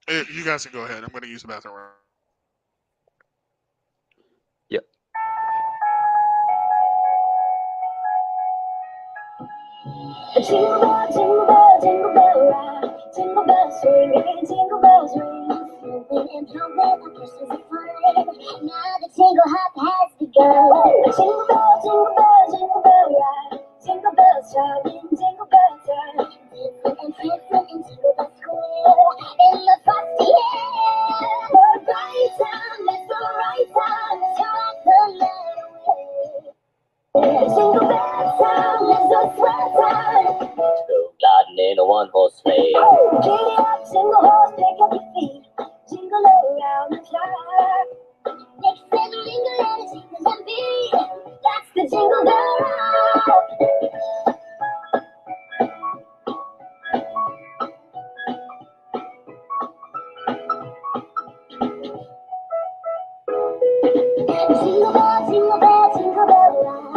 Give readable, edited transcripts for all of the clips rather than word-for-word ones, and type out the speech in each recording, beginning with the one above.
You guys can go ahead. I'm going to use the bathroom. Yep. Jingle bell, jingle bell, jingle bell rock. Jingle bells swing and jingle bells ring. Moving and pumping, our Christmas is fun. Now the jingle hop has begun. Jingle bell, jingle bell, jingle bell rock. Jingle bells chiming, jingle bells chime. Dancing and prancing in Jingle Bell Square. In the frosty air. What a bright time, it's the right time to start the night away. Jingle bell time is the sweat time. Go gliding in a one-horse sleigh. Giddy up, jingle horse, pick up your feet. Jingle around the clock. Mix and mingle and a jingle and beat. That's the Jingle Bell Rock. Jingle bell, jingle bell, jingle bell rock.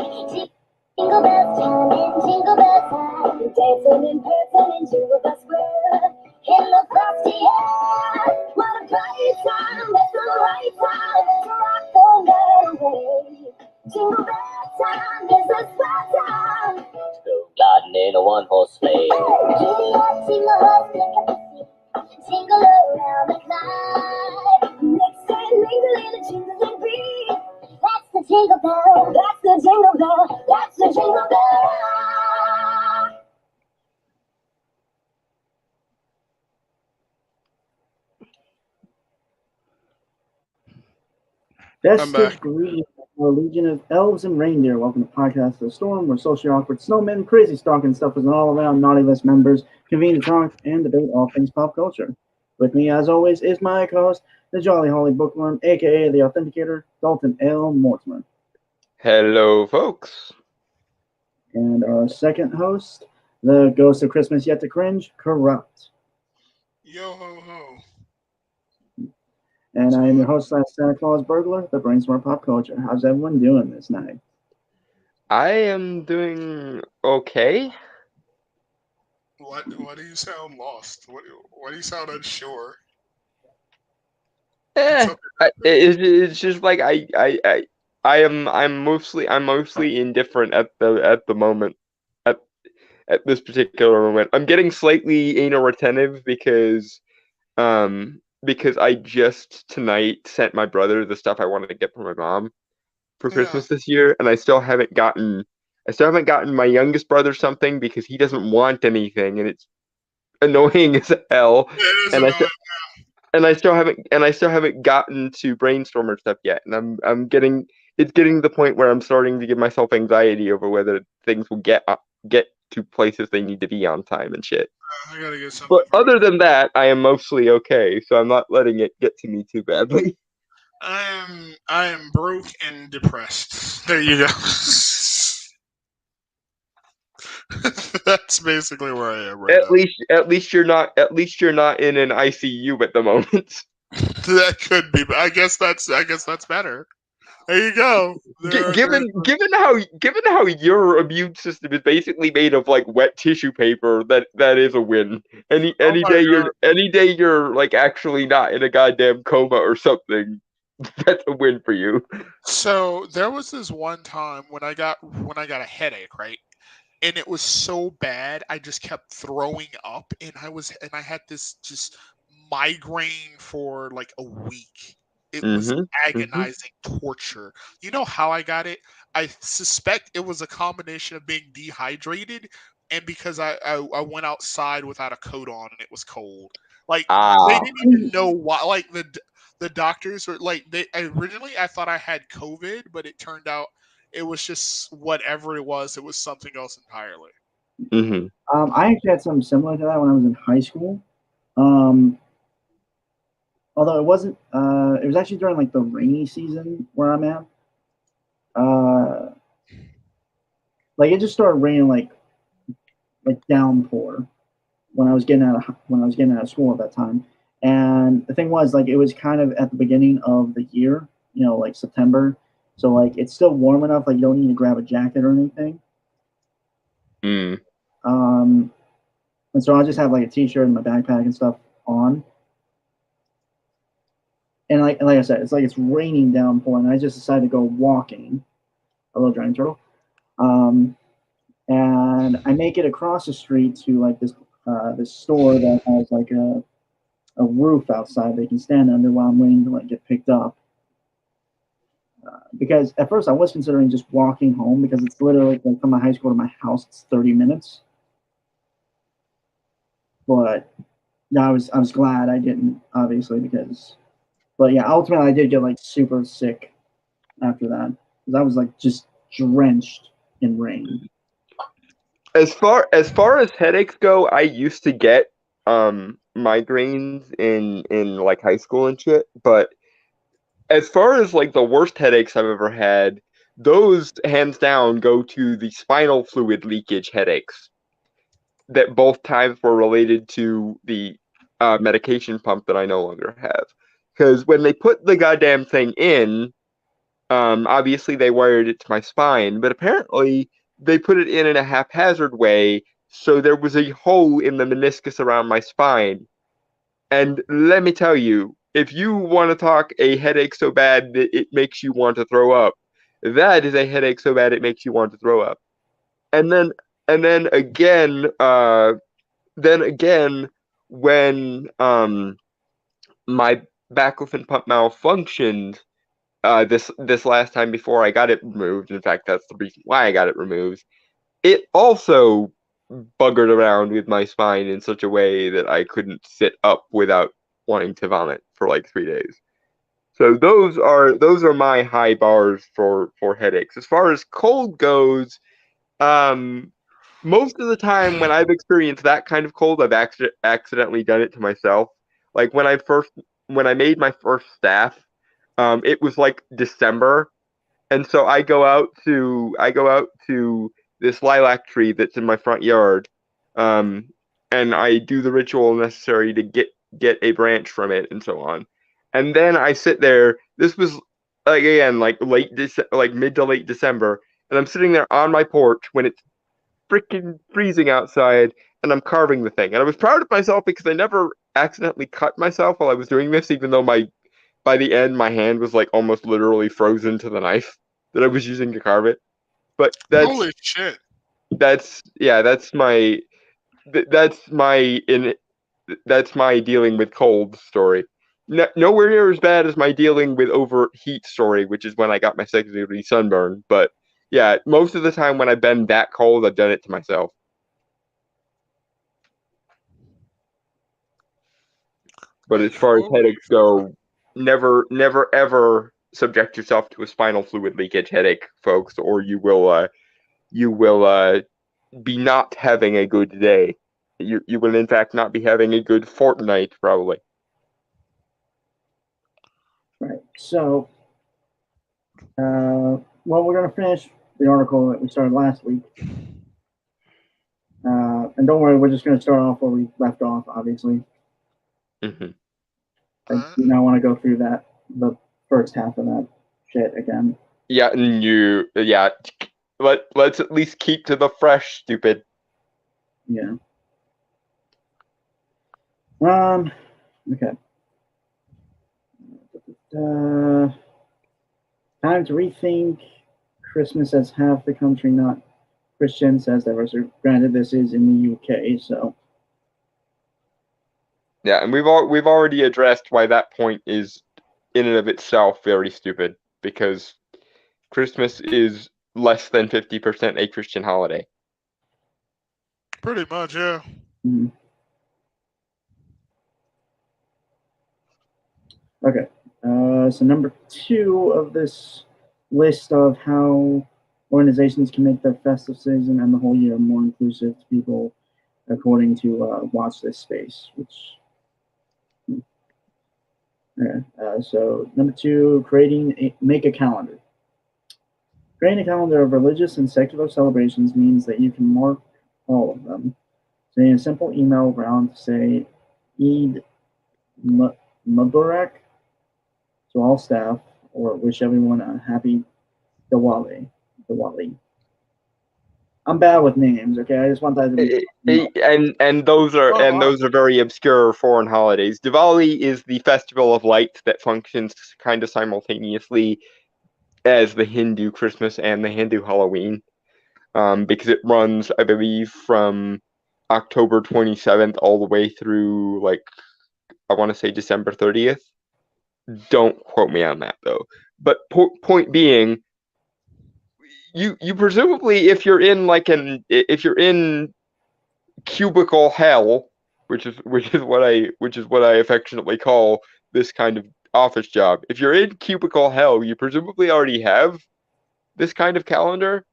Jingle bells chiming, jingle bells time. Dancing in person in Jingle Bell Square. In the frosty air. What a bright time, it's the right time to rock the night away. Jingle bell time is the sweat time. Go gliding in a one-horse sleigh. Giddy up, jingle horse, pick up your feet. Jingle around the clock. Mix and mingle in a jingle and beat. That's the Jingle Bell. That's the Jingle Bell. That's the Jingle Bell. Festive greetings, a legion of elves and reindeer. Welcome to Podcast of the Storm, where socially awkward snowmen, crazy stalking stuff and all around naughty list members convene to talk and debate all things pop culture. With me, as always, is my co-host, the Jolly Holly Bookworm, aka the Authenticator, Dalton L. Mortimer. Hello, folks. And our second host, the Ghost of Christmas Yet to Cringe, Corrupt. Yo ho ho. And I am your host, Santa Claus Burglar, the Brainstorm Pop Culture. How's everyone doing this night? I am doing okay. Why do you sound lost? Why do you sound unsure? It's just like I'm mostly indifferent at the moment. At this particular moment, I'm getting slightly anal retentive because I just tonight sent my brother the stuff I wanted to get for my mom for Christmas this year, and I still haven't gotten my youngest brother something because he doesn't want anything, and it's annoying as hell. And I still haven't gotten to Brainstormer stuff yet, and it's getting to the point where I'm starting to give myself anxiety over whether things will get to places they need to be on time and shit. I gotta get something. But other than that, I am mostly okay, so I'm not letting it get to me too badly. I am broke and depressed. There you go. That's basically where I am right now. At least you're not in an ICU at the moment. That could be, but I guess that's better. There you go. Given how your immune system is basically made of like wet tissue paper, that is a win. Any day you're like actually not in a goddamn coma or something, that's a win for you. So there was this one time when I got a headache, right? And it was so bad I just kept throwing up, and I had this just migraine for like a week. It was agonizing torture. You know how I got it? I suspect it was a combination of being dehydrated and because I went outside without a coat on and it was cold. Like they didn't even know why. Like the doctors were like originally I thought I had COVID, but it turned out it was just whatever it was. It was something else entirely. I actually had something similar to that when I was in high school. Although it wasn't, it was actually during like the rainy season where I'm at. Like it just started raining like downpour when I was getting out of school at that time. And the thing was, like, it was kind of at the beginning of the year, like September. So like it's still warm enough, like you don't need to grab a jacket or anything. And so I just have like a t-shirt and my backpack and stuff on. and like I said, it's like it's raining downpour, and I just decided to go walking. Hello, giant turtle. And I make it across the street to like this store that has like a roof outside they can stand under while I'm waiting to like get picked up. Because at first I was considering just walking home because it's literally like from my high school to my house it's 30 minutes. But I was glad I didn't, obviously, because but yeah, ultimately I did get like super sick after that because I was like just drenched in rain. As far as headaches go, I used to get migraines in like high school and shit, but as far as like the worst headaches I've ever had, those hands down go to the spinal fluid leakage headaches that both times were related to the medication pump that I no longer have. Because when they put the goddamn thing in, obviously they wired it to my spine, but apparently they put it in a haphazard way, so there was a hole in the meniscus around my spine. And let me tell you, if you want to talk a headache so bad that it makes you want to throw up, that is a headache so bad it makes you want to throw up. And then again, when my baclofen pump malfunctioned this last time before I got it removed. In fact, that's the reason why I got it removed. It also buggered around with my spine in such a way that I couldn't sit up without wanting to vomit for like 3 days. So those are my high bars for headaches. As far as cold goes, most of the time when I've experienced that kind of cold, I've accidentally done it to myself. Like when I made my first staff, it was like December, and so I go out to this lilac tree that's in my front yard, and I do the ritual necessary to get a branch from it and so on, and then I sit there. This was like again like like mid to late December, and I'm sitting there on my porch when it's freaking freezing outside, and I'm carving the thing. And I was proud of myself because I never accidentally cut myself while I was doing this, even though by the end my hand was like almost literally frozen to the knife that I was using to carve it. But Holy shit! that's my that's my dealing with cold story. Nowhere near as bad as my dealing with overheat story, which is when I got my second degree sunburn. But yeah, most of the time when I've been that cold, I've done it to myself. But as far as headaches go, never ever subject yourself to a spinal fluid leakage headache, folks, or you will be not having a good day. You will in fact not be having a good fortnight, probably. Right. So, well, we're going to finish the article that we started last week. And don't worry, we're just going to start off where we left off, obviously. Mm-hmm. I do not want to go through the first half of that shit again. Yeah, let's at least keep to the fresh, stupid. Yeah. Okay. Time to rethink Christmas as half the country not Christian, says diversity. Granted, this is in the UK, so. Yeah, and we've already addressed why that point is in and of itself very stupid, because Christmas is less than 50% a Christian holiday. Pretty much, yeah. Mm-hmm. Okay. So number 2 of this list of how organizations can make their festive season and the whole year more inclusive to people, according to Watch This Space, which. Okay. So number 2, make a calendar. Creating a calendar of religious and secular celebrations means that you can mark all of them. Sending a simple email around to say Eid Mubarak to all staff, or wish everyone a happy Diwali. I'm bad with names. Okay, I just want that to be. And those are Oh, wow. very obscure foreign holidays. Diwali is the festival of lights that functions kind of simultaneously as the Hindu Christmas and the Hindu Halloween, because it runs, I believe, from October 27th all the way through, like, I want to say December 30th. Don't quote me on that though. But point being, you presumably, if you're in cubicle hell, which is what I affectionately call this kind of office job. If you're in cubicle hell, you presumably already have this kind of calendar.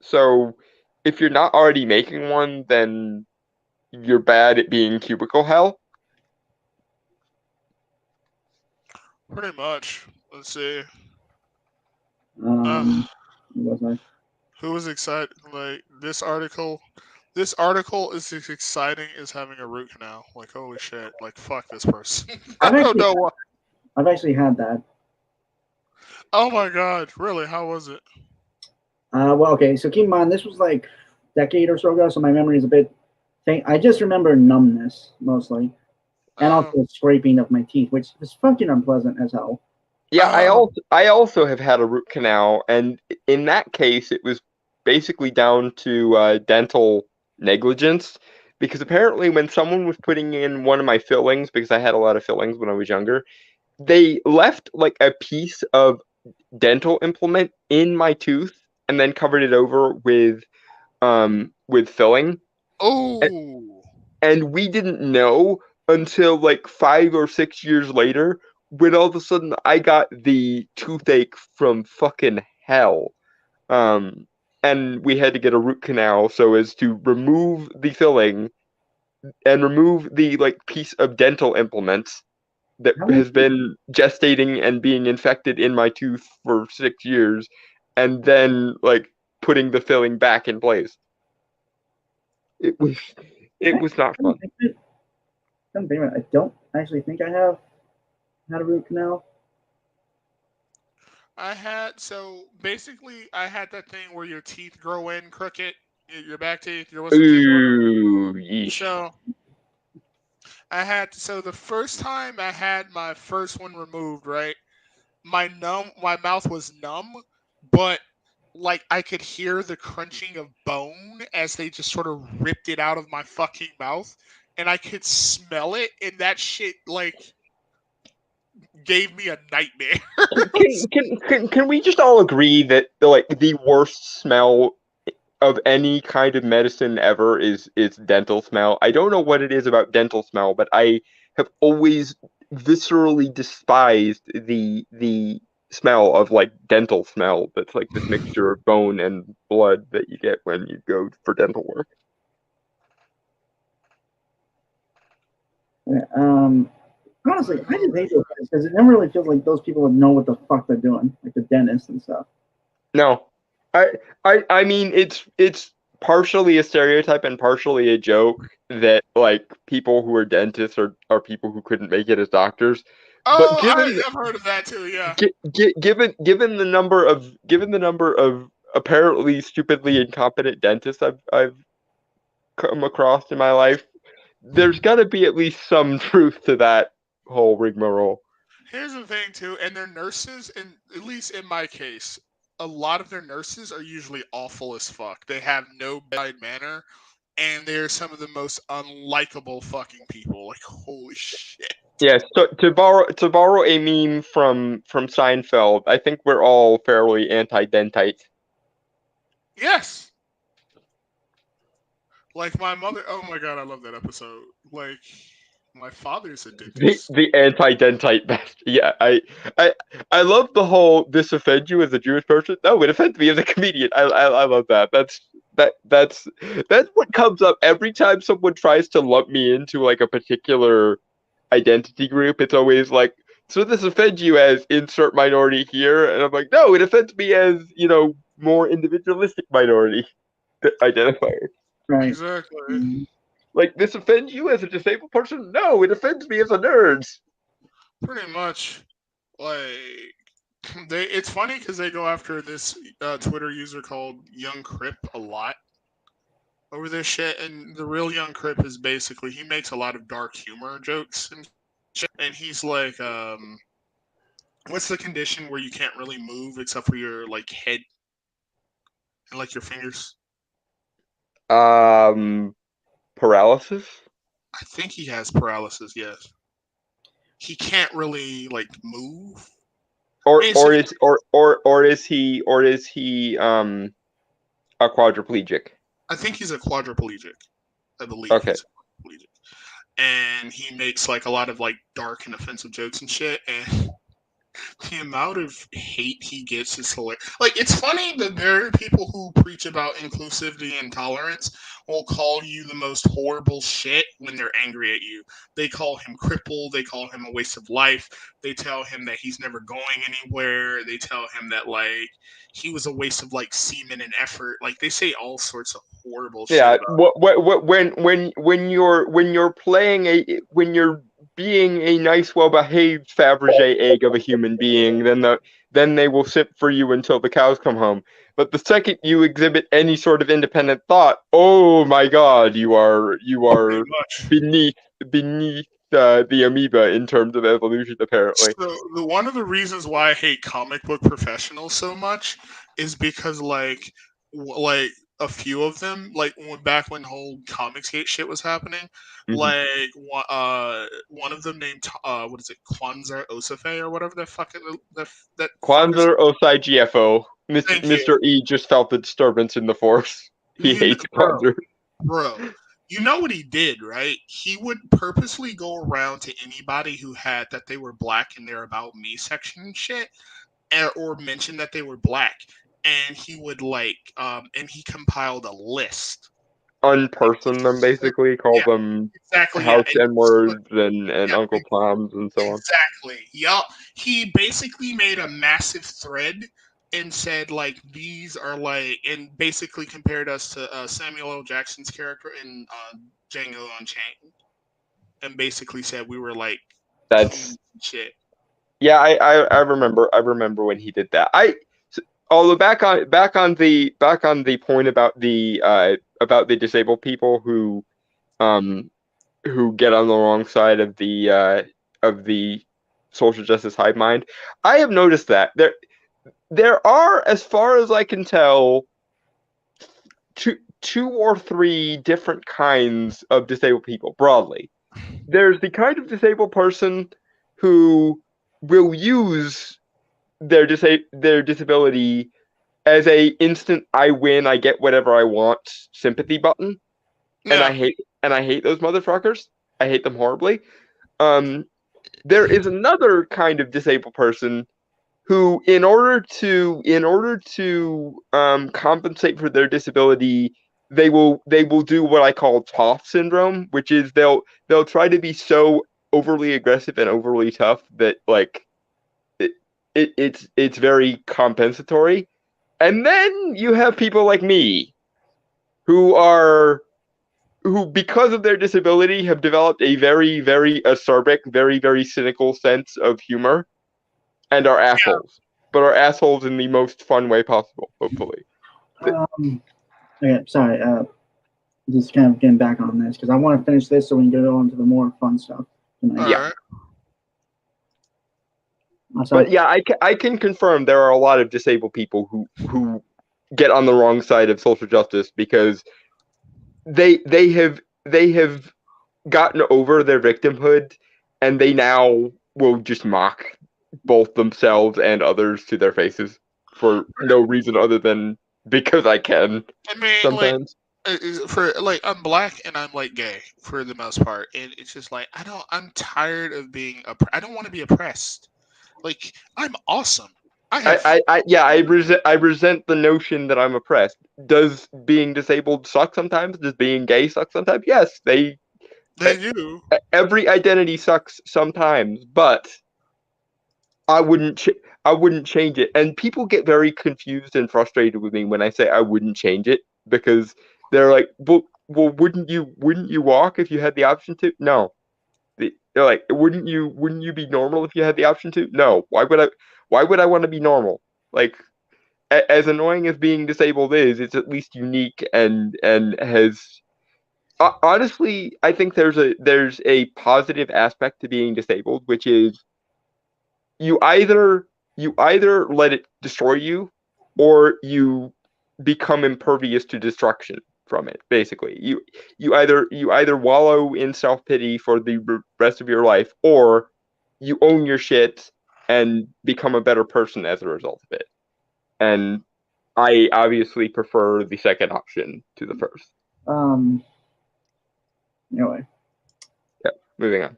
So if you're not already making one, then you're bad at being cubicle hell. Pretty much. Let's see. What was I? Who was excited? Like this article. This article is as exciting as having a root canal. Like holy shit! Like fuck this person. I don't know what. I've actually had that. Oh my god! Really? How was it? Well, okay. So keep in mind, this was like a decade or so ago, so my memory is a bit faint. I just remember numbness mostly, and also scraping of my teeth, which was fucking unpleasant as hell. Yeah, I also have had a root canal, and in that case, it was basically down to dental negligence, because apparently when someone was putting in one of my fillings, because I had a lot of fillings when I was younger, they left like a piece of dental implement in my tooth and then covered it over with filling, Oh. and we didn't know until like 5 or 6 years later, when all of a sudden I got the toothache from fucking hell. Um, and we had to get a root canal so as to remove the filling and remove the like piece of dental implements that has been gestating and being infected in my tooth for 6 years, and then like putting the filling back in place. It was not fun. I don't actually think I have had a root canal. I had basically I had that thing where your teeth grow in crooked, your back teeth, your wisdom teeth. Ooh, yeesh. So the first time I had my first one removed, right? My mouth was numb, but like I could hear the crunching of bone as they just sort of ripped it out of my fucking mouth, and I could smell it, and that shit like gave me a nightmare. Can we just all agree that like the worst smell of any kind of medicine ever is dental smell? I don't know what it is about dental smell, but I have always viscerally despised the smell of like dental smell. That's like this mixture of bone and blood that you get when you go for dental work. Honestly, I just hate those guys because it never really feels like those people would know what the fuck they're doing, like the dentists and stuff. No, I mean it's partially a stereotype and partially a joke that like people who are dentists are people who couldn't make it as doctors. But I've heard of that too. Yeah. given the number of apparently stupidly incompetent dentists I've come across in my life, there's got to be at least some truth to that whole rigmarole. Here's the thing too, and their nurses, and at least in my case, a lot of their nurses are usually awful as fuck. They have no bad manner, and they're some of the most unlikable fucking people. Like holy shit. Yes, so to borrow a meme from Seinfeld, I think we're all fairly anti-dentite. Yes. Like my mother. Oh my god, I love that episode. Like my father's a dentist. The anti-dentite best. Yeah, I love the whole "this offend you as a Jewish person." No, it offends me as a comedian. I love that. That's what comes up every time someone tries to lump me into like a particular identity group. It's always like, so this offends you as insert minority here, and I'm like, no, it offends me as more individualistic minority identifier. Right. Exactly. Like, this offends you as a disabled person? No, it offends me as a nerd. Pretty much. Like it's funny because they go after this Twitter user called Young Crip a lot. over this shit. And the real young Crip is basically he makes a lot of dark humor jokes and shit. And he's like, what's the condition where you can't really move except for your like head and like your fingers? Paralysis. I think he has paralysis. Yes, he can't really like move. Or Basically, is he a quadriplegic? I think he's a quadriplegic. I believe Okay. he's a quadriplegic, and he makes like a lot of like dark and offensive jokes and shit. And the amount of hate he gets is hilarious. Like, it's funny that there are people who preach about inclusivity and tolerance will call you the most horrible shit when they're angry at you. They call him crippled. They call him a waste of life. They tell him that he's never going anywhere. They tell him that, like, he was a waste of, like, semen and effort. Like, they say all sorts of horrible shit Yeah. about When you're playing when you're being a nice, well-behaved Fabergé egg of a human being, then they will sit for you until the cows come home. But the second you exhibit any sort of independent thought, oh my God, you are pretty much. beneath the amoeba in terms of evolution, apparently. So one of the reasons why I hate comic book professionals so much is because like a few of them like back when whole Comicsgate shit was happening, Mhm. like one of them named what is it, Kwanzaa Osafe or whatever the fuck that Kwanzaa Osai GFO. Thank you. Mr. E just felt the disturbance in the force. He hates Kwanzaa. Bro, you know what he did, right? He would purposely go around to anybody who had that they were black in their About Me section and shit, or mention that they were black, and he would and he compiled a list. Unperson them, basically, call Yeah, them exactly. house Yeah, N-words and yeah, Uncle Toms and so on. exactly. Yup. He basically made a massive thread and said like these are like, and basically compared us to Samuel L. Jackson's character in Django Unchained, and basically said we were like That's shit. yeah. I remember when he did that. Although back on the point about the disabled people who get on the wrong side of the social justice hive mind, I have noticed that there are, as far as I can tell, two or three different kinds of disabled people broadly. There's the kind of disabled person who will use their disability as a instant "I win, I get whatever I want" sympathy button, and Yeah. I hate those motherfuckers. I hate them horribly. There is another kind of disabled person who, in order to compensate for their disability, they will do what I call Toff syndrome, which is they'll try to be so overly aggressive and overly tough that like it's very compensatory. And then you have people like me who because of their disability have developed a very, very acerbic, very, very cynical sense of humor and are assholes. But are assholes in the most fun way possible, hopefully. Okay, sorry. Just kind of getting back on this because I want to finish this so we can go on to the more fun stuff tonight. Yeah. But yeah, I can confirm there are a lot of disabled people who get on the wrong side of social justice because they have gotten over their victimhood and they now will just mock both themselves and others to their faces for no reason other than because I can. I mean, sometimes. I'm black and I'm like gay for the most part, and it's just like I'm tired of being I don't want to be oppressed. Like, I'm awesome. I resent the notion that I'm oppressed. Does being disabled suck sometimes? Does being gay suck sometimes? Yes, they do. Every identity sucks sometimes, but I wouldn't change it. And people get very confused and frustrated with me when I say I wouldn't change it because they're like, well, wouldn't you walk if you had the option to? No. They're like, wouldn't you be normal if you had the option to? No. Why would I want to be normal? Like, as annoying as being disabled is, it's at least unique and has. Honestly, I think there's a positive aspect to being disabled, which is you either let it destroy you, or you become impervious to destruction from it. Basically, you either wallow in self pity for the rest of your life, or you own your shit and become a better person as a result of it. And I obviously prefer the second option to the first. Anyway, Moving on.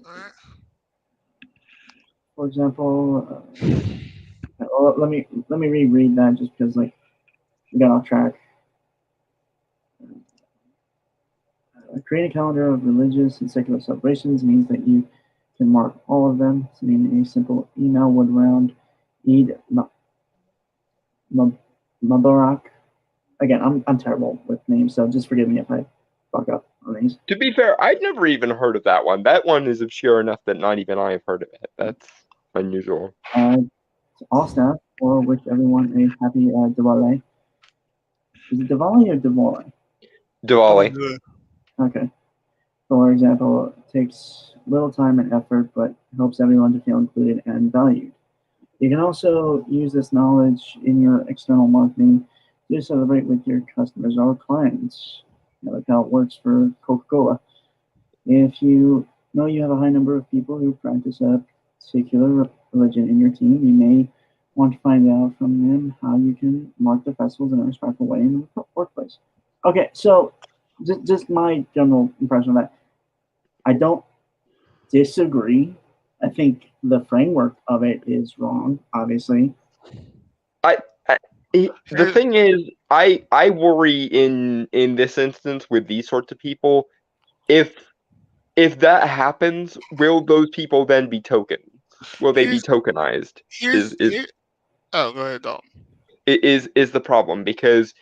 Alright. for example, let me reread that just because like we got off track. Create a calendar of religious and secular celebrations means that you can mark all of them. So, meaning a simple email would round Eid Mubarak. Again, I'm terrible with names, so just forgive me if I fuck up on these. To be fair, I'd never even heard of that one. That one is obscure enough that not even I have heard of it. That's unusual. To all staff, for which everyone a happy Diwali. Is it Diwali or Diwali? Diwali. Okay. For example, it takes little time and effort, but helps everyone to feel included and valued. You can also use this knowledge in your external marketing to celebrate with your customers or clients. Like how it works for Coca-Cola. If you know you have a high number of people who practice a secular religion in your team, you may want to find out from them how you can mark the festivals in a respectful way in the workplace. Okay, so just my general impression of that. I don't disagree. I think the framework of it is wrong, obviously. The thing is, I worry in this instance with these sorts of people, if that happens, will those people then be tokens? Will they be tokenized? Oh, go ahead, Dalton. Is the problem, because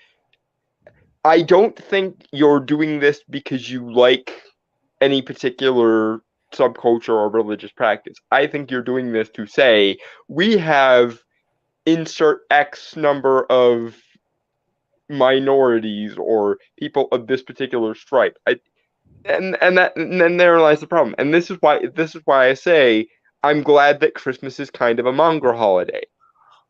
I don't think you're doing this because you like any particular subculture or religious practice. I think you're doing this to say, we have insert X number of minorities or people of this particular stripe. And then there lies the problem. And this is why I say I'm glad that Christmas is kind of a mongrel holiday.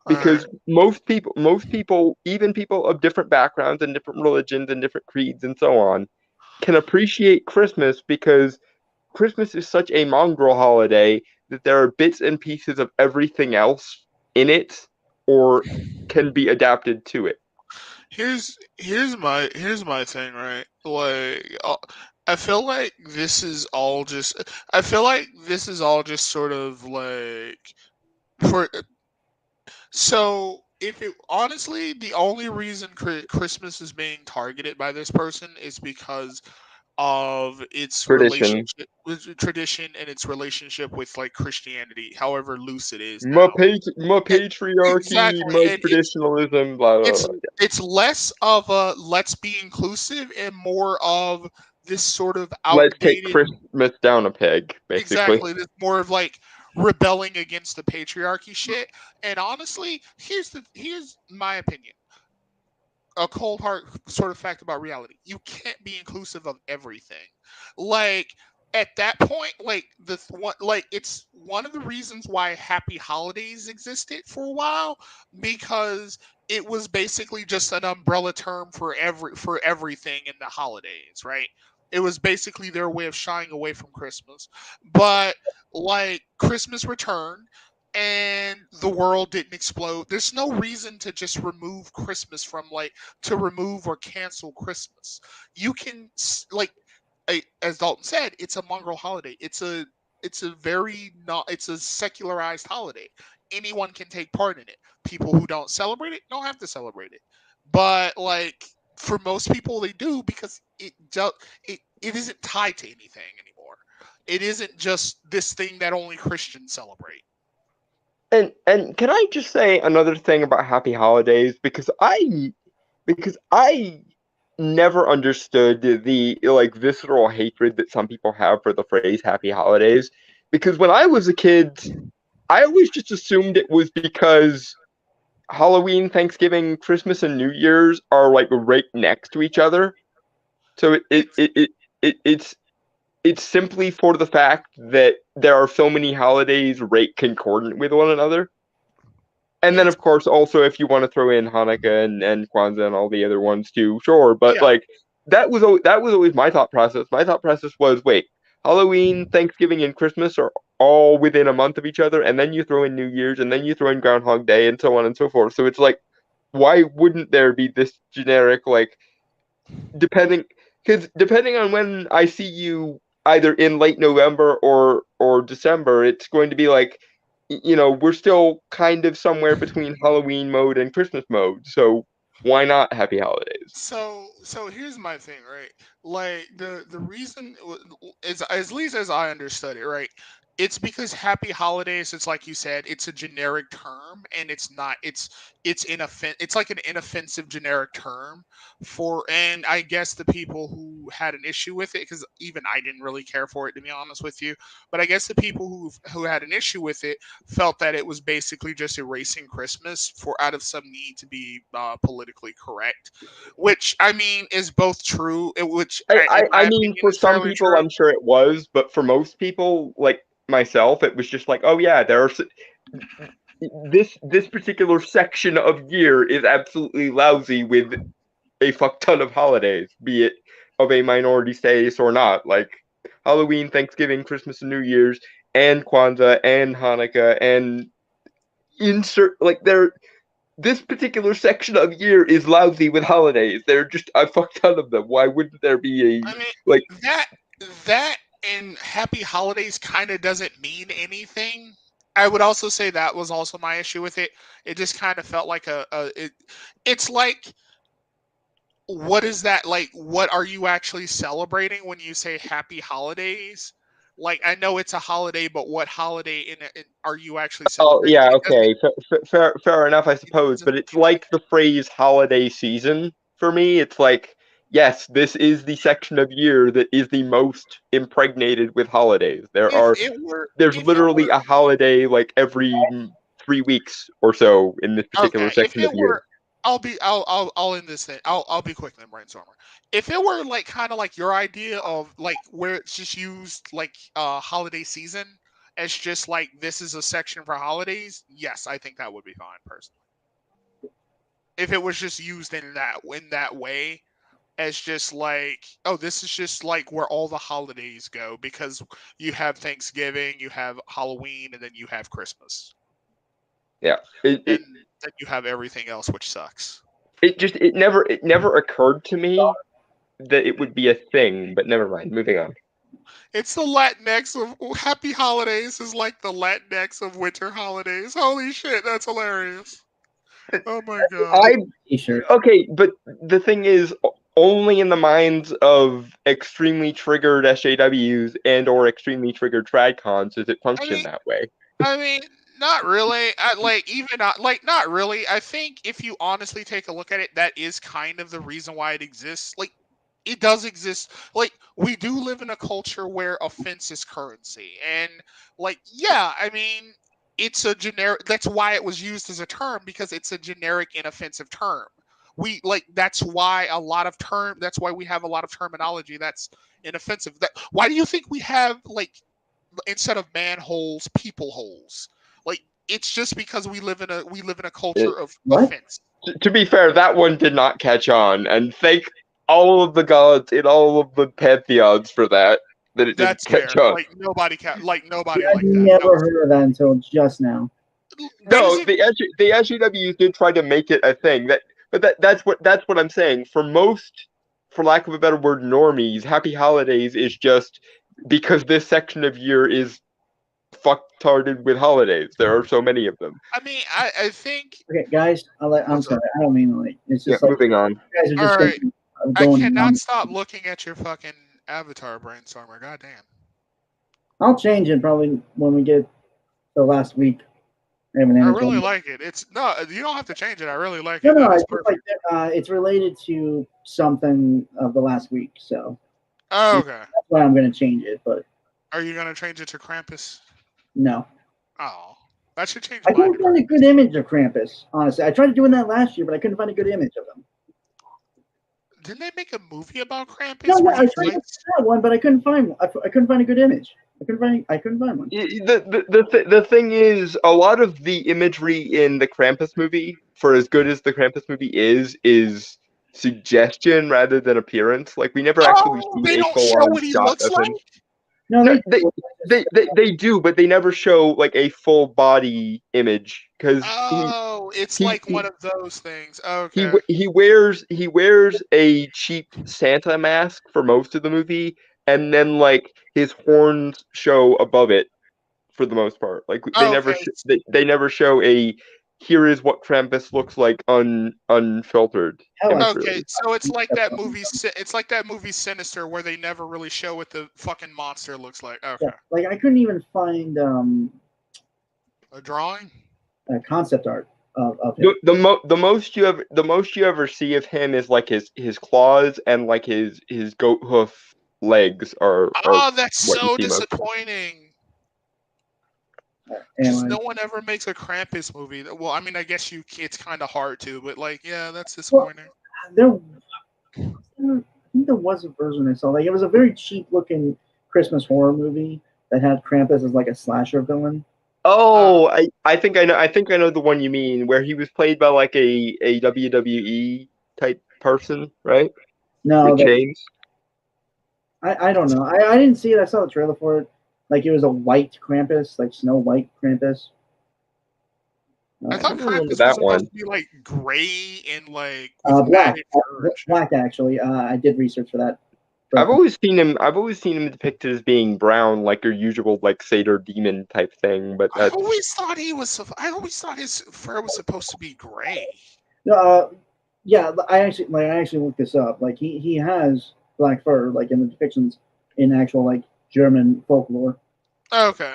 Because most people, even people of different backgrounds and different religions and different creeds and so on, can appreciate Christmas because Christmas is such a mongrel holiday that there are bits and pieces of everything else in it, or can be adapted to it. Here's my thing, right? Like, I feel like this is all just sort of like for. So, if it honestly, the only reason Christmas is being targeted by this person is because of its relationship with tradition and its relationship with like Christianity, however loose it is now. My patriarchy, Exactly, my and traditionalism, blah blah blah. it's less of a let's be inclusive and more of this sort of Let's take outdated. Christmas down a peg, basically. Exactly, this more of like rebelling against the patriarchy shit. And honestly, here's my opinion. A cold hard sort of fact about reality. You can't be inclusive of everything. Like at that point, like it's one of the reasons why Happy Holidays existed for a while, because it was basically just an umbrella term for everything in the holidays, right? It was basically their way of shying away from Christmas. But like Christmas returned and the world didn't explode. There's no reason to just remove Christmas from to remove or cancel Christmas. You can as Dalton said, it's a mongrel holiday. It's a secularized holiday. Anyone can take part in it. People who don't celebrate it don't have to celebrate it. But like for most people, they do, because it isn't tied to anything anymore. It isn't just this thing that only Christians celebrate. And can I just say another thing about Happy Holidays? Because I never understood the visceral hatred that some people have for the phrase Happy Holidays. Because when I was a kid, I always just assumed it was because Halloween, Thanksgiving, Christmas, and New Year's are like right next to each other. So it's simply for the fact that there are so many holidays right concordant with one another. And then, It's of course, also if you want to throw in Hanukkah and Kwanzaa and all the other ones too, sure. But yeah. like that was always my thought process. My thought process was, wait, Halloween, Thanksgiving, and Christmas are all within a month of each other, and then you throw in New Year's, and then you throw in Groundhog Day, and so on and so forth. So it's like, why wouldn't there be this generic like depending because depending on when I see you either in late November or December, it's going to be like we're still kind of somewhere between Halloween mode and Christmas mode. So why not happy holidays? So here's my thing, right? Like the reason is, at least as I understood it, right? It's because happy holidays, it's like you said, it's a generic term, and it's not it's like an inoffensive generic term for, and I guess the people who had an issue with it, because even I didn't really care for it, to be honest with you, but I guess the people who had an issue with it felt that it was basically just erasing Christmas for out of some need to be politically correct, which I mean is both true. Which, in I my mean, opinion, for is some fairly people, true. I'm sure it was, but for most people, like myself, it was just like, oh yeah, this particular section of year is absolutely lousy with a fuck ton of holidays, be it of a minority status or not, like Halloween, Thanksgiving, Christmas, and New Year's, and Kwanzaa, and Hanukkah, and insert like there. This particular section of year is lousy with holidays. There are just a fuck ton of them. Why wouldn't there be I like? mean that and happy holidays kind of doesn't mean anything. I would also say that was also my issue with it. It just kind of felt like it's like, what is that, like, what are you actually celebrating when you say happy holidays? Like, I know it's a holiday, but what holiday are you actually Oh celebrating? yeah, It doesn't okay, fair enough, I it suppose. doesn't But it's seem like like the phrase "holiday season" for me. It's like, yes, this is the section of year that is the most impregnated with holidays. if it were There's if it literally were a holiday like every 3 weeks or so in this particular Okay, if section of it year. were, I'll end this thing. I'll be quick then, brainstormer. If it were like kind of like your idea of like where it's just used like holiday season as just like this is a section for holidays, yes, I think that would be fine personally. If it was just used in that way as just like, oh, this is just like where all the holidays go, because you have Thanksgiving, you have Halloween, and then you have Christmas. Yeah, it And then you have everything else, which sucks. it never occurred to me that it would be a thing. But never mind. Moving on. It's the Latinx of Happy Holidays is like the Latinx of winter holidays. Holy shit, that's hilarious. Oh my god. I T-shirt. Okay, but the thing is, only in the minds of extremely triggered SJWs and or extremely triggered tradcons does it I function mean, that way. I mean, not really. Like even not like not really. I think if you honestly take a look at it, that is kind of the reason why it exists. Like it does exist. Like we do live in a culture where offense is currency, and like yeah, I mean, it's a generic. That's why it was used as a term, because it's a generic inoffensive term. We like that's why a lot of term. That's why we have a lot of terminology that's inoffensive. That why do you think we have like, instead of manholes, people holes? Like it's just because we live in a culture It- of What? offense. to be fair, that one did not catch on, and thank all of the gods in all of the pantheons for that it didn't That's catch fair. on. Like nobody I've like that. never No, heard of that until just now. that No, isn't. the SJWs did try to make it a thing that's what I'm saying. For most, for lack of a better word, normies, Happy Holidays is just because this section of year is fucktarded with holidays. There are so many of them. I mean, I think. Okay, guys, I'm What's up? sorry. I don't mean to like. It's Yeah, just like moving on. you guys are All just right, I going cannot around. stop looking at your fucking avatar, brainstormer. Goddamn. I'll change it probably when we get the last week. I haven't I had a really chance. like it. It's no, you don't have to change it. I really like No, it. no, That is it's just perfect. like it's related to something of the last week, so Oh, that's okay. why I'm gonna change it. But Are you gonna change it to Krampus? no, Oh. That should change I my couldn't find a good image of Krampus, honestly. I tried doing that last year, but I couldn't find a good image of him. Didn't they make a movie about Krampus No, where I he tried to fights? find that one, but I couldn't find one. I couldn't find a good image. I couldn't find one. The thing is, a lot of the imagery in the Krampus movie, for as good as the Krampus movie is suggestion rather than appearance. Like we never actually Oh, see they a don't full show on what he shot looks of like? him. No, No, they they do, but they never show like a full body image because Oh, it's he like one of those things. he Okay. he wears a cheap Santa mask for most of the movie, and then like his horns show above it for the most part. Like Okay. they never show a here is what Krampus looks like unfiltered Hell, image Okay, really. so it's like that movie. It's like that movie Sinister, where they never really show what the fucking monster looks like. Okay, like I couldn't even find a drawing. concept art of him. The most you ever see of him is like his claws and like his goat hoof legs are Oh, that's what you so see most. disappointing. And Because no one ever makes a Krampus movie. Well, I mean, I guess it's kind of hard to, but like, yeah, that's disappointing. there, I think there was a version I saw. Like it was a very cheap looking Christmas horror movie that had Krampus as like a slasher villain. Oh, I think I know the one you mean, where he was played by like a WWE type person, right? No, With chains. I don't know. I didn't see it. I saw the trailer for it. Like it was a white Krampus, like Snow White Krampus. I thought don't remember Krampus that was supposed one. to be like gray and like with Black, matted fur and shit. black actually. I did research for that. I've always seen him depicted as being brown, like your usual like satyr demon type thing. But I always thought I always thought his fur was supposed to be gray. Yeah, I actually looked this up. Like he has black fur, like in the depictions in actual like German folklore. Okay.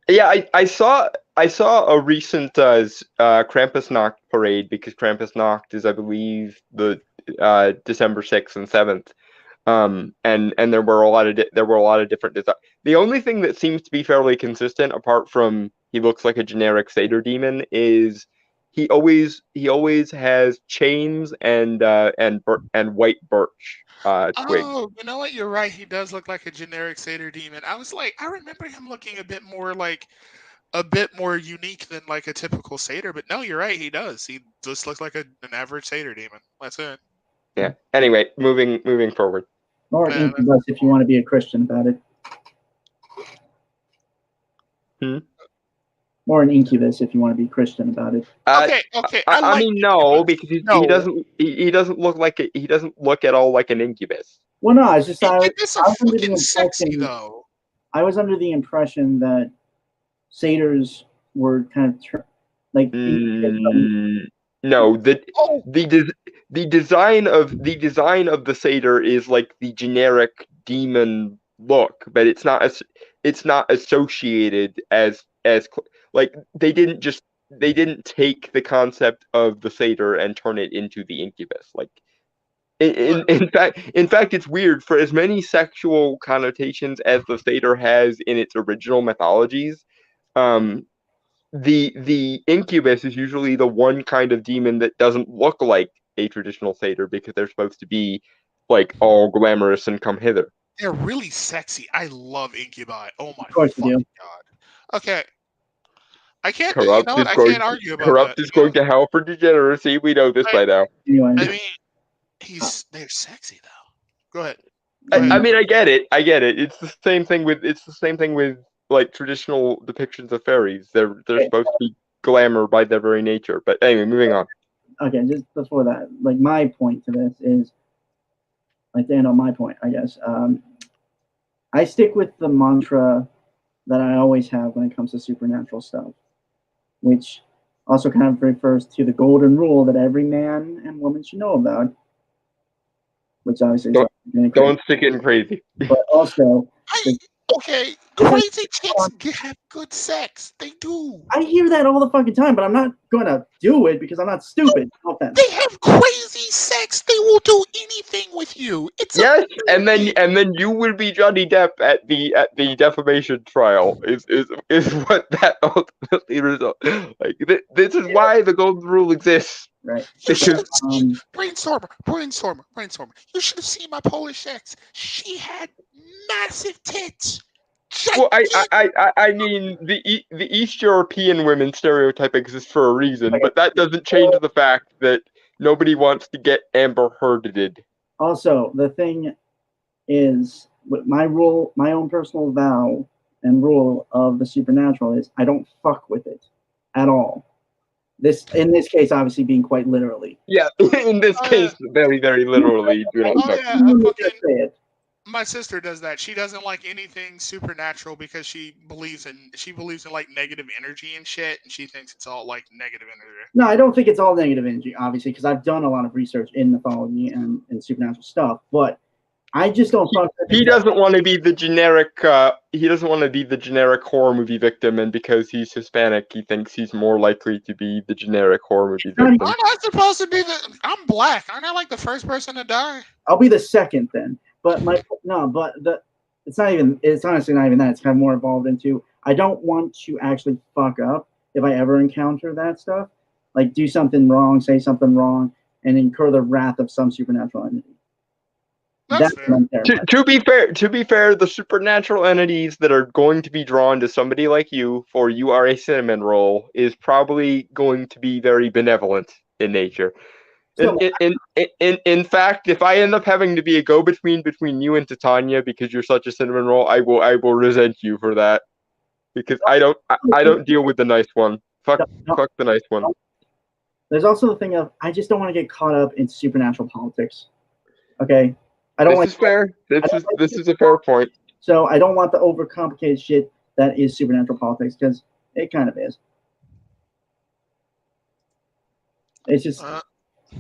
yeah, I saw a recent Krampusnacht parade because Krampusnacht is I believe the December 6th and 7th. And there were a lot of different designs. The only thing that seems to be fairly consistent, apart from he looks like a generic satyr demon, is he always has chains and white birch twigs. Oh, you know what? You're right. He does look like a generic satyr demon. I was like, I remember him looking a bit more unique than like a typical satyr. But no, you're right. He does. He just looks like an average satyr demon. That's it. Yeah. Anyway, moving forward. Or Yeah, Incubus if you want to be a Christian about it. Or an Incubus if you want to be Christian about it. Okay. I mean, no, because No. he doesn't look at all like an incubus. Well, no, it's just Incubus are fucking sexy though. I was under the impression that satyrs were kind of No, the design of the satyr is like the generic demon look, but it's not associated as like they didn't take the concept of the satyr and turn it into the incubus. Like in fact, it's weird. For as many sexual connotations as the satyr has in its original mythologies, the incubus is usually the one kind of demon that doesn't look like a traditional satyr because they're supposed to be like all glamorous and come hither. They're really sexy. I love incubi. Oh my fucking god. Okay. I can't. Corrupt I can't argue about Corrupt that. is going to hell for degeneracy. We know this by now. Anyway. I mean, they're sexy though. Go ahead. I mean, I get it. It's the same thing with like traditional depictions of fairies. They're supposed to be glamour by their very nature. But anyway, moving on. Okay, just before that, like my point to this is, I stand on my point, I guess. I stick with the mantra that I always have when it comes to supernatural stuff, which also kind of refers to the golden rule that every man and woman should know about, which obviously don't stick it in crazy. But also, Okay. Crazy chicks have good sex. They do. I hear that all the fucking time, but I'm not gonna do it because I'm not stupid. No offense. They have crazy sex. They will do anything with you. It's Yes, and amazing. then you will be Johnny Depp at the defamation trial. Is what that ultimately results. Like this is why the golden rule exists. Right. You should have seen Um, brainstormer. You should have seen my Polish ex. She had massive tits. Well, Gigantic. I mean the East European women stereotype exists for a reason, but that doesn't change the fact that nobody wants to get Amber Hearded. Also, the thing is, my rule, my own personal vow and rule of the supernatural is I don't fuck with it at all. In this case, obviously being quite literally. Yeah, in this case, very literally. Do not fuck. My sister does that. She doesn't like anything supernatural because she believes in like negative energy and shit, and she thinks it's all like negative energy. No, I don't think it's all negative energy, obviously, because I've done a lot of research in mythology and supernatural stuff. But I just don't fuck. He doesn't want to be the generic. He doesn't want to be the generic horror movie victim, and because he's Hispanic, he thinks he's more likely to be the generic horror movie victim. I'm not supposed to be I'm black. Aren't I like the first person to die? I'll be the second then. But it's honestly not even that. It's kind of more evolved into I don't want to actually fuck up if I ever encounter that stuff. Like do something wrong, say something wrong, and incur the wrath of some supernatural entity. That's fair. To be fair, the supernatural entities that are going to be drawn to somebody like you, for you are a cinnamon roll, is probably going to be very benevolent in nature. In fact, if I end up having to be a go-between between you and Titania because you're such a cinnamon roll, I will resent you for that. Because I don't deal with the nice one. Fuck the nice one. There's also the thing of I just don't want to get caught up in supernatural politics. Okay, I don't. This is fair. This is a fair point. So I don't want the overcomplicated shit that is supernatural politics because it kind of is. It's just.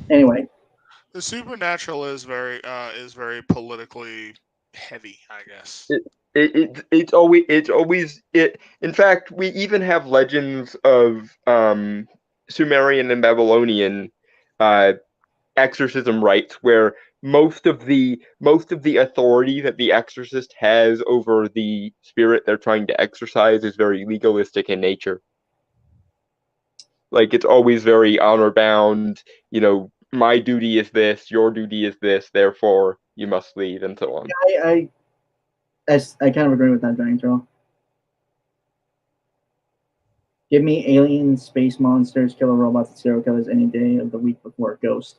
Anyway, the supernatural is very politically heavy, I guess. It's always. In fact, we even have legends of Sumerian and Babylonian exorcism rites where most of the authority that the exorcist has over the spirit they're trying to exorcise is very legalistic in nature. Like it's always very honor bound, my duty is this, your duty is this, therefore you must leave, and so on. I kind of agree with that, Dragon Troll. Give me aliens, space monsters, killer robots, and serial killers any day of the week before Ghost.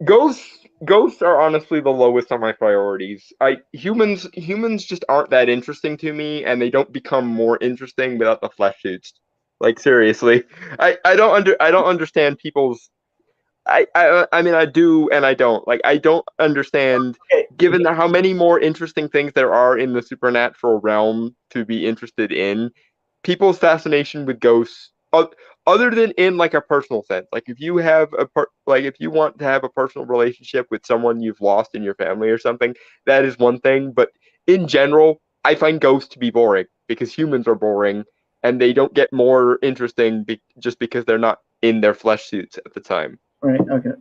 Ghosts are honestly the lowest on my priorities. Humans just aren't that interesting to me, and they don't become more interesting without the flesh suits. Like seriously, I don't understand people's. I mean I do and I don't. Like I don't understand, given how many more interesting things there are in the supernatural realm to be interested in, people's fascination with ghosts. Other than in like a personal sense, like if you want to have a personal relationship with someone you've lost in your family or something, that is one thing. But in general, I find ghosts to be boring because humans are boring, and they don't get more interesting just because they're not in their flesh suits at the time. Right. Okay.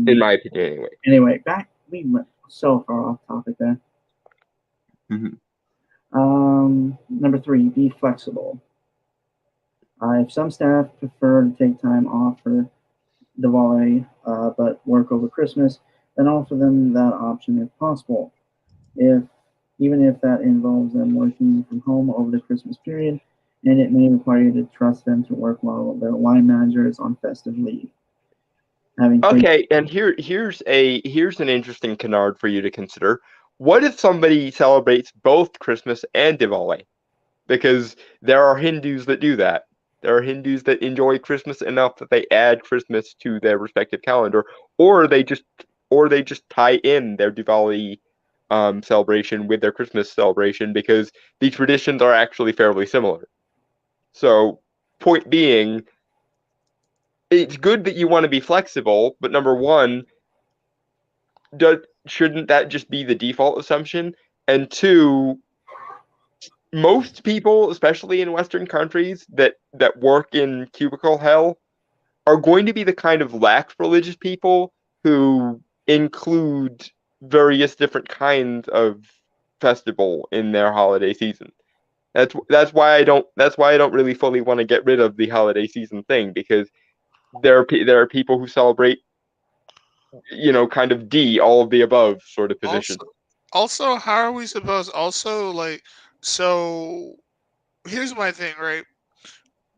In my opinion, anyway. Anyway, we went so far off topic there. Mm-hmm. Number 3, be flexible. If some staff prefer to take time off for Diwali, but work over Christmas, then offer them that option if possible. Even if that involves them working from home over the Christmas period, and it may require you to trust them to work while their line manager is on festive leave. Okay, and here's an interesting canard for you to consider. What if somebody celebrates both Christmas and Diwali? Because there are Hindus that do that. There are Hindus that enjoy Christmas enough that they add Christmas to their respective calendar, or they just tie in their Diwali celebration with their Christmas celebration because the traditions are actually fairly similar. So, point being, it's good that you want to be flexible, but number one, shouldn't that just be the default assumption? and two, most people, especially in Western countries that work in cubicle hell, are going to be the kind of lax religious people who include various different kinds of festival in their holiday season. That's why I don't really fully want to get rid of the holiday season thing, because there are people who celebrate, kind of all of the above sort of position. Also, how are we supposed? Also, like, so here's my thing, right?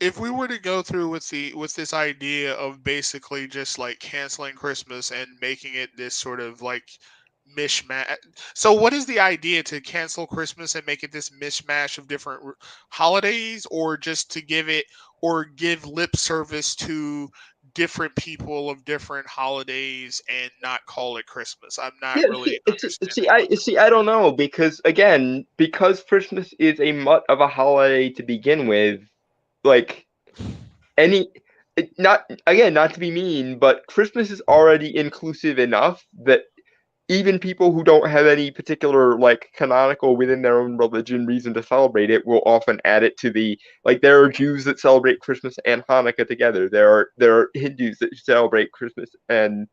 If we were to go through with this idea of basically just like canceling Christmas and making it this sort of like mishmash. So what is the idea, to cancel Christmas and make it this mishmash of different holidays, or just to give lip service to different people of different holidays and not call it Christmas? I'm not Yeah, really understanding. I don't know, because again, because Christmas is a mutt of a holiday to begin with, like any not to be mean, but Christmas is already inclusive enough that even people who don't have any particular like canonical within their own religion reason to celebrate it will often add it to the, like, there are Jews that celebrate Christmas and Hanukkah together. There are Hindus that celebrate Christmas and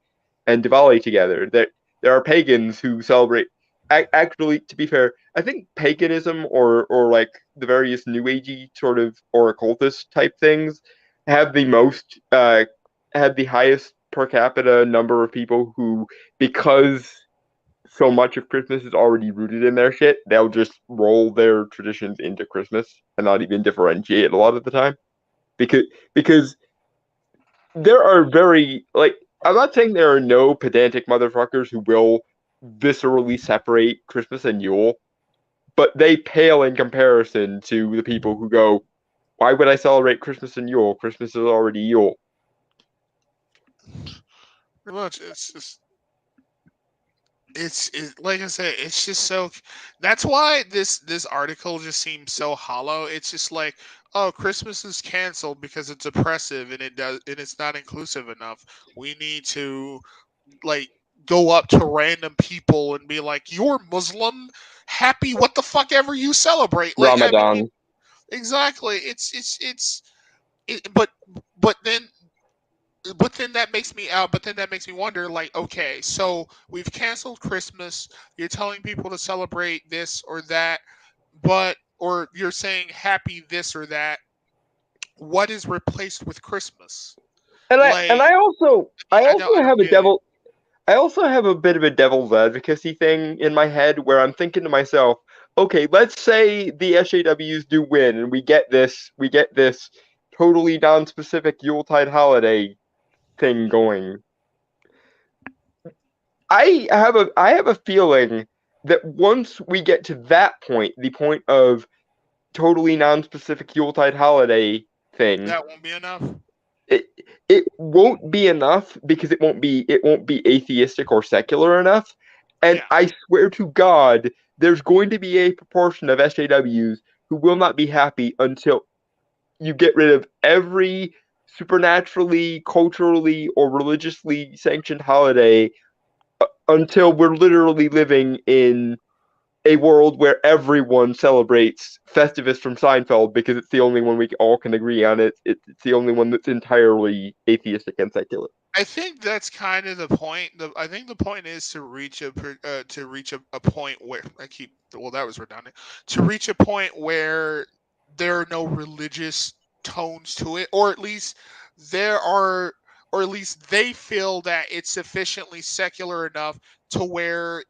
Diwali together. There are pagans who celebrate. Actually, to be fair, I think paganism or like the various New Agey sort of or occultist type things have the most have the highest per capita number of people who, because so much of Christmas is already rooted in their shit, they'll just roll their traditions into Christmas and not even differentiate a lot of the time. Because there are very, like, I'm not saying there are no pedantic motherfuckers who will viscerally separate Christmas and Yule, but they pale in comparison to the people who go, why would I celebrate Christmas and Yule? Christmas is already Yule. Pretty much, like I said, it's just so. That's why this article just seems so hollow. It's just like, oh, Christmas is canceled because it's oppressive and it's not inclusive enough. We need to like go up to random people and be like, "You're Muslim, happy what the fuck ever you celebrate." Like, I mean, Ramadan. exactly. But but then that makes me out. But then that makes me wonder, like, okay, so we've canceled Christmas. You're telling people to celebrate this or that, or you're saying happy this or that. What is replaced with Christmas? And Like, I don't get it. I also have a bit of a devil's advocacy thing in my head where I'm thinking to myself, okay, let's say the SJWs do win and we get this totally non-specific Yuletide holiday thing going. I have a feeling that once we get to that point, the point of totally non-specific Yuletide holiday thing, That won't be enough. it it won't be enough because it won't be atheistic or secular enough. And Yeah. I swear to God, there's going to be a proportion of SJWs who will not be happy until you get rid of every supernaturally, culturally, or religiously sanctioned holiday until we're literally living in a world where everyone celebrates Festivus from Seinfeld because it's the only one we all can agree on. It's the only one that's entirely atheistic and secular. I think that's kind of the point. I think the point is to reach a point where that was redundant. To reach a point where there are no religious tones to it, or at least there are, or at least they feel that it's sufficiently secular enough to where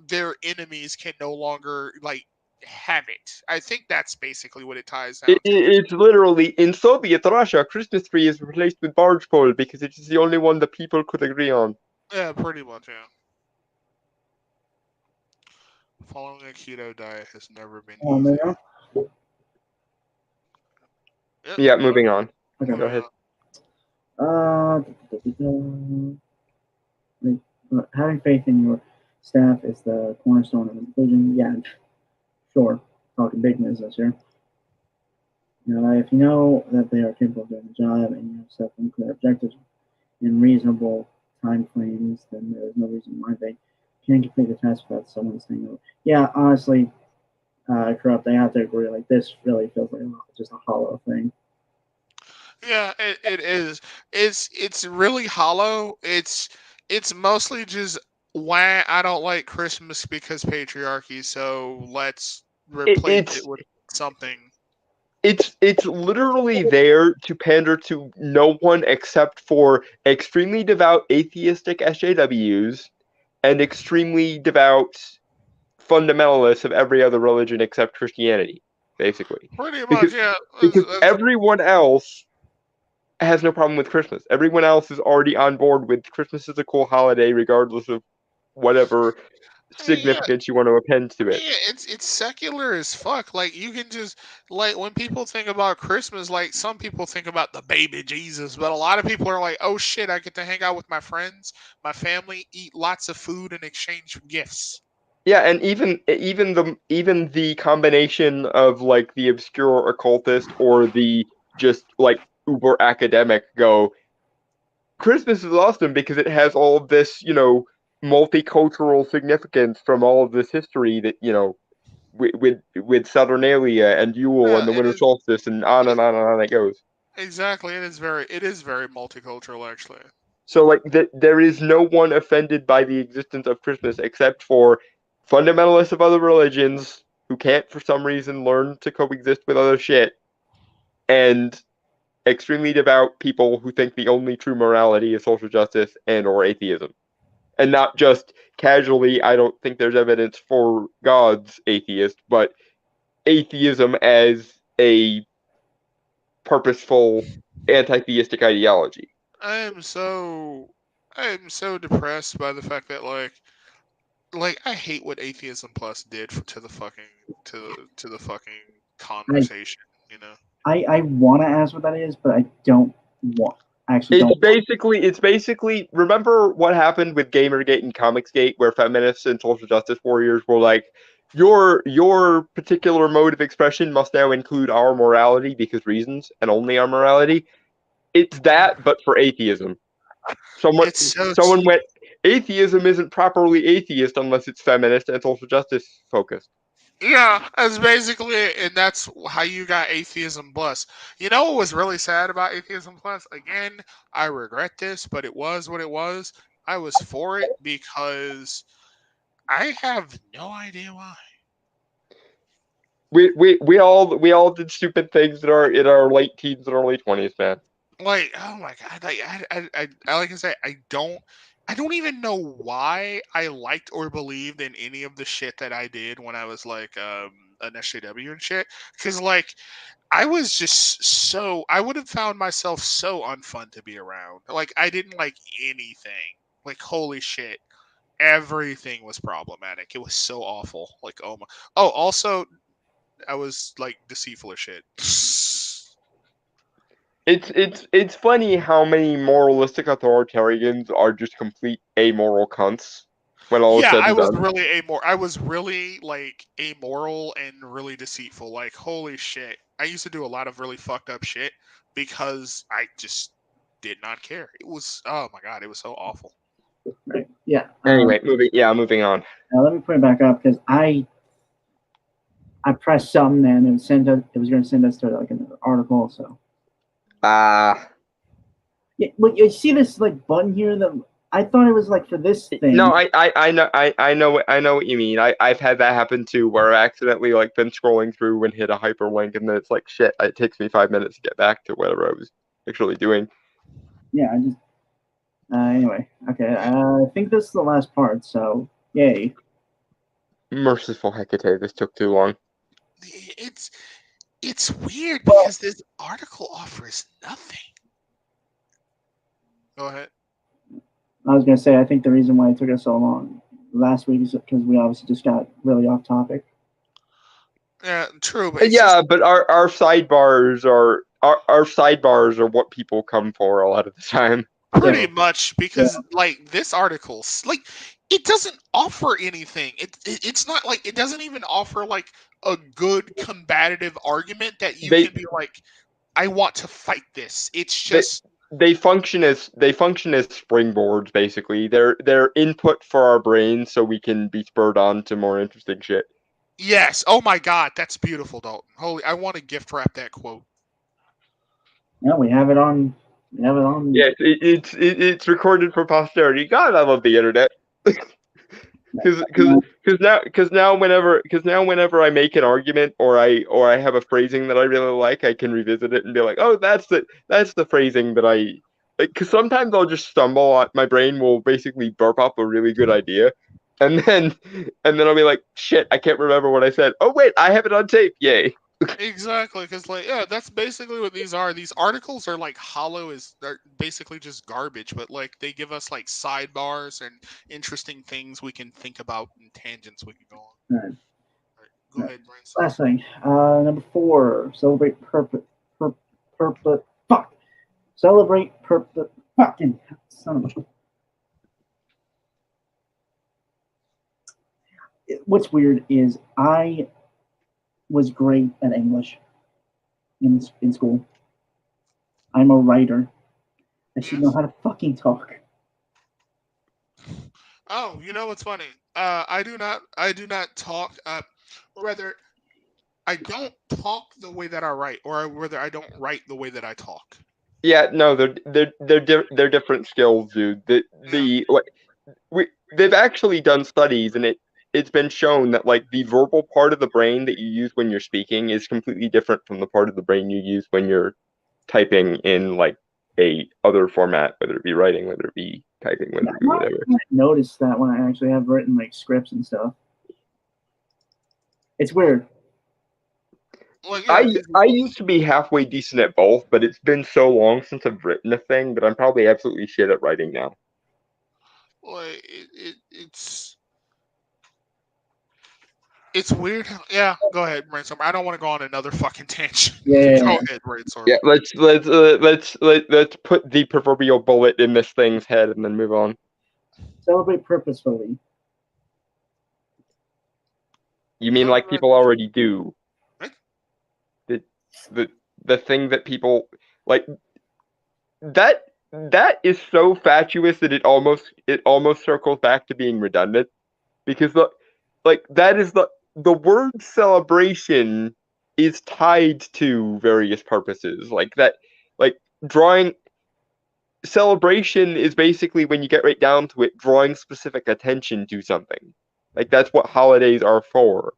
their enemies can no longer like have it. I think that's basically what it ties down to. It's literally in Soviet Russia, Christmas tree is replaced with barge pole because it is the only one that people could agree on. Yeah, pretty much. Yeah. Following a keto diet has never been easy. There. Yep, Yeah, moving on. Okay. Go ahead. Having faith in your staff is the cornerstone of inclusion. Yeah, sure. Talking big business here. If you know that they are capable of doing the job and you have set them clear objectives in reasonable time frames, then there is no reason why they can't complete the task without someone's thing. Yeah, honestly, Corrupt, I have to agree. Like, this really feels like just a hollow thing. Yeah, it is. It's really hollow. It's mostly just why I don't like Christmas because patriarchy. So let's replace It's it with something. it's literally there to pander to no one except for extremely devout atheistic SJWs and extremely devout fundamentalists of every other religion except Christianity, basically. Pretty much, Because yeah. because everyone else has no problem with Christmas. Everyone else is already on board with Christmas is a cool holiday, regardless of whatever I mean, yeah, significance you want to append to it. yeah, it's secular as fuck. Like you can just like when people think about Christmas, like some people think about the baby Jesus, but a lot of people are like, oh shit, I get to hang out with my friends, my family, eat lots of food, and exchange gifts. Yeah, and even the combination of like the obscure occultist or the just like uber academic go, Christmas is awesome because it has all of this, multicultural significance from all of this history that, with Saturnalia and Yule Yeah, and the it winter is. solstice and on It, and on and on it goes. exactly. It is very multicultural actually. So like there is no one offended by the existence of Christmas except for fundamentalists of other religions who can't for some reason learn to coexist with other shit, and extremely devout people who think the only true morality is social justice and or atheism. And not just casually, I don't think there's evidence for God's atheist, but atheism as a purposeful anti-theistic ideology. I am so I am so depressed by the fact that like I hate what Atheism Plus did to the fucking to the fucking conversation. You know. I want to ask what that is, but I don't want. I actually don't. It's basically remember what happened with Gamergate and Comicsgate, where feminists and social justice warriors were like, your particular mode of expression must now include our morality because reasons and only our morality. It's that, but for atheism. It's so Someone went, atheism isn't properly atheist unless it's feminist and social justice focused. yeah, that's basically it, and that's how you got Atheism Plus. You know what was really sad about Atheism Plus? Again, I regret this, but it was what it was. I was for it because I have no idea why. We all did stupid things in our late teens and early 20s, man. Like, oh my god, I like I say, I don't even know why I liked or believed in any of the shit that I did when I was like an SJW and shit. Because like I was just so I would have found myself so unfun to be around. Like I didn't like anything. Like holy shit. Everything was problematic. It was so awful. Like oh my oh also I was like deceitful as shit. It's funny how many moralistic authoritarians are just complete amoral cunts when all is Yeah, said and done. I was really like amoral and really deceitful. Like holy shit. I used to do a lot of really fucked up shit because I just did not care. It was oh my god, it was so awful. Right. Yeah. Anyway, moving on. Now let me put it back up because I pressed something and it was going to send us to like another article. So yeah, well, you see this like button here that I thought it was like for this thing. No, I know what you mean. I've had that happen too, where I accidentally like been scrolling through and hit a hyperlink, and then it's like shit. It takes me 5 minutes to get back to whatever I was actually doing. Yeah, I just anyway. Okay, I think this is the last part. So yay. Merciful Hecate, this took too long. It's weird because this article offers nothing. Go ahead. I was going to say, I think the reason why it took us so long last week is because we obviously just got really off topic. Yeah, true. But but our sidebars are what people come for a lot of the time. Pretty much because like this article, like it doesn't offer anything. It's not like it doesn't even offer like a good combative argument that you can be like, I want to fight this. It's just they function as springboards, basically. They're input for our brains so we can be spurred on to more interesting shit. Yes. Oh my God, that's beautiful, Dalton. Holy, I want to gift wrap that quote. Yeah, we have it on. We have it on. Yes, it's recorded for posterity. God, I love the internet. Because now whenever I make an argument or I have a phrasing that I really like, I can revisit it and be like, oh, that's the phrasing that I like. Because sometimes I'll just stumble on, my brain will basically burp up a really good idea, and then I'll be like, shit, I can't remember what I said. Oh wait, I have it on tape. Yay. Exactly, because like, yeah, that's basically what these are. These articles are like hollow, they're basically just garbage, but like they give us like sidebars and interesting things we can think about and tangents we can go on. All right. Go ahead, Brainstorm. Last thing, number 4. Celebrate purpose. Fuck. Celebrate purpose. Fucking son of a. What's weird is I was great at English in school. I'm a writer. I should know how to fucking talk. Oh, you know what's funny? I do not talk. Or rather, I don't talk the way that I write, or whether I don't write the way that I talk. Yeah, no, they're different skills, dude. They've actually done studies, and it's been shown that like the verbal part of the brain that you use when you're speaking is completely different from the part of the brain you use when you're typing in like a other format, whether it be writing, whether it be typing, whether it be whatever. I noticed that when I actually have written like scripts and stuff. It's weird. Like, yeah, I used to be halfway decent at both, but it's been so long since I've written a thing that I'm probably absolutely shit at writing now. like it's weird. Yeah, go ahead, Brainstorm. I don't want to go on another fucking tangent. Yeah. Go ahead, Brainstorm. Yeah, let's put the proverbial bullet in this thing's head and then move on. Celebrate purposefully. You mean like people already do? The thing that people like that is so fatuous that it almost circles back to being redundant, because that is the word celebration is tied to various purposes like that. Like drawing celebration is basically, when you get right down to it, drawing specific attention to something. Like that's what holidays are for.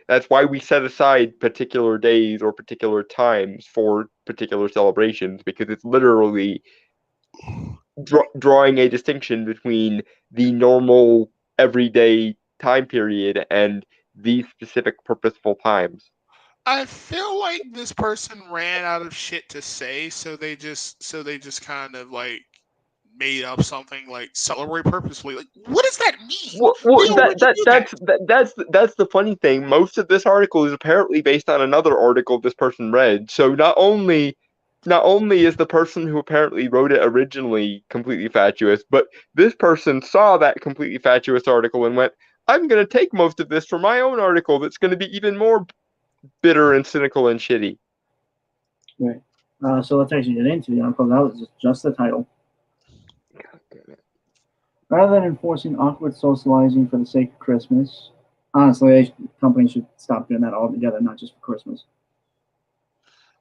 That's why we set aside particular days or particular times for particular celebrations, because it's literally drawing a distinction between the normal everyday time period and these specific purposeful times. I feel like this person ran out of shit to say, so they just kind of like made up something like celebrate purposefully. Like, what does that mean? That's the funny thing. Most of this article is apparently based on another article this person read. So not only is the person who apparently wrote it originally completely fatuous, but this person saw that completely fatuous article and went, I'm going to take most of this for my own article that's going to be even more bitter and cynical and shitty. Right. So let's actually get into the article. That was just the title. Rather than enforcing awkward socializing for the sake of Christmas, honestly, companies should stop doing that altogether, not just for Christmas.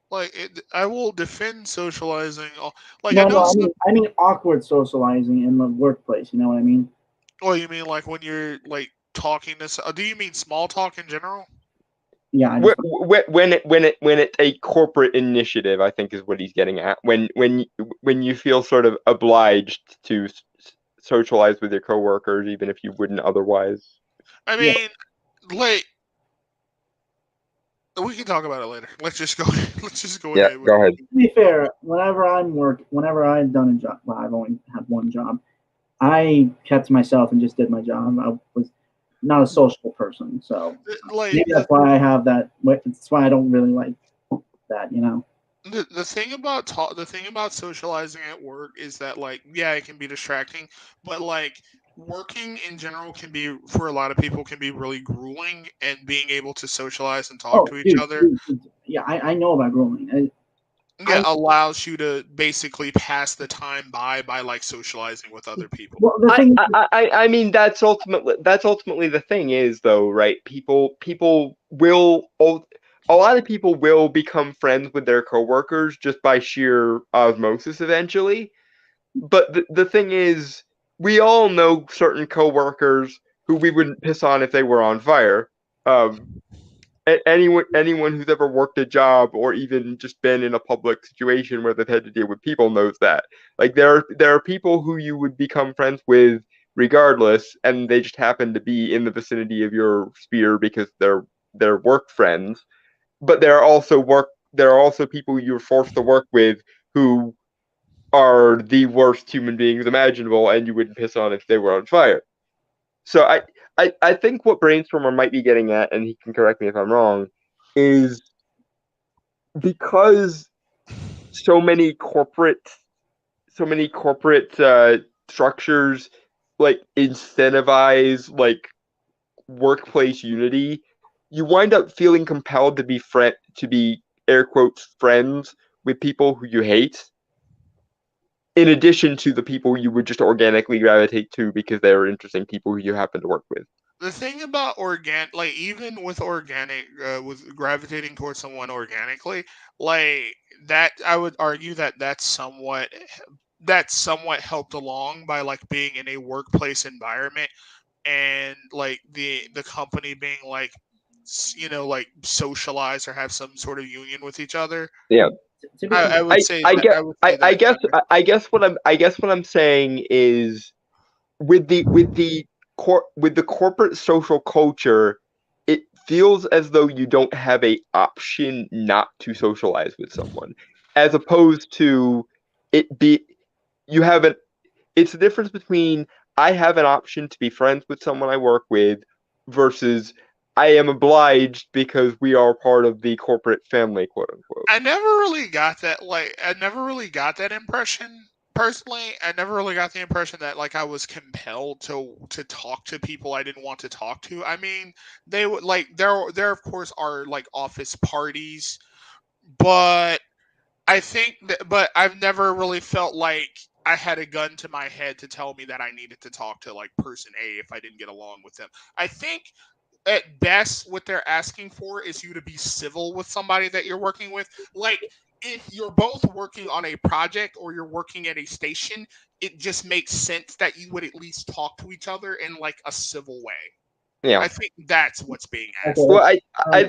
Like, I will defend socializing. Like, I mean awkward socializing in the workplace. You know what I mean? Oh, you mean like when you're like talking to? Do you mean small talk in general? Yeah. When it's a corporate initiative, I think is what he's getting at. When you feel sort of obliged to socialize with your coworkers, even if you wouldn't otherwise. I mean, like, we can talk about it later. Let's just go. Yeah, ahead. Go ahead. To be fair, whenever I've done a job, well, I've only had one job. I kept to myself and just did my job. I was not a social person, so maybe that's why I have that. That's why I don't really like that, you know. The thing about socializing at work is that, like, yeah, it can be distracting, but like working in general can be, for a lot of people, can be really grueling, and being able to socialize and talk to each other. Yeah, I know about grueling. Yeah, allows you to basically pass the time by like socializing with other people. Well, the thing, I mean that's ultimately the thing is though, right? People will a lot of people will become friends with their coworkers just by sheer osmosis eventually. But the thing is, we all know certain coworkers who we wouldn't piss on if they were on fire. Um, anyone who's ever worked a job or even just been in a public situation where they've had to deal with people knows that. Like there are people who you would become friends with regardless, and they just happen to be in the vicinity of your sphere because they're work friends. But there are also people you're forced to work with who are the worst human beings imaginable, and you wouldn't piss on if they were on fire. So I think what Brainstormer might be getting at, and he can correct me if I'm wrong, is because so many corporate structures like incentivize like workplace unity, you wind up feeling compelled to be air quotes friends with people who you hate, in addition to the people you would just organically gravitate to because they are interesting people who you happen to work with. The thing about like even with organic, with gravitating towards someone organically, like that, I would argue that that's somewhat helped along by like being in a workplace environment and like the company being like like socialized or have some sort of union with each other. Yeah. I would say I that get I would say I that guess I guess what I'm saying is with the corporate social culture, it feels as though you don't have a option not to socialize with someone, as opposed to it be you have an it's the difference between I have an option to be friends with someone I work with versus I am obliged because we are part of the corporate family, quote unquote. I never really got that. Like, I never really got that impression. Personally, I never really got the impression that like I was compelled to talk to people I didn't want to talk to. I mean, they would like there of course are like office parties, but but I've never really felt like I had a gun to my head to tell me that I needed to talk to like person A if I didn't get along with them. I think at best what they're asking for is you to be civil with somebody that you're working with. Like if you're both working on a project or you're working at a station, it just makes sense that you would at least talk to each other in like a civil way. Yeah. I think that's what's being asked. Okay. Well,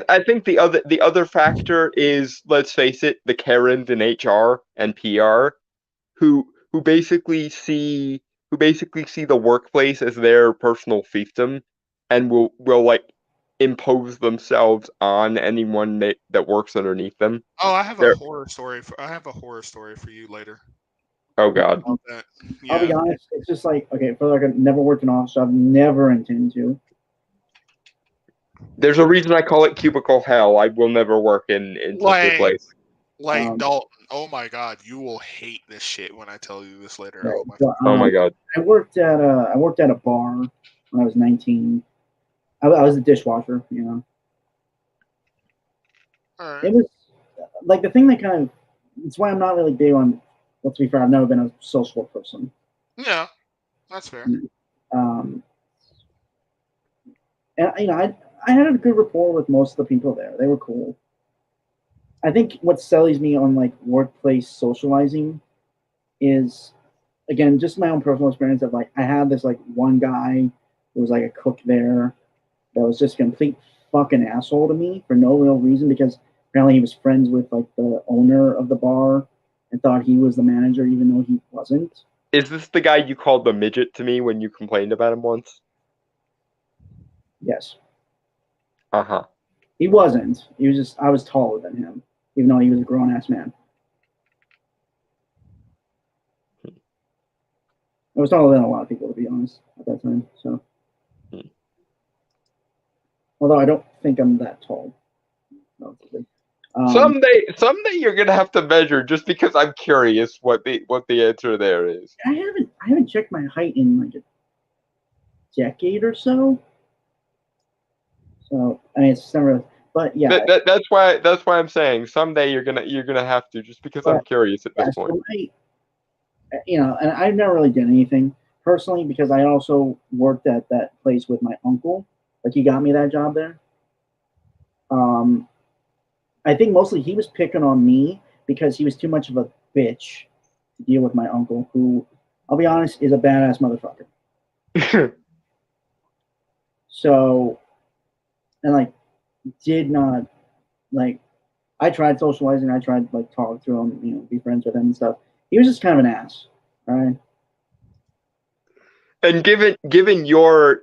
I think the other factor is, let's face it, the Karens in HR and PR who basically see the workplace as their personal fiefdom and will like impose themselves on anyone that works underneath them. Oh, I have a They're horror story for you later. oh god. About that. I'll be Yeah. honest, it's just like, okay, for like I've never worked in an office, I've never intended to. There's a reason I call it cubicle hell. I will never work in such a Like place. Dalton, oh my god, you will hate this shit when I tell you this later. Right, Oh my but, Oh my god. I worked at a bar when I was 19. I was a dishwasher, you know. Alright. It was like the thing that kind of, it's why I'm not really big on, let's be fair, I've never been a social person. Yeah, that's fair. Um, and you know, I had a good rapport with most of the people there. They were cool. I think what sells me on like workplace socializing is, again, just my own personal experience of like I had this like one guy who was like a cook there that was just a complete fucking asshole to me for no real reason because apparently he was friends with like the owner of the bar and thought he was the manager even though he wasn't. Is this the guy you called the midget to me when you complained about him once? Yes. Uh-huh. He wasn't. He was just I was taller than him, even though he was a grown ass man. I was taller than a lot of people to be honest at that time. So although I don't think I'm that tall. Relatively. Someday you're gonna have to measure just because I'm curious what the answer there is. I haven't checked my height in like a decade or so. So I mean, it's never. But yeah, That's why I'm saying someday you're gonna have to, just because I'm but, curious at yeah, this so point. and I've never really done anything personally because I also worked at that place with my uncle. Like he got me that job there. I think mostly he was picking on me because he was too much of a bitch to deal with my uncle, who, I'll be honest, is a badass motherfucker. So, and like, did not like. I tried socializing. I tried like talk to him, be friends with him and stuff. He was just kind of an ass, right? And given your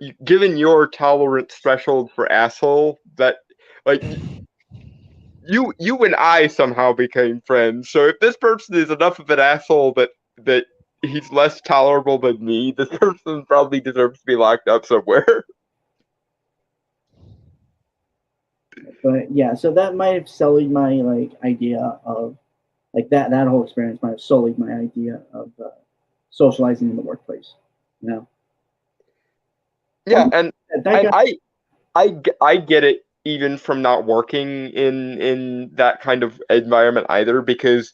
tolerance threshold for asshole, that like you and I somehow became friends. So if this person is enough of an asshole that he's less tolerable than me, this person probably deserves to be locked up somewhere. But yeah, so that might have sullied my like idea of like that whole experience might have sullied my idea of socializing in the workplace. You know. Yeah, and That guy, I get it even from not working in that kind of environment either, because,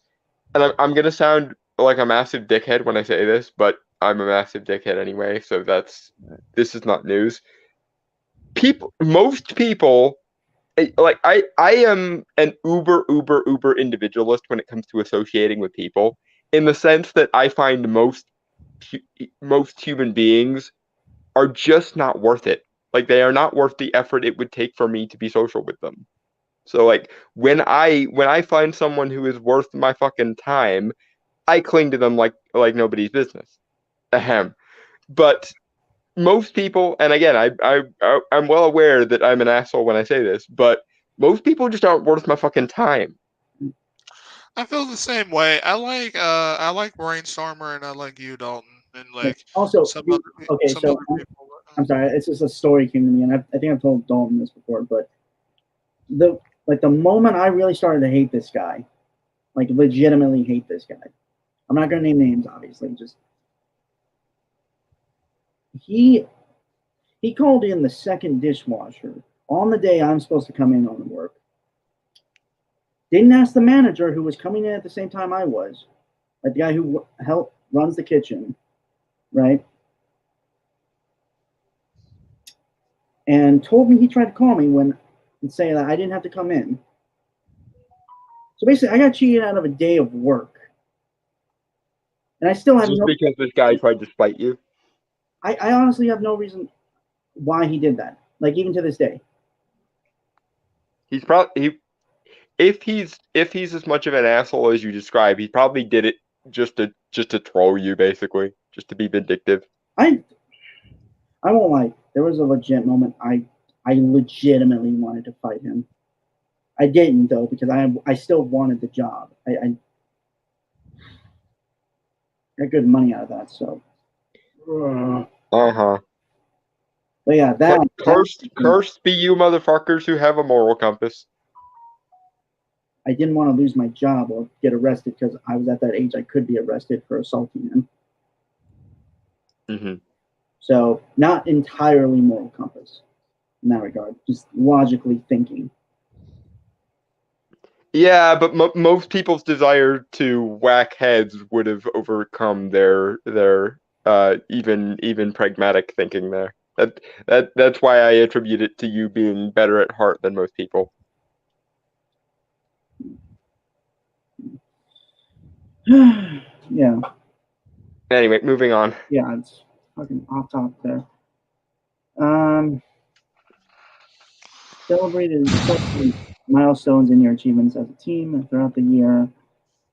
and I'm gonna sound like a massive dickhead when I say this, but I'm a massive dickhead anyway, so this is not news. Most people, like I am an uber individualist when it comes to associating with people, in the sense that I find most human beings are just not worth it. Like they are not worth the effort it would take for me to be social with them. So like when I find someone who is worth my fucking time, I cling to them like nobody's business. Ahem. But most people, and again, I'm well aware that I'm an asshole when I say this, but most people just aren't worth my fucking time. I feel the same way. I like Brainstormer and I like you, Dalton, and like also, some dude, other okay, some so other people. I'm sorry, it's just a story came to me, and I think I've told Dalton this before, but the moment I really started to hate this guy, like legitimately hate this guy. I'm not gonna name names, obviously. Just he called in the second dishwasher on the day I'm supposed to come in on work. Didn't ask the manager who was coming in at the same time I was, like the guy who runs the kitchen, right? And told me he tried to call me and say that I didn't have to come in. So basically, I got cheated out of a day of work, and I still have Just no. because this guy tried to spite you. I honestly have no reason why he did that. Like even to this day. He's probably if he's as much of an asshole as you describe, he probably did it just to troll you, basically, just to be vindictive. I won't lie. There was a legit moment I legitimately wanted to fight him. I didn't though because I still wanted the job. I got good money out of that. So. Uh-huh. But yeah, Cursed be you motherfuckers who have a moral compass. I didn't want to lose my job or get arrested because I was at that age I could be arrested for assaulting him. Mm-hmm. So not entirely moral compass in that regard, just logically thinking. Yeah, but most people's desire to whack heads would have overcome their even pragmatic thinking there. That's why I attribute it to you being better at heart than most people. Yeah. Anyway, moving on. Yeah, it's fucking off topic there. Celebrated milestones in your achievements as a team throughout the year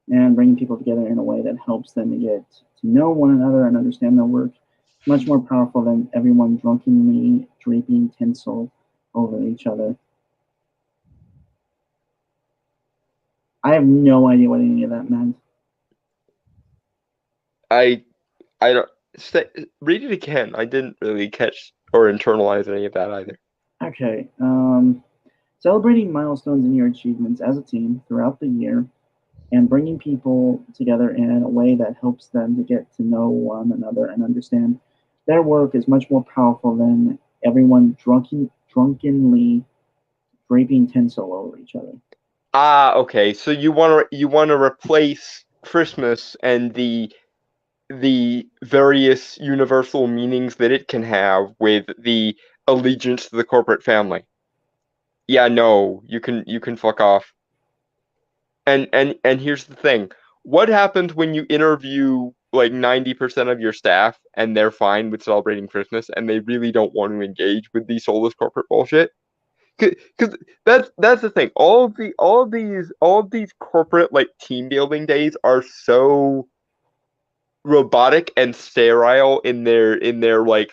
and bringing people together in a way that helps them to get to know one another and understand their work. Much more powerful than everyone drunkenly draping tinsel over each other. I have no idea what any of that meant. I don't read it again. I didn't really catch or internalize any of that either. Okay. Celebrating milestones in your achievements as a team throughout the year and bringing people together in a way that helps them to get to know one another and understand their work is much more powerful than everyone drunkenly draping tinsel over each other. Ah, okay. So you want to replace Christmas and the various universal meanings that it can have with the allegiance to the corporate family. Yeah, no, you can fuck off. And here's the thing. What happens when you interview like 90% of your staff and they're fine with celebrating Christmas and they really don't want to engage with the soulless corporate bullshit? Because that's the thing. All of these corporate like team building days are so robotic and sterile in their like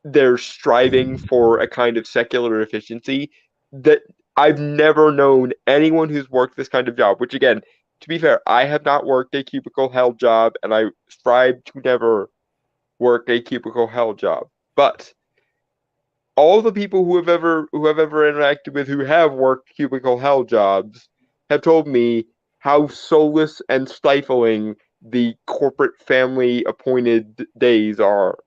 their striving for a kind of secular efficiency that I've never known anyone who's worked this kind of job, which again, to be fair, I have not worked a cubicle hell job and I strive to never work a cubicle hell job. But all the people who have ever interacted with who have worked cubicle hell jobs have told me how soulless and stifling the corporate family appointed days are.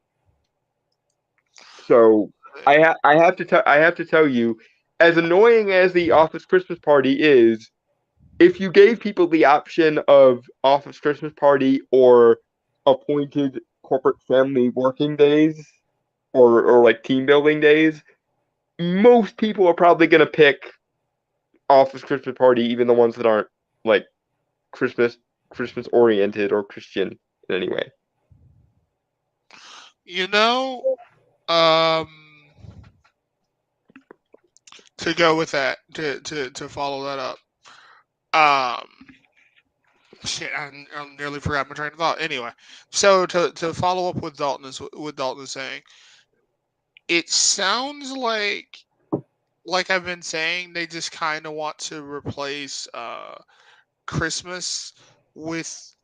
So I have to tell you, as annoying as the office Christmas party is, if you gave people the option of office Christmas party or appointed corporate family working days or like team building days, most people are probably gonna pick office Christmas party, even the ones that aren't like Christmas oriented or Christian in any way. You know, um, to go with that, to follow that up, um, shit, I nearly forgot my train of thought. Anyway, so to follow up with Dalton is saying, it sounds like I've been saying, they just kind of want to replace Christmas with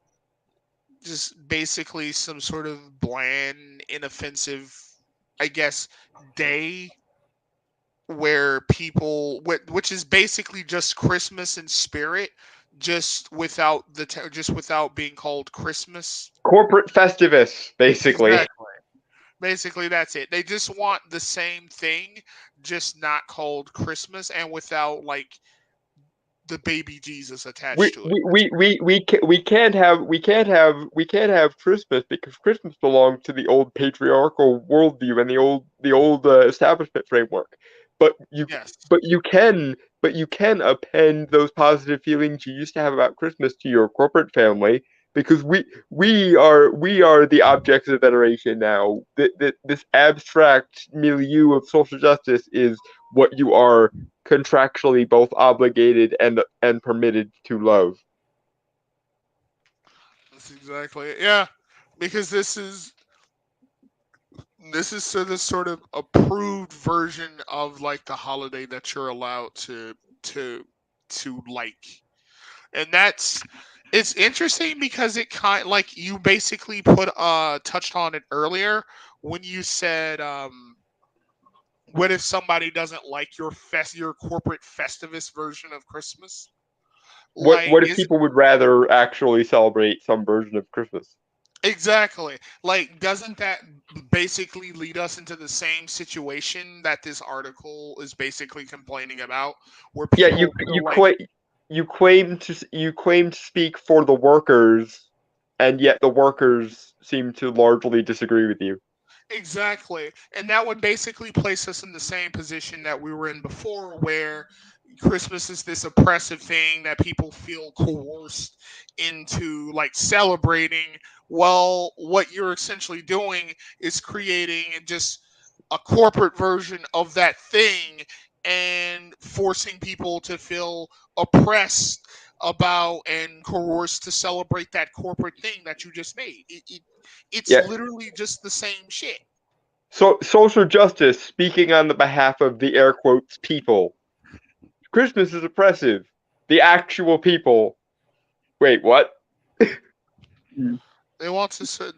just basically some sort of bland, inoffensive, I guess, day where people, which is basically just Christmas in spirit, just without just without being called Christmas. Corporate Festivus, basically. Exactly. Basically, that's it. They just want the same thing, just not called Christmas, and without like the baby Jesus attached to it. We can't have Christmas because Christmas belonged to the old patriarchal worldview and the old establishment framework. But Yes. you can append those positive feelings you used to have about Christmas to your corporate family because we are the objects of veneration now. This abstract milieu of social justice is what you are contractually both obligated and permitted to love. That's exactly it. Yeah, because this is sort of approved version of like the holiday that you're allowed to like, and it's interesting because it kind like you basically touched on it earlier when you said what if somebody doesn't like your corporate Festivus version of Christmas? Like, What if people would rather actually celebrate some version of Christmas? exactly. Like, doesn't that basically lead us into the same situation that this article is basically complaining about? Where Yeah, people feel like, you claim to speak for the workers, and yet the workers seem to largely disagree with you. exactly, and that would basically place us in the same position that we were in before, where Christmas is this oppressive thing that people feel coerced into like celebrating. Well, what you're essentially doing is creating just a corporate version of that thing and forcing people to feel oppressed about and coerced to celebrate that corporate thing that you just made. It's Yeah. literally just the same shit. So social justice, speaking on the behalf of the air quotes people. Christmas is oppressive. The actual people. Wait, what? They want to.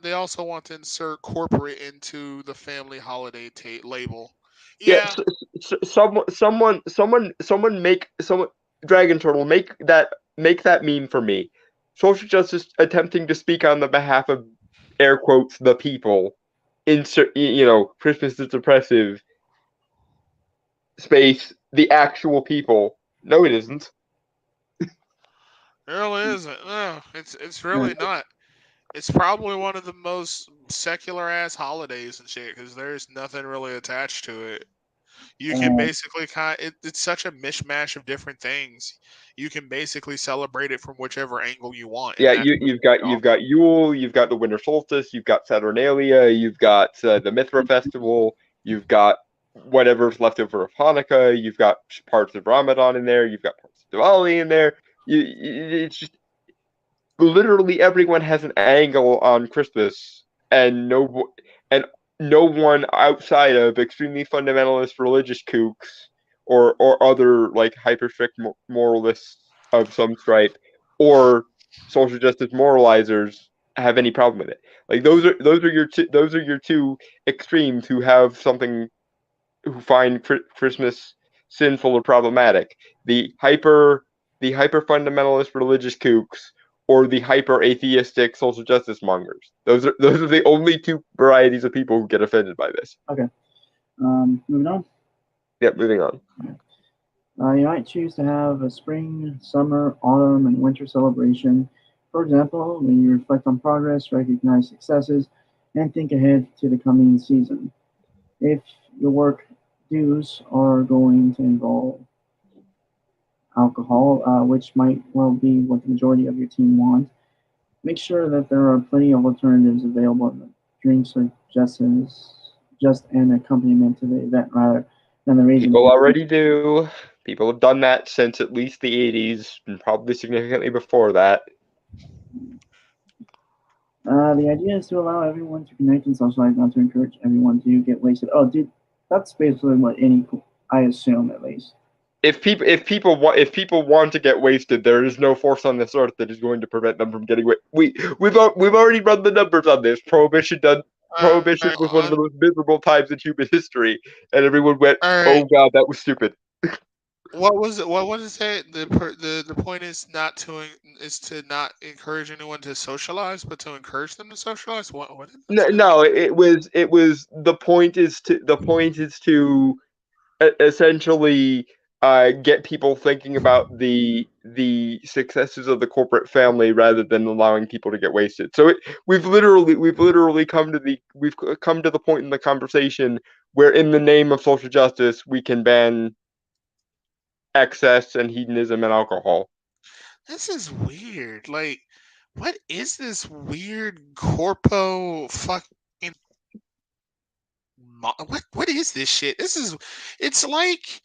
They also want to insert corporate into the family holiday label. Yeah, Yeah, someone make someone Dragon Turtle make that meme for me. Social justice attempting to speak on the behalf of air quotes the people. Insert Christmas is oppressive. space the actual people. No, it isn't. It really isn't. No, it's really not. It's probably one of the most secular ass holidays and shit because there's nothing really attached to it. You can basically it's such a mishmash of different things. You can basically celebrate it from whichever angle you want, and Yeah, that's you've got Yule, you've got the Winter Solstice, you've got Saturnalia, you've got the Mithra Festival, you've got whatever's left over of Hanukkah, you've got parts of Ramadan in there, you've got parts of Diwali in there. It's just literally everyone has an angle on Christmas, and no one outside of extremely fundamentalist religious kooks or other like hyper strict moralists of some stripe or social justice moralizers have any problem with it. Like those are your two extremes who have something who find Christmas sinful or problematic. The hyper fundamentalist religious kooks or the hyper atheistic social justice mongers. Those are the only two varieties of people who get offended by this. Okay. Moving on. Yep, moving on. You might choose to have a spring, summer, autumn, and winter celebration. For example, when you reflect on progress, recognize successes, and think ahead to the coming season. If your work dues are going to involve alcohol, which might well be what the majority of your team want, make sure that there are plenty of alternatives available. Drinks are just an accompaniment to the event rather than the reason. People already do. People have done that since at least the 80s, and probably significantly before that. The idea is to allow everyone to connect and socialize, not to encourage everyone to get wasted. Oh, dude, that's basically what I assume at least. If people want to get wasted, there is no force on this earth that is going to prevent them from getting we've already run the numbers on this. Prohibition was one of the most miserable times in human history, and everyone went, "Oh God, that was stupid." What was it? What was it? The point is to not encourage anyone to socialize, but to encourage them to socialize. What No, it was the point is to essentially get people thinking about the successes of the corporate family rather than allowing people to get wasted. So we've literally come to the point in the conversation where, in the name of social justice, we can ban excess and hedonism and alcohol. This is weird. Like, what is this weird corpo fucking? What is this shit? It's like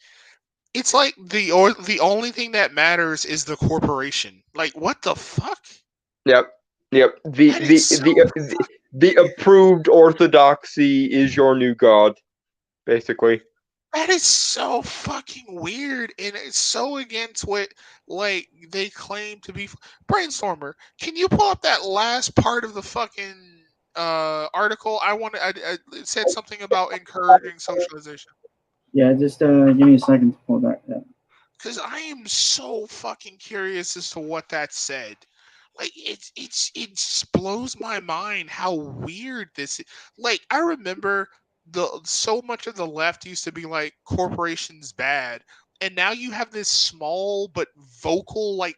the only thing that matters is the corporation. Like, what the fuck? Yep. The approved orthodoxy is your new god, basically. That is so fucking weird, and it's so against what like they claim to be. Brainstormer, can you pull up that last part of the fucking article? It said something about encouraging socialization. Yeah, just give me a second to pull that up. Because I am so fucking curious as to what that said. Like it just blows my mind how weird this is. Like I remember so much of the left used to be like corporations bad, and now you have this small but vocal like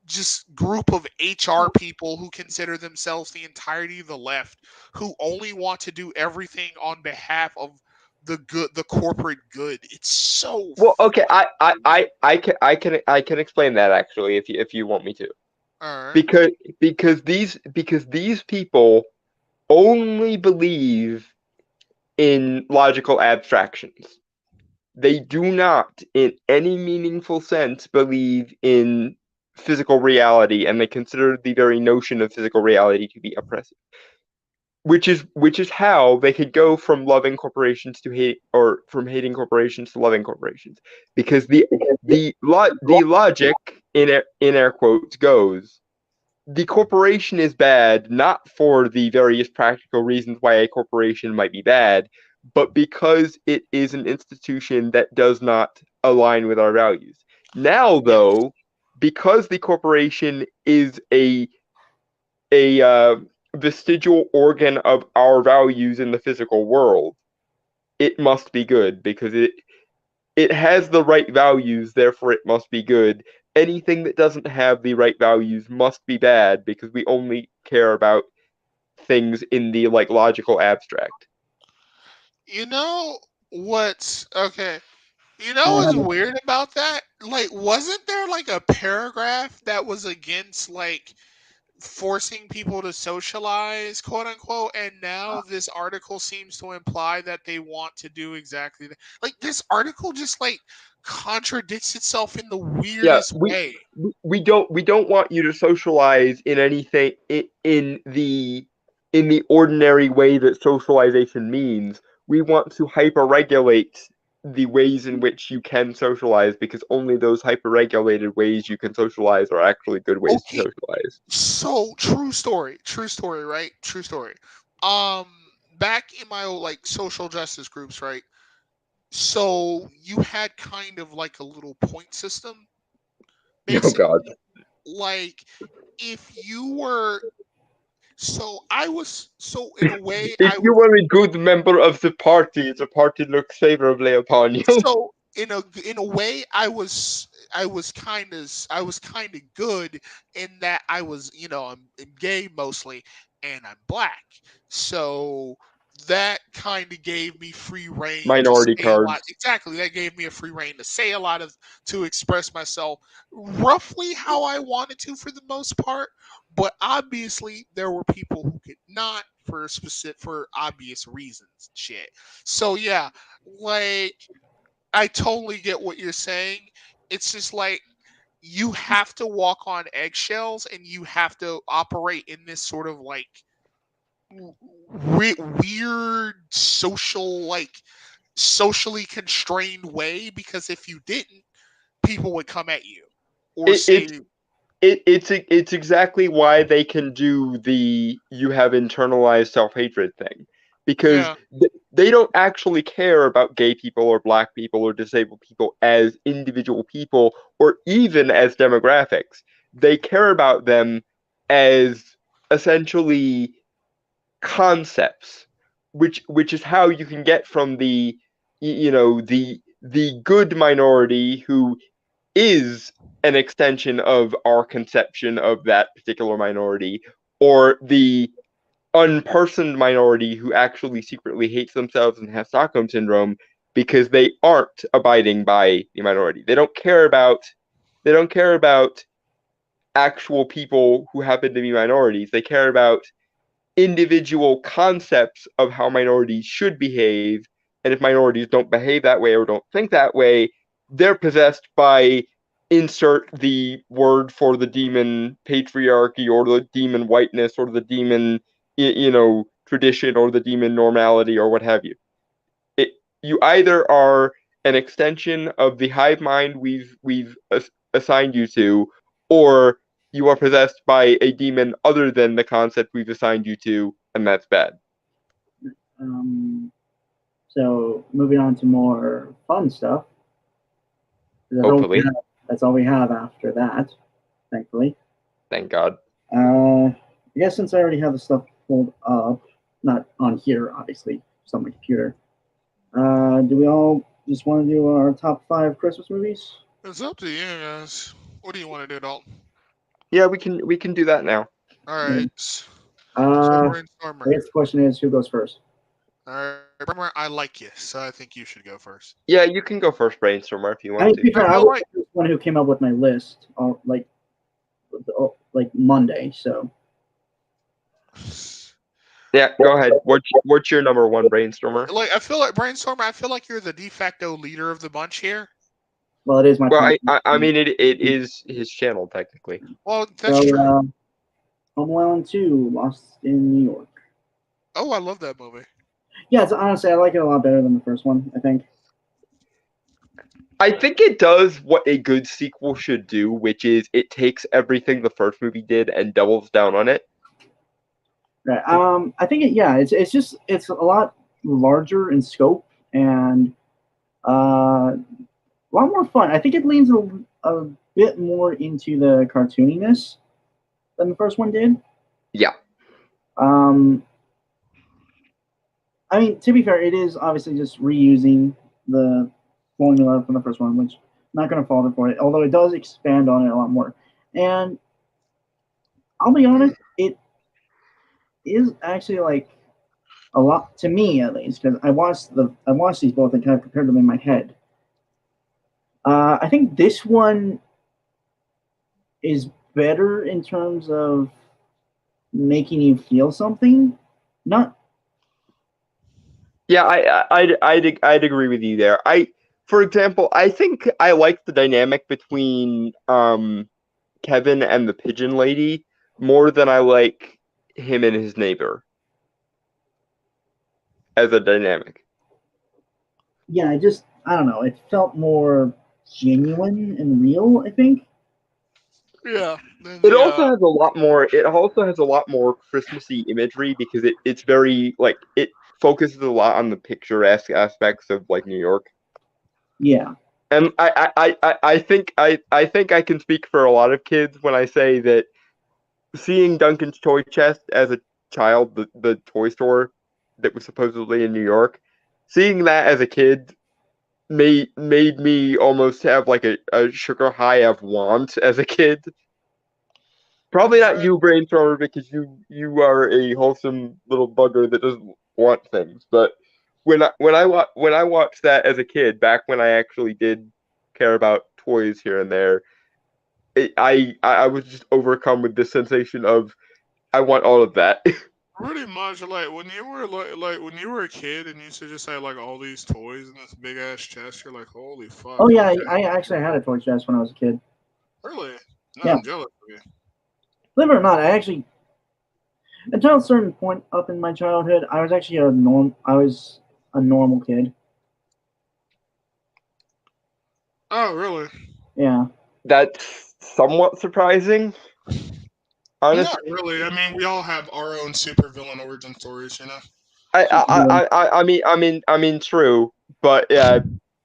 just group of HR people who consider themselves the entirety of the left, who only want to do everything on behalf of the corporate good. It's so well. Okay, I can explain that actually if you want me to. All right. Because these people only believe in logical abstractions. They do not, in any meaningful sense, believe in physical reality, and they consider the very notion of physical reality to be oppressive. Which is how they could go from loving corporations to hate, or from hating corporations to loving corporations, because the logic in air quotes goes, the corporation is bad not for the various practical reasons why a corporation might be bad, but because it is an institution that does not align with our values. Now, though, because the corporation is a vestigial organ of our values in the physical world, it must be good because it has the right values, therefore it must be good. Anything that doesn't have the right values must be bad because we only care about things in the like logical abstract. You know what's okay? You I know don't what's have a, weird about that? Like, wasn't there like a paragraph that was against like forcing people to socialize, quote unquote, and now this article seems to imply that they want to do exactly that. Like, this article just like contradicts itself in the Yeah, weirdest way. we don't want you to socialize in anything in the ordinary way that socialization means. We want to hyper-regulate the ways in which you can socialize because only those hyper-regulated ways you can socialize are actually good ways to Okay, socialize. so true story, right? True story. Back in my old like social justice groups, right? So you had kind of like a little point system, Oh God! basically. Like if you were, so I was, so in a way If I you was, were a good member of the party looks favorably upon you. so in a way I was kind of good in that I was, I'm gay mostly and I'm black. So that kind of gave me free reign to Minority say a lot. cards. Exactly, that gave me a free reign to say a lot of, to express myself roughly how I wanted to for the most part. But obviously there were people who could not for obvious reasons and shit. So yeah, like I totally get what you're saying. It's just like you have to walk on eggshells and you have to operate in this sort of like weird social, like socially constrained way, because if you didn't, people would come at you or It, say, it's it's exactly why they can do the you have internalized self-hatred thing because yeah, they don't actually care about gay people or black people or disabled people as individual people or even as demographics. They care about them as essentially concepts, which is how you can get from the good minority who is an extension of our conception of that particular minority, or the unpersoned minority who actually secretly hates themselves and has Stockholm syndrome because they aren't abiding by the minority. They don't care about actual people who happen to be minorities. They care about individual concepts of how minorities should behave. And if minorities don't behave that way or don't think that way, they're possessed by insert the word for the demon patriarchy or the demon whiteness or the demon, tradition or the demon normality or what have you. You either are an extension of the hive mind we've assigned you to, or you are possessed by a demon other than the concept we've assigned you to, and that's bad. um, so moving on to more fun stuff. Hopefully, That's all we have after that, thankfully. thank God. I guess since I already have the stuff pulled up, not on here, obviously, it's on my computer. Do we all just want to do our top 5 Christmas movies? it's up to you guys. What do you want to do, Dalton? Yeah, we can do that now. All right. So I brainstormer. guess the question is, who goes first? All right, brainstormer. I like you, so I think you should go first. Yeah, you can go first, brainstormer, if you I want mean, to be to. fair, I All was right. the one who came up with my list, like Monday. So Yeah, go ahead. What's your number one, brainstormer? Like I feel like brainstormer. I feel like you're the de facto leader of the bunch here. well, it is my Well, podcast. I mean it is his channel technically. Well, that's So, true. Home Alone 2, Lost in New York. Oh, I love that movie. Yeah, it's honestly I like it a lot better than the first one. I think. I think it does what a good sequel should do, which is it takes everything the first movie did and doubles down on it. Right. I think it's a lot larger in scope and a lot more fun. I think it leans a bit more into the cartooniness than the first one did. Yeah. Um, I mean, to be fair, it is obviously just reusing the formula from the first one, which I'm not going to fault it for it, although it does expand on it a lot more. And I'll be honest, it is actually like a lot to me, at least, because I watched these both and kind of compared them in my head. I think this one is better in terms of making you feel something. Not Yeah, I'd agree with you there. For example, I think I like the dynamic between Kevin and the pigeon lady more than I like him and his neighbor as a dynamic. yeah, I don't know. It felt more genuine and real, I think. Yeah. It also has a lot more. It also has a lot more Christmassy imagery because it's very like it focuses a lot on the picturesque aspects of like New York. Yeah. And I think I can speak for a lot of kids when I say that seeing Duncan's Toy Chest as a child, the toy store that was supposedly in New York, seeing that as a kid made me almost have like a sugar high of want as a kid. Probably not you, Brainstormer, because you are a wholesome little bugger that doesn't want things. But when I watched that as a kid, back when I actually did care about toys here and there, I was just overcome with this sensation of I want all of that. Pretty much like when you were like when you were a kid and you used to just have like all these toys in this big ass chest, you're like, holy fuck. Oh yeah, okay. I actually had a toy chest when I was a kid. Really? No, Yeah. I'm jealous of you. Believe it or not, I actually, until a certain point up in my childhood, I was actually I was a normal kid. Oh, really? Yeah. That's somewhat surprising. Honestly, Not really. I mean, we all have our own supervillain origin stories, you know. I mean, true, but yeah,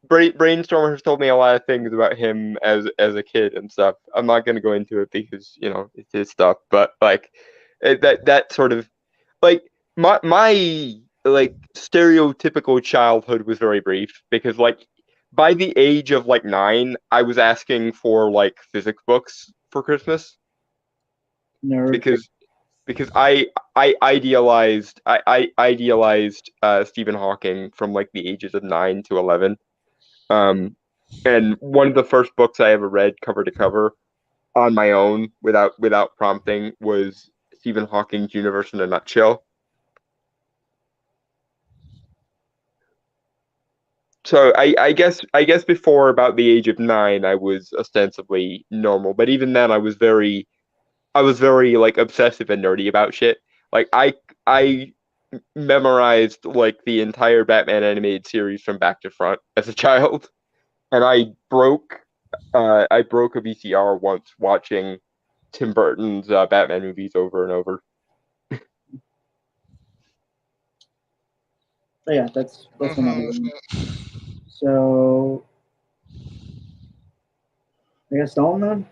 Brainstormer has told me a lot of things about him as a kid and stuff. I'm not gonna go into it because it's his stuff, but like that sort of like my like stereotypical childhood was very brief because like by the age of like 9, I was asking for like physics books for Christmas Nerd. because I idealized Stephen Hawking from like the ages of 9 to 11. And one of the first books I ever read cover to cover on my own without prompting was Stephen Hawking's Universe in a Nutshell. So I guess before about the age of 9 I was ostensibly normal, but even then I was very like obsessive and nerdy about shit. Like I memorized like the entire Batman animated series from back to front as a child, and I broke a VCR once watching Tim Burton's Batman movies over and over. But yeah, that's Mhm. another one. So I guess Dalton then?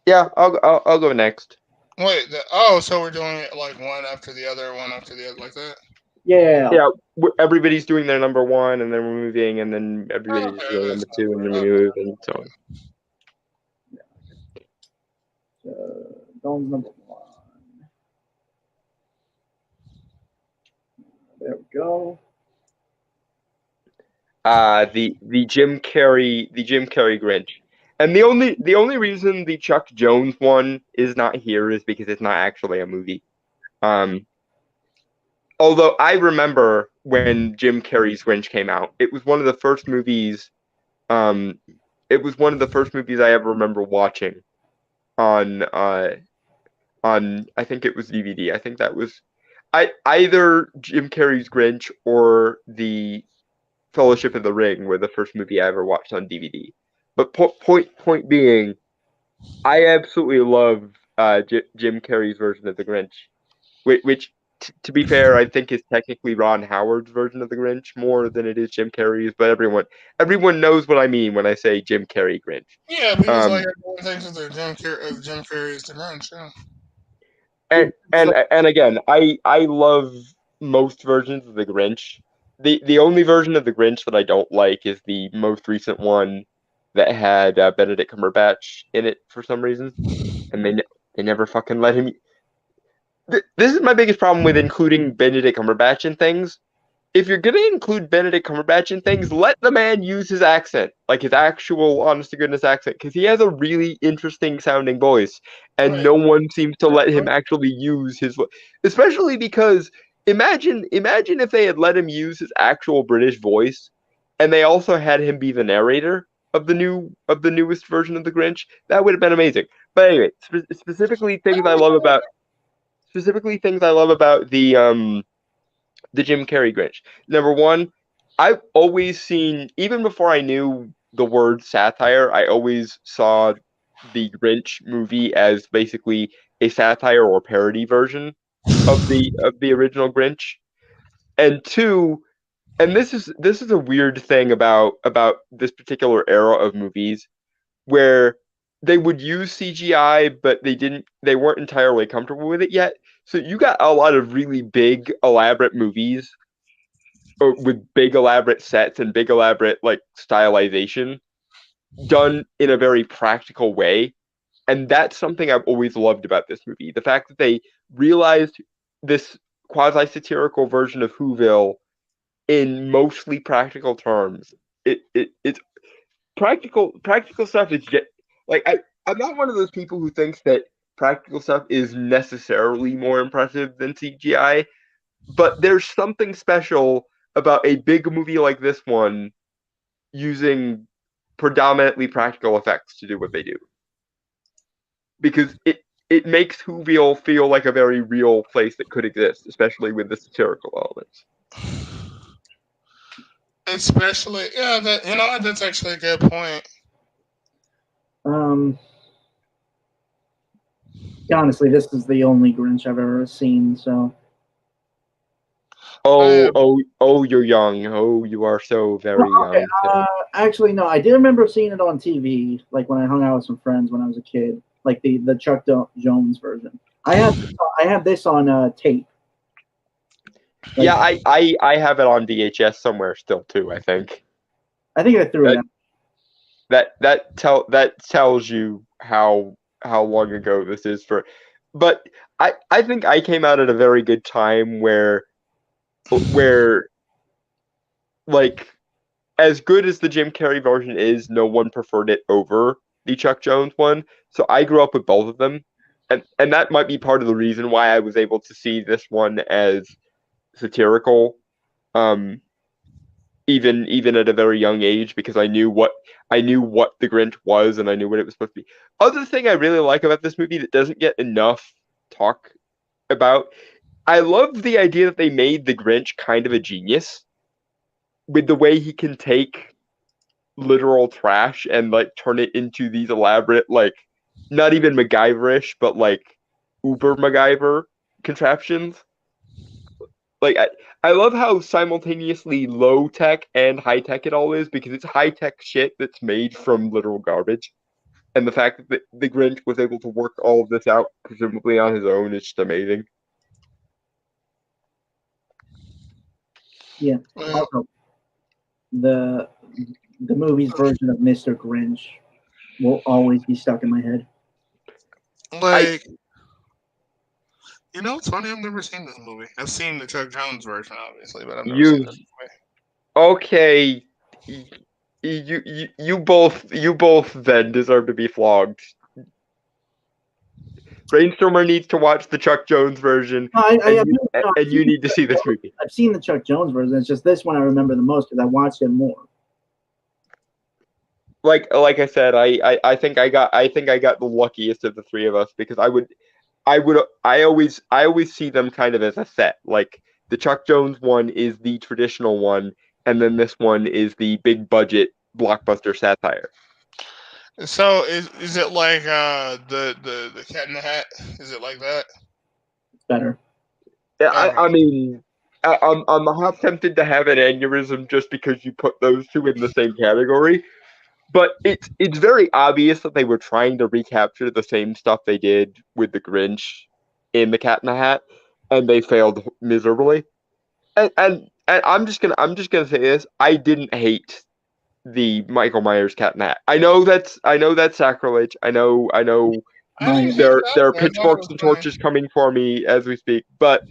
Yeah, I'll go next. Wait. So we're doing it like one after the other, like that. Yeah. Yeah, everybody's doing their number one, and then we're moving, and then everybody's Okay, doing that's number two, and then we okay. move, and so on. Dalton's number one. There we go. The Jim Carrey Grinch, and the only reason the Chuck Jones one is not here is because it's not actually a movie. Although I remember when Jim Carrey's Grinch came out, it was one of the first movies. It was one of the first movies I ever remember watching on I think it was DVD. I think that was either Jim Carrey's Grinch or the Fellowship of the Ring were the first movie I ever watched on DVD. But point being, I absolutely love Jim Carrey's version of the Grinch, which to be fair, I think is technically Ron Howard's version of the Grinch more than it is Jim Carrey's. But everyone knows what I mean when I say Jim Carrey Grinch. Yeah, because like everyone thinks that they're Jim Carrey is the Grinch. Yeah. And again, I love most versions of the Grinch. The only version of the Grinch that I don't like is the most recent one that had Benedict Cumberbatch in it for some reason, and they never fucking let him. This is my biggest problem with including Benedict Cumberbatch in things. If you're gonna include Benedict Cumberbatch in things, let the man use his accent, like his actual, honest to goodness accent, because he has a really interesting sounding voice, and Right. no one seems to let him actually use his voice. Especially because imagine if they had let him use his actual British voice, and they also had him be the narrator of the newest version of the Grinch. That would have been amazing. But anyway, specifically things I love about the Jim Carrey Grinch. Number one, I've always seen, even before I knew the word satire, I always saw the Grinch movie as basically a satire or parody version of the original Grinch. And two, and this is a weird thing about this particular era of movies where they would use CGI, but they weren't entirely comfortable with it yet. So you got a lot of really big, elaborate movies with big, elaborate sets and big, elaborate like stylization done in a very practical way. And that's something I've always loved about this movie. The fact that they realized this quasi-satirical version of Whoville in mostly practical terms. It's practical stuff is just like I'm not one of those people who thinks that practical stuff is necessarily more impressive than CGI, but there's something special about a big movie like this one using predominantly practical effects to do what they do. Because it makes Whoville feel like a very real place that could exist, especially with the satirical elements. Especially, yeah, that's actually a good point. Honestly, this is the only Grinch I've ever seen. So. Oh, you're young. Oh, you are so very Okay, young. actually, no, I do remember seeing it on TV, like when I hung out with some friends when I was a kid, like the Chuck Jones version. I have this on tape. Like, yeah, I have it on VHS somewhere still too. I think I threw it out. That tells you how long ago this is for. But I think I came out at a very good time where like as good as the Jim Carrey version is, no one preferred it over the Chuck Jones one. So I grew up with both of them, and that might be part of the reason why I was able to see this one as satirical, even at a very young age, because I knew what the Grinch was and I knew what it was supposed to be. Other thing I really like about this movie that doesn't get enough talk about, I love the idea that they made the Grinch kind of a genius with the way he can take literal trash and like turn it into these elaborate, like not even MacGyverish, but like uber MacGyver contraptions. Like I love how simultaneously low tech and high tech it all is, because it's high tech shit that's made from literal garbage. And the fact that the Grinch was able to work all of this out, presumably on his own, is just amazing. Yeah. Also, the movie's version of Mr. Grinch will always be stuck in my head. Like, it's funny. I've never seen this movie. I've seen the Chuck Jones version, obviously, but I've never seen this movie. Okay, you both then deserve to be flogged. Brainstormer needs to watch the Chuck Jones version, and you need to see this movie. I've seen the Chuck Jones version. It's just this one I remember the most because I watched it more. Like I said, I think I got the luckiest of the three of us, because I always see them kind of as a set. Like the Chuck Jones one is the traditional one, and then this one is the big budget blockbuster satire. So is it like the Cat in the Hat? Is it like that? It's better. Yeah, I mean, I'm half tempted to have an aneurysm just because you put those two in the same category. But it's very obvious that they were trying to recapture the same stuff they did with the Grinch in the Cat in the Hat, and they failed miserably. and I'm just gonna say this. I didn't hate the Michael Myers Cat in the Hat. I know that's sacrilege. I know I didn't hate there it are either. I thought it pitchforks was and funny. torches coming for me as we speak, but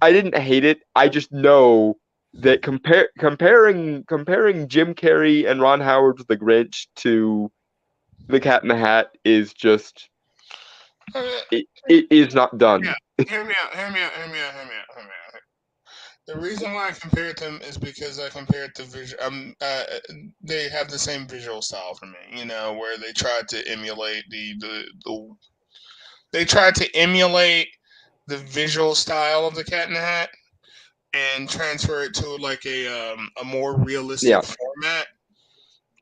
I didn't hate it. I just know that comparing Jim Carrey and Ron Howard's The Grinch to the Cat in the Hat is just Uh, it is not done. Yeah, hear me out. The reason why I compared them is because I compared the visual. They have the same visual style for me. You know, where they tried to emulate they tried to emulate the visual style of the Cat in the Hat and transfer it to like a more realistic Yeah. format.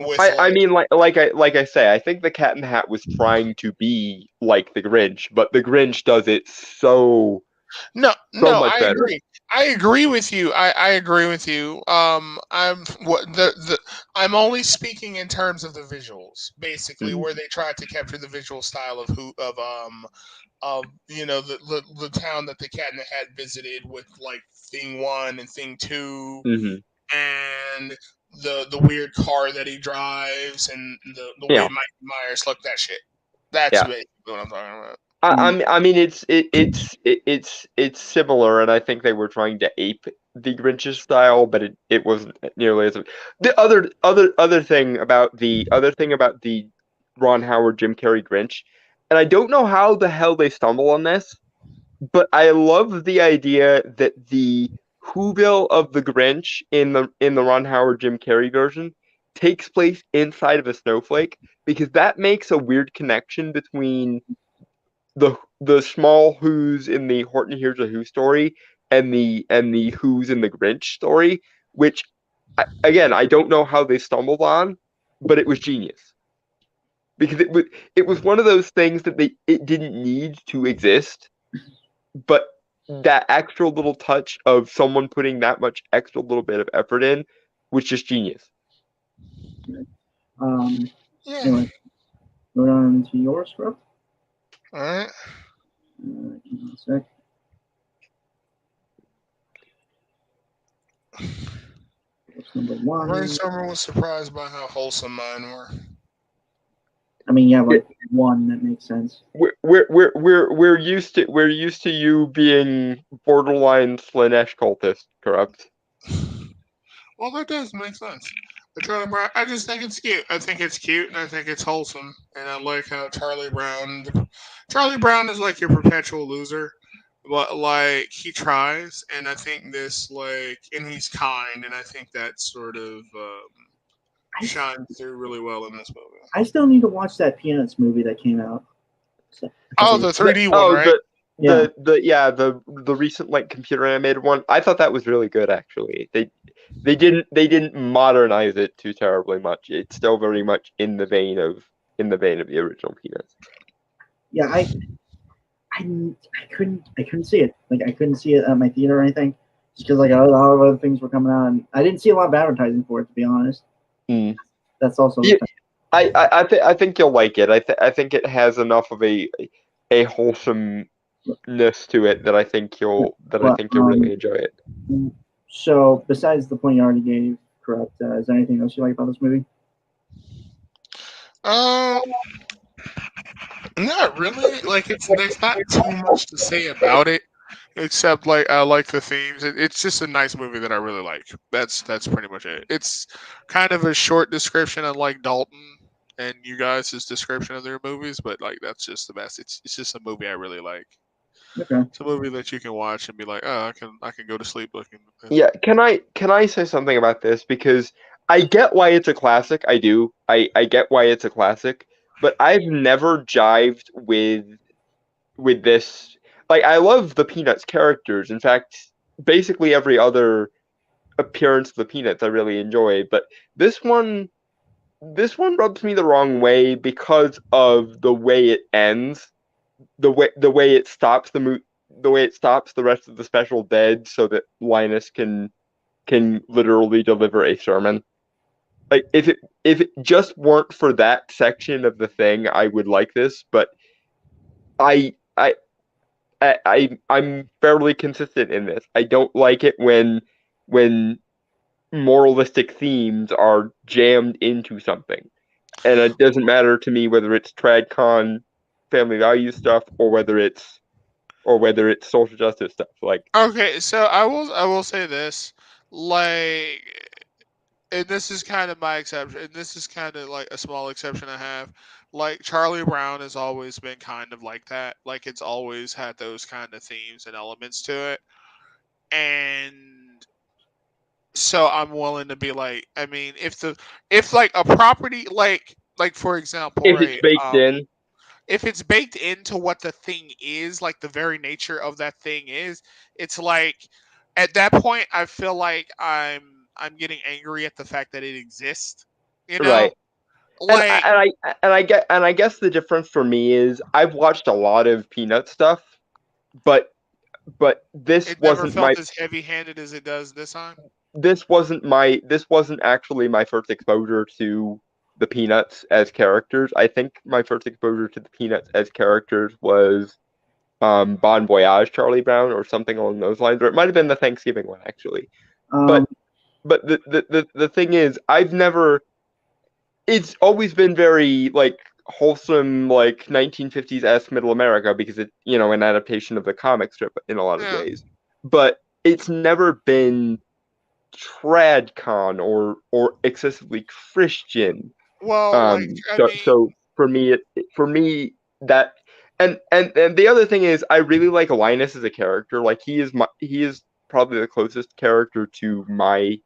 With I mean, like I say, I think the Cat in the Hat was trying to be like the Grinch, but the Grinch does it so no, much I better. agree. I agree with you. I agree with you. I'm only speaking in terms of the visuals, basically, Mhm. where they tried to capture the visual style of the town that the Cat in the Hat visited with like Thing 1 and Thing 2, Mhm. and the weird car that he drives and the way Yeah. Mike Myers looked. That shit. That's Yeah. basically what I'm talking about. I mean, it's similar, and I think they were trying to ape the Grinch's style, but it wasn't nearly as. The other thing about the Ron Howard Jim Carrey Grinch, and I don't know how the hell they stumble on this, but I love the idea that the Whoville of the Grinch in the Ron Howard Jim Carrey version takes place inside of a snowflake, because that makes a weird connection between the small Who's in the Horton Hears a Who story and the Who's in the Grinch story, which again I don't know how they stumbled on, but it was genius because it was one of those things that it didn't need to exist, but that extra little touch of someone putting that much extra little bit of effort in was just genius. Yeah. Anyway, go on to your script. All right. Give me a sec. What's number one? Brainstormer was surprised by how wholesome mine were. I mean, yeah, like one that makes sense. We're used to you being borderline Slanesh cultist, correct? Well, that does make sense. But Charlie Brown, I just think it's cute. I think it's cute, and I think it's wholesome, and I like how Charlie Brown is like your perpetual loser, but like he tries, and I think this and he's kind, and I think that sort of shines through really well in this movie. I still need to watch that Peanuts movie that came out. Oh, the 3D one, right? The recent like computer animated one. I thought that was really good actually. They didn't modernize it too terribly much. It's still very much in the vein of the original Peanuts. Yeah, I couldn't see it. Like I couldn't see it at my theater or anything, just because like a lot of other things were coming out, and I didn't see a lot of advertising for it, to be honest. That's also. Yeah, I think you'll like it. I think it has enough of a wholesomeness to it that I think you'll really enjoy it. So, besides the point you already gave, correct? Is there anything else you like about this movie? Not really. Like there's not too much to say about it, except like I like the themes. It's just a nice movie that I really like. That's pretty much it. It's kind of a short description, unlike Dalton and you guys' description of their movies, but like that's just the best. It's just a movie I really like. Okay. It's a movie that you can watch and be like, oh, I can go to sleep looking at this. Yeah, can I say something about this? Because I get why it's a classic. I do. I get why it's a classic, but I've never jived with this. Like, I love the Peanuts characters. In fact, basically every other appearance of the Peanuts I really enjoy. But this one rubs me the wrong way because of the way it ends, the way it stops the way it stops the rest of the special dead, so that Linus can literally deliver a sermon. Like if it just weren't for that section of the thing, I would like this. But I'm fairly consistent in this. I don't like it when when moralistic themes are jammed into something. And it doesn't matter to me whether it's TradCon family value stuff or whether it's social justice stuff. Like, Okay, so I will say this, like, and this is kind of my exception, and this is kind of like a small exception I have. Like Charlie Brown has always been kind of like that. Like it's always had those kind of themes and elements to it, and so I'm willing to be like, I mean, if like a property like for example, if it's right, baked in, if it's baked into what the thing is, like the very nature of that thing is, it's like at that point I feel like I'm getting angry at the fact that it exists. You know? right? And Like I guess the difference for me is I've watched a lot of Peanut stuff, but this it never wasn't my felt as heavy handed as it does this time. this wasn't actually my first exposure to the Peanuts as characters. I think my first exposure to the Peanuts as characters was Bon Voyage Charlie Brown or something along those lines, or it might have been the Thanksgiving one actually. But Um, the thing is, it's always been very like wholesome, like 1950s middle America because it, an adaptation of the comic strip in a lot of Yeah. ways. But it's never been tradcon or excessively Christian. Well, like I So mean, so for me that and the other thing is I really like Linus as a character. Like he is probably the closest character to my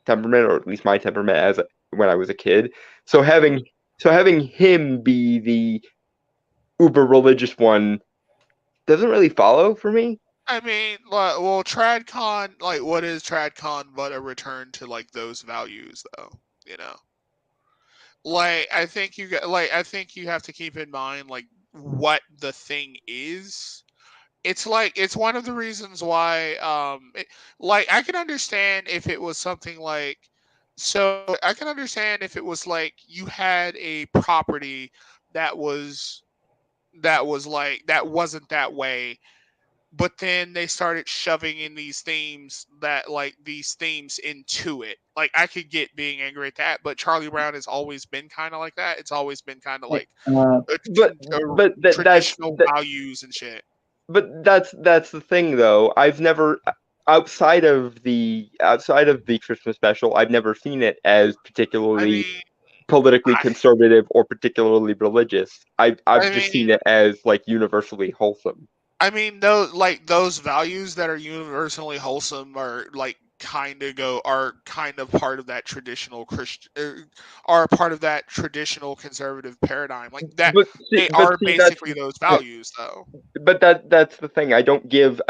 temperament, or at least my temperament when I was a kid. So having him be the uber religious one doesn't really follow for me. I mean, well, TradCon, like, what is TradCon but a return to like those values, though? You know, like I think you have to keep in mind like what the thing is. It's like it's one of the reasons why, like I can understand if it was something like, so I can understand if it was like you had a property that was that wasn't that way, but then they started shoving in these themes into it. Like I could get being angry at that, but Charlie Brown has always been kind of like that. It's always been kind of like But traditional values and shit. that's the thing though. I've never outside of the Christmas special, I've never seen it as I particularly mean, politically I, conservative or particularly religious. I've I just seen mean, it as like universally wholesome. those values that are universally wholesome are kind of part of that traditional Christian, are part of that traditional conservative paradigm. Like that, they are That's basically those values, though. that's the thing. I don't give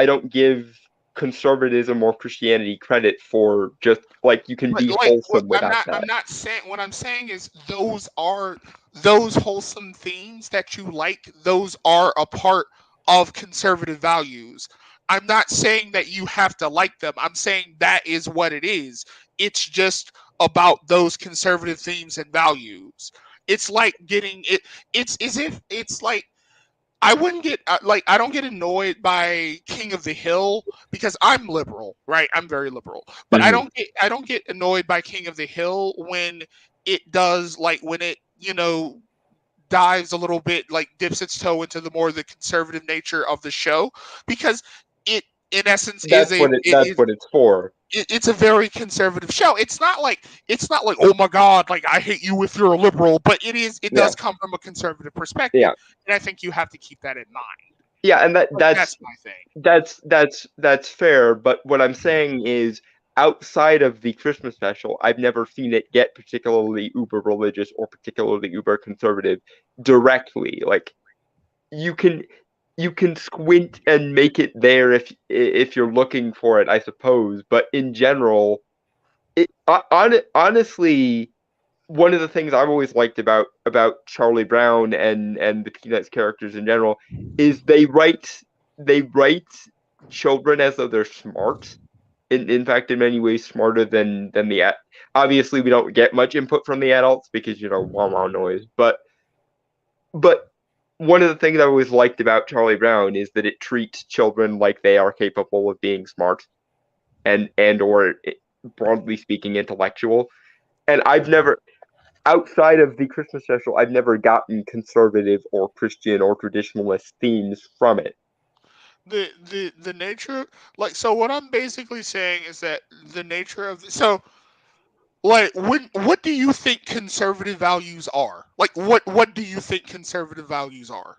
conservatism or Christianity credit for just like you can But be like, wholesome without that. I'm not saying. What I'm saying is those are those wholesome themes that you like. Those are a part of conservative values. I'm not saying that you have to like them. I'm saying that is what it is. It's just about those conservative themes and values. It's like getting it. It's as if it's like I wouldn't get like I don't get annoyed by King of the Hill because I'm liberal, right? I'm very liberal, but Mhm. I don't get annoyed by King of the Hill when it does like when it dives a little bit like dips its toe into the more the conservative nature of the show because it in essence That's what it's for. it's a very conservative show. It's not like oh my god, like I hate you if you're a liberal, but it Yeah. does come from a conservative perspective, Yeah. and I think you have to keep that in mind. Yeah, and Like that's my thing. that's fair, but what I'm saying is outside of the Christmas special, I've never seen it get particularly uber religious or particularly uber conservative directly. Like you can you can squint and make it there if you're looking for it, I suppose, but in general, honestly, one of the things I've always liked about Charlie Brown and the Peanuts characters in general is they write children as though they're smart. In fact, in many ways, smarter than the obviously we don't get much input from the adults because wah wah noise. But one of the things I always liked about Charlie Brown is that it treats children like they are capable of being smart. and or broadly speaking intellectual. And I've never, outside of the Christmas special, I've never gotten conservative or Christian or traditionalist themes from it. The nature, like, so what I'm basically saying is that the nature of so like what do you think conservative values are? Like what do you think conservative values are?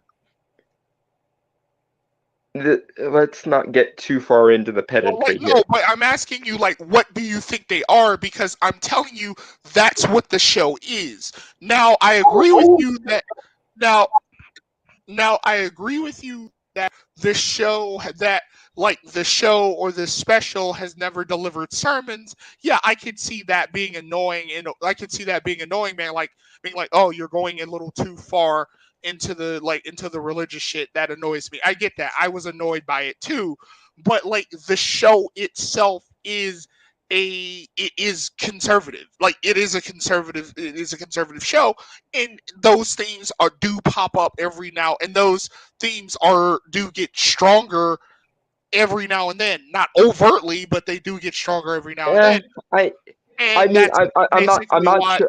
Let's not get too far into the Well, like, pedantry here. no, but I'm asking you, like, what do you think they are? Because I'm telling you that's what the show is. Now I agree with you that now I agree with you that the show or the special has never delivered sermons. Yeah, I could see that being annoying, and I could see that being annoying, man. Like being like, oh, you're going a little too far into the religious shit. That annoys me. I get that. I was annoyed by it too, but like the show itself it is conservative. Like it is a conservative show, and those themes do pop up every now, and those themes do get stronger every now and then. Not overtly, but they do get stronger every now and then. I And mean, that's I'm not why sure.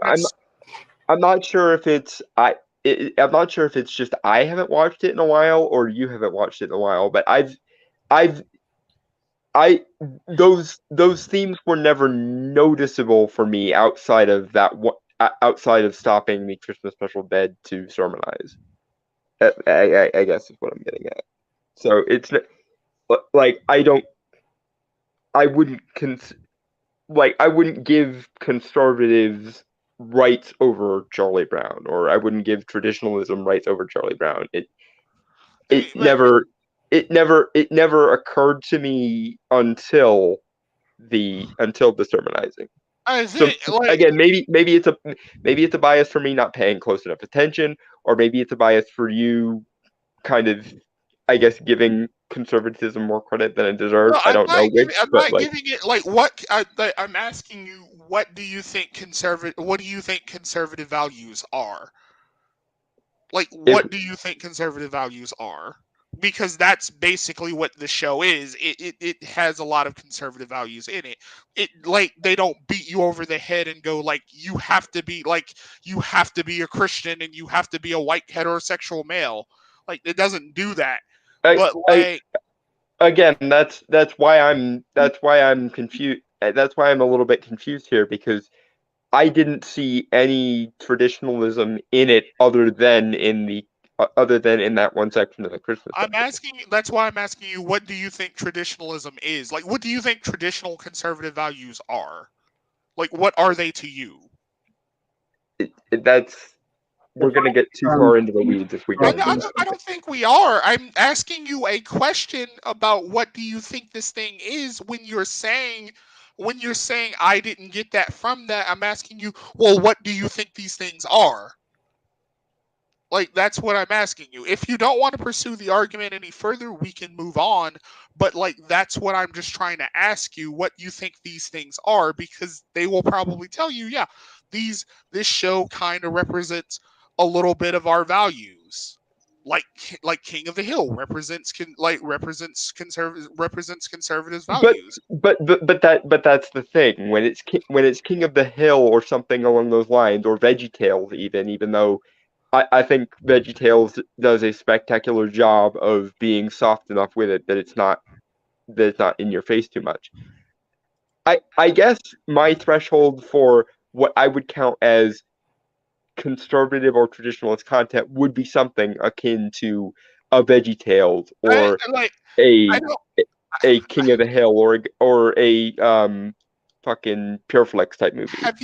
I'm not sure if it's I'm not sure if it's just I haven't watched it in a while or you haven't watched it in a while. But those themes were never noticeable for me outside of outside of stopping the Christmas special dead to sermonize. I guess is what I'm getting at. So it's like I wouldn't I wouldn't give conservatives rights over Charlie Brown, or I wouldn't give traditionalism rights over Charlie Brown. It never occurred to me until the sermonizing. I think, So again, maybe it's a bias for me not paying close enough attention, or maybe it's a bias for you, kind of, I guess, giving conservatism more credit than it deserves. no, I don't know which, I'm but not giving it like what I'm asking you. What do you think conservative values are? Like, if what do you think conservative values are? Because that's basically what the show is. It has a lot of conservative values in it. It like they don't beat you over the head and go like you have to be a Christian and you have to be a white heterosexual male. Like it doesn't do that. But again, that's why I'm confused. That's why I'm a little bit confused here, because I didn't see any traditionalism in it other than in that one section of the Christmas. That's why I'm asking you, what do you think traditionalism is? Like, what do you think traditional conservative values are? Like, what are they to you? We're gonna get too far into the weeds if we go. I don't think we are. I'm asking you a question about what do you think this thing is when you're saying I didn't get that from that. I'm asking you, well, what do you think these things are? Like, that's what I'm asking you. If you don't want to pursue the argument any further, we can move on. But, like, that's what I'm just trying to ask you, what you think these things are, because they will probably tell you, yeah, this show kind of represents a little bit of our values. Like King of the Hill represents conservative values. But that's the thing. When it's King of the Hill or something along those lines, or VeggieTales even though I think VeggieTales does a spectacular job of being soft enough with it that it's not in your face too much. I guess my threshold for what I would count as conservative or traditionalist content would be something akin to a VeggieTales or a King of the Hill or a fucking Pureflix type movie. Have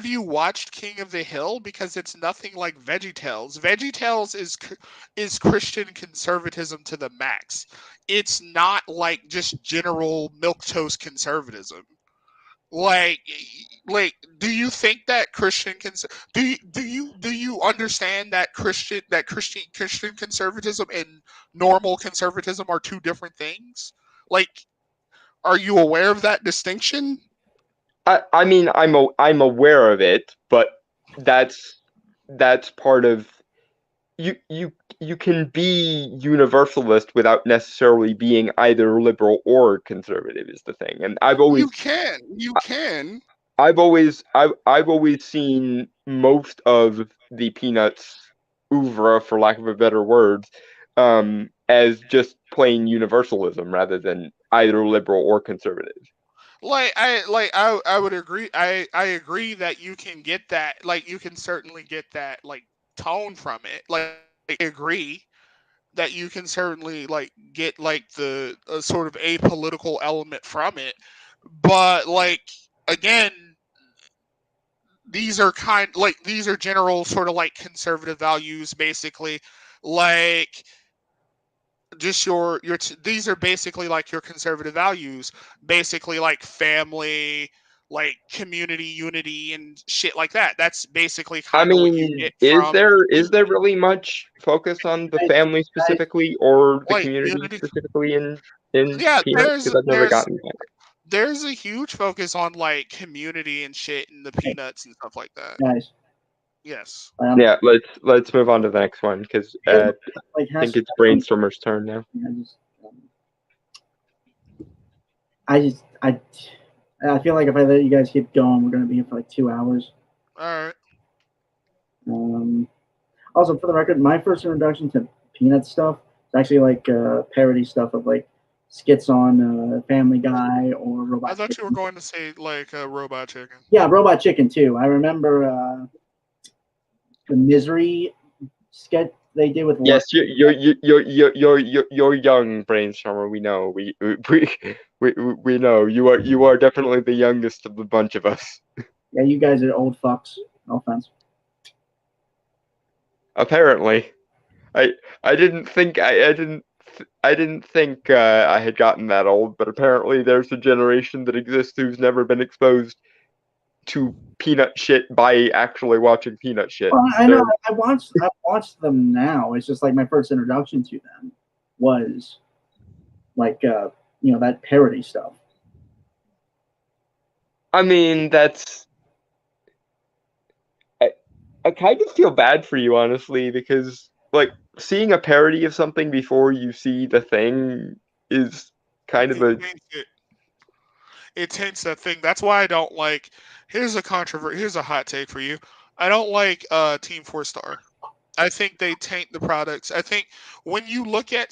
you watched King of the Hill? Because it's nothing like VeggieTales. VeggieTales is Christian conservatism to the max. It's not like just general milquetoast conservatism. Like, do you think that do you understand that Christian conservatism and normal conservatism are two different things? Like, are you aware of that distinction? I mean, I'm aware of it, but that's part of you you can be universalist without necessarily being either liberal or conservative is the thing. And I've always You can. I've always seen most of the Peanuts oeuvre, for lack of a better word, as just plain universalism rather than either liberal or conservative. I would agree. I agree that you can get that. Like, you can certainly get that like tone from it. Like, I agree that you can certainly like get like the sort of apolitical element from it. But like, again, these are general sort of like conservative values, basically. Like, just these are basically like your conservative values, basically like family, like community unity and shit like that. That's basically I kind of what you mean, get is from there really much focus on the family specifically or the like community unity. specifically in Yeah, Peanuts? Because I've never gotten that. there's a huge focus on like community and shit in the Peanuts and stuff like that. Guys, Yes. Yeah, let's move on to the next one because I like think it's Brainstormer's turn now. I feel like if I let you guys keep going, we're gonna be here for like 2 hours. All right. Also, for the record, my first introduction to Peanut stuff is actually like parody stuff of like skits on Family Guy or Robot I thought Chicken. you were going to say like Robot Chicken. Yeah, Robot Chicken too. I remember the Misery sketch they did with. Yes, you're young, Brainstormer. We know. We know you are definitely the youngest of the bunch of us. Yeah, you guys are old fucks. No offense. Apparently, I didn't think I didn't think I had gotten that old, but apparently there's a generation that exists who's never been exposed to Peanut shit by actually watching Peanut shit. Well, I know. I watched them now. It's just like my first introduction to them was like that parody stuff. I mean, I kind of feel bad for you, honestly, because like seeing a parody of something before you see the thing is kind of a. It taints that thing. That's why I don't like. Here's a hot take for you. I don't like Team 4-Star. I think they taint the products. I think when you look at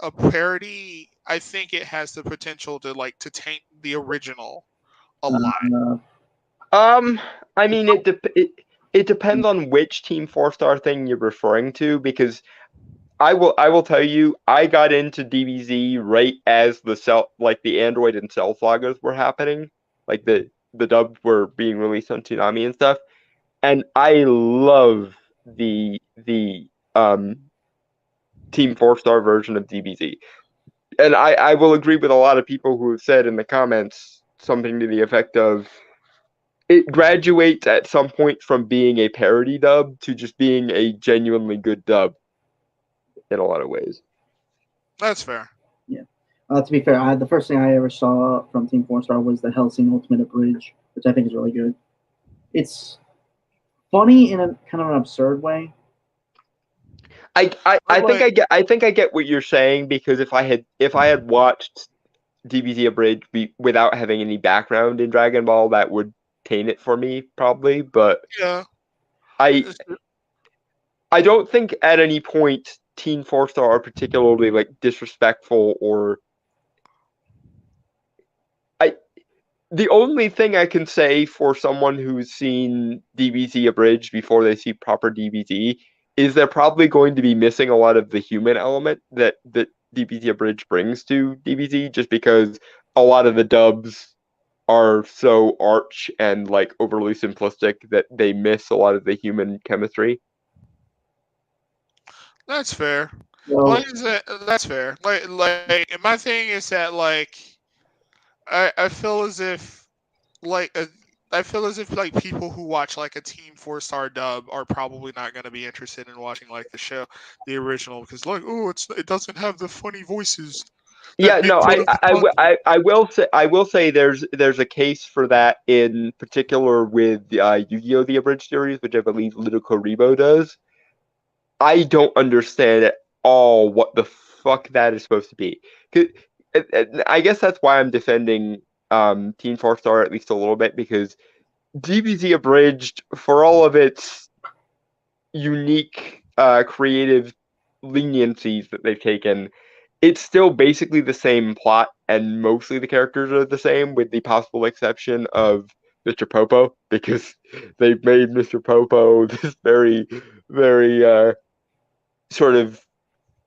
a parody, I think it has the potential to taint the original a lot. I mean, it depends on which Team 4-Star thing you're referring to, because I will tell you, I got into DBZ right as the Android and Cell sagas were happening, like the dubs were being released on Toonami and stuff, and I love the Team 4-Star version of DBZ, and I will agree with a lot of people who have said in the comments something to the effect of it graduates at some point from being a parody dub to just being a genuinely good dub. In a lot of ways. That's fair. Yeah. To be fair, the first thing I ever saw from Team 4-Star was the Hellsing Ultimate Abridged, which I think is really good. It's funny in a kind of an absurd way. I think I get what you're saying, because if I had watched DBZ Abridged without having any background in Dragon Ball, that would taint it for me probably. But yeah, I don't think at any point Team 4-Star are particularly like disrespectful or. The only thing I can say for someone who's seen DBZ Abridged before they see proper DBZ is they're probably going to be missing a lot of the human element that DBZ Abridged brings to DBZ, just because a lot of the dubs are so arch and like overly simplistic that they miss a lot of the human chemistry. That's fair. Well, that's fair. Like my thing is that like I feel as if people who watch like a Team 4-Star dub are probably not going to be interested in watching like the original, because like, it doesn't have the funny voices. Yeah, no, I will say there's a case for that, in particular with Yu-Gi-Oh! The Abridged series, which I believe Little Karibo does. I don't understand at all what the fuck that is supposed to be. 'Cause, I guess that's why I'm defending Teen Four Star at least a little bit, because DBZ Abridged, for all of its unique creative leniencies that they've taken, it's still basically the same plot, and mostly the characters are the same, with the possible exception of Mr. Popo, because they've made Mr. Popo this very, very sort of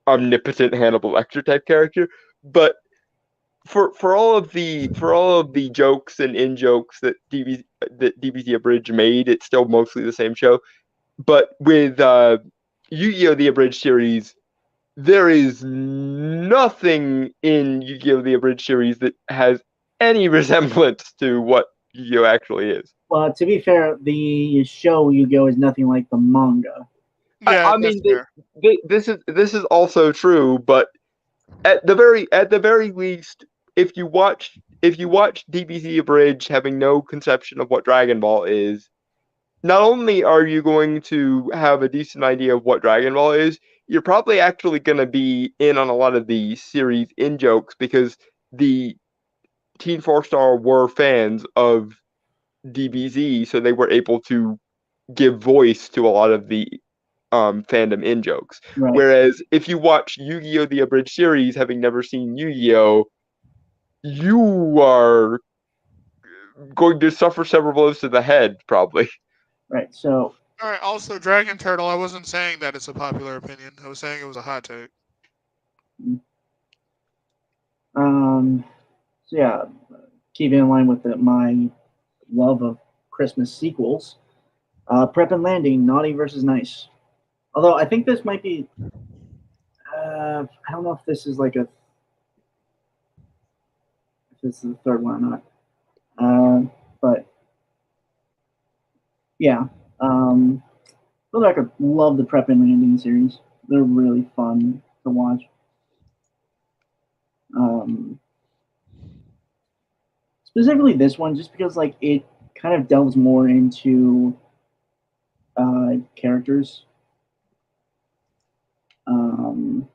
omnipotent Hannibal Lecter type character. But for all of the jokes and in jokes that DBZ Abridged made, it's still mostly the same show. But with Yu-Gi-Oh! The Abridged series, there is nothing in Yu-Gi-Oh! The Abridged series that has any resemblance to what Yu-Gi-Oh! Actually is. Well, to be fair, the show Yu-Gi-Oh! Is nothing like the manga. Yeah, I that's mean, fair. this is also true, but at the very least, if you watch DBZ Abridged having no conception of what Dragon Ball is, not only are you going to have a decent idea of what Dragon Ball is, you're probably actually going to be in on a lot of the series in jokes, because the Teen Four Star were fans of DBZ, so they were able to give voice to a lot of the fandom in jokes. Right. Whereas if you watch Yu-Gi-Oh! The Abridged series, having never seen Yu-Gi-Oh!, you are going to suffer several blows to the head, probably. Right. So All right. Also, Dragon Turtle. I wasn't saying that it's a popular opinion. I was saying it was a hot take. so yeah, keeping in line with my love of Christmas sequels, Prep and Landing, Naughty versus Nice. Although I think this might be, I don't know if this is like if this is the third one or not. But yeah, I could love the Prep and Landing series. They're really fun to watch. Specifically this one, just because like it kind of delves more into characters, and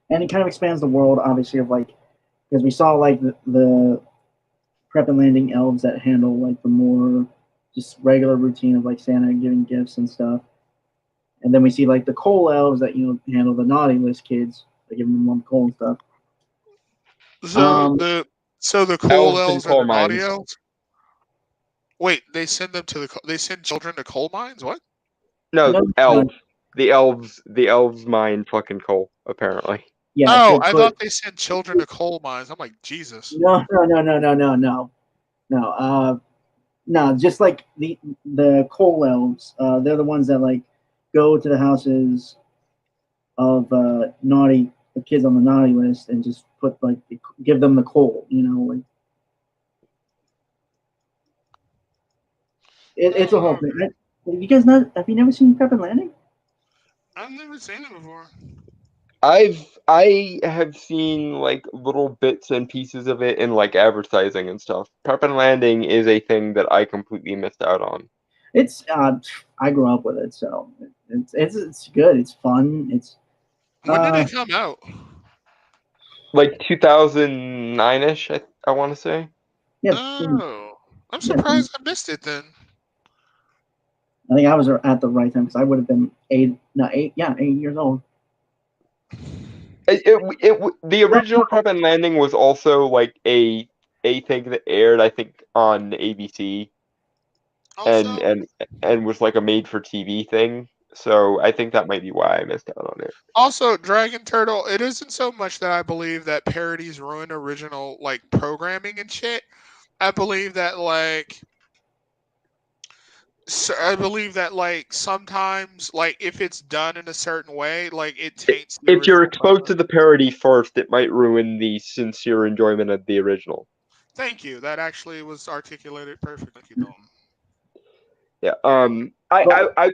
it kind of expands the world, obviously, of like, because we saw like the Prep and Landing elves that handle like the more just regular routine of like Santa giving gifts and stuff, and then we see like the coal elves that handle the naughty list kids, like giving them one coal and stuff. So the coal elves and the naughty elves. Wait, they send children to coal mines? What? No, elves. No. The elves mine fucking coal, apparently. Yeah. Oh, I thought they sent children to coal mines. I'm like, Jesus. No. No, just like the coal elves. They're the ones that like go to the houses of naughty kids on the naughty list and just give them the coal. Like it's a whole thing. Have you never seen Prep and Landing? I've never seen it before. I have seen like little bits and pieces of it in like advertising and stuff. Prep and Landing is a thing that I completely missed out on. It's I grew up with it, so it's good. It's fun. When did it come out? Like 2009-ish, I want to say. Yeah. Oh, I'm surprised I missed it then. I think I was at the right time because I would have been 8 years old. The original Prep and Landing was also like a thing that aired, I think, on ABC, also, and was like a made-for-TV thing. So I think that might be why I missed out on it. Also, Dragon Turtle, it isn't so much that I believe that parodies ruin original like programming and shit. I believe that sometimes like if it's done in a certain way, like it taints. If you're exposed to the parody first, it might ruin the sincere enjoyment of the original. Thank you. That actually was articulated perfectly. Thank you, Dalton. Yeah. I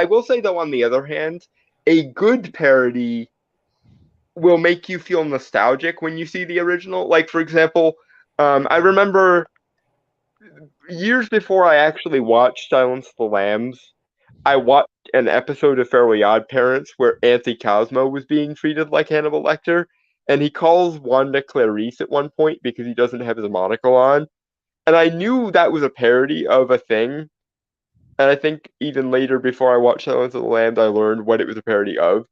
will say though, on the other hand, a good parody will make you feel nostalgic when you see the original. Like, for example, I remember years before I actually watched Silence of the Lambs, I watched an episode of Fairly Odd Parents where Auntie Cosmo was being treated like Hannibal Lecter, and he calls Wanda Clarice at one point because he doesn't have his monocle on. And I knew that was a parody of a thing. And I think even later, before I watched Silence of the Lambs, I learned what it was a parody of.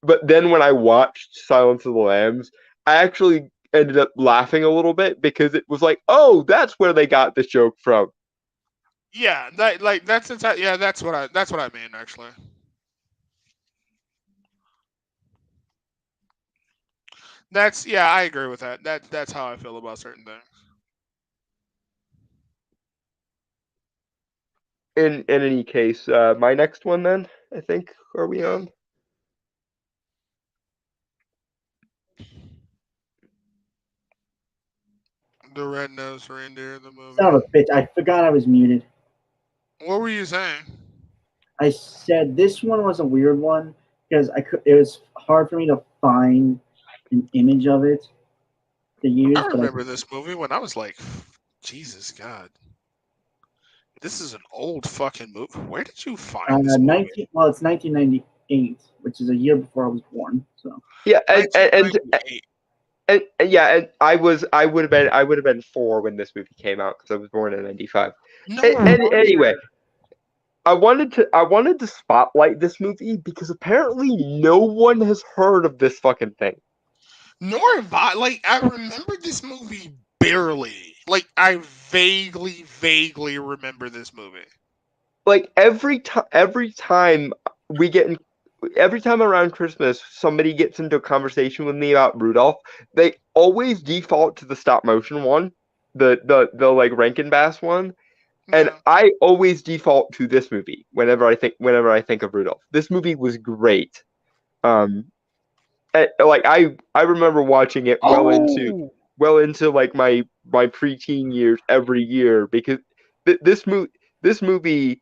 But then when I watched Silence of the Lambs, I actually ended up laughing a little bit because it was like, oh, that's where they got this joke from. Yeah, that's what I mean actually. I agree with that. That's how I feel about certain things. In any case, my next one then, I think, are we on? The Red-Nosed Reindeer, the movie. Son of a bitch! I forgot I was muted. What were you saying? I said this one was a weird one because it was hard for me to find an image of it to use. I remember this movie when I was like, Jesus God. This is an old fucking movie. Where did you find this movie? It's 1998, which is a year before I was born. So yeah, and I would have been 4 when this movie came out because I was born in '95. No, anyway, I wanted to spotlight this movie because apparently no one has heard of this fucking thing. Nor have I. Like, I remember this movie barely. Like, I vaguely remember this movie. Like every time around Christmas, somebody gets into a conversation with me about Rudolph, they always default to the stop motion one, the like Rankin Bass one, and I always default to this movie whenever I think of Rudolph. This movie was great. Like I remember watching it well into like my preteen years every year because this movie.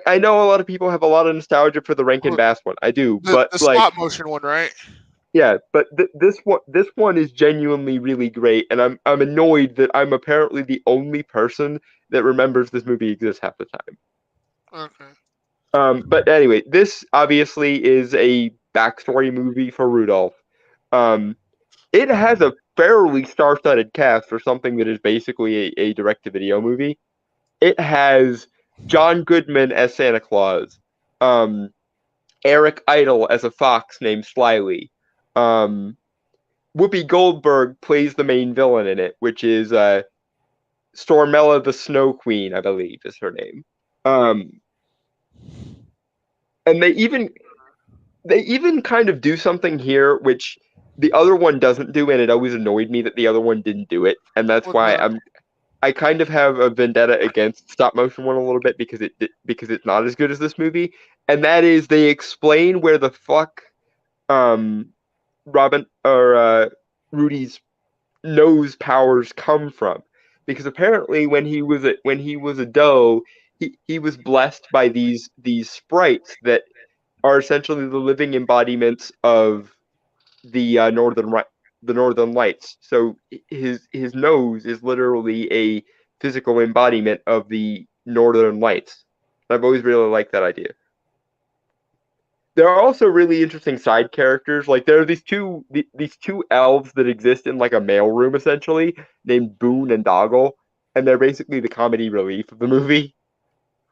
I know a lot of people have a lot of nostalgia for the Rankin Bass one. I do, but the stop motion one, right? Yeah, but this one is genuinely really great, and I'm annoyed that I'm apparently the only person that remembers this movie exists half the time. Okay. But anyway, this obviously is a backstory movie for Rudolph. It has a fairly star-studded cast for something that is basically a direct-to-video movie. It has John Goodman as Santa Claus, Eric Idle as a fox named Slyly. Whoopi Goldberg plays the main villain in it, which is Stormella the Snow Queen, I believe is her name. And they even kind of do something here which the other one doesn't do, and it always annoyed me that the other one didn't do it, and that's why I kind of have a vendetta against stop motion one a little bit because it's not as good as this movie, and that is they explain where the fuck Robin or Rudy's nose powers come from, because apparently when he was a doe, he was blessed by these sprites that are essentially the living embodiments of the Northern Lights. So his nose is literally a physical embodiment of the Northern Lights. I've always really liked that idea. There are also really interesting side characters. Like there are these two elves that exist in like a mailroom essentially, named Boone and Doggle, and they're basically the comedy relief of the movie.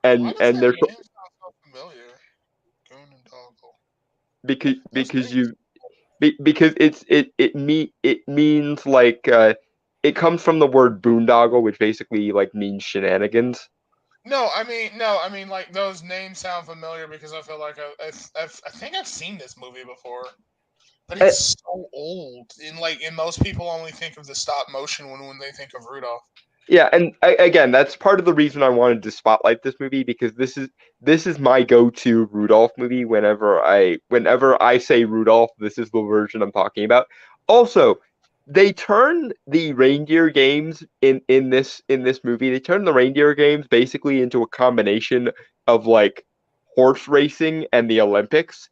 And they're name sound so familiar. Boone and Doggle. Because it means like it comes from the word boondoggle, which basically like means shenanigans. No, I mean, like those names sound familiar because I feel like I think I've seen this movie before, but it's so old, and most people only think of the stop motion one when they think of Rudolph. Yeah, and again, that's part of the reason I wanted to spotlight this movie, because this is my go-to Rudolph movie. Whenever I say Rudolph, this is the version I'm talking about. Also, they turn the reindeer games in this movie. They turn the reindeer games basically into a combination of like horse racing and the Olympics.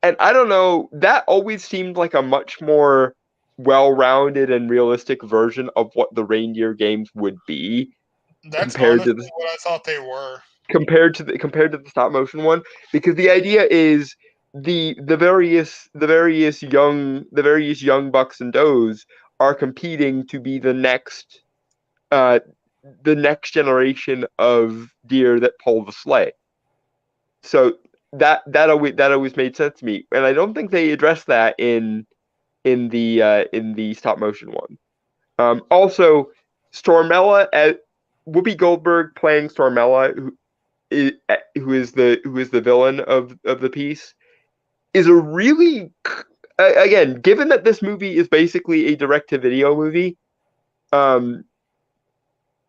And I don't know, that always seemed like a much more well-rounded and realistic version of what the reindeer games would be. That's compared honestly to what I thought they were. compared to the stop motion one, because the idea is the various young bucks and does are competing to be uh the next generation of deer that pull the sleigh. So that always made sense to me, and I don't think they addressed that in the stop motion one. Also, Stormella, Whoopi Goldberg playing Stormella, who is the villain of the piece, is a really, again, given that this movie is basically a direct-to-video movie, um,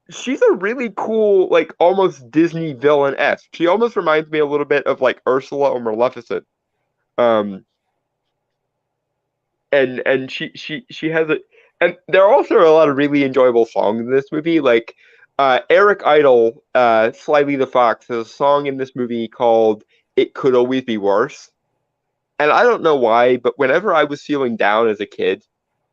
she's a really cool, like, almost Disney villain-esque. She almost reminds me a little bit of, like, Ursula or Maleficent. Um, and she has a, and there are also a lot of really enjoyable songs in this movie. Like, Eric Idle, Slyly the Fox, has a song in this movie called "It Could Always Be Worse." And I don't know why, but whenever I was feeling down as a kid,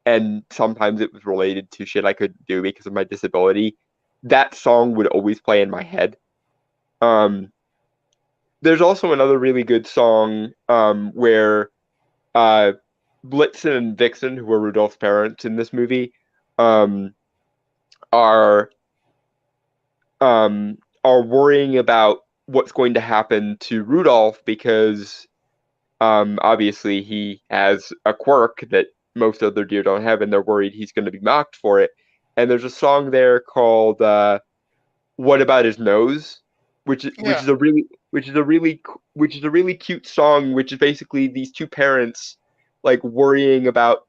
and sometimes it was related to shit I couldn't do because of my disability, that song would always play in my head. There's also another really good song where Blitzen and Vixen, who are Rudolph's parents in this movie, are worrying about what's going to happen to Rudolph because obviously he has a quirk that most other deer don't have, and they're worried he's going to be mocked for it. And there's a song there called "What About His Nose," which is a really cute song, which is basically these two parents like worrying about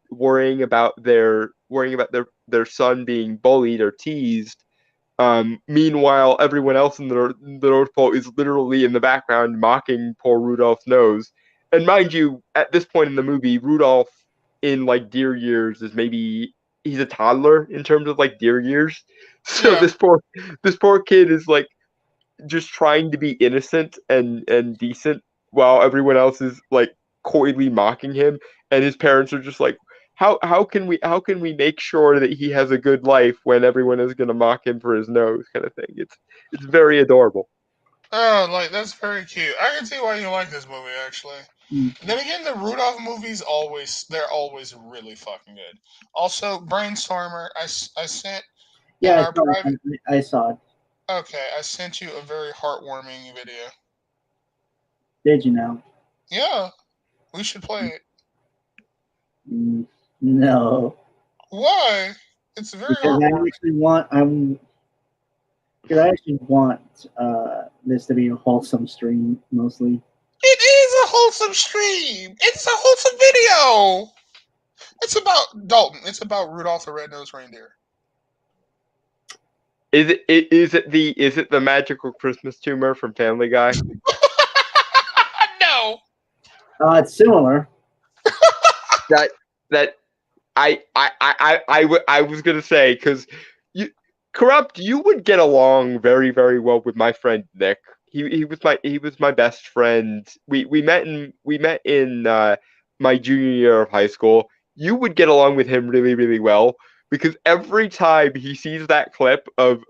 their son being bullied or teased. Meanwhile, everyone else in the North Pole is literally in the background mocking poor Rudolph's nose. And mind you, at this point in the movie, Rudolph in like deer years is maybe he's a toddler in terms of like deer years. So Yeah. this poor kid is like just trying to be innocent and decent while everyone else is like coyly mocking him, and his parents are just like, how can we make sure that he has a good life when everyone is going to mock him for his nose, kind of thing. It's very adorable. Oh, like that's very cute. I can see why you like this movie, actually. Then again, the Rudolph movies they're always really fucking good. Also, Brainstormer, I sent in Yeah, our private. I saw it. Okay, I sent you a very heartwarming video. Did you know? Yeah, we should play it. No. Why? It's very Because heartwarming. I actually want this to be a wholesome stream mostly. It is a wholesome stream. It's a wholesome video. It's about Dalton. It's about Rudolph the Red-Nosed Reindeer. Is it the magical Christmas tumor from Family Guy? No. It's similar. that I was gonna say, because Corrupt, you would get along very, very well with my friend Nick. He was my best friend. We met in my junior year of high school. You would get along with him really, really well, because every time he sees that clip of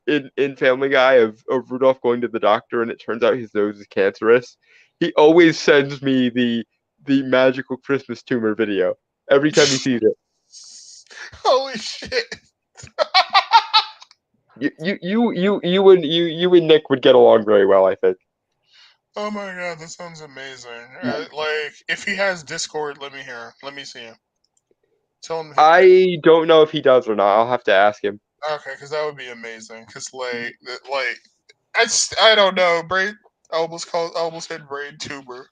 in Family Guy of Rudolph going to the doctor and it turns out his nose is cancerous, he always sends me the magical Christmas tumor video every time he sees it. Holy shit. You and Nick would get along very well, I think. Oh my god, that sounds amazing. Like, if he has Discord, let me hear. Let me see him. Tell him. I don't know if he does or not. I'll have to ask him. Okay, because that would be amazing. Because I don't know. I almost said brain tumor.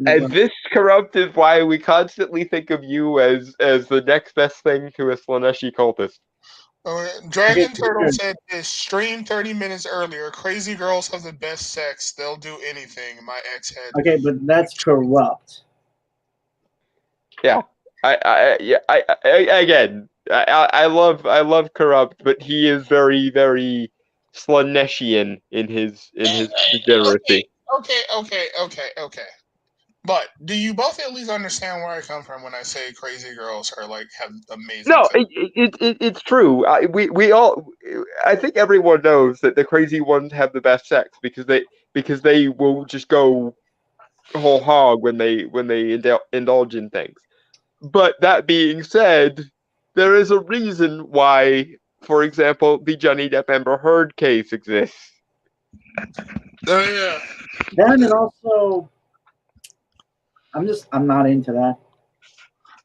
And this, Corrupt, is why we constantly think of you as the next best thing to a Slaaneshi cultist. Dragon Turtle said this, stream 30 minutes earlier. Crazy girls have the best sex. They'll do anything. My ex had. Okay, but that's Corrupt. Yeah. I love Corrupt, but he is very, very Slaaneshian in his degeneracy. Okay. But do you both at least understand where I come from when I say crazy girls are like have amazing No, food? it's true. We all. I think everyone knows that the crazy ones have the best sex because they will just go whole hog when they indulge in things. But that being said, there is a reason why, for example, the Johnny Depp Amber Heard case exists. Oh yeah. That and also, I'm not into that.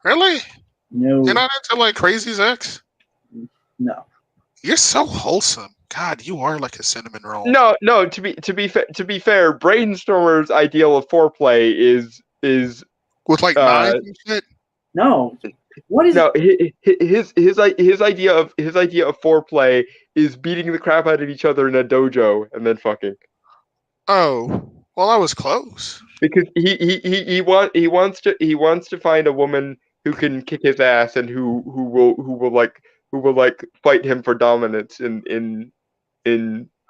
Really? No, You're not into like crazy sex? no. You're so wholesome. God, you are like a cinnamon roll. No. To be fair, Brainstormer's ideal of foreplay is With like knives and shit. No. What is no his idea of foreplay is beating the crap out of each other in a dojo and then fucking. Oh, well, I was close. Because he wants to find a woman who can kick his ass and who will fight him for dominance in I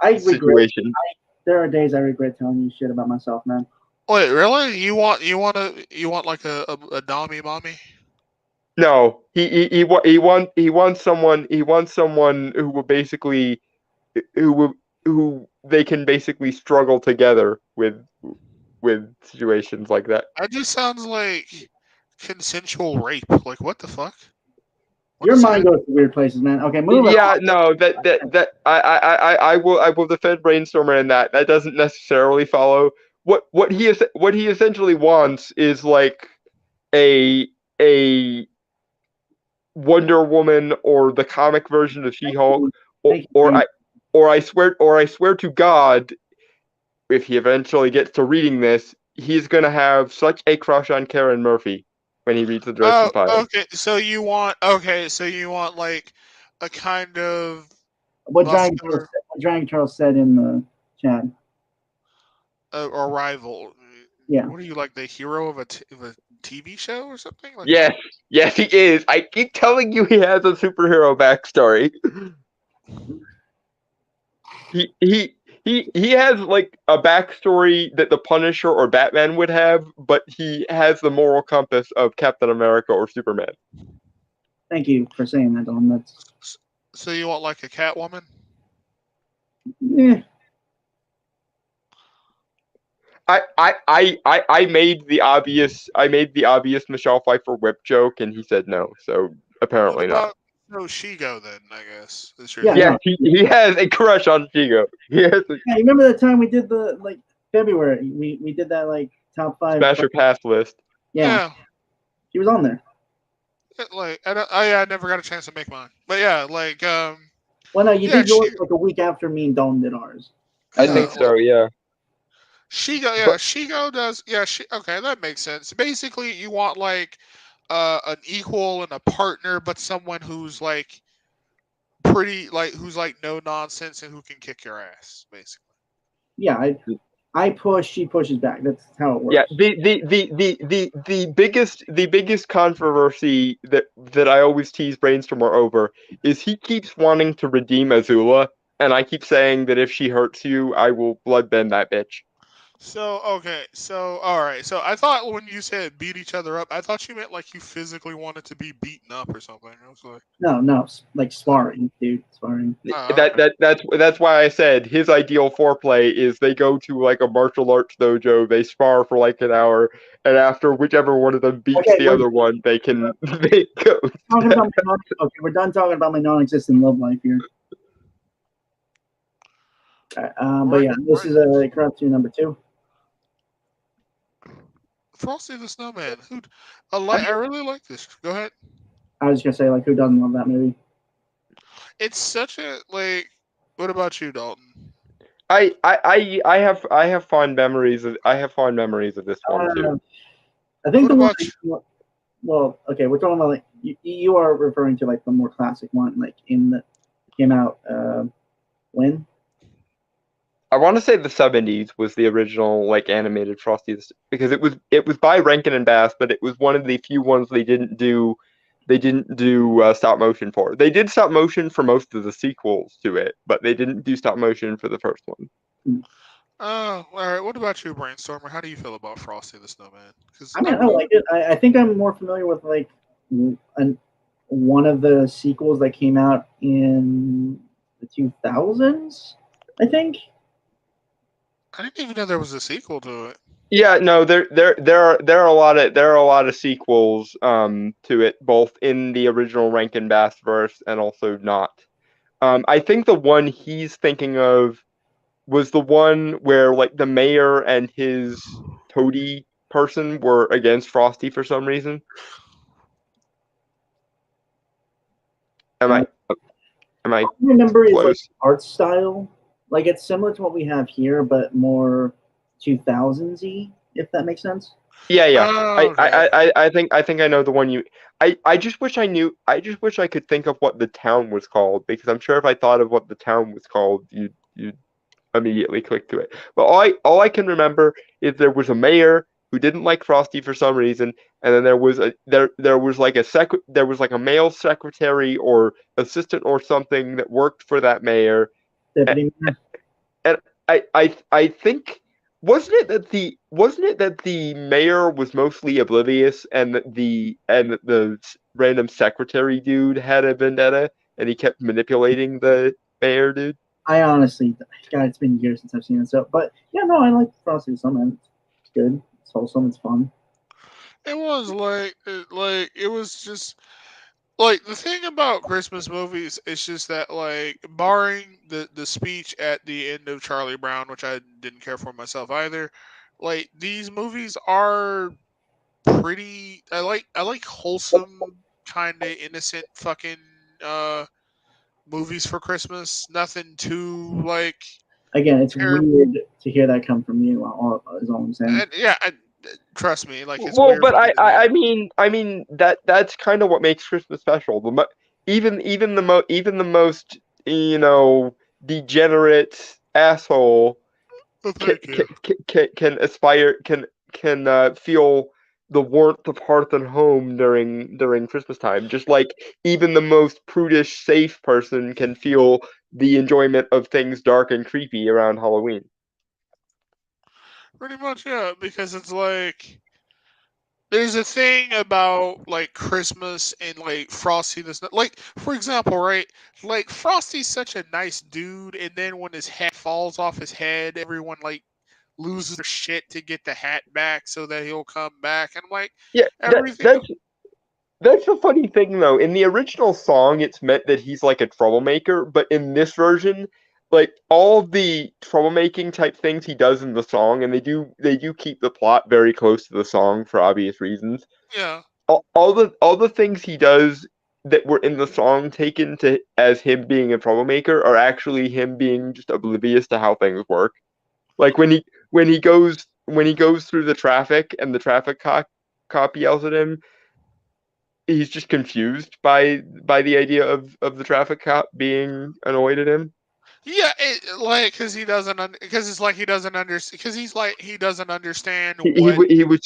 regret. situations. There are days I regret telling you shit about myself, man. Wait, really? You want like a dommy mommy? No, he wants someone who will basically who they can basically struggle together with situations like that. That just sounds like consensual rape. Like, what the fuck? What Your is mind that? goes to weird places, man. Okay, moving Yeah, on. no, that I will defend Brainstormer in that. That doesn't necessarily follow. What he essentially wants is like a Wonder Woman or the comic version of She-Hulk, or I swear to God, if he eventually gets to reading this, he's gonna have such a crush on Karen Murphy when he reads the Dresden Files. Okay. So you want like a kind of What muscular Dragon Charles said in the chat. a rival. Yeah. What are you, like the hero of a TV show or something? Like, Yes, he is. I keep telling you he has a superhero backstory. He has like a backstory that the Punisher or Batman would have, but he has the moral compass of Captain America or Superman. Thank you for saying that, Don. That's So you want like a Catwoman? yeah. I made the obvious Michelle Pfeiffer whip joke and he said no, so apparently not. No, Shigo then, I guess. Yeah, he has a crush on Shigo. Yeah, you remember the time we did the February? We did that top 5 Smash or pass list. Yeah. She was on there. I never got a chance to make mine, but yeah, Well, no, you did yours a week after me and Dalton did ours. I think so. Yeah. Shigo does. Yeah, okay, that makes sense. Basically, you want an equal and a partner, but someone who's pretty who's no nonsense and who can kick your ass, basically. Yeah, I push, she pushes back. That's how it works. Yeah, the biggest controversy that I always tease Brainstormer over is he keeps wanting to redeem Azula, and I keep saying that if she hurts you, I will bloodbend that bitch. So okay, so all right, so I thought when you said beat each other up, I thought you meant you physically wanted to be beaten up or something. I was like, no, like sparring, dude, sparring. That's why I said his ideal foreplay is they go to a martial arts dojo, they spar for an hour, and after whichever one of them beats the other one, they can go. Okay, we're done talking about my non-existent love life here. But yeah, this is a corruption number 2. Frosty the Snowman. I really like this. Go ahead. I was just gonna say, who doesn't love that movie? It's such a What about you, Dalton? I have fond memories of this one too. I think well, okay, we're talking about you are referring to the more classic one, came out when? I want to say the 70s was the original animated Frosty, because it was by Rankin and Bass, but it was one of the few ones they didn't do stop motion for. They did stop motion for most of the sequels to it, but they didn't do stop motion for the first one. All right. What about you, Brainstormer? How do you feel about Frosty the Snowman? Because I mean, I like it. I think I'm more familiar with like an, one of the sequels that came out in the 2000s. I think. I didn't even know there was a sequel to it. Yeah, no, there are a lot of sequels to it, both in the original Rankin Bass verse and also not. I think the one he's thinking of was the one where like the mayor and his toady person were against Frosty for some reason. Am Uh, I am I I remember is like close? art style. Like it's similar to what we have here, but more 2000s-y, if that makes sense. Yeah, yeah. Oh, okay. I think I know the one you. I just wish I knew. I just wish I could think of what the town was called because I'm sure if I thought of what the town was called, you'd immediately click to it. But all I can remember is there was a mayor who didn't like Frosty for some reason, and then there was like there was like a male secretary or assistant or something that worked for that mayor, and, Deputy Mayor. and I think wasn't it that the mayor was mostly oblivious and that the random secretary dude had a vendetta and he kept manipulating the mayor dude. I honestly, God, it's been years since I've seen it. So, but yeah, no, I like Frosty the Snowman. It's good. It's wholesome. It's fun. It was like it was just like the thing about Christmas movies is just that like barring the speech at the end of Charlie Brown, which I didn't care for myself either, like these movies are pretty I like wholesome kind of innocent fucking uh movies for Christmas. Nothing too like Again, it's terrible. weird to hear that come from you. Is all I'm saying. And yeah, trust me, like it's Well, weird but for me to hear. I mean that's kind of what makes Christmas special. Even the most degenerate asshole Oh, thank you. can aspire can feel the warmth of hearth and home during Christmas time. Just like even the most prudish, safe person can feel the enjoyment of things dark and creepy around Halloween. Pretty much, yeah, because it's like there's a thing about like Christmas and like Frosty the Snow. Like for example, right? Like Frosty's such a nice dude, and then when his hat falls off his head, everyone like loses their shit to get the hat back so that he'll come back. And I'm like, Yeah, everything. that's the funny thing though. In the original song, it's meant that he's like a troublemaker, but in this version, like all of the troublemaking type things he does in the song, and they do keep the plot very close to the song for obvious reasons. Yeah, All the things he does that were in the song taken to as him being a troublemaker are actually him being just oblivious to how things work. Like when he goes through the traffic and the cop yells at him, he's just confused by the idea of the traffic cop being annoyed at him. yeah, like because he doesn't because it's like he doesn't understand because he's like he doesn't understand what.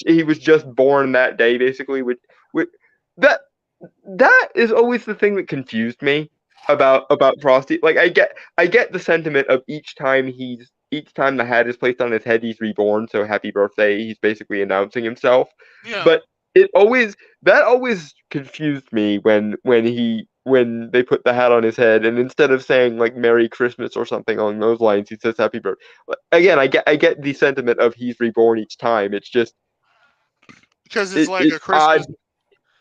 He was just born that day basically. Which that that is always the thing that confused me about Frosty. Like I get the sentiment of each time the hat is placed on his head, he's reborn. So happy birthday! He's basically announcing himself. Yeah, But that always confused me when they put the hat on his head, and instead of saying like Merry Christmas or something along those lines, he says Happy Birthday. Again, I get the sentiment of he's reborn each time. It's just because it's like it's a Christmas. odd.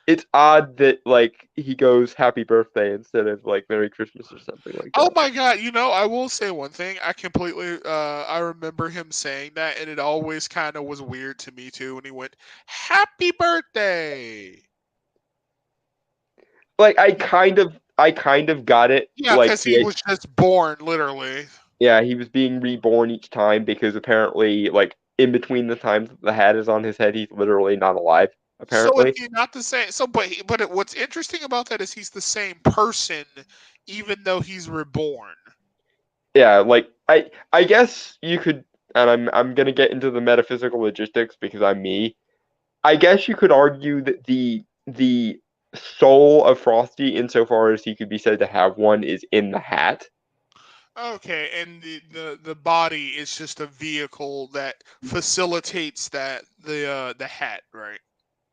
It's odd that like he goes Happy Birthday instead of like Merry Christmas or something like Oh that. my god, I will say one thing. I completely I remember him saying that and it always kind of was weird to me too when he went happy birthday. Like I kind of got it. Yeah, Like cuz he was just born literally. yeah, he was being reborn each time because apparently like in between the times that the hat is on his head, he's literally not alive. So is Apparently, he not the same? So what's interesting about that is he's the same person even though he's reborn. yeah. Like I guess you could, and I'm gonna get into the metaphysical logistics because I'm me. I guess you could argue that the soul of Frosty, insofar as he could be said to have one, is in the hat. Okay, and the body is just a vehicle that facilitates the hat, right?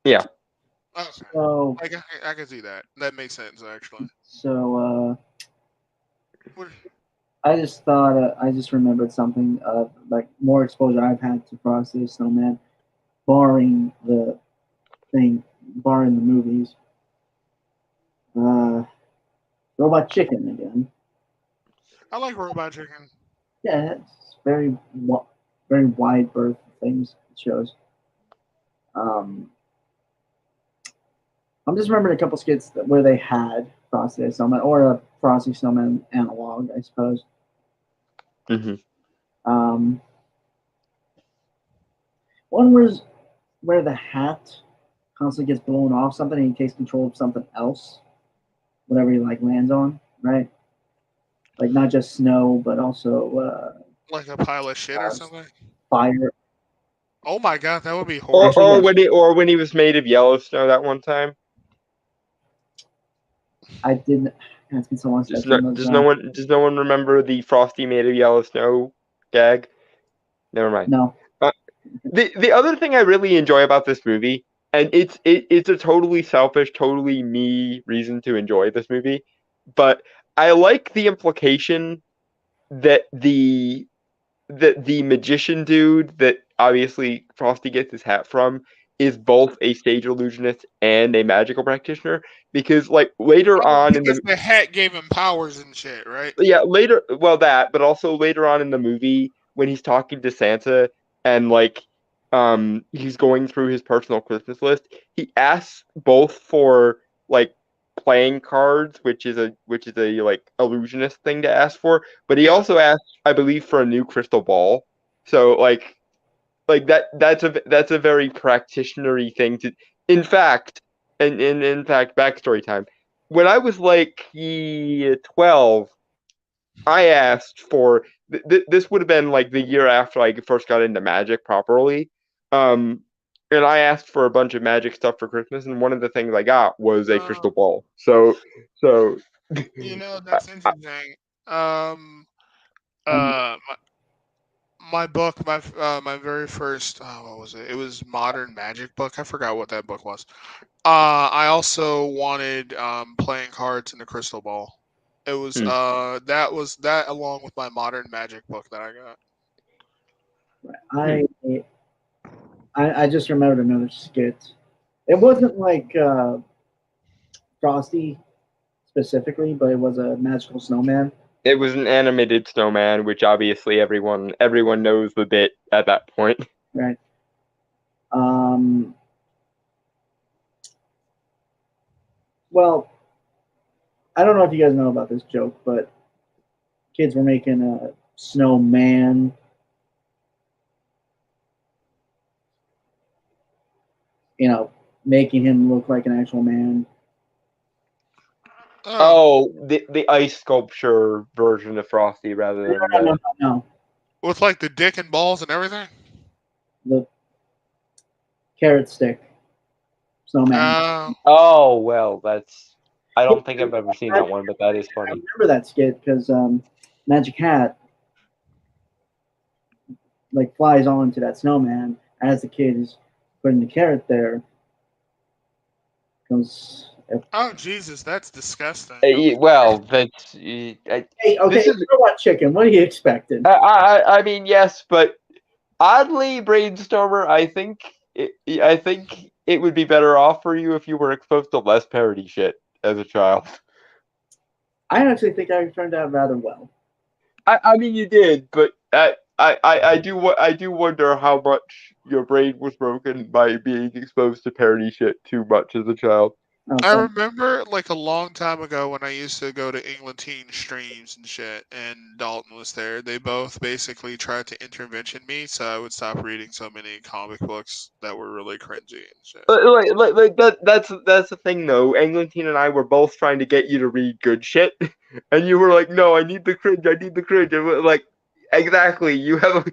Yeah. Okay, So, I can see that. That makes sense actually. so What- I just remembered something like more exposure I've had to Frosty the Snowman, barring the thing, barring the movies. Uh, Robot Chicken again. I like Robot Chicken. Yeah, it's very wide berth of things it shows. Um, I'm just remembering a couple skits where they had Frosty the Snowman or a Frosty Snowman analog, I suppose. Hmm. Um, one was where the hat constantly gets blown off something and he takes control of something else, whatever he like lands on, right? Like not just snow, but also Like a pile of shit or something. fire. Oh my god, that would be Or horrible. Actually, yes. when he was made of yellow snow that one time. I didn't. It's been so long since I've seen those. Does no one remember the Frosty made of yellow snow gag? Never mind. No. The other thing I really enjoy about this movie, and it's a totally selfish, totally me reason to enjoy this movie, but I like the implication that the magician dude that obviously Frosty gets his hat from is both a stage illusionist and a magical practitioner, because like later Oh, on in because the the hat gave him powers and shit, right? yeah, later, well, that, but also later on in the movie when he's talking to Santa and like he's going through his personal Christmas list, he asks both for like playing cards, which is a like illusionist thing to ask for, but he Yeah. also asks, I believe, for a new crystal ball. So that's a very practitioner-y thing to, in fact, and in fact, backstory time. When I was like 12, I asked for this would have been like the year after I first got into magic properly. Um, and I asked for a bunch of magic stuff for Christmas, and one of the things I got was a Uh, crystal ball. So I, that's interesting. Um, my book, my very first, what was it? It was Modern Magic book. I forgot what that book was. I also wanted playing cards in the crystal ball. It was hmm. that was that along with my Modern Magic book that I got. I I just remembered another skit. It wasn't like Frosty specifically, but it was a magical snowman. It was an animated snowman, which obviously everyone knows the bit at that point. Right. Um, well, I don't know if you guys know about this joke, but kids were making a snowman. You know, making him look like an actual man. Oh, Oh, the ice sculpture version of Frosty rather than No, no, the. no, no. with like the dick and balls and everything. The carrot stick snowman. Uh, Oh well, that's. I Yeah, don't think I've ever seen I that one, but that is funny. remember that skit because Magic Hat like flies onto that snowman as the kid is putting the carrot there. Goes, oh Jesus, that's disgusting. Well, that's. hey, okay, This is. robot chicken. What are you expecting? I mean, yes, but oddly, Brainstormer, I think it would be better off for you if you were exposed to less parody shit as a child. I actually think I turned out rather well. I mean, you did, but I do wonder how much your brain was broken by being exposed to parody shit too much as a child. I Okay. remember like a long time ago when I used to go to England Teen streams and shit, and Dalton was there. They both basically tried to intervention me, so I would stop reading so many comic books that were really cringy and shit. That's the thing though. Eglantine and I were both trying to get you to read good shit, and you were like, "No, I need the cringe. I need the cringe." And we're like, exactly, you have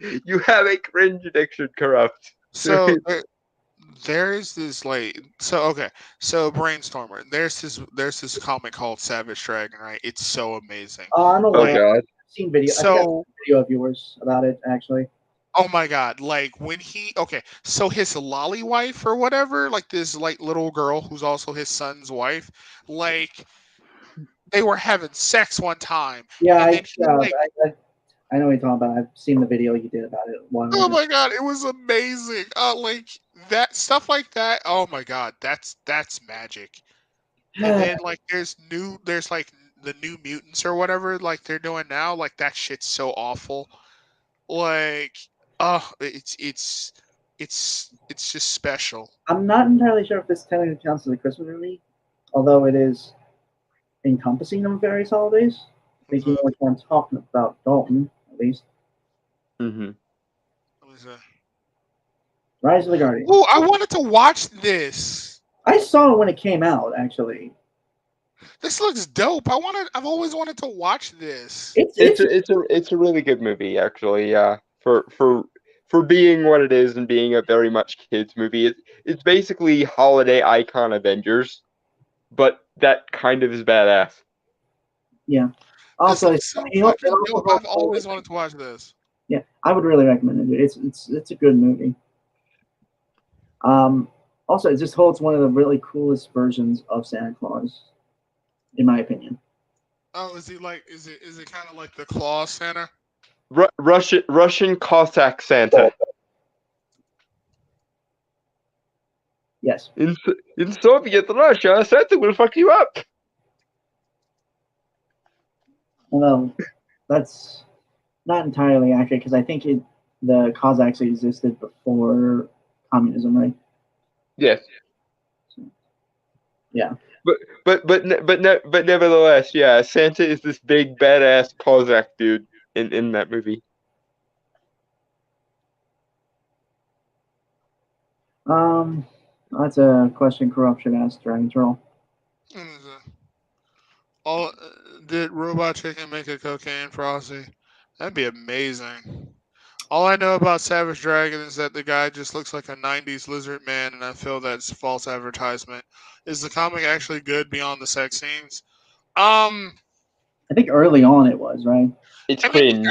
a cringe addiction, corrupt. So there's this like so Brainstormer. There's this comic called Savage Dragon, right? It's so amazing. I'm Oh aware. god. seen video. I think I've So, seen video of yours about it actually. oh my god, like when so his lolly wife or whatever, like this like little girl who's also his son's wife, like they were having sex one time, Yeah, and then he like, I know what you're talking about. I've seen the video you did about it a while oh ago. my god, it was amazing. Like that stuff like that. Oh my god, that's magic. And then like there's like the New Mutants or whatever like they're doing now. Like that shit's so awful. Like, oh, it's just special. I'm not entirely sure if this technically counts as a Christmas movie, although it is encompassing of various holidays. Thinking which one talking about Dalton, at least. Mm-hmm. What was that? Rise of the Guardians. Oh, I wanted to watch this. I saw it when it came out, actually. This looks dope. I've always wanted to watch this. It's a really good movie, actually. Yeah, for being what it is and being a very much kids movie, it's basically holiday icon Avengers, but that kind of is badass. Yeah. Also, This looks so fucking dope. I've always wanted to watch this. Yeah, I would really recommend it. It's a good movie. Also, it just holds one of the really coolest versions of Santa Claus, in my opinion. Oh, is it kind of like the Claus Santa? Russian Cossack Santa. Yes. In Soviet Russia, Santa will fuck you up. Although that's not entirely accurate because I think the Cossacks existed before communism, right? Yes. Yeah. But nevertheless, yeah, Santa is this big badass Cossack dude in that movie. That's a question Corruption asked Dragon Troll. Oh, did Robot Chicken make a cocaine frosty? That'd be amazing. All I know about Savage Dragon is that the guy just looks like a 90s lizard man, and I feel that's false advertisement. Is the comic actually good beyond the sex scenes? I think early on it was, right? It's cringe.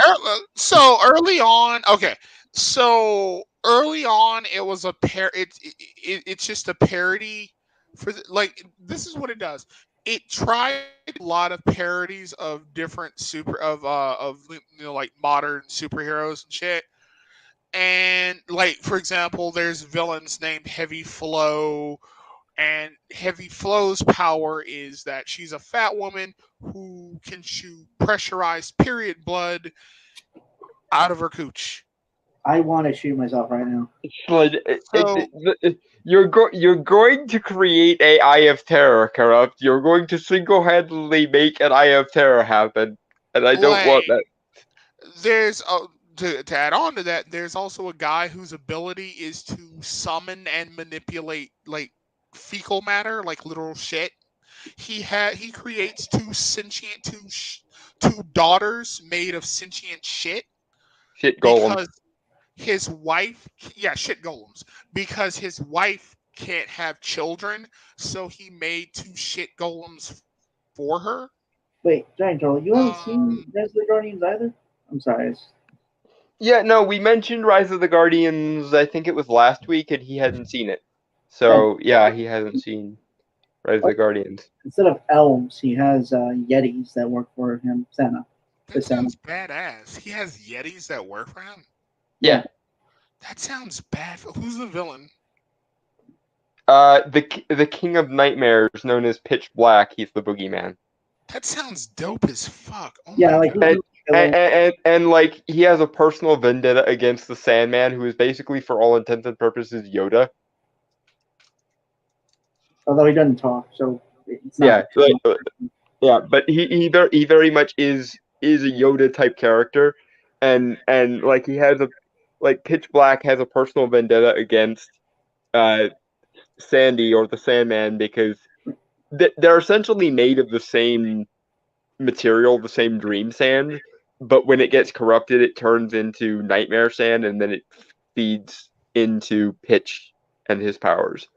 So early on, okay. So early on, it was a it's just a parody for like this is what it does. It tried a lot of parodies of different like modern superheroes and shit. And like for example, there's villains named Heavy Flow, and Heavy Flow's power is that she's a fat woman who can shoot pressurized period blood out of her cooch. I want to shoot myself right now. You're going to create a Eye of Terror, Corrupt. You're going to single-handedly make an Eye of Terror happen, and I don't want that. There's to add on to that, there's also a guy whose ability is to summon and manipulate like fecal matter, like literal shit. He creates two daughters made of sentient shit. Shit golems. Because his wife, shit golems. Because his wife can't have children, so he made two shit golems for her. Wait, Giant Troll, you haven't seen Rise of the Guardians either? I'm sorry. Yeah, no, we mentioned Rise of the Guardians, I think it was last week, and he hadn't seen it. So, yeah, he hasn't seen Rise of the Guardians. Instead of elves, he has yetis that work for him, Santa. That sounds badass. He has yetis that work for him? Yeah. That sounds bad. Who's the villain? The King of Nightmares, known as Pitch Black, he's the boogeyman. That sounds dope as fuck. Oh yeah, like and like he has a personal vendetta against the Sandman, who is basically, for all intents and purposes, Yoda. Although he doesn't talk, so it's not but he very much is a Yoda type character, and like he has Pitch Black has a personal vendetta against Sandy or the Sandman because they're essentially made of the same material, the same dream sand, but when it gets corrupted, it turns into nightmare sand, and then it feeds into Pitch and his powers.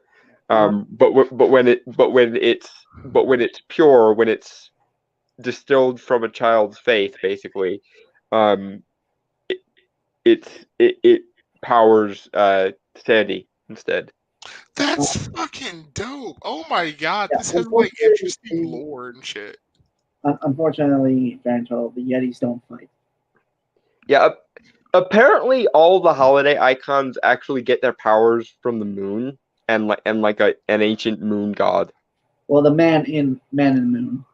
But when it's pure, when it's distilled from a child's faith, basically. Um, it powers Sandy instead. That's fucking dope. Oh my god, Yeah, this has like unfortunately, interesting lore and shit. unfortunately, Fanto, the Yetis don't fight. Yeah, apparently all the holiday icons actually get their powers from the moon and like an ancient moon god. Well, the Man in the Moon.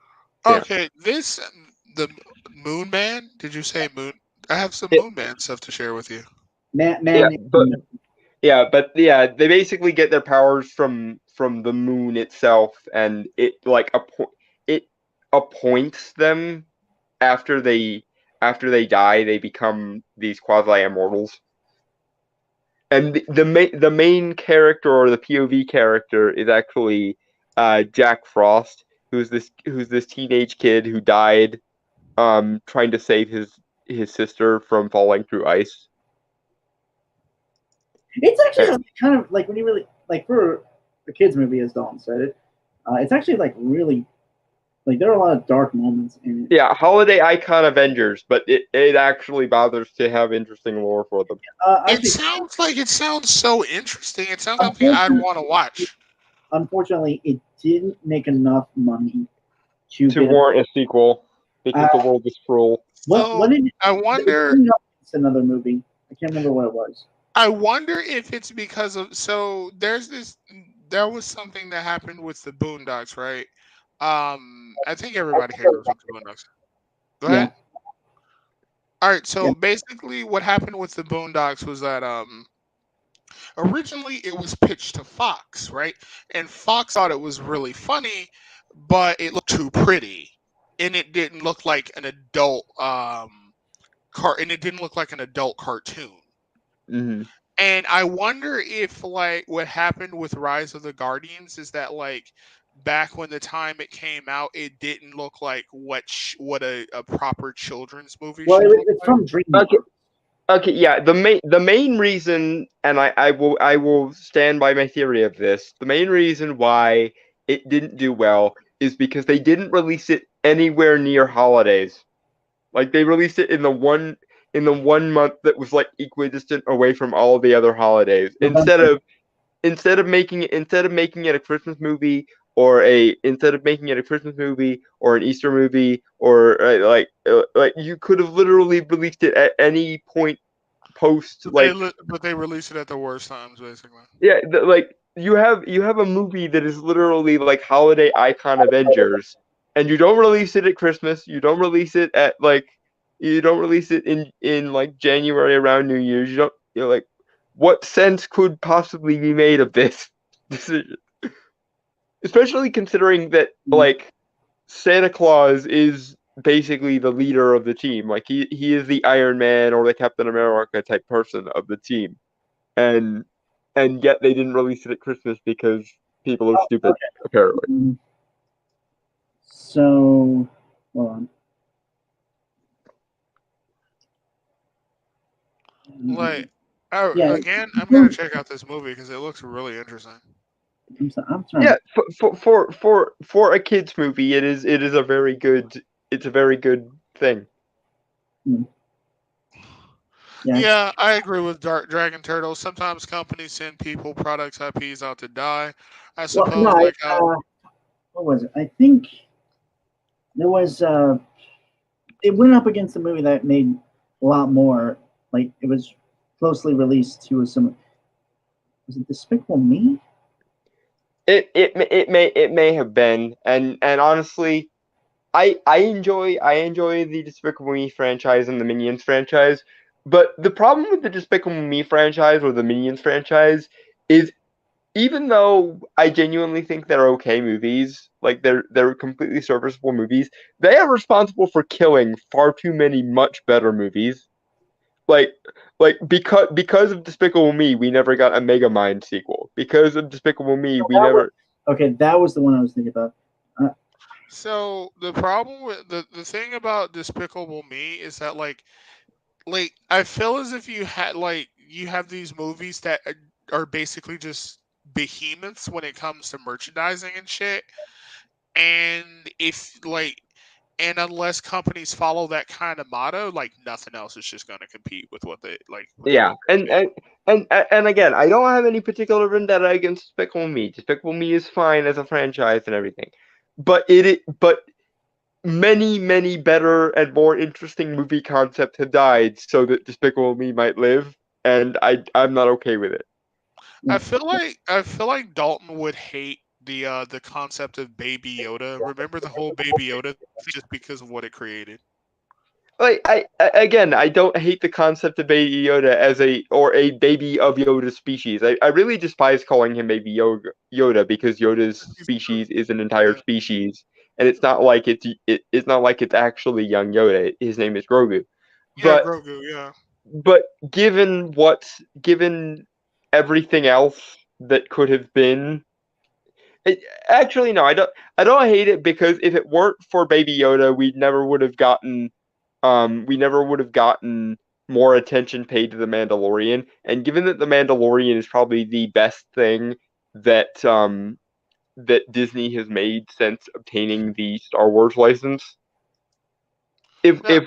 Yeah. Okay, the Moon Man. Did you say Moon? I have some Yeah. Moon Man stuff to share with you. Man Yeah, in the Moon. they basically get their powers from the moon itself, and it it appoints them after they die. They become these quasi immortals. And the main character, or the POV character, is actually Jack Frost, who's this teenage kid who died trying to save his sister from falling through ice. It's actually kind of like when you really like for a kids movie, as Dalton said it. It's actually like really like there are a lot of dark moments in it. Yeah, holiday icon Avengers, but it actually bothers to have interesting lore for them. It sounds so interesting. It sounds like something I'd want to watch. Unfortunately, it didn't make enough money to warrant a sequel because the world is cruel. So I wonder. It's another movie. I can't remember what it was. I wonder if it's because of there was something that happened with the Boondocks, right? I think everybody here knows what the Boondocks. Go ahead. All right, so basically what happened with the Boondocks was that originally it was pitched to Fox, right? And Fox thought it was really funny, but it looked too pretty. And it didn't look like an adult cartoon. Mm-hmm. And I wonder if like what happened with Rise of the Guardians is that like back when the time it came out, it didn't look like what a proper children's movie Well, should look it's like. from DreamWorks. Okay, yeah. The main reason, and I will stand by my theory of this. The main reason why it didn't do well is because they didn't release it anywhere near holidays. Like they released it in the one month that was like equidistant away from all the other holidays. Instead of making it a Christmas movie or an Easter movie or like you could have literally released it at any point post but they released it at the worst times, basically. Yeah, like you have a movie that is literally like holiday icon Avengers, and you don't release it at Christmas. You don't release it in like January around New Year's. You're like, what sense could possibly be made of this decision? Especially considering that like Santa Claus is basically the leader of the team. Like he is the Iron Man or the Captain America type person of the team, and yet they didn't release it at Christmas because people are stupid, apparently. So, hold on. Like, again, I'm gonna check out this movie because it looks really interesting. I'm sorry. Yeah, for a kids movie, it is a very good thing. Yeah, I agree with Dragon Turtle. Sometimes companies send people, products, IPs out to die. I suppose what was it? I think there was it went up against a movie that made a lot more. Like it was closely released to some. Was it Despicable Me? It may have been, and honestly, I enjoy the Despicable Me franchise and the Minions franchise, but the problem with the Despicable Me franchise or the Minions franchise is, even though I genuinely think they're okay movies, like they're completely serviceable movies, they are responsible for killing far too many much better movies. Like because of Despicable Me, we never got a Megamind sequel. Because of Despicable Me, we never. Okay, that was the one I was thinking about. So the problem with the thing about Despicable Me is that like I feel as if you have these movies that are basically just behemoths when it comes to merchandising and shit, and And unless companies follow that kind of motto, like nothing else is just going to compete with what they like. Yeah, and again, I don't have any particular vendetta against Despicable Me. Despicable Me is fine as a franchise and everything, but but many better and more interesting movie concepts have died so that Despicable Me might live, and I'm not okay with it. I feel like Dalton would hate the concept of Baby Yoda. Remember the whole Baby Yoda thing just because of what it created. Like again, I don't hate the concept of Baby Yoda as a baby of Yoda's species. I really despise calling him Baby Yoda because Yoda's species is an entire species, and it's not like it's not like it's actually young Yoda. His name is Grogu, Yeah, but Grogu. Yeah. but given everything else that could have been, actually no, I don't hate it because if it weren't for Baby Yoda, we never would have gotten more attention paid to the Mandalorian. And given that the Mandalorian is probably the best thing that that Disney has made since obtaining the Star Wars license, Yeah.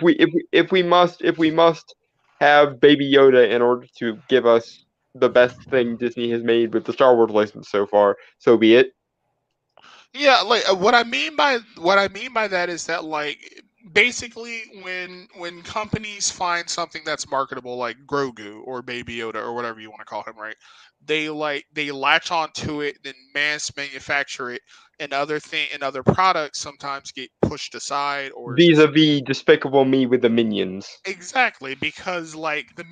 if we must have Baby Yoda in order to give us the best thing Disney has made with the Star Wars license so far, so be it. Yeah, like what I mean by that is that like basically when companies find something that's marketable like Grogu or Baby Yoda or whatever you want to call him, right? They latch onto it, then mass manufacture it, and other products sometimes get pushed aside or just Vis-a-vis Despicable Me with the minions. exactly because like the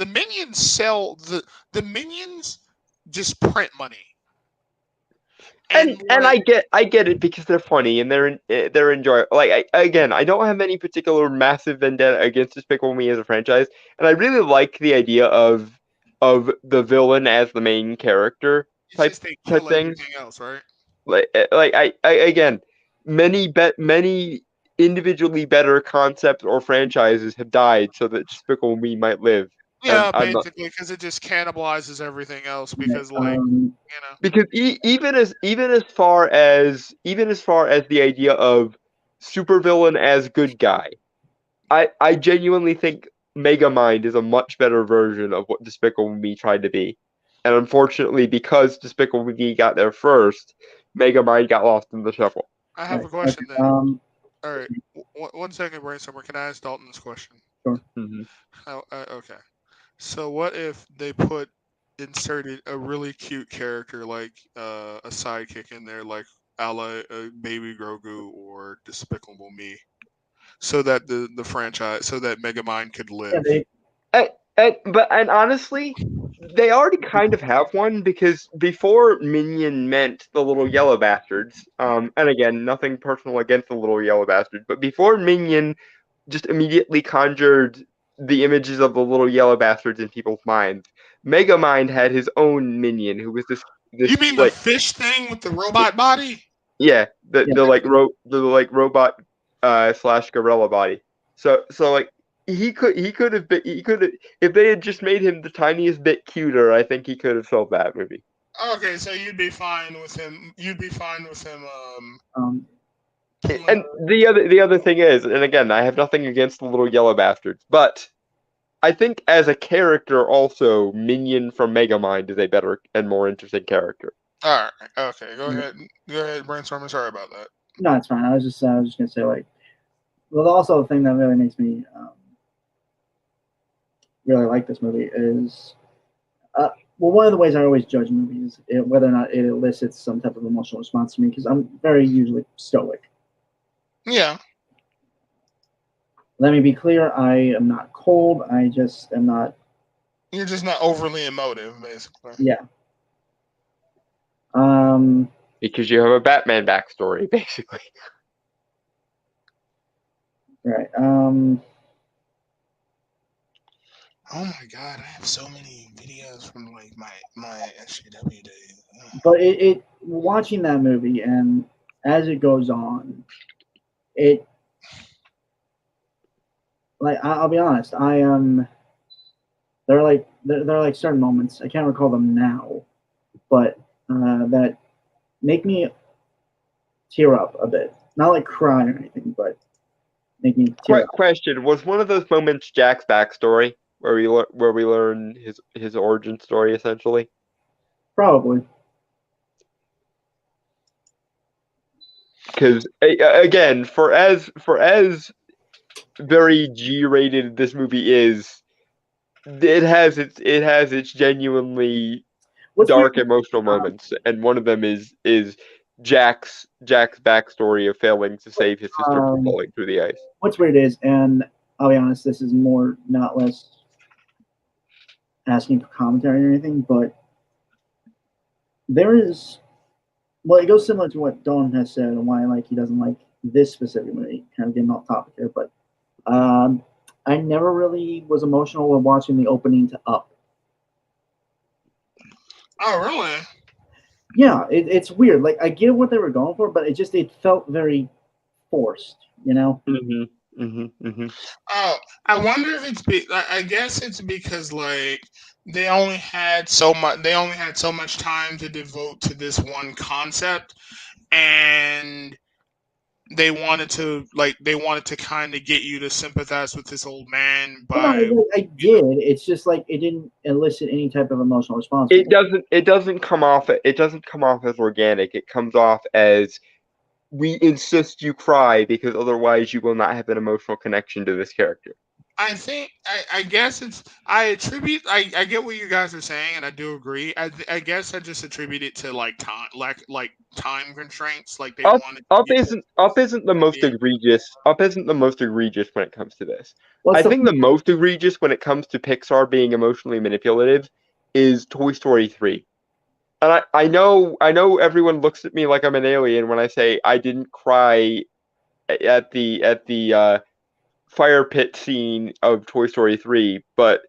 minions sell the minions just print money. And Like, I get it because they're funny and they're enjoyable. Like again, I don't have any particular massive vendetta against Despicable Me as a franchise, and I really like the idea of the villain as the main character it's type just they type kill thing. everything else, right? Like I again, many individually better concepts or franchises have died so that Despicable Me might live, and Yeah, I'm not. basically, because it just cannibalizes everything else. Right. Because, like, you know, Because even as far as the idea of supervillain as good guy, I genuinely think Megamind is a much better version of what Despicable Me tried to be. And unfortunately, because Despicable Me got there first, Megamind got lost in the shuffle. I have Right. a question Okay. then. All right, one second, brainstormer. Can I ask Dalton this question? Sure. Mhm. Okay. So, what if they inserted a really cute character like a sidekick in there, like a la Baby Grogu or Despicable Me, so that the franchise, so that Megamind could Yeah, live? they, And honestly, they already kind of have one because before Minion meant the little yellow bastards, and again, nothing personal against the little yellow bastards, but before Minion just immediately conjured the images of the little yellow bastards in people's minds, Megamind had his own minion who was You this mean the like fish thing with the robot body? yeah Yeah. the like robot slash gorilla body. So like he could have been he could have if they had just made him the tiniest bit cuter, I think he could have sold that movie. Okay, so you'd be fine with him. You'd be fine with him. um, And the other thing is, and again, I have nothing against the little yellow bastards, but I think as a character also, Minion from Megamind is a better and more interesting character. All right. Okay. Go ahead. Go ahead, brainstorming. Sorry about that. no, it's fine. I was just gonna say like, well, also the thing that really makes me really like this movie is, well, one of the ways I always judge movies is whether or not it elicits some type of emotional response to me because I'm very usually stoic. Yeah. Let me be clear, I am not cold. I just am not. You're just not overly emotive, basically. Yeah. Because you have a Batman backstory, basically. Right. Oh my god, I have so many videos from like my SJW days. But it watching that movie and as it goes on, it like I'll be honest, I am. There are like certain moments I can't recall them now, but that make me tear up a bit. Not like cry or anything, but making me tear up. Question: was one of those moments Jack's backstory, where we learn his origin story essentially? Probably. Because again, for as very G-rated this movie is, it has its genuinely What's dark weird, emotional moments, and one of them is Jack's backstory of failing to save his sister from falling through the ice. what's weird is, and I'll be honest, this is more, not less asking for commentary or anything, but there is, well, it goes similar to what Don has said and why like he doesn't like this specific movie. Kind of getting off topic here, but I never really was emotional when watching the opening to Up. Oh, really? Yeah, it's weird. Like I get what they were going for, but it felt very forced. You know? Oh, I wonder if I guess it's because like they only had so much time to devote to this one concept, and they wanted to kind of get you to sympathize with this old man Well, by no, I did. It's just like it didn't elicit any type of emotional response. It doesn't come off as organic. It comes off as, we insist you cry because otherwise you will not have an emotional connection to this character. I think I guess it's I get what you guys are saying, and I do agree. I guess I just attribute it to like time constraints. Like they wanted Up isn't the most egregious. Up isn't the most egregious when it comes to this. I think the most egregious when it comes to Pixar being emotionally manipulative is Toy Story 3. And I know everyone looks at me like I'm an alien when I say I didn't cry at the fire pit scene of Toy Story 3, but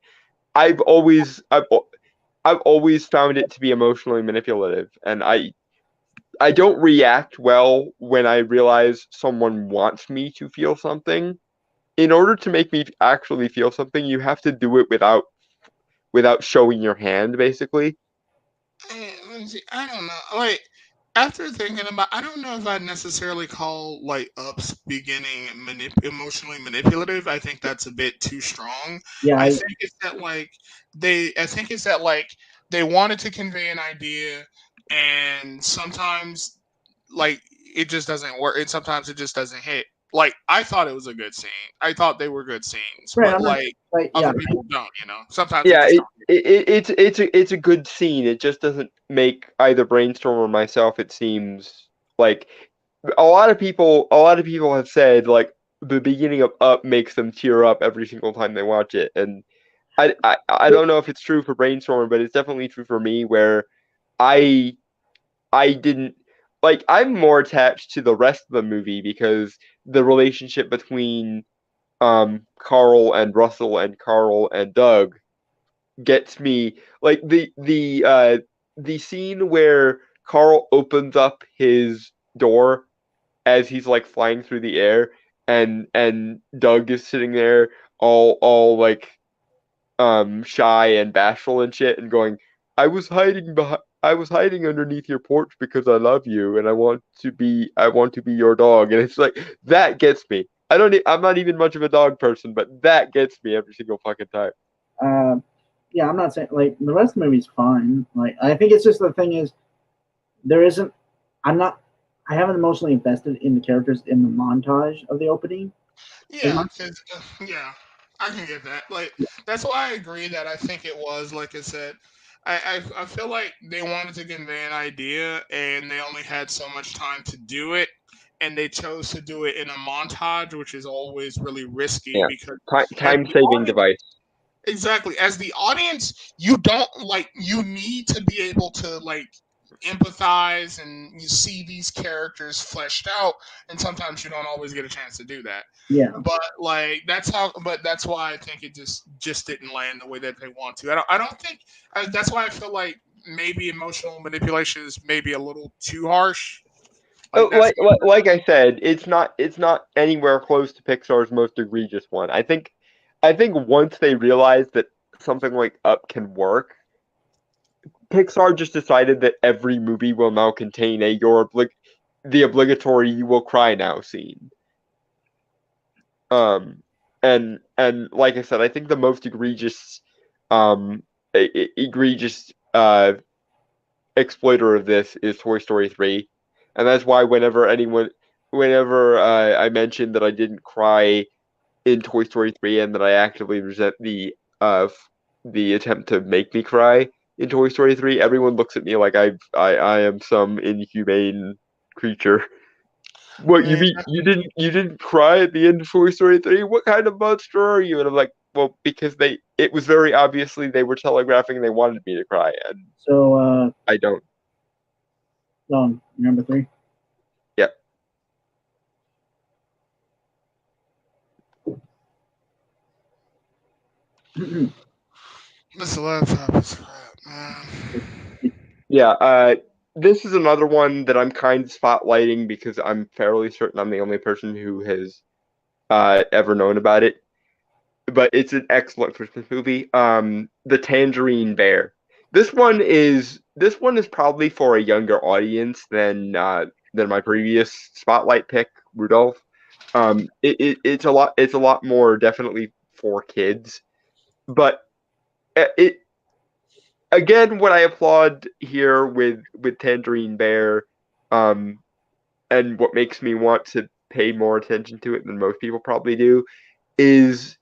I've always found it to be emotionally manipulative, and I don't react well when I realize someone wants me to feel something. In order to make me actually feel something, you have to do it without showing your hand, basically. I don't know. Like after thinking about, I don't know if I'd necessarily call like Up's beginning emotionally manipulative. I think that's a bit too strong. Yeah, I think it's that they wanted to convey an idea, and sometimes like it just doesn't work, and sometimes it just doesn't hit. Like I thought it was a good scene. I thought they were good scenes, right, but like yeah, other people don't. Sometimes Yeah, it just it's a good scene. It just doesn't make either Brainstorm or myself. It seems like a lot of people have said like the beginning of Up makes them tear up every single time they watch it, and I don't know if it's true for Brainstorm, but it's definitely true for me, where I didn't like. I'm more attached to the rest of the movie because the relationship between Carl and Russell and Carl and Doug gets me, like the scene where Carl opens up his door as he's like flying through the air, and Doug is sitting there all like shy and bashful and shit, and going, I was hiding underneath your porch because I love you and I want to be your dog. And it's like, that gets me. I'm not even much of a dog person, but that gets me every single fucking time. Yeah, I'm not saying like the rest of the movie's fine. Like I think it's just the thing is I haven't emotionally invested in the characters in the montage of the opening. Yeah, yeah, I can get that. Like that's why I agree that I think it was, like I said, I feel like they wanted to convey an idea and they only had so much time to do it, and they chose to do it in a montage, which is always really risky Yeah. because Time saving device. Exactly. As the audience, you need to be able to like empathize, and you see these characters fleshed out, and sometimes you don't always get a chance to do that. Yeah. But like that's why I think it just didn't land the way that they want to. I don't think that's why I feel like maybe emotional manipulation is maybe a little too harsh. Like I said, it's not anywhere close to Pixar's most egregious one. I think once they realized that something like Up can work, Pixar just decided that every movie will now contain the obligatory "you will cry now" scene. And like I said, I think the most egregious egregious exploiter of this is Toy Story 3, and that's why whenever I mentioned that I didn't cry in Toy Story 3 and that I actively resent the attempt to make me cry in Toy Story 3, everyone looks at me like I am some inhumane creature. What, you Yeah, mean you didn't cry at the end of Toy Story 3? What kind of monster are you? And I'm like, well, because it was very obviously they were telegraphing they wanted me to cry, and So, I don't. number 3. Yeah. this laptop is crap, man. Yeah, this is another one that I'm kind of spotlighting because I'm fairly certain I'm the only person who has ever known about it. But it's an excellent Christmas movie. The Tangerine Bear. This one is probably for a younger audience than my previous spotlight pick, Rudolph. It's a lot more definitely for kids, but it again, what I applaud here with Tangerine Bear, um, and what makes me want to pay more attention to it than most people probably do, is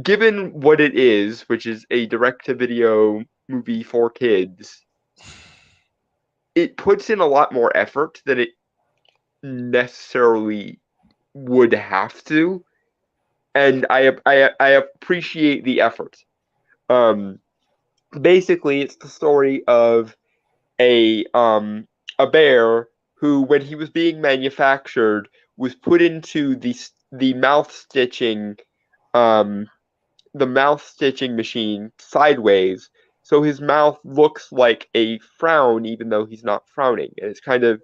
given what it is, which is a direct-to-video movie for kids, it puts in a lot more effort than it necessarily would have to, and I appreciate the effort. Um, Basically, it's the story of a bear who, when he was being manufactured, was put into the um mouth stitching machine sideways, so his mouth looks like a frown, even though he's not frowning. And it's kind of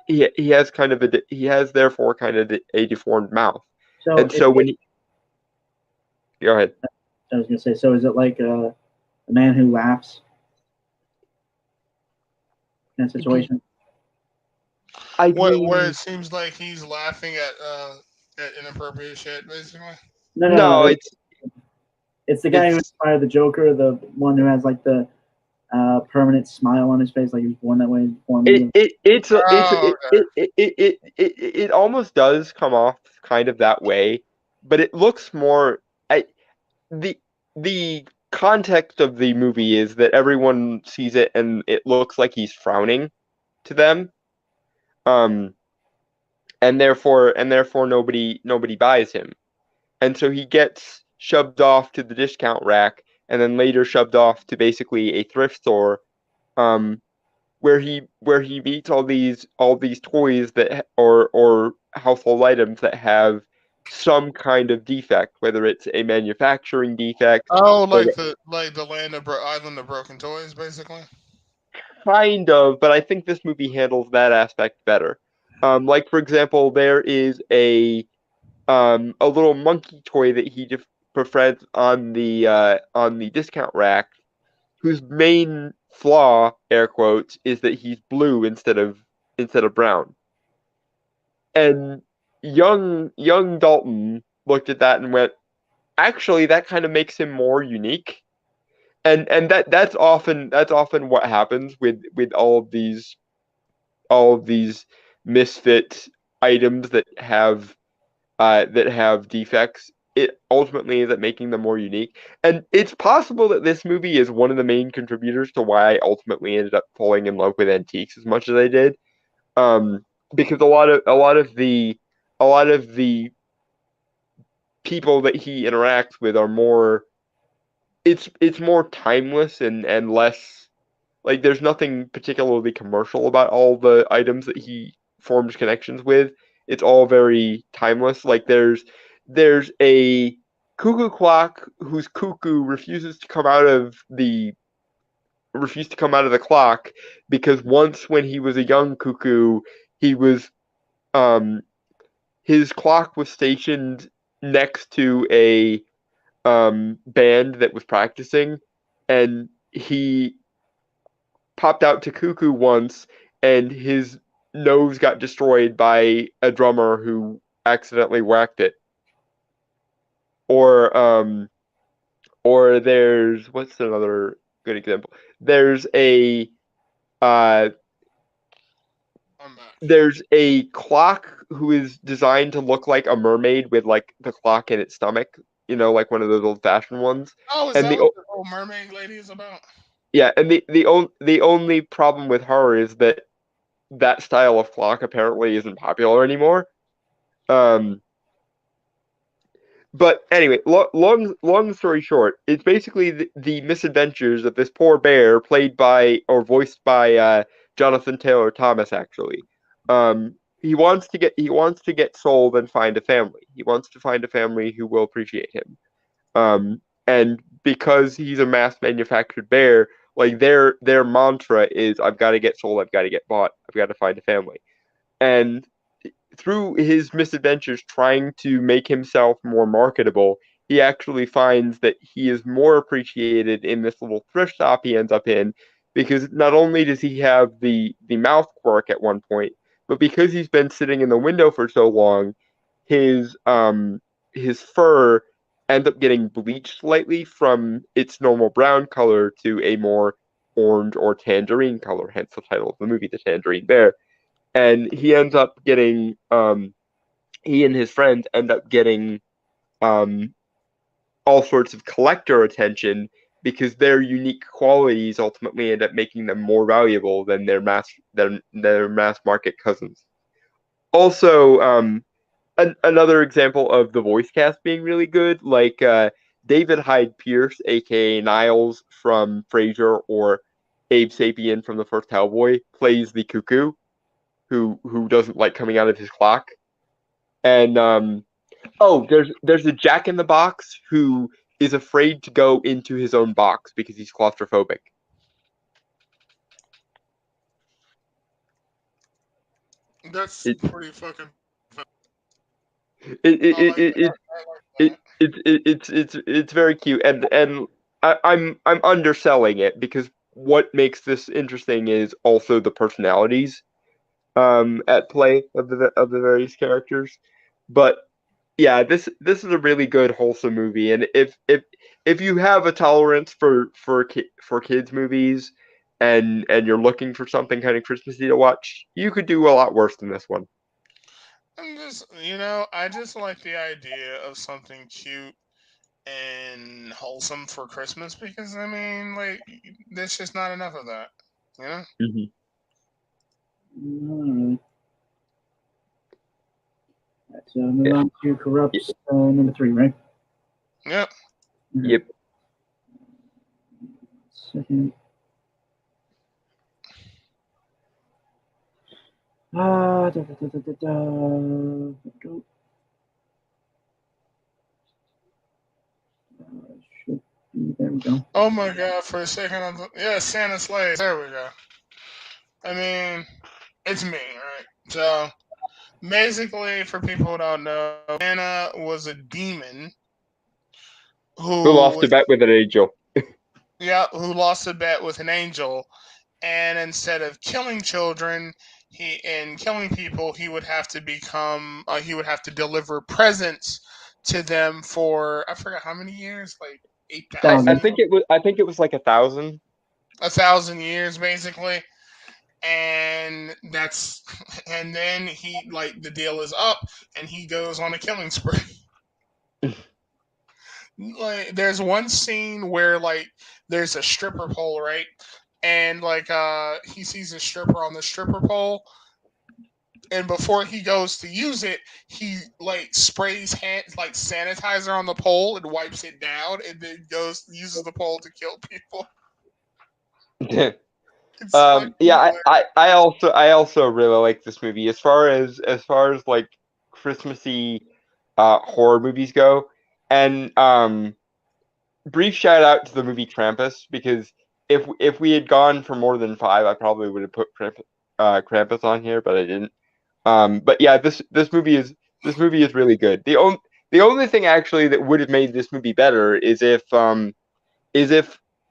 he has kind of he has therefore kind of a deformed mouth. So, And so when he go ahead. I was gonna say, so is it like a man who laughs in a situation? I Where mean, it seems like he's laughing at inappropriate shit, basically. no, No. It's the guy who it's inspired the Joker, the one who has like the permanent smile on his face, like he was born that way. Born it it it's a, it's Oh, it almost does come off kind of that way, but it looks more. The the context of the movie is that everyone sees it and it looks like he's frowning to them, um, and therefore nobody buys him, and so he gets shoved off to the discount rack, and then later shoved off to basically a thrift store, um, where he meets all these toys or household items that have some kind of defect, whether it's a manufacturing defect oh, or like the island of broken toys, basically. kind of, but I think this movie handles that aspect better. Like for example, there is a little monkey toy that he befriends on the discount rack, whose main flaw, air quotes, is that he's blue instead of brown. And young Dalton looked at that and went, actually, that kind of makes him more unique. And that's often what happens with all of these misfit items that have defects. It ultimately ends up making them more unique. And it's possible that this movie is one of the main contributors to why I ultimately ended up falling in love with antiques as much as I did. Um, because a lot of the people that he interacts with are more. It's more timeless and less like there's nothing particularly commercial about all the items that he forms connections with. It's all very timeless. Like there's a cuckoo clock whose cuckoo refused to come out of the clock because once when he was a young cuckoo, he was um his clock was stationed next to a band that was practicing, and he popped out to cuckoo once, and his nose got destroyed by a drummer who accidentally whacked it. or there's what's another good example? There's a uh I'm back. there's a clock who is designed to look like a mermaid with like the clock in its stomach, like one of those old fashioned ones. Oh, is And that the what the old mermaid lady is about? yeah, and the only problem with her is that that style of clock apparently isn't popular anymore. Um, but anyway, long story short, it's basically the misadventures of this poor bear, played by or voiced by Jonathan Taylor Thomas. Actually, he wants to get sold and find a family. He wants to find a family who will appreciate him. And because he's a mass manufactured bear, like their mantra is, "I've got to get sold. I've got to get bought. I've got to find a family." And through his misadventures trying to make himself more marketable, he actually finds that he is more appreciated in this little thrift shop he ends up in, because not only does he have the mouth quirk at one point, but because he's been sitting in the window for so long, his fur ends up getting bleached slightly from its normal brown color to a more orange or tangerine color, hence the title of the movie, The Tangerine Bear. And he and his friends end up getting um, all sorts of collector attention, because their unique qualities ultimately end up making them more valuable than their mass market cousins. Also, another example of the voice cast being really good, like David Hyde Pierce, aka Niles from Frasier, or Abe Sapien from the first Hellboy, plays the cuckoo who doesn't like coming out of his clock. And there's a Jack in the Box who is afraid to go into his own box because he's claustrophobic. That's It pretty fucking. it I it like it, that. it, I like it, that. it's very cute, and I'm underselling it, because what makes this interesting is also the personalities at play of the various characters. But yeah, this is a really good wholesome movie, and if you have a tolerance for kids movies, and you're looking for something kind of Christmassy to watch, you could do a lot worse than this one. I just like the idea of something cute and wholesome for Christmas because I mean, like, there's just not enough of that. You know? Mhm. Not really. Let's move Yeah. on to Corrupts number 3, right? Yep. Okay. Yep. Second. Da, da, da, da, da, da. Go. Should be, there we go. Oh my god! For a second, yeah, Santa Slays. There we go. I mean, it's me, right? So basically, for people who don't know, Santa was a demon Who who lost a was bet with an angel? who lost a bet with an angel, and instead of killing children, killing people, he would have to deliver presents to them for I forgot how many years, like I, 8,000, I 1,000. think it was like 1,000. 1,000 years basically, and that's and then he like the deal is up, and he goes on a killing spree. Like there's one scene where like there's a stripper pole, right? And like he sees a stripper on the stripper pole, and before he goes to use it, he like sprays hand like sanitizer on the pole and wipes it down, and then goes uses the pole to kill people. It's fucking Yeah, hilarious. I also really like this movie, as far as like Christmassy horror movies go. And brief shout out to the movie Krampus, because if we had gone for more than five, I probably would have put Krampus on here, but I didn't. But yeah, this movie is really good. The only thing actually that would have made this movie better is if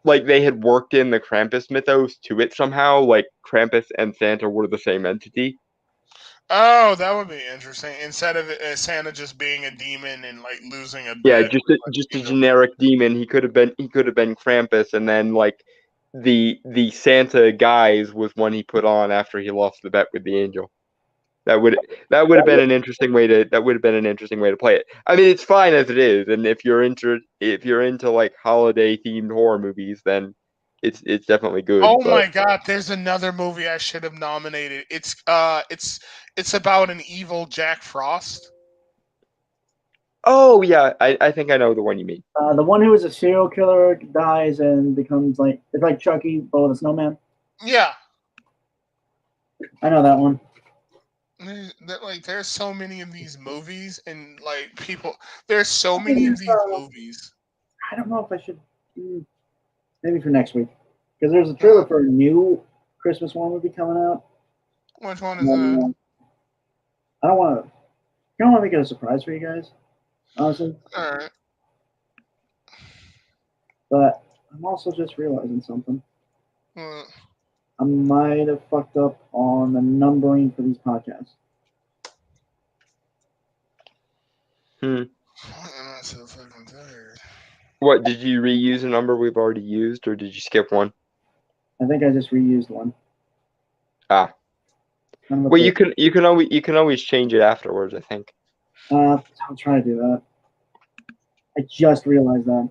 like they had worked in the Krampus mythos to it somehow, like Krampus and Santa were the same entity. Oh, that would be interesting. Instead of Santa just being a demon and like losing a Yeah, bet, just a you know, generic demon. He could have been Krampus, and then like the Santa guise was one he put on after he lost the bet with the angel. That would have been an interesting way to play it. I mean, it's fine as it is, and if you're into like holiday themed horror movies, then it's definitely good. oh But my God, there's another movie I should have nominated. It's about an evil Jack Frost. oh yeah, I think I know the one you mean. The one who is a serial killer dies and becomes like it's like Chucky, but with a snowman. Yeah, I know that one. like there's so many of these movies, and like people, there's so I mean, many of there's, these movies. I don't know if I should. Maybe for next week, because there's a trailer for a new Christmas horror movie coming out. Which one is that? I don't want to. I don't want to make it a surprise for you guys, honestly. All right. But I'm also just realizing something. Well, I might have fucked up on the numbering for these podcasts. I'm not so fucking tired. What, did you reuse a number we've already used, or did you skip one? I think I just reused one. Ah, Number well, three. you can always change it afterwards, I think. I'll try to do that. I just realized that.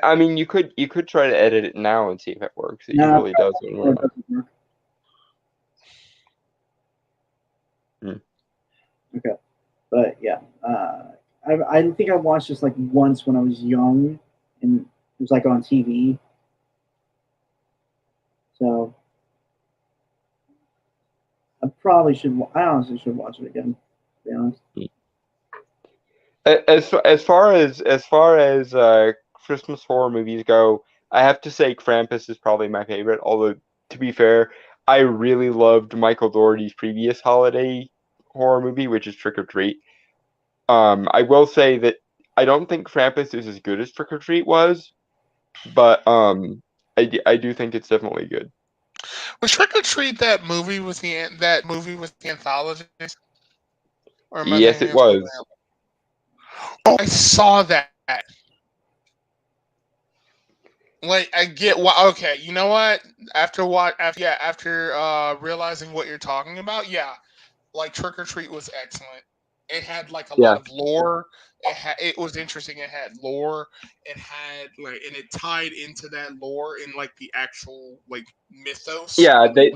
I mean, you could try to edit it now and see if it works. It No, usually does. it doesn't work. Okay, but yeah, I think I watched this like once when I was young, and it was like on TV. So I probably should. I honestly should watch it again. To be honest. As far as Christmas horror movies go, I have to say Krampus is probably my favorite. Although, to be fair, I really loved Michael Dougherty's previous holiday horror movie, which is Trick or Treat. I will say that I don't think Krampus is as good as Trick or Treat was, but I do think it's definitely good. Was Trick or Treat that movie with the anthologist? Or am I Yes, thinking it of something was. else? Oh, I saw that. Like I get what. Okay, you know what? After realizing what you're talking about, yeah, like Trick or Treat was excellent. It had like a Yeah. lot of lore. It was interesting. It had lore. It had like, and it tied into that lore in like the actual like mythos. Yeah, they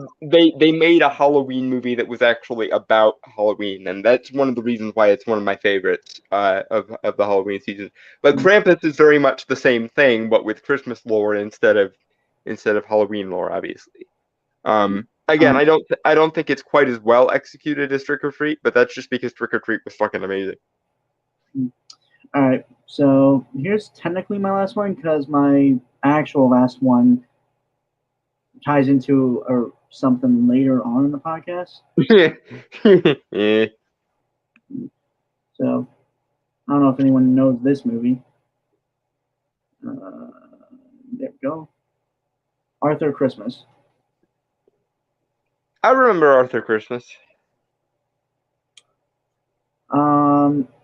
made a Halloween movie that was actually about Halloween, and that's one of the reasons why it's one of my favorites of the Halloween season. But Krampus is very much the same thing, but with Christmas lore instead of Halloween lore, obviously. Again, I don't think it's quite as well executed as Trick or Treat, but that's just because Trick or Treat was fucking amazing. All right, so here's technically my last one because my actual last one ties into something later on in the podcast. Yeah. So I don't know if anyone knows this movie. There we go. Arthur Christmas. I remember Arthur Christmas.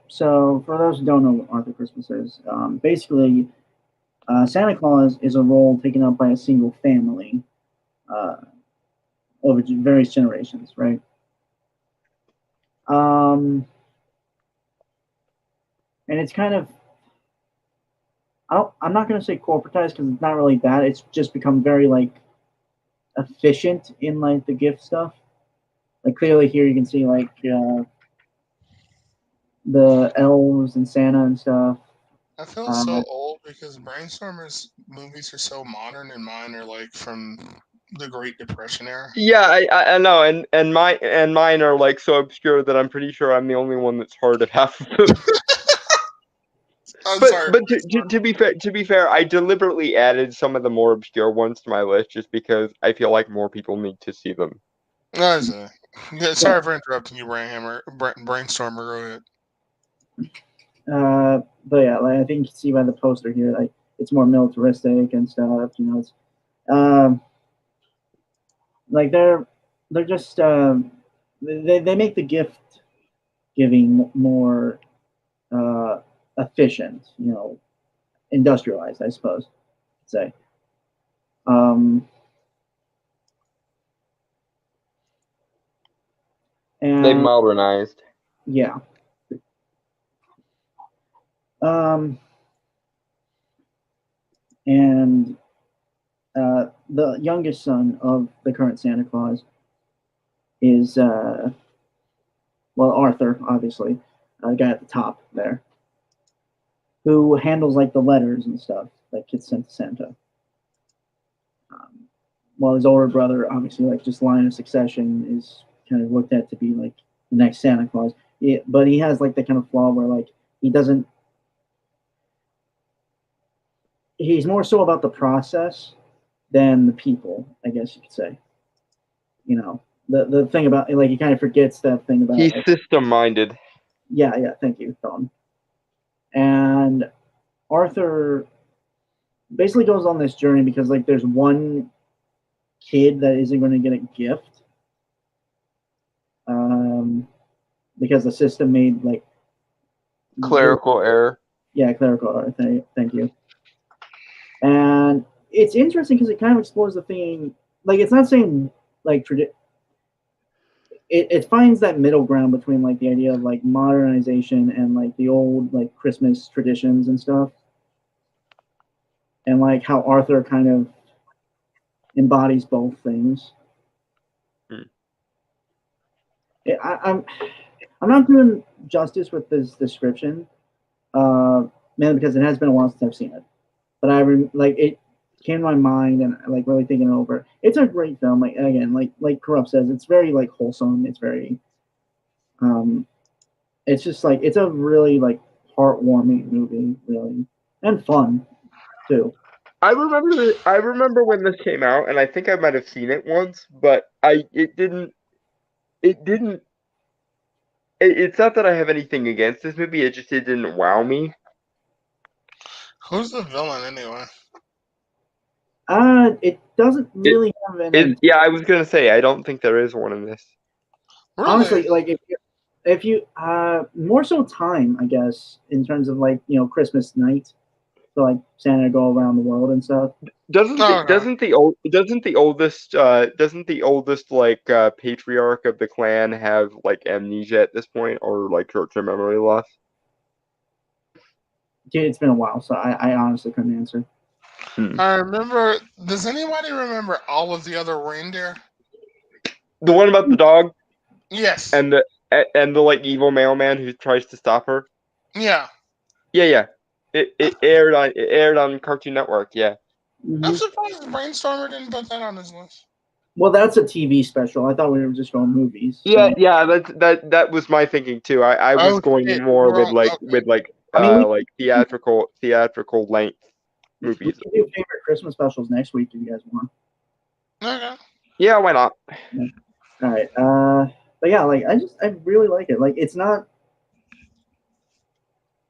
So for those who don't know what Arthur Christmas is, basically, Santa Claus is a role taken up by a single family over various generations, right? And it's kind of, I'm not going to say corporatized because it's not really that. It's just become very like efficient in like the gift stuff. Like clearly here you can see like the elves and Santa and stuff. I feel so old because Brainstormers movies are so modern, and mine are like from the Great Depression era. Yeah, I know, and mine are like so obscure that I'm pretty sure I'm the only one that's heard of half of them. But to be fair, I deliberately added some of the more obscure ones to my list just because I feel like more people need to see them. Sorry for interrupting you, Brainstormer. Go ahead. But yeah, like I think you can see by the poster here, like it's more militaristic and stuff. You know, it's like they're just they make the gift giving more efficient, industrialized, I suppose, I'd say. They And modernized. yeah. And the youngest son of the current Santa Claus is Arthur, obviously, the guy at the top there, who handles like the letters and stuff that gets sent to Santa. While his older brother, obviously, like just line of succession, is kind of looked at to be like the next Santa Claus. But he has like the kind of flaw where like he doesn't. He's more so about the process than the people, I guess you could say. The thing about like he kind of forgets that thing about He's like, system-minded. yeah, thank you, Don. And Arthur basically goes on this journey because like there's one kid that isn't going to get a gift because the system made like Clerical error. Yeah, clerical error. Thank you. And it's interesting because it kind of explores the theme. Like it's not saying like it finds that middle ground between like the idea of like modernization and like the old like Christmas traditions and stuff, and like how Arthur kind of embodies both things. I'm not doing justice with this description, mainly because it has been a while since I've seen it. But it came to my mind and like really thinking it over. It's a great film. Like again, like Corrupt says, it's very like wholesome. It's very, it's just like it's a really like heartwarming movie, really, and fun too. I remember when this came out, and I think I might have seen it once, but it didn't. It's not that I have anything against this movie. It didn't wow me. Who's the villain anyway? It doesn't really have any. Yeah, I was gonna say I don't think there is one in this. Really? Honestly, like if you more so time, I guess, in terms of like Christmas night, so like Santa go around the world and stuff. Doesn't the oldest like patriarch of the clan have like amnesia at this point, or like short-term memory loss? Dude, it's been a while, so I honestly couldn't answer. I remember. Does anybody remember all of the other reindeer? The one about the dog? Yes. And the like evil mailman who tries to stop her? Yeah. Yeah. It aired on Cartoon Network, yeah. Mm-hmm. I'm surprised Brainstormer didn't put that on his list. Well, that's a TV special. I thought we were just going movies. Yeah, so. Yeah, that was my thinking too. I was going more with theatrical length movies. We can do favorite Christmas specials next week if you guys want. Okay. Yeah, why not? Yeah. All right. But yeah, like I really like it. Like it's not.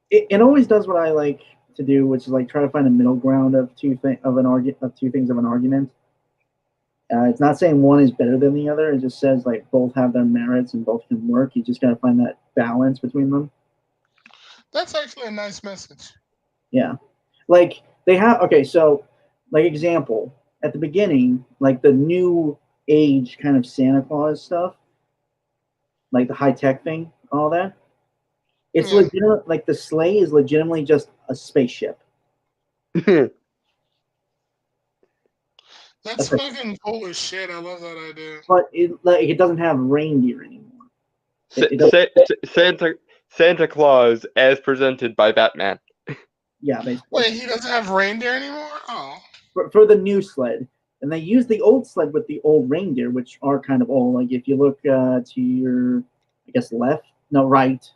It always does what I like to do, which is like try to find a middle ground of two things of an argument. It's not saying one is better than the other. It just says like both have their merits and both can work. You just got to find that balance between them. That's actually a nice message. Yeah, like they have. Okay, so like example at the beginning, like the new age kind of Santa Claus stuff, like the high tech thing, all that. It's legitimate. Like the sleigh is legitimately just a spaceship. That's fucking cool as shit. I love that idea. But it doesn't have reindeer anymore. Santa Claus as presented by Batman. Yeah, basically. Wait, he doesn't have reindeer anymore? Oh. For the new sled. And they use the old sled with the old reindeer, which are kind of old. Like if you look to your, I guess, right,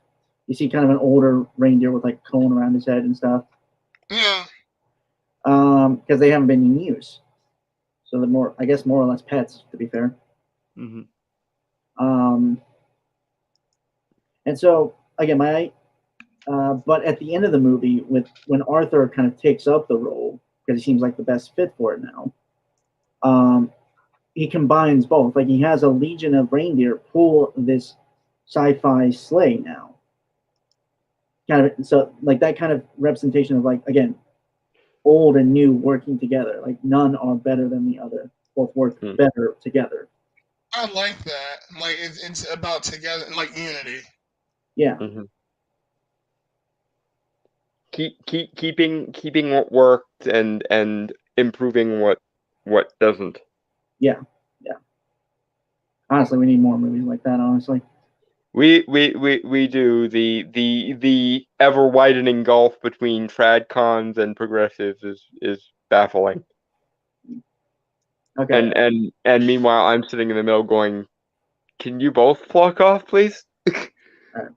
you see kind of an older reindeer with like a cone around his head and stuff. Yeah. Because they haven't been in use. So they're more or less pets, to be fair. Mm-hmm. And so again, but at the end of the movie, when Arthur kind of takes up the role because he seems like the best fit for it now, he combines both. Like, he has a legion of reindeer pull this sci-fi sleigh now. Kind of, so like that kind of representation of, like, again, old and new working together. Like, none are better than the other. Both work better together. I like that. Like it's about together, like unity. Yeah. Mm-hmm. Keeping what worked and improving what doesn't. Yeah. Honestly, we need more movies like that. Honestly, we do the ever widening gulf between tradcons and progressives is baffling. okay. And meanwhile, I'm sitting in the middle going, "Can you both fuck off, please?" All right.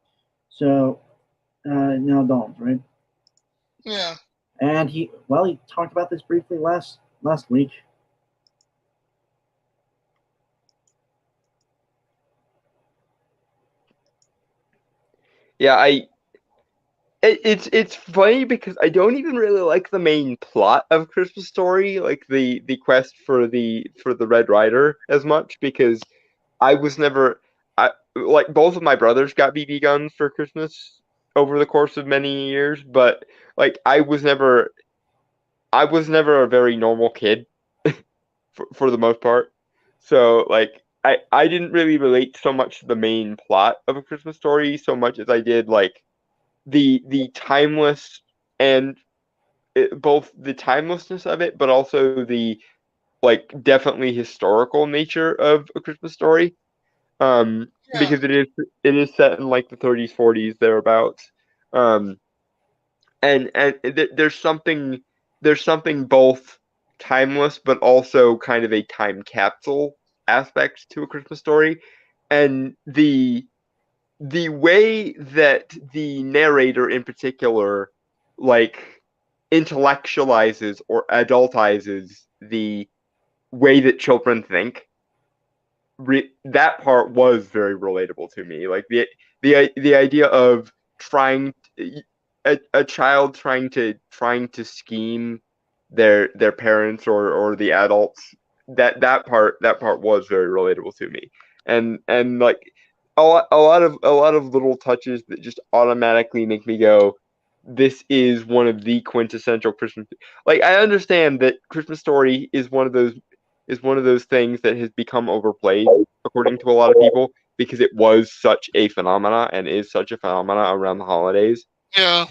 So now Dalton, right? Yeah. And he talked about this briefly last week. Yeah, it's funny because I don't even really like the main plot of Christmas Story, like the quest for the Red Rider as much, because I was never like both of my brothers got BB guns for Christmas over the course of many years, but like I was never a very normal kid for the most part. So like I didn't really relate so much to the main plot of A Christmas Story so much as I did like the timeless and both the timelessness of it, but also the like definitely historical nature of A Christmas Story. Yeah. Because it is set in like the 30s, 40s thereabouts. Um, and there's something both timeless but also kind of a time capsule aspect to A Christmas Story, and the way that the narrator in particular like intellectualizes or adultizes the way that children think, that part was very relatable to me. Like the idea of trying a child trying to scheme their parents or the adults, that part was very relatable to me. And like a lot of little touches that just automatically make me go, this is one of the quintessential Christmas. Like I understand that Christmas Story is one of those things that has become overplayed according to a lot of people because it was such a phenomena and is such a phenomena around the holidays. Yeah.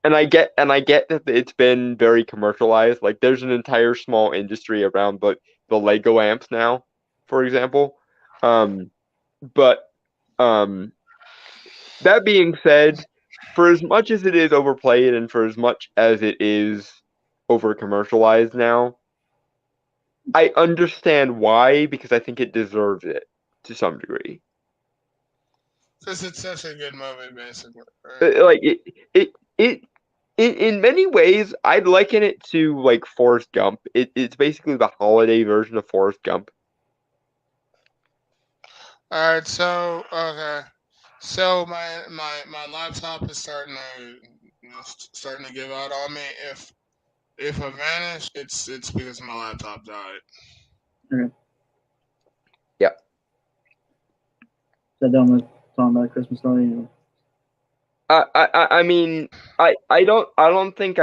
And I get that it's been very commercialized. Like there's an entire small industry around the Lego lamps now, for example. But um that being said, for as much as it is overplayed and for as much as it is over commercialized now, I understand why because I think it deserves it to some degree. Because it's such a good movie, basically. Right? Like it in many ways, I'd liken it to like Forrest Gump. It's basically the holiday version of Forrest Gump. All right. So okay. So my laptop is starting to give out on me. If I vanish, it's because my laptop died. Okay. Yeah. So done with talking about Christmas Story. I mean, I don't think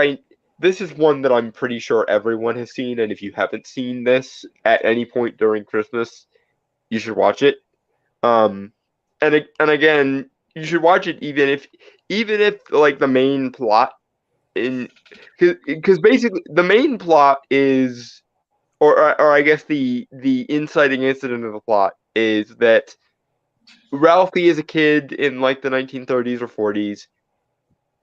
this is one that I'm pretty sure everyone has seen, and if you haven't seen this at any point during Christmas, you should watch it. And again, you should watch it even if like the main plot in because basically the main plot is or I guess the inciting incident of the plot is that Ralphie is a kid in like the 1930s or 40s,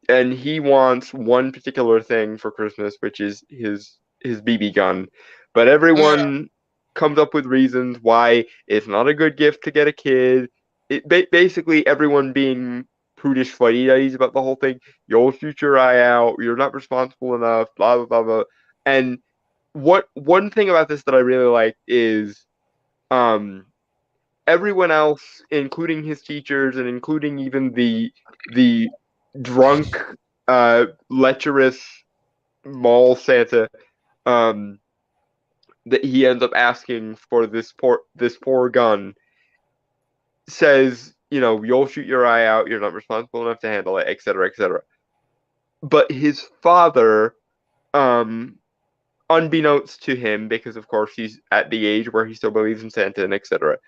and he wants one particular thing for Christmas, which is his BB gun. But Yeah. everyone comes up with reasons why it's not a good gift to get a kid. Basically everyone being prudish fuddy duddies about the whole thing. You'll shoot your eye out. You're not responsible enough. Blah blah blah blah. And what one thing about this that I really like is um everyone else, including his teachers and including even the drunk, lecherous mall Santa, um, that he ends up asking for this poor gun says, you'll shoot your eye out, you're not responsible enough to handle it, etc., etc. But his father, unbeknownst to him, because of course he's at the age where he still believes in Santa and etc.,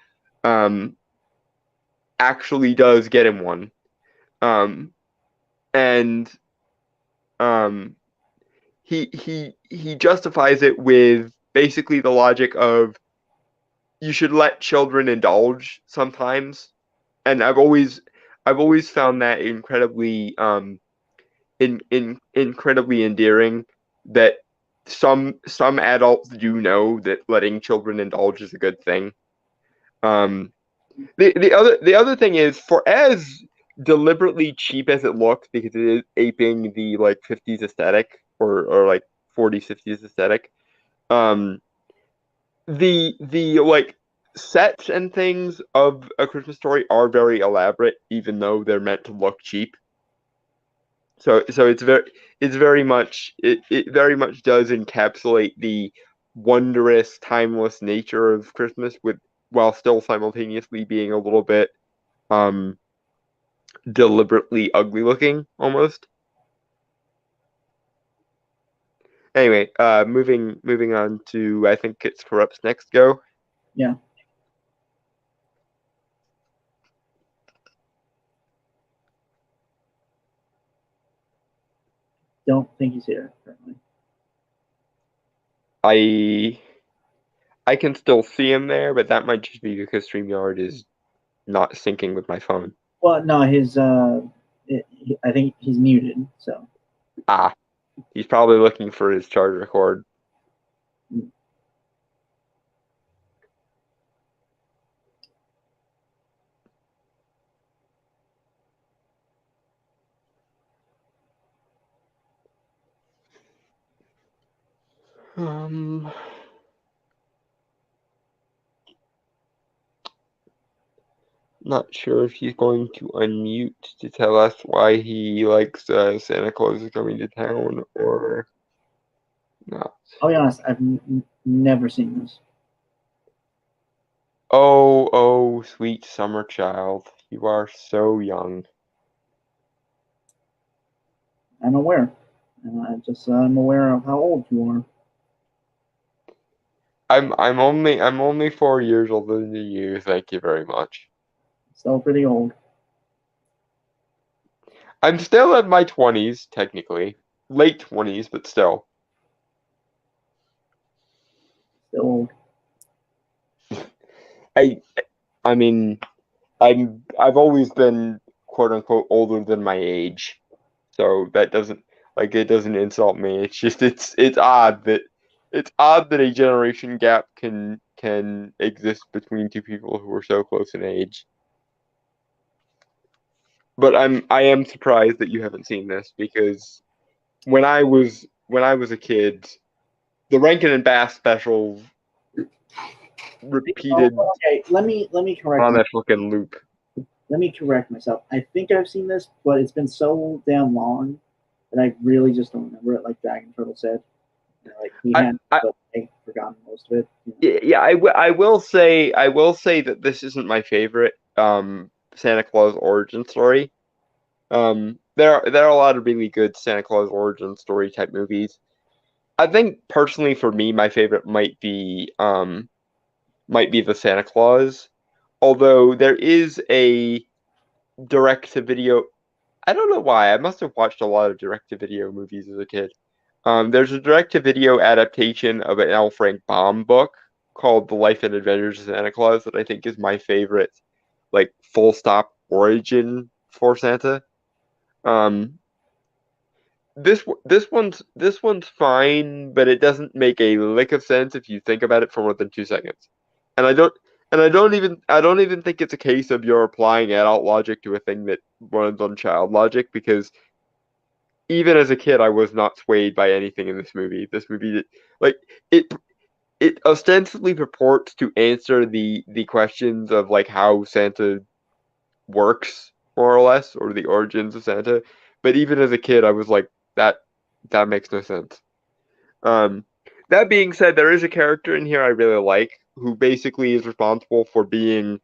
actually does get him one. And he justifies it with basically the logic of you should let children indulge sometimes, and I've always found that incredibly incredibly endearing, that some adults do know that letting children indulge is a good thing. The other thing is, for as deliberately cheap as it looks, because it is aping the 50s aesthetic or 40s 50s aesthetic, the sets and things of A Christmas Story are very elaborate, even though they're meant to look cheap. So it very much does encapsulate the wondrous, timeless nature of Christmas, while still simultaneously being a little bit deliberately ugly looking almost. Anyway, moving on to, I think it's Corrupt's next go. Yeah. Don't think he's here currently. I can still see him there, but that might just be because StreamYard is not syncing with my phone. Well, no, I think he's muted. So. He's probably looking for his charge record. Not sure if he's going to unmute to tell us why he likes Santa Claus is Coming to Town or not. I'll be honest, I've never seen this. Oh, sweet summer child, you are so young. I'm aware, and I'm aware of how old you are. I'm only 4 years older than you. Thank you very much. Still pretty old. I'm still in my 20s, technically. Late 20s, but still. Still old. I mean, I've always been quote unquote older than my age, so that doesn't insult me. It's just it's odd that a generation gap can exist between two people who are so close in age. But I am surprised that you haven't seen this, because when I was a kid, the Rankin and Bass specials repeated. Okay, let me correct on that fucking loop. Let me correct myself. I think I've seen this, but it's been so damn long that I really just don't remember it. Like Dragon Turtle said, but I've forgotten most of it. Yeah, I will say that this isn't my favorite Santa Claus origin story. There are a lot of really good Santa Claus origin story type movies. I think personally for me, my favorite might be The Santa Claus, although there is a direct-to-video. I don't know why. I must have watched a lot of direct-to-video movies as a kid. There's a direct-to-video adaptation of an L. Frank Baum book called The Life and Adventures of Santa Claus that I think is my favorite, full stop origin for Santa. This one's fine, but it doesn't make a lick of sense if you think about it for more than 2 seconds. And I don't even think it's a case of you're applying adult logic to a thing that runs on child logic, because even as a kid, I was not swayed by anything in this movie. This movie, it ostensibly purports to answer the questions of how Santa works, more or less, or the origins of Santa. But even as a kid, I was like, that makes no sense. That being said, there is a character in here I really like who basically is responsible for being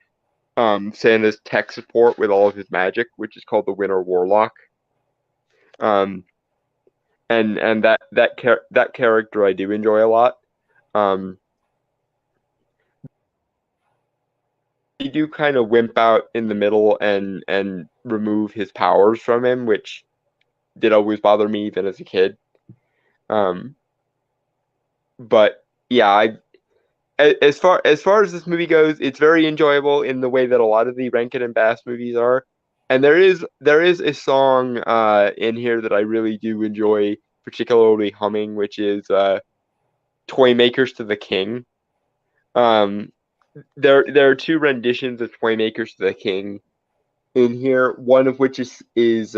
Santa's tech support with all of his magic, which is called the Winter Warlock. And that character I do enjoy a lot. They do kind of wimp out in the middle and remove his powers from him, which did always bother me even as a kid. But yeah, as far as this movie goes, it's very enjoyable in the way that a lot of the Rankin and Bass movies are. And there is a song in here that I really do enjoy, particularly humming, which is "Toy Makers to the King." There are two renditions of "Toy Makers to the King" in here. One of which is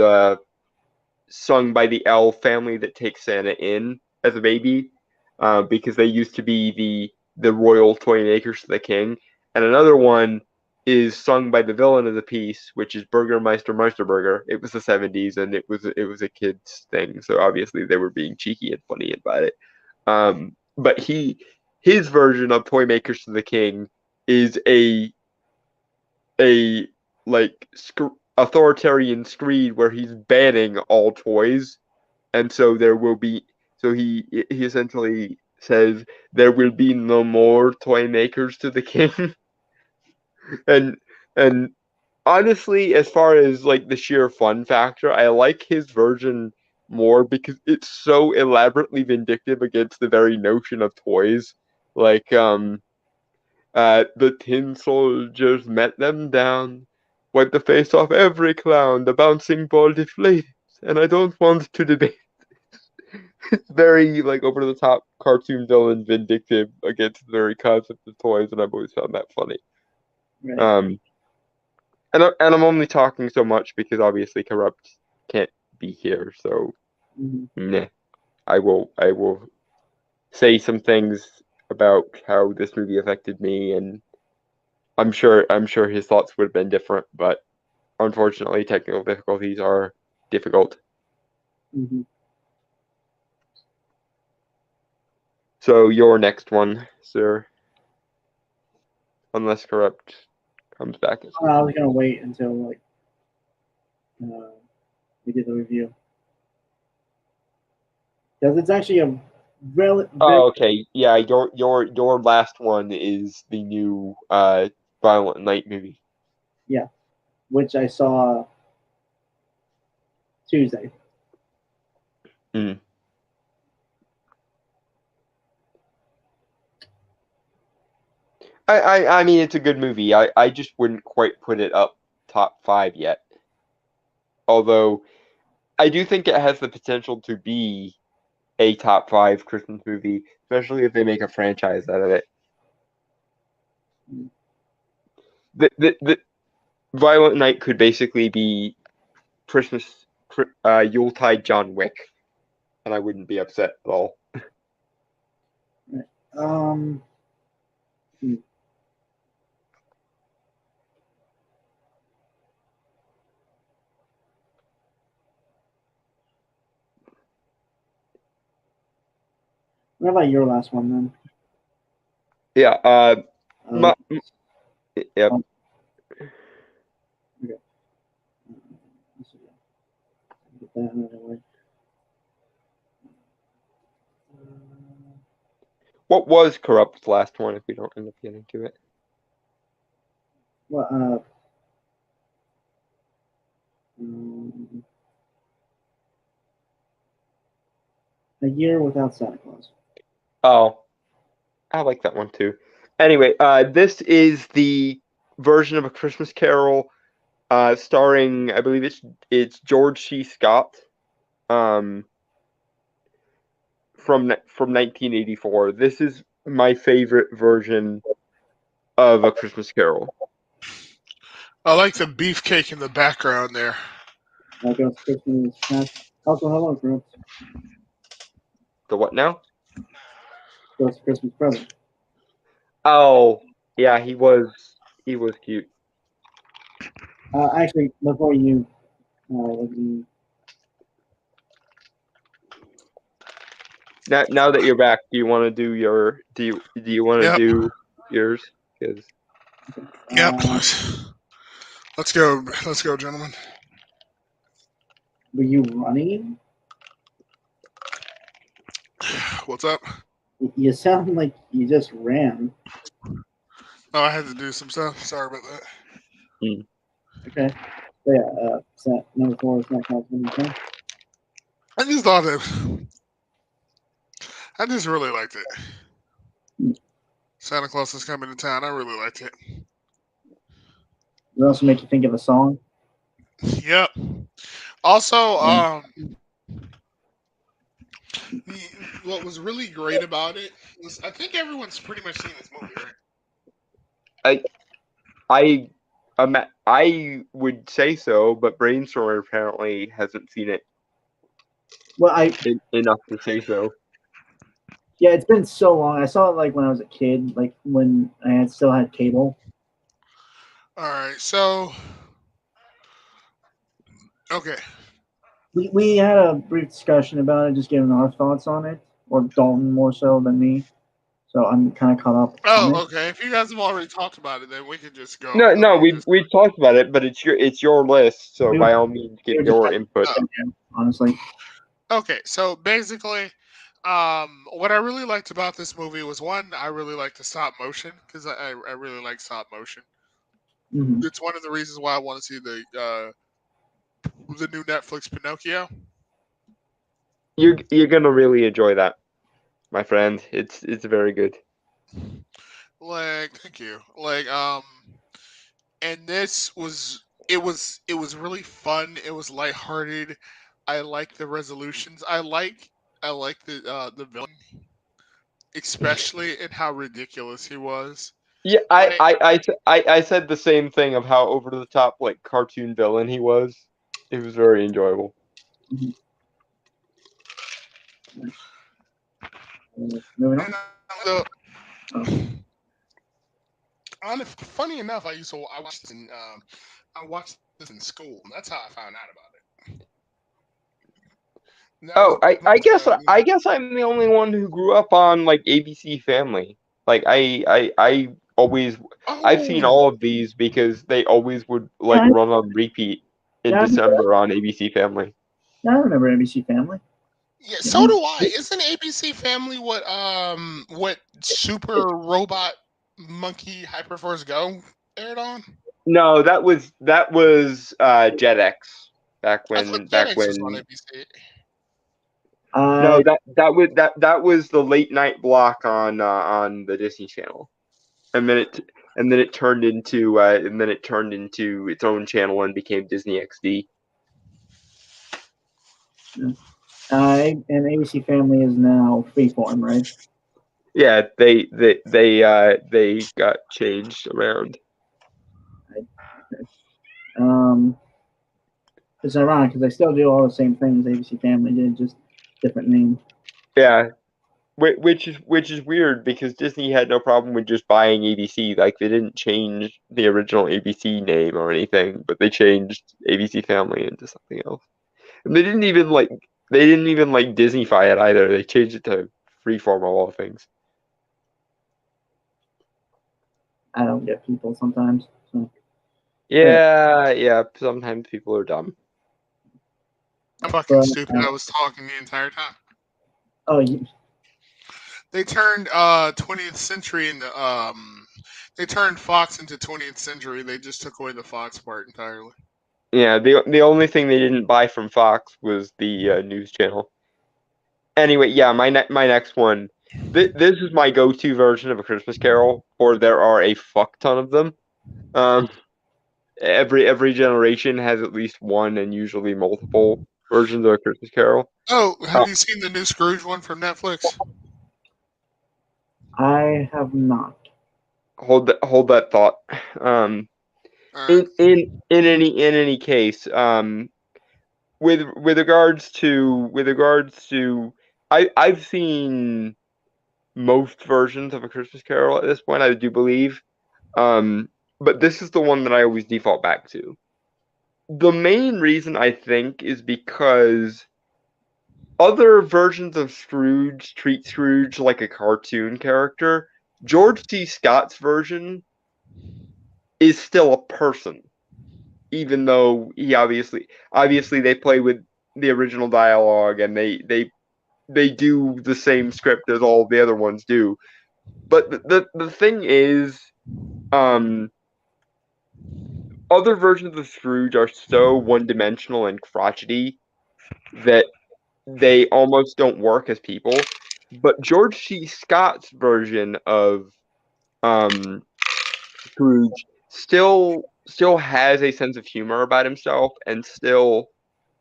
sung by the elf family that takes Santa in as a baby, because they used to be the royal toy makers to the king, and another one is sung by the villain of the piece, which is Burgermeister Meisterburger. It was the 70s, and it was a kids thing, so obviously they were being cheeky and funny about it. But his version of Toy Makers to the King is a like authoritarian screed where he's banning all toys, and so he essentially says there will be no more toy makers to the king. and honestly, as far as like the sheer fun factor, I like his version more because it's so elaborately vindictive against the very notion of toys. Like the tin soldiers met them down, wiped the face off every clown, the bouncing ball deflated, and I don't want to debate. It's very like over the top cartoon villain vindictive against the very concept of toys, and I've always found that funny. Right. And I'm only talking so much because obviously Corrupt can't be here, so nah. I will say some things about how this movie affected me, and I'm sure his thoughts would have been different, but unfortunately technical difficulties are difficult. So your next one, sir. Unless Corrupt comes back. I was gonna wait until like we did the review because it's actually a Oh, okay. Yeah, your last one is the new Violent Night movie. Yeah, which I saw Tuesday. I mean, it's a good movie. I just wouldn't quite put it up top 5 yet. Although I do think it has the potential to be a top 5 Christmas movie, especially if they make a franchise out of it. The Violent Night could basically be Christmas Yuletide John Wick, and I wouldn't be upset at all. What about your last one then? Yeah. Yep. Okay. Get that out of the way. What was Corrupt's last one if we don't end up getting to it? Well, A Year Without Santa Claus. Oh, I like that one too. Anyway, this is the version of A Christmas Carol, starring, I believe it's George C. Scott, from 1984. This is my favorite version of A Christmas Carol. I like the beefcake in the background there. Ghost Christmas Past. Also, hello, Corrupt. The what now? Ghost Christmas Present. Oh, yeah, he was cute. Actually, before you, let me Now that you're back, do you want to do your do you want to Yep. do yours? 'Cause Yep. Let's go. Let's go, gentlemen. Were you running? What's up? You sound like you just ran. Oh, I had to do some stuff. Sorry about that. Okay. So yeah, set number 4 is not confident. I just thought that. I just really liked it. Santa Claus is coming to town. I really liked it. What else make you think of a song? Yep. Also, what was really great about it was I think everyone's pretty much seen this movie, right? I would say so, but Brainstorm apparently hasn't seen it Well, enough to say so. yeah, it's been so long. I saw it like when I was a kid, like when I still had cable. All right, so okay, We had a brief discussion about it, just giving our thoughts on it, or Dalton more so than me. So I'm kind of caught up on it. okay. If you guys have already talked about it, then we can just go. No, We can just- we've talked about it, but it's your list, so by all means give just your had- input. honestly. Okay, so basically, what I really liked about this movie was one, I really liked the stop motion because I really like stop motion. Mhm. It's one of the reasons why I want to see the new Netflix Pinocchio. You're gonna really enjoy that, my friend. It's very good. Like, thank you. Like, and this was it was really fun. It was lighthearted. I like the resolutions. I like the villain, especially in how ridiculous he was. Yeah, Like, I said the same thing of how over the top like cartoon villain he was. It was very enjoyable. Moving and, on. funny enough, I watched this in school. That's how I found out about it. Oh, I guess I'm the only one who grew up on like ABC Family. Like I always I've seen all of these because they always would like run on repeat in December on ABC Family. Yeah, I remember ABC Family. Yeah, so do I. Isn't ABC Family what Super Robot Monkey Hyperforce Go aired on? No, that was Jetix back I thought when Jetix was on ABC. No, that was the late night block on the Disney Channel, and then it turned into its own channel and became Disney XD. And ABC Family is now Freeform, right? Yeah, they got changed around. It's ironic because they still do all the same things ABC Family did, just different name. Yeah, which is weird because Disney had no problem with just buying ABC. Like they didn't change the original ABC name or anything, but they changed ABC Family into something else. And they didn't even like Disneyfy it either. They changed it to Freeform of all things. I don't get people sometimes. So. Yeah. Sometimes people are dumb. I'm fucking stupid. I was talking the entire time. Oh, they turned 20th century into they turned Fox into 20th century. They just took away the Fox part entirely. Yeah, the only thing they didn't buy from Fox was the news channel. Anyway, yeah, my next one. This is my go-to version of A Christmas Carol, or there are a fuck ton of them. Every generation has at least one and usually multiple versions of A Christmas Carol. Oh, have you seen the new Scrooge one from Netflix? I have not. Hold that thought. In any case, with regards to I've seen most versions of A Christmas Carol at this point, I do believe. But this is the one that I always default back to. The main reason I think is because other versions of Scrooge treat Scrooge like a cartoon character. George C. Scott's version is still a person, even though he obviously they play with the original dialogue and they do the same script as all the other ones do. But the thing is, other versions of Scrooge are so one-dimensional and crotchety that they almost don't work as people. But George C. Scott's version of Scrooge still has a sense of humor about himself and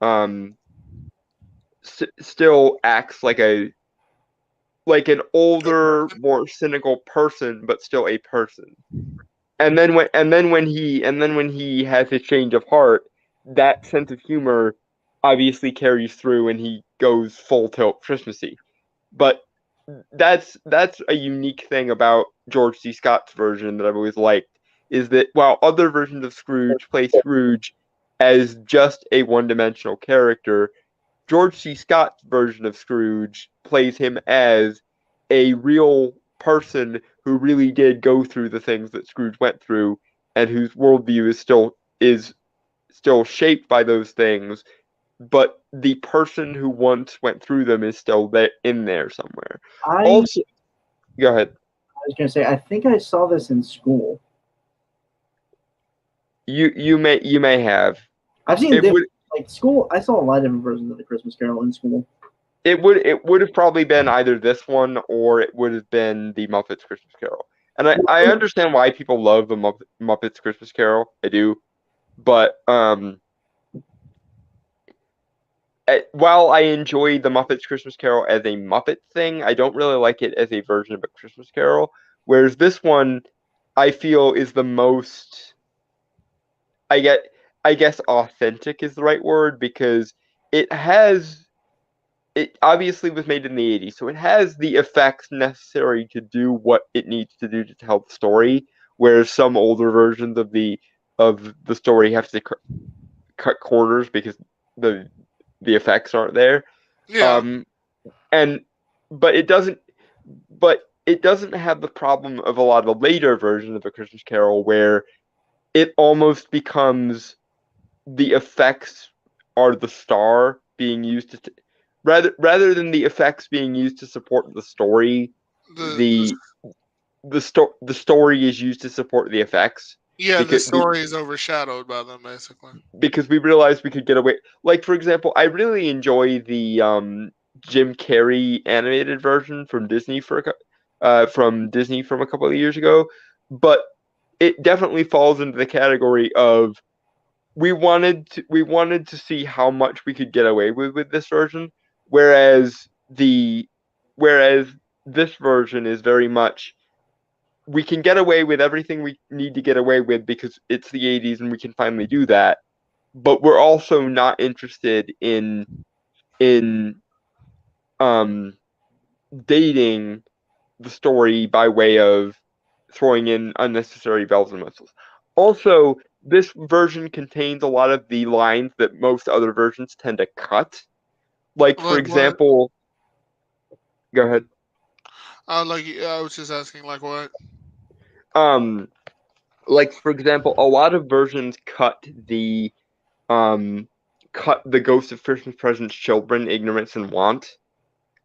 um still acts like an older, more cynical person, but still a person. And then when he has his change of heart, that sense of humor obviously carries through and he goes full tilt Christmassy. But that's a unique thing about George C. Scott's version that I've always liked, is that while other versions of Scrooge play Scrooge as just a one-dimensional character, George C. Scott's version of Scrooge plays him as a real person who really did go through the things that Scrooge went through, and whose worldview is still shaped by those things, but the person who once went through them is still there in there somewhere. Also, go ahead. I was gonna say, I think I saw this in school. You may have. I've seen like school. I saw a lot of different versions of the Christmas Carol in school. It would have probably been either this one or it would have been the Muppets Christmas Carol. And I understand why people love the Muppets Christmas Carol. I do. But while I enjoy the Muppets Christmas Carol as a Muppet thing, I don't really like it as a version of a Christmas Carol. Whereas this one, I feel, is the most, I guess authentic is the right word, because it obviously was made in the 80s, so it has the effects necessary to do what it needs to do to tell the story, whereas some older versions of the story have to cut corners because the effects aren't there. Yeah. But it doesn't have the problem of a lot of the later versions of A Christmas Carol, where it almost becomes the effects are the star being used to rather than the effects being used to support the story. The story is used to support the effects. Yeah, the story is overshadowed by them, basically. Because we realized we could get away. Like, for example, I really enjoy the Jim Carrey animated version from Disney from a couple of years ago, but it definitely falls into the category of we wanted to see how much we could get away with this version, whereas this version is very much, we can get away with everything we need to get away with because it's the 80s and we can finally do that, but we're also not interested in dating the story by way of throwing in unnecessary bells and whistles. Also, this version contains a lot of the lines that most other versions tend to cut. Like, for example, go ahead. I was just asking, like, what? Like, for example, a lot of versions cut the Ghost of Christmas Present's children, ignorance and want,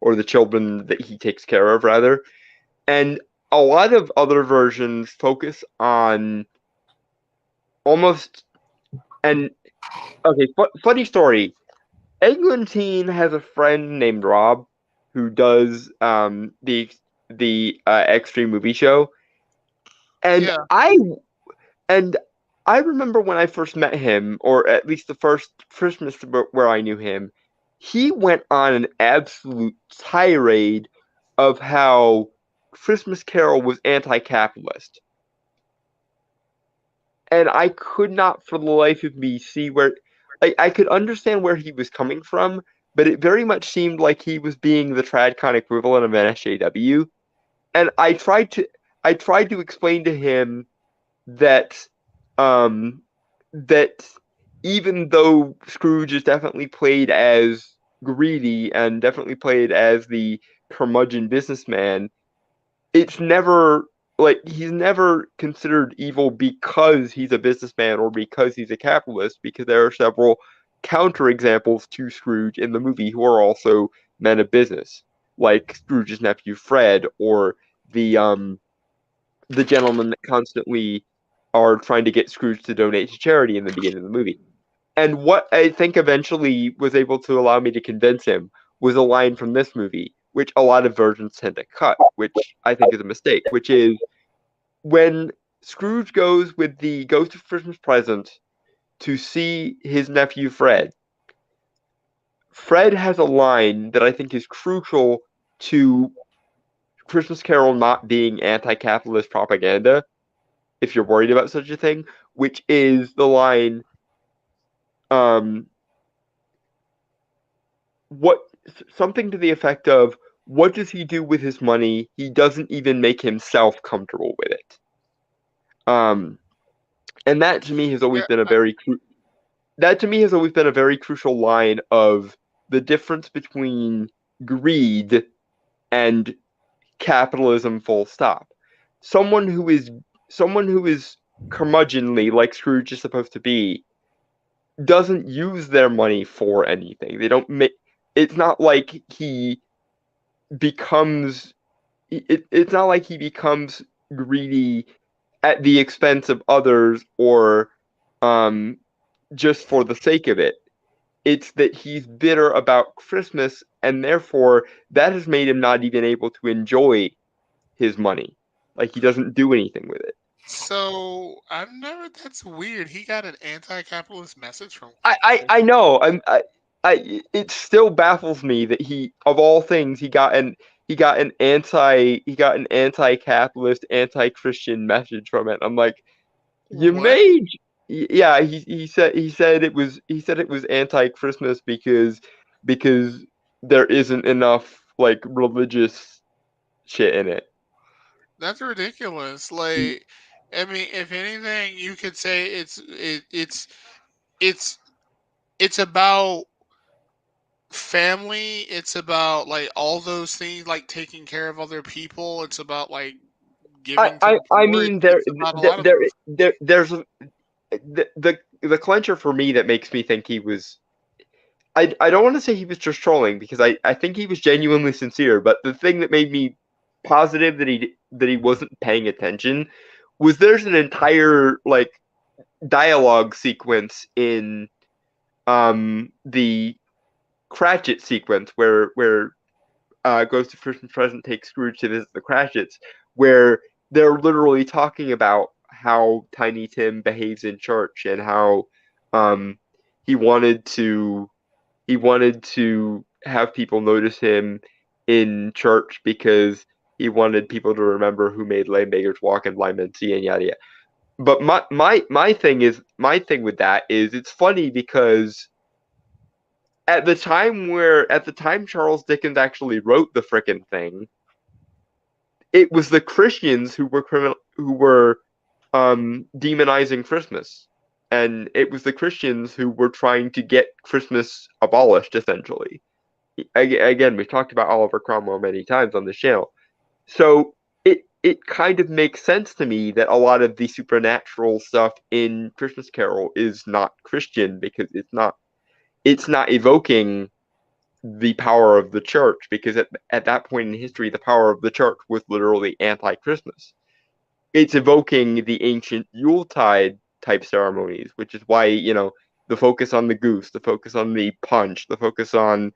or the children that he takes care of, rather. And a lot of other versions focus on almost, and okay, funny story. Eglantine has a friend named Rob who does the Extreme Movie Show, and Yeah. I remember when I first met him, or at least the first Christmas where I knew him, he went on an absolute tirade of how Christmas Carol was anti-capitalist. And I could not for the life of me see where, I could understand where he was coming from, but it very much seemed like he was being the TradCon equivalent of an SJW. And I tried to explain to him that that even though Scrooge is definitely played as greedy and definitely played as the curmudgeon businessman, it's never like he's never considered evil because he's a businessman or because he's a capitalist, because there are several counterexamples to Scrooge in the movie who are also men of business, like Scrooge's nephew Fred, or the gentleman that constantly are trying to get Scrooge to donate to charity in the beginning of the movie. And what I think eventually was able to allow me to convince him was a line from this movie, which a lot of versions tend to cut, which I think is a mistake, which is when Scrooge goes with the Ghost of Christmas Present to see his nephew Fred. Fred has a line that I think is crucial to Christmas Carol not being anti-capitalist propaganda, if you're worried about such a thing, which is the line, what something to the effect of, what does he do with his money? He doesn't even make himself comfortable with it. And that to me has always Yeah, been a very crucial line of the difference between greed and capitalism full stop. Someone who is curmudgeonly, like Scrooge is supposed to be, doesn't use their money for anything. They don't make. It's not like he becomes. It's not like he becomes greedy at the expense of others, or just for the sake of it. It's that he's bitter about Christmas, and therefore that has made him not even able to enjoy his money. Like, he doesn't do anything with it. so I've never. That's weird. He got an anti-capitalist message from. I know. It still baffles me that he, of all things, he got an anti-capitalist, anti-Christian message from it. I'm like, you What? made. Yeah, he said it was anti-Christmas because there isn't enough like religious shit in it. That's ridiculous. Like, I mean, if anything, you could say it's it's about family. It's about like all those things, like taking care of other people. It's about like giving to the I poor. mean It's about a lot of those. there's the clincher for me that makes me think he was. I don't want to say he was just trolling, because I think he was genuinely sincere, but the thing that made me positive that he wasn't paying attention was there's an entire like dialogue sequence in the Cratchit sequence where Ghost of Christmas Present takes Scrooge to visit the Cratchits, where they're literally talking about how Tiny Tim behaves in church, and how um, he wanted to have people notice him in church because he wanted people to remember who made lame beggars walk and blind men see, and yada yada. But my thing with that is, it's funny because at the time Charles Dickens actually wrote the frickin' thing, it was the Christians who were demonizing Christmas, and it was the Christians who were trying to get Christmas abolished. Essentially, again, we've talked about Oliver Cromwell many times on this channel, so it kind of makes sense to me that a lot of the supernatural stuff in Christmas Carol is not Christian, because it's not evoking the power of the church, because at that point in history, the power of the church was literally anti-Christmas. It's evoking the ancient Yuletide type ceremonies, which is why, the focus on the goose, the focus on the punch, the focus on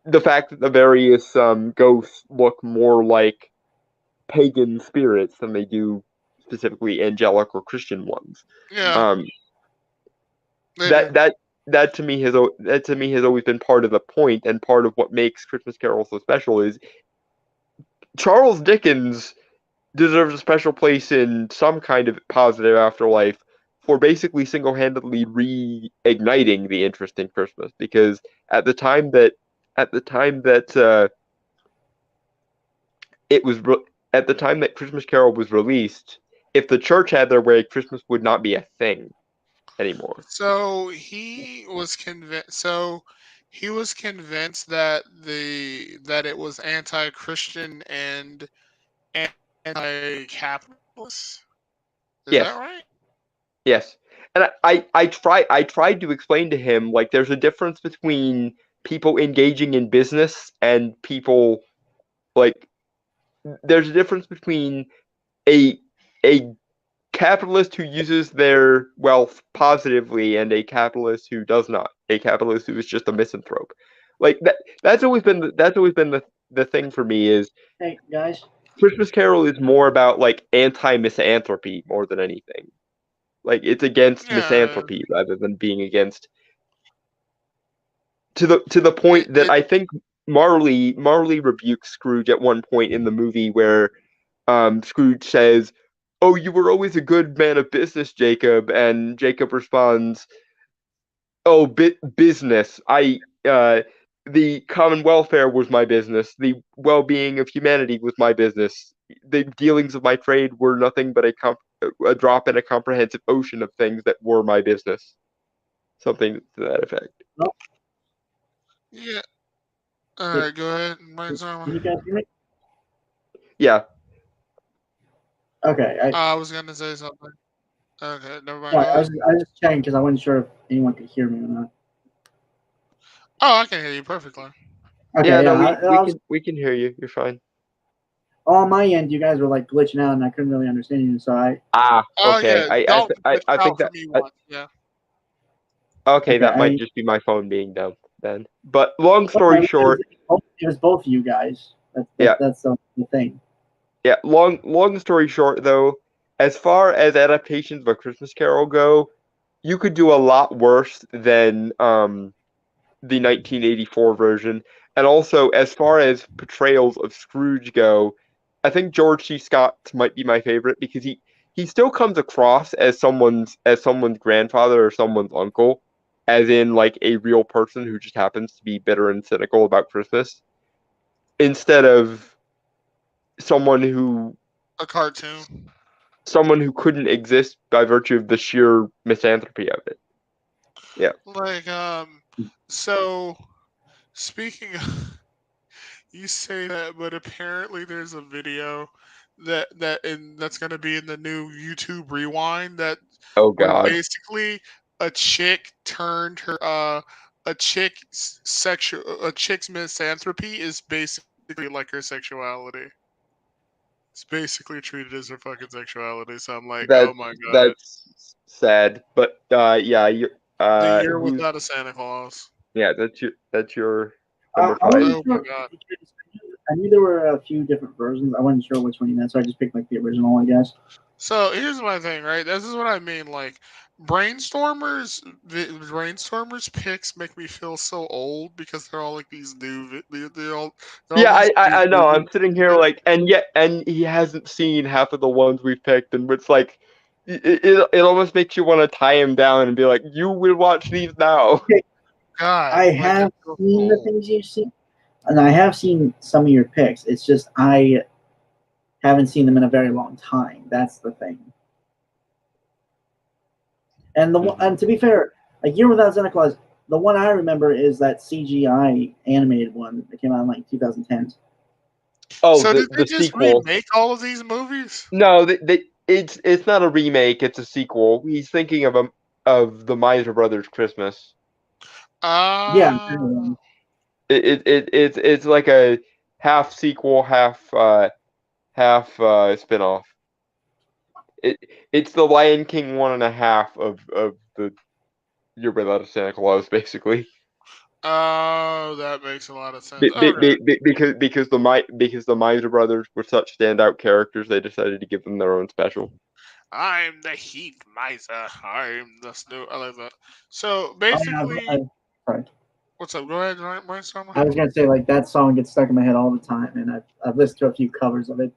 the fact that the various ghosts look more like pagan spirits than they do specifically angelic or Christian ones. Yeah, Um, they that do. that that to me has always been part of the point, and part of what makes Christmas Carol so special is Charles Dickens deserves a special place in some kind of positive afterlife for basically single-handedly reigniting the interest in Christmas, because at the time that it was at the time that Christmas Carol was released, if the church had their way, Christmas would not be a thing. anymore. So he was convinced. So he was convinced that it was anti-Christian and anti-capitalist. Is Yes. that right? Yes. And I tried to explain to him like there's a difference between people engaging in business and people like there's a difference between a a capitalist who uses their wealth positively and a capitalist who does not. A capitalist who is just a misanthrope. Like that's always been the thing for me is Hey guys, Christmas Carol is more about like anti-misanthropy more than anything. Like it's against Yeah. misanthropy rather than being against to the point that It I think Marley rebukes Scrooge at one point in the movie where Scrooge says, "Oh, you were always a good man of business, Jacob," and Jacob responds, "Oh, business. The common welfare was my business. The well-being of humanity was my business. The dealings of my trade were nothing but a drop in a comprehensive ocean of things that were my business." Something to that effect. yeah. All hey, right, go ahead, can brainstorm. you guys hear me? Yeah. Okay, I was gonna say something. Okay, never mind. sorry, Go ahead. I was just checking because I wasn't sure if anyone could hear me or not. Oh, I can hear you perfectly. Yeah, Okay, no, yeah, we can hear you. You're fine. on my end, you guys were like glitching out, and I couldn't really understand you. So Ah, Oh okay. yeah, Dalton glitched I think out for that me once. Yeah. okay, okay, that might just be my phone being dumb then. But long story short, it was both of you guys. yeah, That's the thing. yeah. Long story short, though, as far as adaptations of A Christmas Carol go, you could do a lot worse than the 1984 version. And also, as far as portrayals of Scrooge go, I think George C. Scott might be my favorite because he still comes across as someone's grandfather or someone's uncle, as in like a real person who just happens to be bitter and cynical about Christmas, instead of someone who A cartoon. couldn't exist by virtue of the sheer misanthropy of it. Yeah. Like so speaking of, you say that, but apparently there's a video that's gonna be in the new YouTube Rewind that Oh where God. basically a chick turned her a chick's misanthropy is basically like her sexuality. It's basically treated as her fucking sexuality. So I'm like, oh my god, That's sad, but yeah, you the year who's without a Santa Claus. yeah, that's your I number five. wasn't Oh my sure. god. I knew there were a few different versions. I wasn't sure which one you meant, so I just picked like the original, I guess. So here's my thing, right? This is what I mean. Like brainstormers picks make me feel so old because they're all like these new. They're all Yeah, these new I know. I'm movies. sitting here like, and he hasn't seen half of the ones we've picked, and it's like, it almost makes you want to tie him down and be like, you will watch these now. God, I like have it's so seen the old. things you've seen, and I have seen some of your picks. It's just I haven't seen them in a very long time. That's the thing. And and to be fair, A Year Without Santa Claus, the one I remember is that CGI animated one that came out in like 2010s. Oh, So did they the just sequel. remake all of these movies? No, it's not a remake. It's a sequel. He's thinking of the Miser Brothers Christmas. Yeah, Uh It's like a half sequel, half spin-off. It's the Lion King 1.5 of the Year Without a Santa Claus, basically. oh, that makes a lot of sense. Okay. Because the Miser Brothers were such standout characters, they decided to give them their own special. I'm the heat miser. I'm the snow. I like that. So I, basically, sorry. what's up? Go ahead, brainstormer. I was gonna say like that song gets stuck in my head all the time, and I've listened to a few covers of it.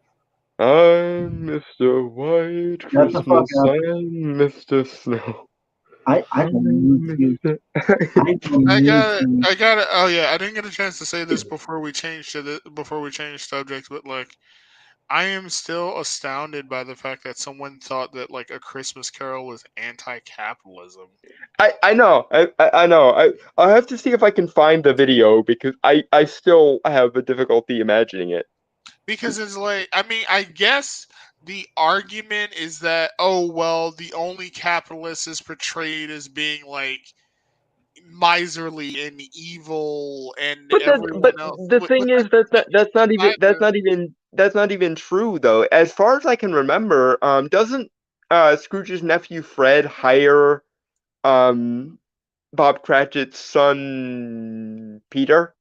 I'm Mr. White Shut the fuck Christmas up. and Mr. Snow. I don't need to. I don't I need got it. to. I got it. Oh yeah, I didn't get a chance to say this before we changed subjects, but like, I am still astounded by the fact that someone thought that like A Christmas Carol was anti-capitalism. I know. I know. I have to see if I can find the video because I still have a difficulty imagining it. Because it's like, I mean, I guess the argument is that, oh, well, the only capitalist is portrayed as being like miserly and evil, and But everyone else. the But thing is that's not even true though. As far as I can remember, doesn't Scrooge's nephew Fred hire um Bob Cratchit's son Peter?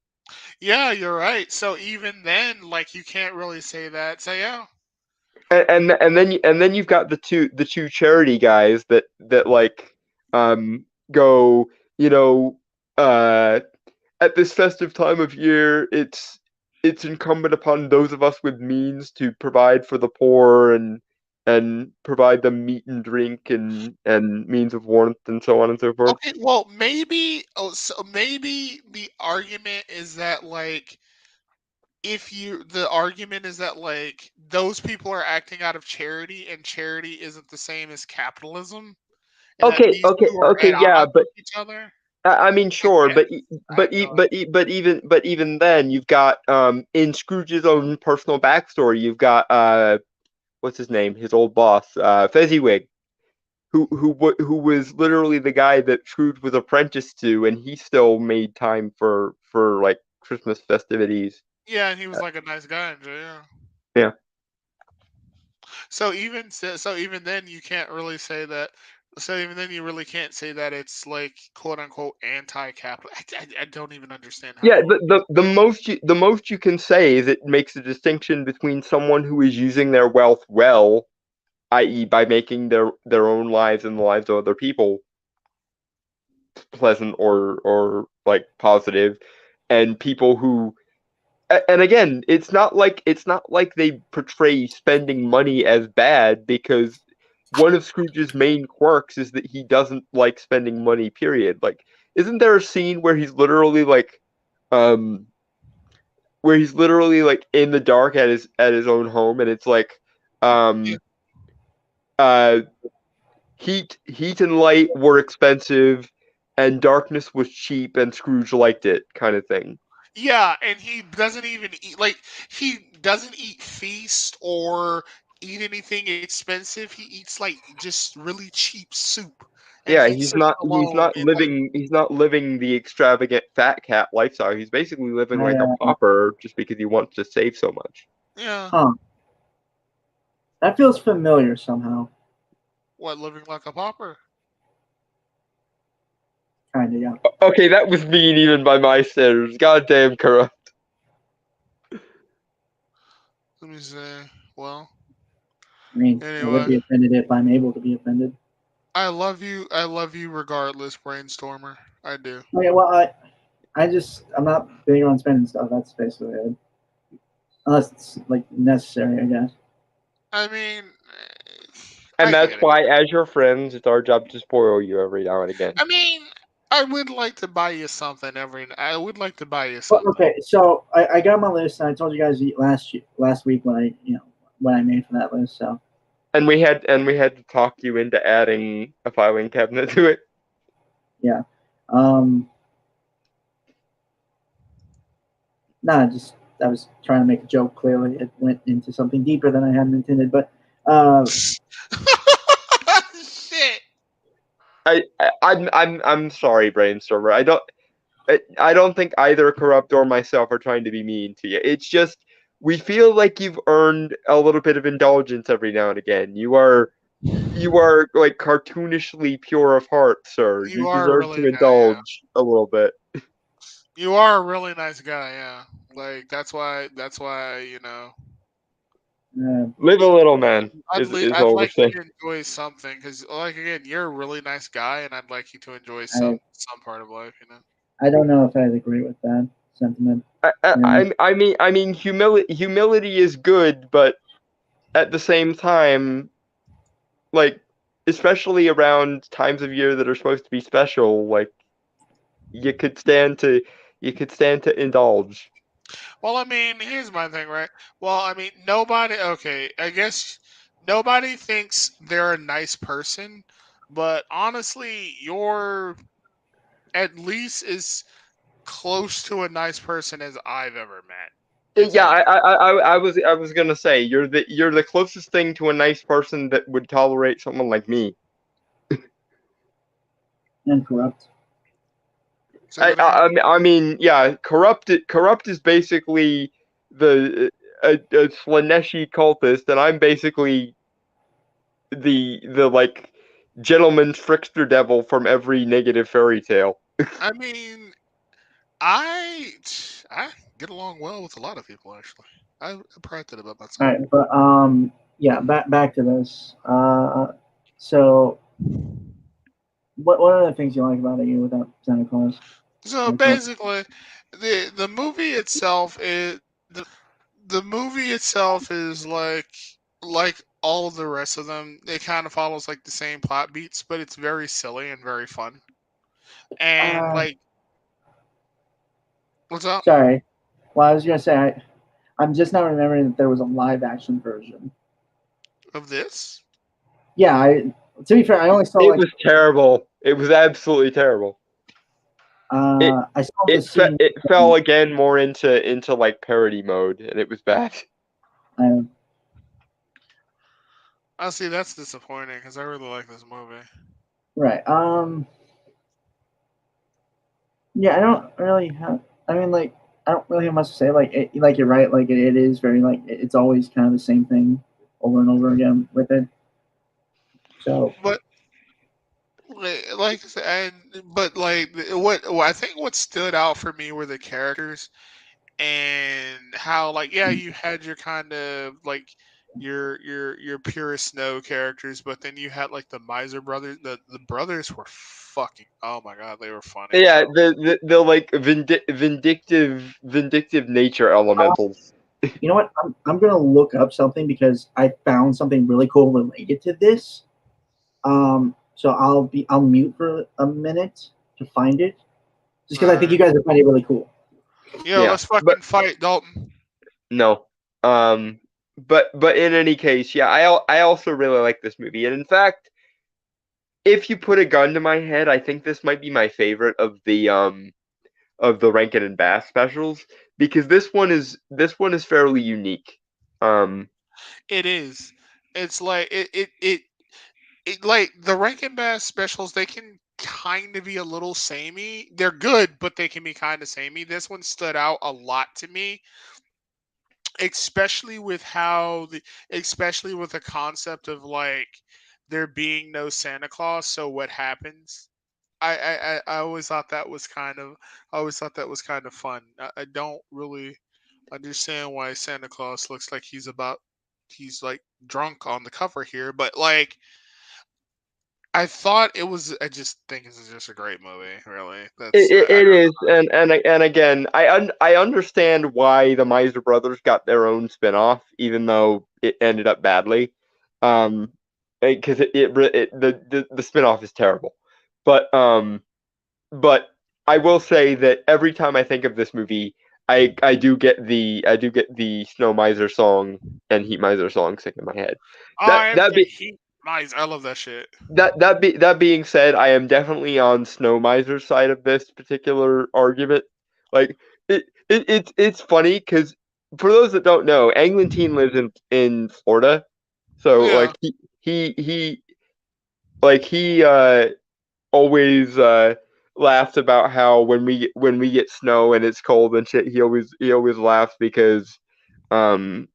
Yeah, you're right. So even then, like, you can't really say that. So yeah, And then you've got the two charity guys that like go, you know, at this festive time of year, it's incumbent upon those of us with means to provide for the poor and provide them meat and drink and means of warmth and so on and so forth. okay. Well, maybe. Oh, so maybe the argument is that like, if you the argument is that like those people are acting out of charity, and charity isn't the same as capitalism, and that these two are Okay, at yeah, odds but with each other. I mean, I sure, guess. I have no idea. but even then, you've got in Scrooge's own personal backstory, you've got what's his name, his old boss, Fezziwig, who was literally the guy that Scrooge was apprenticed to, and he still made time for like Christmas festivities. Yeah, and he was like a nice guy. Yeah. Yeah. So even then you can't really say that. So even then you really can't say that it's like quote unquote anti-capital. I don't even understand how Yeah, to. the most you can say is it makes a distinction between someone who is using their wealth well, i.e., by making their own lives and the lives of other people pleasant or like positive, and people who and again, it's not like they portray spending money as bad because one of Scrooge's main quirks is that he doesn't like spending money, period. Like, isn't there a scene um where he's literally like in the dark at his own home and it's like Yeah, um uh heat and light were expensive and darkness was cheap and Scrooge liked it kind of thing. yeah, and he doesn't even eat like he doesn't eat feast or eat anything expensive. He eats like just really cheap soup, and Yeah, he sits alone and like he's not living the extravagant fat cat lifestyle. He's basically living I, like a pauper just because he wants to save so much. yeah, huh. That feels familiar somehow. what living like a pauper. Kinda, yeah. Okay, that was mean even by my standards. Goddamn corrupt. Let me say, well, I mean, I would anyway, be offended if I'm able to be offended. I love you. I love you regardless, brainstormer. I do. Okay, well, I'm not big on spending stuff. That's basically it. Unless it's like necessary, I guess. I mean, And I that's get it. why, as your friends, it's our job to spoil you every now and again. I mean, I would like to buy you something every. I would like to buy you Well, something. okay, so I got my list, and I told you guys last week when I made for that list. So And we had to talk you into adding a filing cabinet to it. yeah, um, nah, just I was trying to make a joke. Clearly, it went into something deeper than I hadn't intended. But Shit. I'm sorry, Brainstormer. I don't think either Corrupt or myself are trying to be mean to you. It's just we feel like you've earned a little bit of indulgence every now and again. You are like cartoonishly pure of heart, sir. You You are a deserve really to yeah. indulge a little bit. You are a really nice guy. Yeah. Like that's why. That's why Live a little, man. Is I'd all we're like you saying. to enjoy something because like again, you're a really nice guy, and I'd like you to enjoy I some part of life. You know. I don't know if I'd agree with that sentiment. I mean, humility is good, but at the same time, like, especially around times of year that are supposed to be special, like, you could stand to indulge. Well, I mean, here's my thing, right? Well, I mean, nobody. Okay, I guess nobody thinks they're a nice person, but honestly, you're at least as close to a nice person as I've ever met. It's Yeah, like, I was gonna say you're the closest thing to a nice person that would tolerate someone like me. And corrupt. say that again. I mean, yeah, corrupt is basically the a Slaneshi cultist, and I'm basically the like gentleman trickster devil from every negative fairy tale. I mean, I I get along well with a lot of people actually. I'm proud that about All myself. right, but yeah, back to this. So what are the things you like about it? You without Santa Claus? So Like, what? basically, the movie itself is the movie itself is like all of the rest of them. It kind of follows like the same plot beats, but it's very silly and very fun. And Uh, like, what's up sorry. Well, I was gonna say I'm just not remembering that there was a live action version. of this? Yeah, to be fair, I only saw It like was terrible. It was absolutely terrible. It I saw the scene. it fell again more into like parody mode, and it was bad. Uh, I see. That's disappointing because I really like this movie. right. Yeah, I don't really have. I mean, like, I don't really have much to say. Like you're right. Like it is very like it's always kind of the same thing over and over again with it. So But like I said, but like I think what stood out for me were the characters and how like yeah you had your kind of like your pure snow characters, but then you had like the miser brothers. The brothers were fucking, oh my god, they were funny as Yeah, hell. the like vindictive nature elementals. you know what? I'm gonna look up something because I found something really cool related to this. So I'll mute for a minute to find it, just All because I think right, you guys are finding it really cool. yeah, Yeah, let's but fucking fight, Dalton. no. But in any case, yeah, I also really like this movie, and in fact, if you put a gun to my head, I think this might be my favorite of the Rankin and Bass specials because this one is fairly unique. Um, It is. It's like it like the Rankin Bass specials. They can kind of be a little samey. They're good, but they can be kind of samey. This one stood out a lot to me, especially with how especially with the concept of like there being no Santa Claus. So what happens? I always thought that was kind of I always thought that was kind of fun. I don't really understand why Santa Claus looks like he's like drunk on the cover here, but like I thought it was. I just think this is just a great movie. Really, it, that's it, I it don't. is, and again, I understand why the Miser brothers got their own spinoff, even though it ended up badly. Um, because the spinoff is terrible, but but I will say that every time I think of this movie, I do get the Snow Miser song and Heat Miser song stuck in my head. Oh, That I have that the be Heat Mice. I love that shit. that being said, I am definitely on Snow Miser's side of this particular argument. Like it's funny because for those that don't know, Anglintine lives in Florida, so Yeah. he like he always laughs about how when we get snow and it's cold and shit, he always laughs because um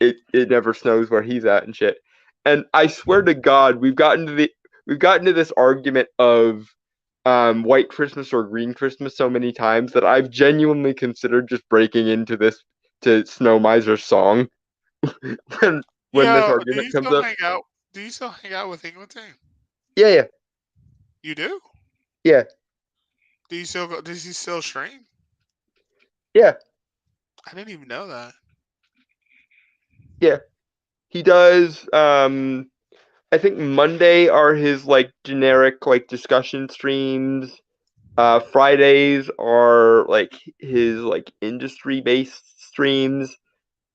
it never snows where he's at and shit. And I swear to God, we've gotten to this argument of White Christmas or Green Christmas so many times that I've genuinely considered just breaking into this to Snow Miser's song when this Yeah. Do argument you comes still up. hang out? Do you still hang out with England? Yeah, yeah, You do? yeah, Do you still go? Does he still stream? yeah, I didn't even know that. yeah. He does. I think Monday are his like generic like discussion streams. Fridays are like his like industry-based streams.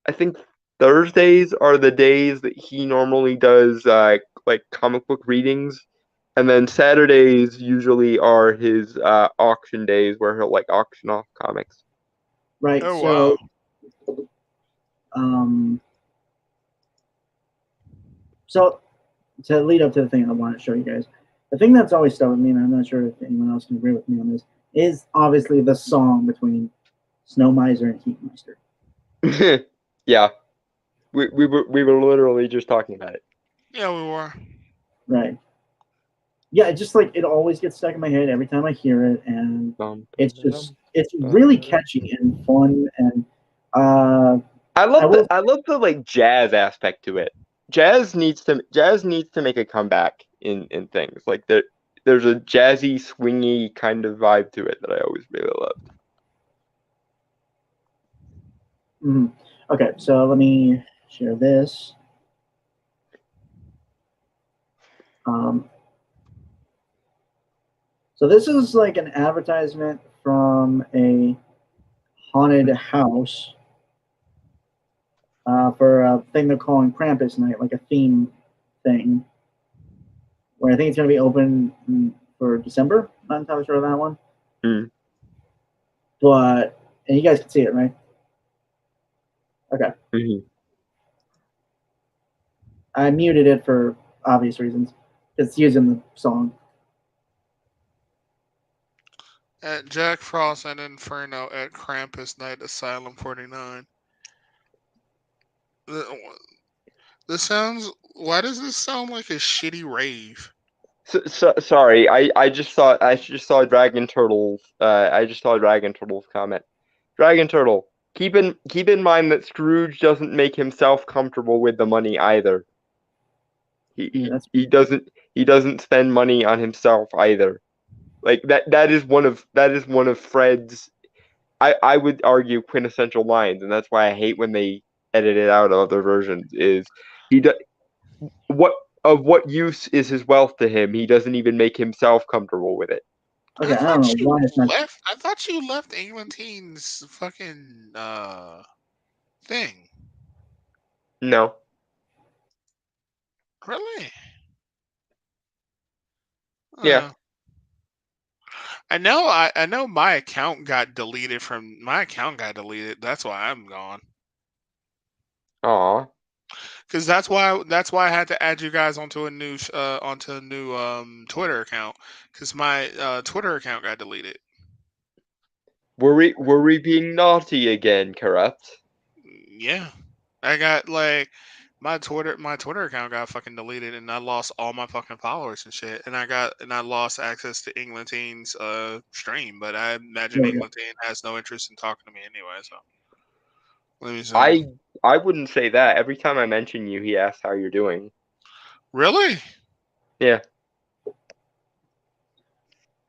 I think Thursdays are the days that he normally does like comic book readings. And then Saturdays usually are his auction days where he'll like auction off comics. Right. Oh So, wow. um, so to lead up to the thing I want to show you guys, the thing that's always stuck with me, and I'm not sure if anyone else can agree with me on this, is obviously the song between Snow Miser and Heat Meister. Yeah, we were literally just talking about it. Yeah, we were. Right. Yeah, it just like it always gets stuck in my head every time I hear it, and it's really catchy and fun, and I love will- I love the like jazz aspect to it. Jazz needs to make a comeback in things. Like there's a jazzy, swingy kind of vibe to it that I always really loved. mhm. Okay, so let me share this. So this is like an advertisement from a haunted house for a thing they're calling Krampus Night, like a theme thing, where I think it's going to be open for December. Not entirely sure of that one. Mm. But, and you guys can see it, right? Okay. Mm-hmm. I muted it for obvious reasons. It's using the song. At Jack Frost and Inferno at Krampus Night Asylum 49. This sounds. Why does this sound like a shitty rave? Sorry, I just saw Dragon Turtles. I just saw Dragon Turtles comment. Dragon Turtle, keep in mind that Scrooge doesn't make himself comfortable with the money either. He doesn't spend money on himself either. Like that is one of Fred's, I would argue, quintessential lines, and that's why I hate when they edit it out of other versions. Is he do, what use is his wealth to him? He doesn't even make himself comfortable with it. Okay, I don't know why it's not. I thought you left Eglantine's fucking thing. No. Really? Yeah. I know my account got deleted That's why I'm gone. Aw. Because that's why I had to add you guys onto a new Twitter account. Because my Twitter account got deleted. Were we being naughty again, corrupt? Yeah, I got like my Twitter account got fucking deleted, and I lost all my fucking followers and shit. And I lost access to Eglantine's stream. But I imagine Eglantine has no interest in talking to me anyway. So let me see. I wouldn't say that. Every time I mention you, he asks how you're doing. Really? Yeah.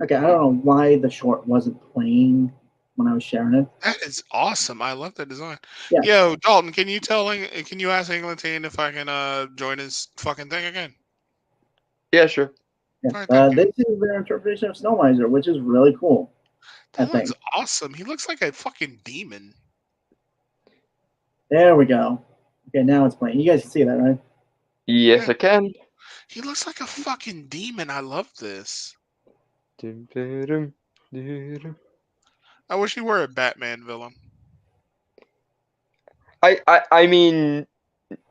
Okay, I don't know why the short wasn't playing when I was sharing it. That is awesome. I love that design. Yeah. Yo, Dalton, can you ask Eglantine if I can join his fucking thing again? Yeah, sure. Yeah. All right, thank you. This is their interpretation of Snow Miser, which is really cool. That looks awesome. He looks like a fucking demon. There we go. Okay, now it's playing. You guys can see that, right? Yes, I can. He looks like a fucking demon. I love this. I wish he were a Batman villain. I mean,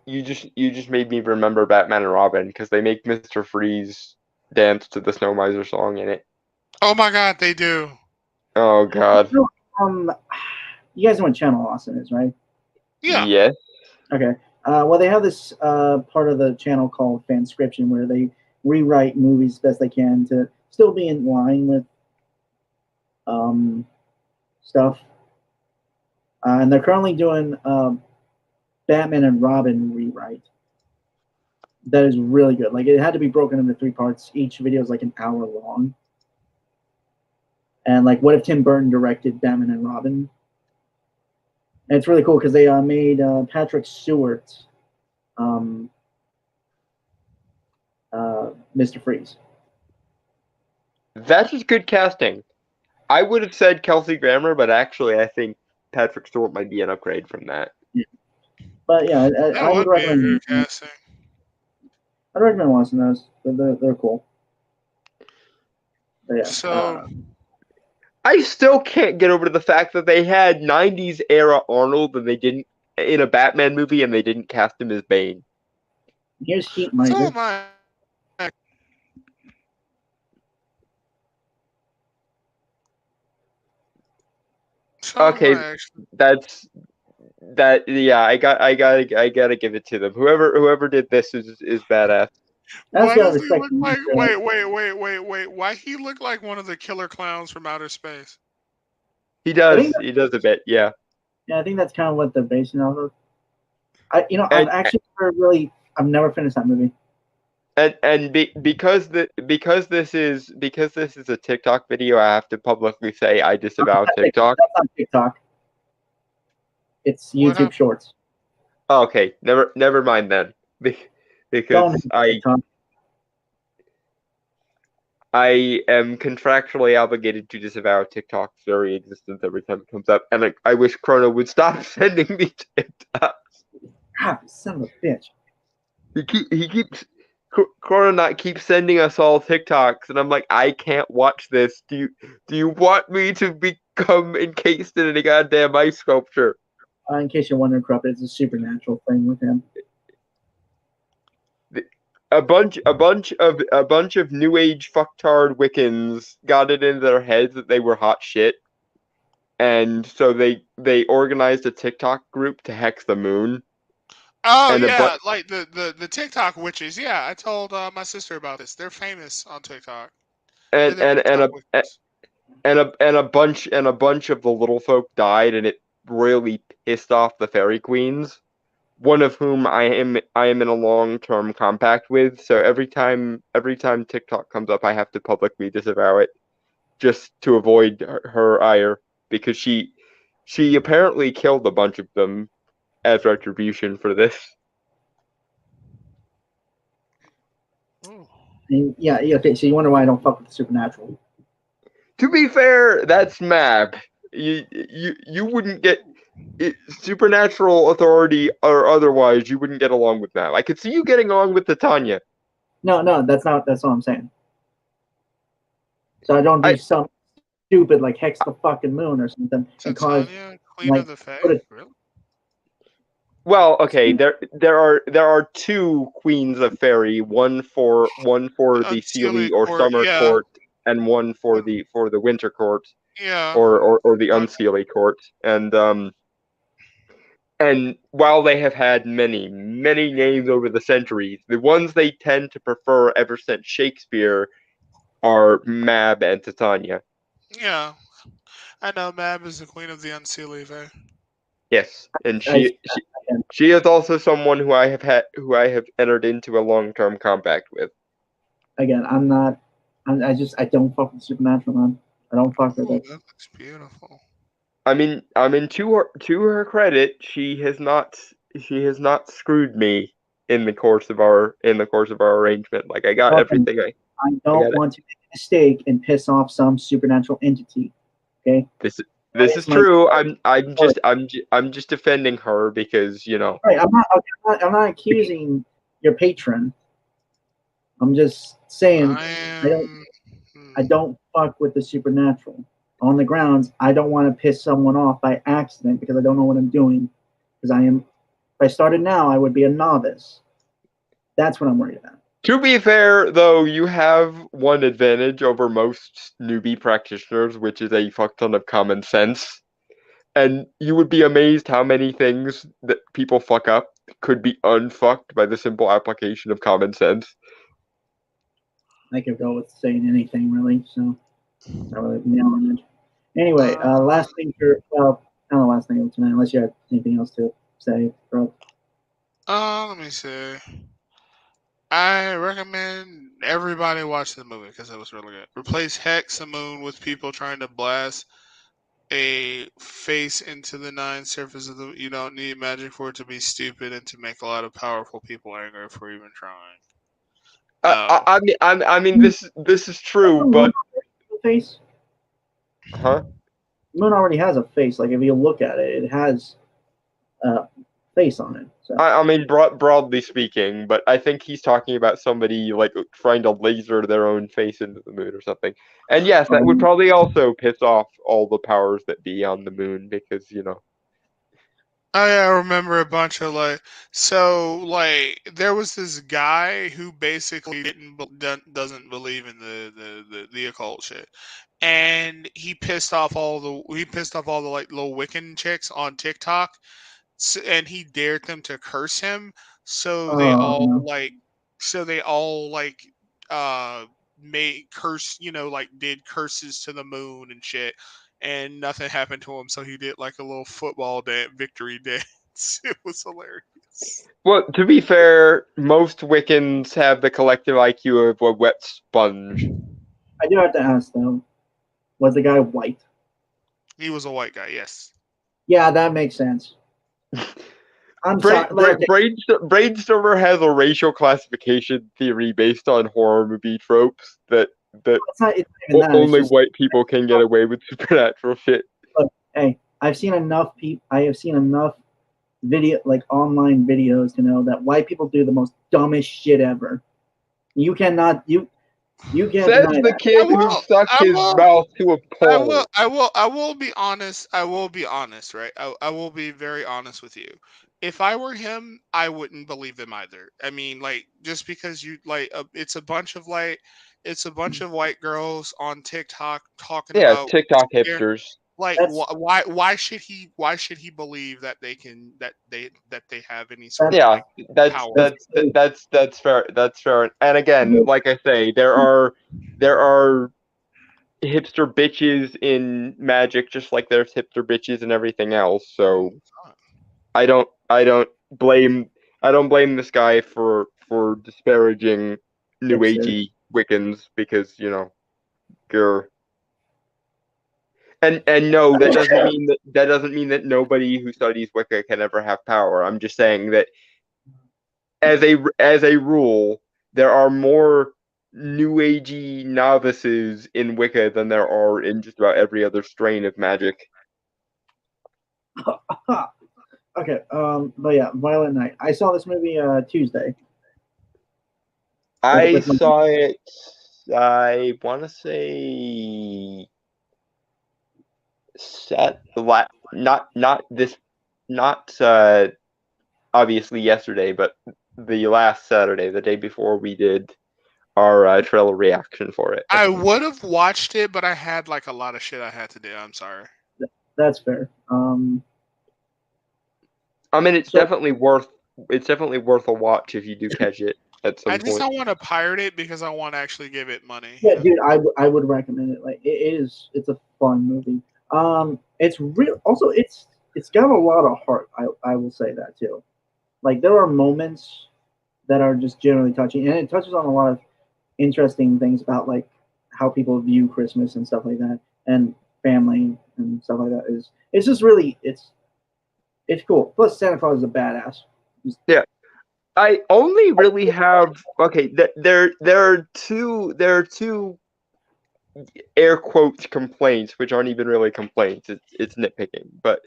you just made me remember Batman and Robin because they make Mr. Freeze dance to the Snow Miser song in it. Oh my god, they do. Oh god. You guys know what Channel Austin is, right? Yeah. Yes. Okay. Well, they have this part of the channel called Fanscription where they rewrite movies best they can to still be in line with stuff. And they're currently doing Batman and Robin rewrite. That is really good. Like it had to be broken into 3 parts. Each video is like an hour long. And like, what if Tim Burton directed Batman and Robin? And it's really cool because they made Patrick Stewart Mr. Freeze. That is good casting. I would have said Kelsey Grammer, but actually I think Patrick Stewart might be an upgrade from that. But yeah, I That would would be a recommend. good casting. I'd recommend watching those. They're cool. But yeah. So I still can't get over the fact that they had 90s era Arnold and they didn't in a Batman movie and they didn't cast him as Bane. Here's Heat so Miser. am I. So am Okay, I, actually. yeah, I gotta give it to them. Whoever did this is badass. That's Why gotta does he respect look the like? master. Wait! Why he look like one of the killer clowns from outer space? He I think does a bit, yeah. Yeah, I think that's kind of what they're basing off of. And- I've never finished that movie. Because this is a TikTok video, I have to publicly say I disavow TikTok. That's not TikTok. It's What YouTube happened? Shorts. Oh, okay, never mind then. Because Don't hate TikTok. I am contractually obligated to disavow TikTok's very existence every time it comes up, and I wish Chrono would stop sending me TikToks. Ah, son of a bitch. He keeps Chrono keeps sending us all TikToks, and I'm like, I can't watch this. Do you want me to become encased in a goddamn ice sculpture? In case you're wondering, Corrupted, it's a supernatural thing with him. A bunch of new age fucktard Wiccans got it in their heads that they were hot shit, and so they organized a TikTok group to hex the moon. Oh And yeah, like the TikTok witches. Yeah, I told my sister about this. They're famous on TikTok. and They're the TikTok witches. a bunch of the little folk died, and it really pissed off the fairy queens, one of whom I am in a long-term compact with. So every time TikTok comes up, I have to publicly disavow it just to avoid her ire, because she apparently killed a bunch of them as retribution for this. Yeah, okay, so you wonder why I don't fuck with the supernatural. To be fair, that's Mab. You wouldn't get supernatural authority or otherwise. You wouldn't get along with Mab. I could see you getting along with Titania. No, that's what I'm saying. So I don't do something stupid like hex the fucking moon or something and cause Queen of the Fae. Really? Well, okay, there are two queens of fairy, one for the Seelie or Summer Court, and one for the Winter Court. Yeah. Or the Unseelie Court. And while they have had many names over the centuries, the ones they tend to prefer ever since Shakespeare are Mab and Titania. Yeah. I know Mab is the queen of the Unseelie Fae. Yes, and she is also someone who I have entered into a long-term compact with. Again, I don't fuck with supernatural, man. I don't fuck with it. That looks beautiful. I mean, to her credit, she has not screwed me in the course of our arrangement. Like I got everything. I don't want to make a mistake and piss off some supernatural entity. Okay. This is true. I'm just defending her because, you know. Right. I'm not accusing your patron. I'm just saying I don't fuck with the supernatural. On the grounds, I don't want to piss someone off by accident because I don't know what I'm doing. Because if I started now, I would be a novice. That's what I'm worried about. To be fair, though, you have one advantage over most newbie practitioners, which is a fuck ton of common sense. And you would be amazed how many things that people fuck up could be unfucked by the simple application of common sense. I could go with saying anything, really, so not really nailing it. Anyway, last thing not the last thing of tonight, unless you have anything else to say, bro. Let me see. I recommend everybody watch the movie because it was really good. Replace Hex the Moon with people trying to blast a face into the nine surface of the. You don't need magic for it to be stupid and to make a lot of powerful people angry for even trying. I mean, this is true, but face. Huh? Moon already has a face. Like if you look at it, it has a face on it. So I mean, broadly speaking, but I think he's talking about somebody like trying to laser their own face into the moon or something. And yes, that would probably also piss off all the powers that be on the moon because I remember a bunch of there was this guy who basically doesn't believe in the occult shit, and he pissed off all the like little Wiccan chicks on TikTok, and he dared them to curse him, so they all no. like so they all like uh made curse like did curses to the moon and shit, and nothing happened to him, so he did like a little football victory dance. It was hilarious. Well, to be fair, most Wiccans have the collective IQ of a wet sponge. I do have to ask though, was the guy white? He was a white guy, yes. Yeah, that makes sense. I'm sorry. Brainstormer has a racial classification theory based on horror movie tropes that It's not even that. only It's just, white people can get away with supernatural shit. look, hey, I've seen enough I have seen enough online videos to know that white people do the most dumbest shit ever. You cannot you can't Says deny the that. kid who stuck I his will. mouth to a pole. I will be honest. I will be honest, right? I will be very honest with you. If I were him, I wouldn't believe them either. I mean, like, just because it's a bunch of white girls on TikTok talking Yeah, about TikTok their hipsters. like That's why should he believe that they have any sort of Yeah, like that's power? that's that's fair. That's fair. And again, like I say, there are hipster bitches in Magic, just like there's hipster bitches and everything else. So I don't blame this guy for disparaging new hipster. agey Wiccans because grr. And no, that doesn't mean that nobody who studies Wicca can ever have power. I'm just saying that as a rule, there are more new agey novices in Wicca than there are in just about every other strain of magic. Okay, but yeah, Violent Night. I saw this movie Tuesday. I With my, saw it. I want to say not this, not obviously yesterday, but the last Saturday, the day before we did our trailer reaction for it. I would have watched it, but I had like a lot of shit I had to do. I'm sorry. that's fair. I mean, it's So- definitely worth a watch if you do catch it at some I just point. don't want to pirate it because I want to actually give it money. Yeah, dude, I would recommend it. Like it's a fun movie. It's real. Also, it's got a lot of heart. I will say that too. Like there are moments that are just generally touching, and it touches on a lot of interesting things about like how people view Christmas and stuff like that, and family and stuff like that. It's just really it's cool. Plus, Santa Claus is a badass. I only really have there are two air quotes complaints, which aren't even really complaints. It's nitpicking, but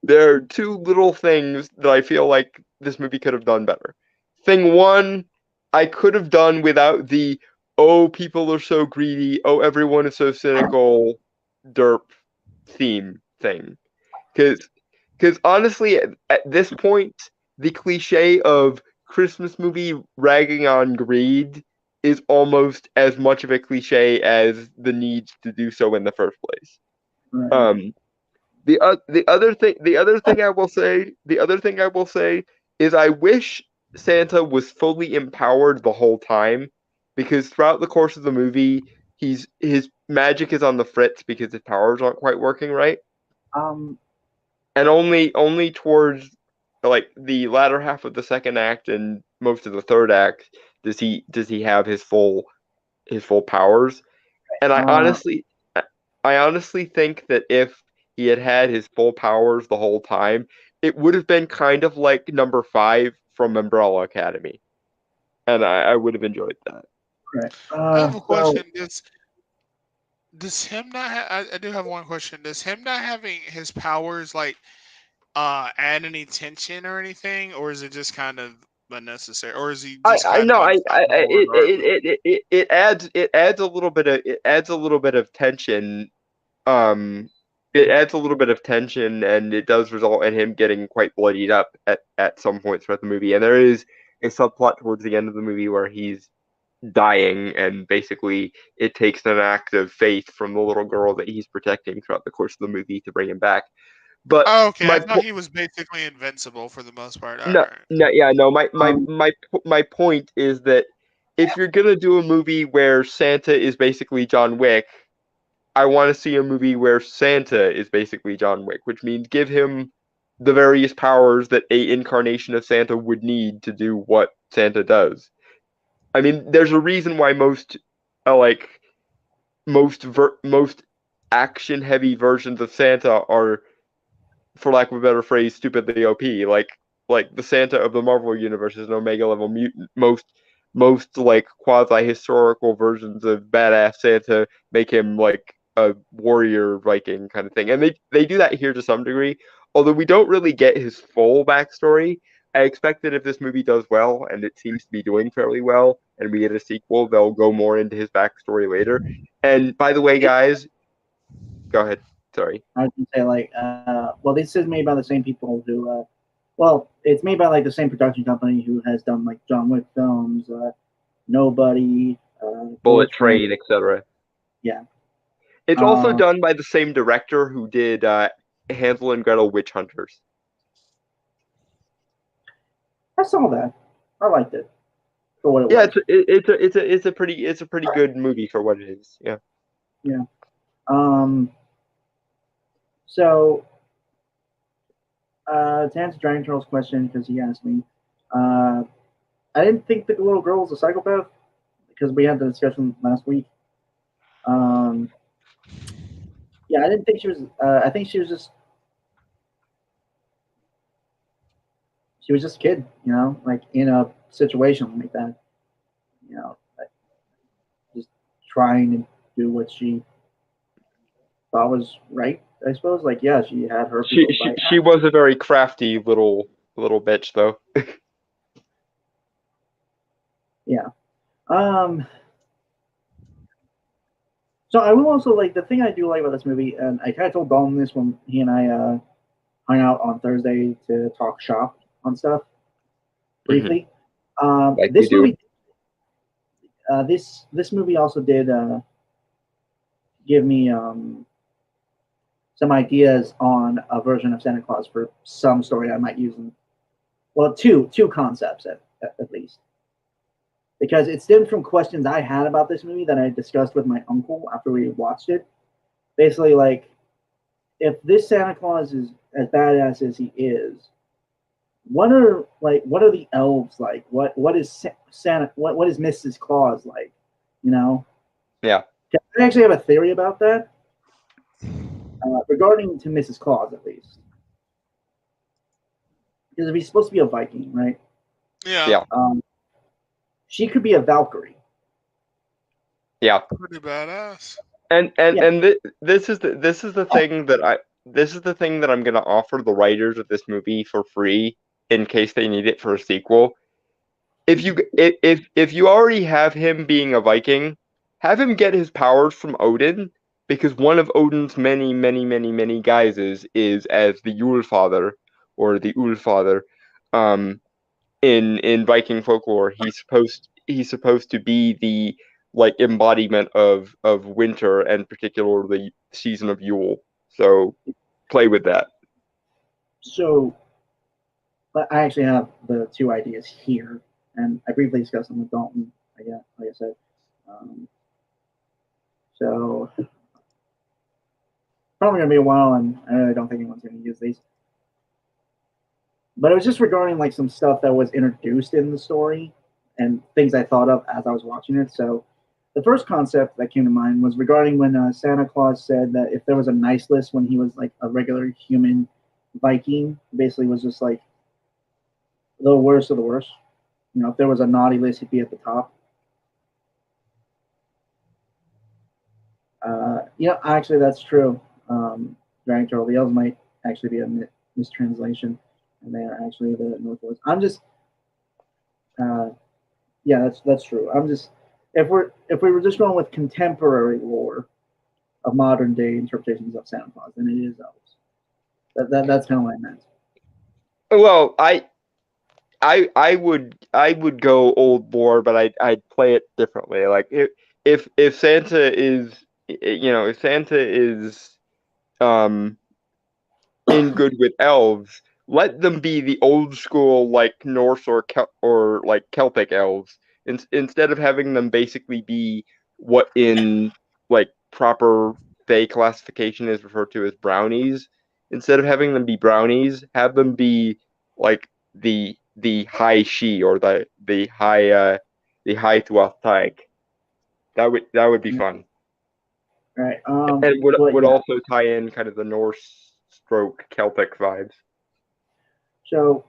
there are two little things that I feel like this movie could have done better. Thing one, I could have done without the "oh, people are so greedy, oh, everyone is so cynical" derp theme thing, because honestly, at this point, the cliche of Christmas movie ragging on greed is almost as much of a cliche as the need to do so in the first place. Right. The other thing I will say is I wish Santa was fully empowered the whole time, because throughout the course of the movie, his magic is on the fritz because his powers aren't quite working right, Um, and only towards like the latter half of the second act and most of the third act does he have his full powers. And uh, I honestly think that if he had had his full powers the whole time, it would have been kind of like number 5 from Umbrella Academy, and I would have enjoyed that. right. I have a Well, question. does him not? I do have one question. Does him not having his powers like add any tension or anything, or is it just kind of unnecessary, or is he just I kind of know unstoppable regardless? it adds a little bit of tension. Um, it adds a little bit of tension, and it does result in him getting quite bloodied up at some point throughout the movie. And there is a subplot towards the end of the movie where he's dying, and basically it takes an act of faith from the little girl that he's protecting throughout the course of the movie to bring him back. But Oh, okay, I my thought he was basically invincible for the most part. All no, right. no, yeah, no. Um, My point is that if you're gonna do a movie where Santa is basically John Wick, I want to see a movie where Santa is basically John Wick, which means give him the various powers that a incarnation of Santa would need to do what Santa does. I mean, there's a reason why like most action heavy versions of Santa are, for lack of a better phrase, stupidly OP. Like the Santa of the Marvel universe is an Omega level mutant. Most like quasi historical versions of badass Santa make him like a warrior Viking kind of thing, and they do that here to some degree. Although we don't really get his full backstory, I expect that if this movie does well, and it seems to be doing fairly well, and we get a sequel, they'll go more into his backstory later. And by the way, guys, go ahead. Sorry. I can say like, well, this is made by the same people who, well, it's made by like the same production company who has done like John Wick films, Nobody, Bullet Train, etc. Yeah. It's also done by the same director who did Hansel and Gretel Witch Hunters. I saw that. I liked it for what it Yeah, was. it's a pretty good movie for what it is. Yeah. Yeah. So to answer Dragon Turtle's question, because he asked me, I didn't think the little girl was a psychopath because we had the discussion last week. Yeah, I didn't think she was. I think she was just a kid, like in a situation like that, like just trying to do what she thought was right. I suppose, like, yeah, she had her people fight. She was a very crafty little bitch though. Yeah. So I will also like the thing I do like about this movie, and I kind of told Dalton this when he and I hung out on Thursday to talk shop on stuff briefly. Like This you do. movie, this movie also did give me some ideas on a version of Santa Claus for some story I might use in, well, two concepts at least, because it stemmed from questions I had about this movie that I discussed with my uncle after we watched it. Basically, like, if this Santa Claus is as badass as he is, what are the elves like? What is Santa? What is Mrs. Claus like? You know? Yeah. I actually have a theory about that regarding to Mrs. Claus, at least, because if he's supposed to be a Viking, right? Yeah. She could be a Valkyrie. Yeah. Pretty badass. And this is the thing that I'm gonna offer the writers of this movie for free in case they need it for a sequel. If you already have him being a Viking, have him get his powers from Odin, because one of Odin's many guises is as the Yule Father or the Ulfather. In Viking folklore, he's supposed to be the like embodiment of winter and particularly the season of Yule. So play with that. So, but I actually have the two ideas here, and I briefly discussed them with Dalton. Like I said. So probably gonna be a while, and I really don't think anyone's gonna use these. But it was just regarding like some stuff that was introduced in the story and things I thought of as I was watching it. So the first concept that came to mind was regarding when Santa Claus said that if there was a nice list when he was like a regular human Viking, basically was just like the worst of the worst. If there was a naughty list, he'd be at the top. Actually, that's true. Dragon Turtle. The elves might actually be a mistranslation, and they are actually the North. I'm just, yeah, that's true. I'm just, if we were just going with contemporary lore of modern day interpretations of Santa Claus, then it is elves. That's kind of what I meant. Well, I would go old lore, but I'd play it differently. Like if Santa is if Santa is in good with elves, let them be the old school like Norse or like Celtic elves, instead of having them basically be what in like proper Fey classification is referred to as brownies. Instead of having them be brownies, have them be like the high she or the high Tuathaig. That would be fun. Right. And would also tie in kind of the Norse stroke Celtic vibes. So,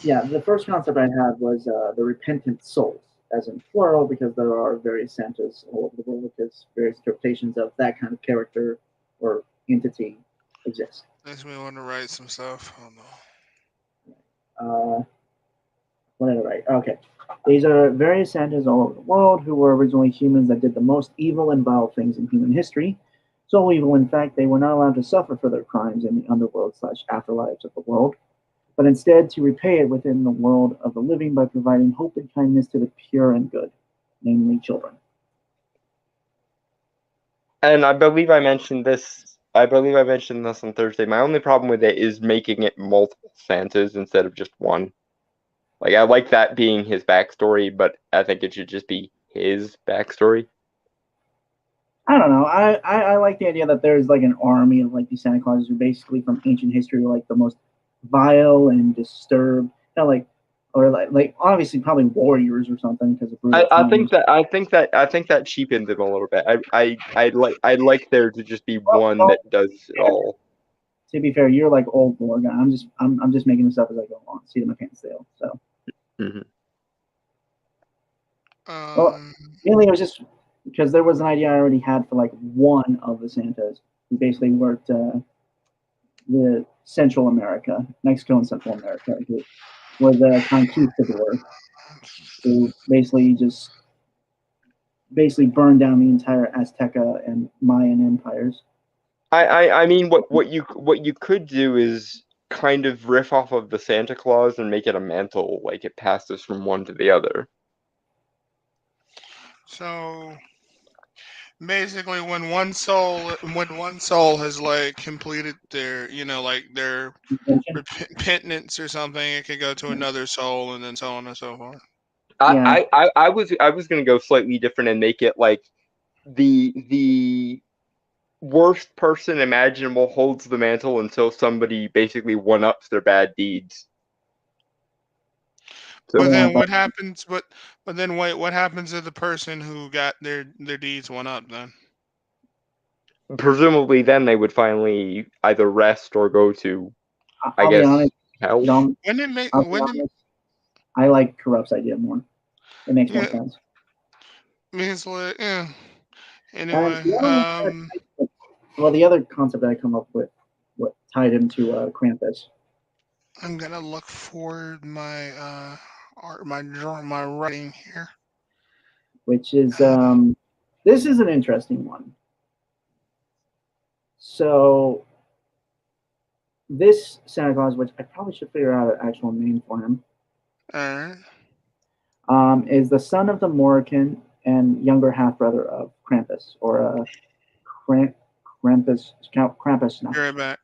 yeah, the first concept I had was the repentant souls, as in plural, because there are various Santas all over the world, because various interpretations of that kind of character or entity exist. Makes me want to write some stuff. Oh no. What did I write? Okay. These are various Santas all over the world who were originally humans that did the most evil and vile things in human history. So evil, in fact, they were not allowed to suffer for their crimes in the underworld / afterlives of the world, but instead to repay it within the world of the living by providing hope and kindness to the pure and good, namely children. And I believe I mentioned this. I believe I mentioned this on Thursday. My only problem with it is making it multiple Santas instead of just one. Like I like that being his backstory, but I think it should just be his backstory. I don't know. I like the idea that there's like an army of like these Santa Clauses who basically from ancient history were like the most vile and disturbed, or like obviously probably warriors or something because of brutal I times. think that cheapens him a little bit. I'd like there to just be one that does it all. To be fair, you're like old lore guy. I'm just making this up as I go along. Seat of my pants stale. So. Mm-hmm. Well, mainly it was just because there was an idea I already had for like one of the Santas who basically worked the Central America, Mexico and Central America, who was a conquistador who basically burned down the entire Azteca and Mayan empires. I mean what you could do is kind of riff off of the Santa Claus and make it a mantle, like it passes from one to the other. So basically, when one soul has like completed their their repentance or something, it could go to another soul, and then so on and so forth. I was gonna go slightly different and make it like the worst person imaginable holds the mantle until somebody basically one-ups their bad deeds. So, But then what happens? But then wait, what happens to the person who got their deeds one up then? presumably, then they would finally either rest or go to, I guess, honest, hell. When it make I like Corrupt's idea more. It makes more Yeah. sense. means like yeah. Anyway, Well, the other concept that I come up with, what tied him to Krampus, I'm gonna look for my art, my writing here. which is this is an interesting one. So this Santa Claus, which I probably should figure out an actual name for him, Alright. is the son of the Morrigan and younger half brother of Krampus, or Krampus. No. Be right back.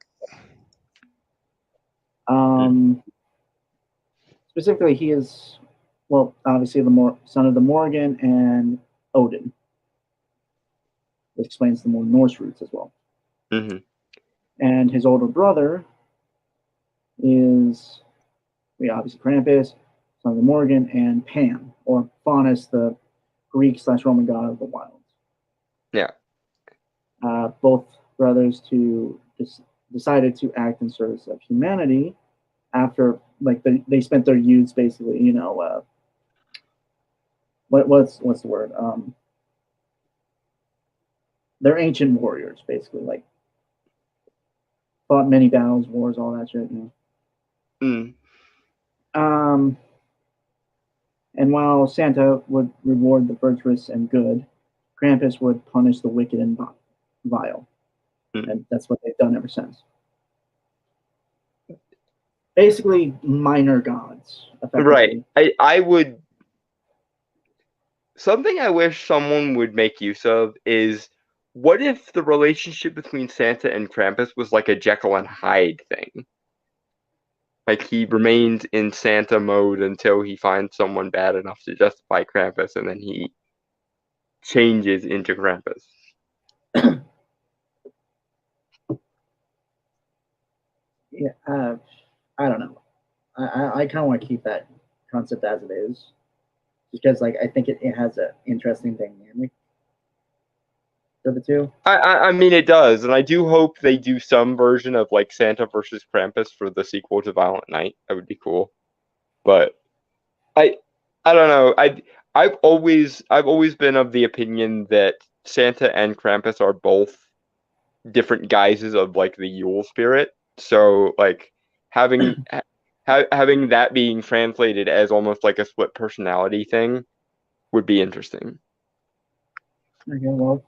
Specifically, he is, well, obviously the son of the Morrigan and Odin, which explains the more Norse roots as well. Mm-hmm. And his older brother is, obviously Krampus, son of the Morrigan, and Pan, or Faunus, the Greek / Roman god of the wilds. Yeah. Both brothers decided to act in service of humanity after, like, they spent their youths basically, what's the word? they're ancient warriors, basically, like fought many battles, wars, all that shit. Mm. Um, and while Santa would reward the virtuous and good, Krampus would punish the wicked and vile, and that's what they've done ever since. Basically, minor gods. Right. I would. Something I wish someone would make use of is, what if the relationship between Santa and Krampus was like a Jekyll and Hyde thing? Like, he remains in Santa mode until he finds someone bad enough to justify Krampus, and then he changes into Krampus. Yeah, I don't know. I kind of want to keep that concept as it is, because like I think it has an interesting dynamic for the two. I mean, it does, and I do hope they do some version of like Santa versus Krampus for the sequel to Violent Night. That would be cool. But I don't know. I've always been of the opinion that Santa and Krampus are both different guises of like the Yule spirit. So like having having that being translated as almost like a split personality thing would be interesting. Okay, well,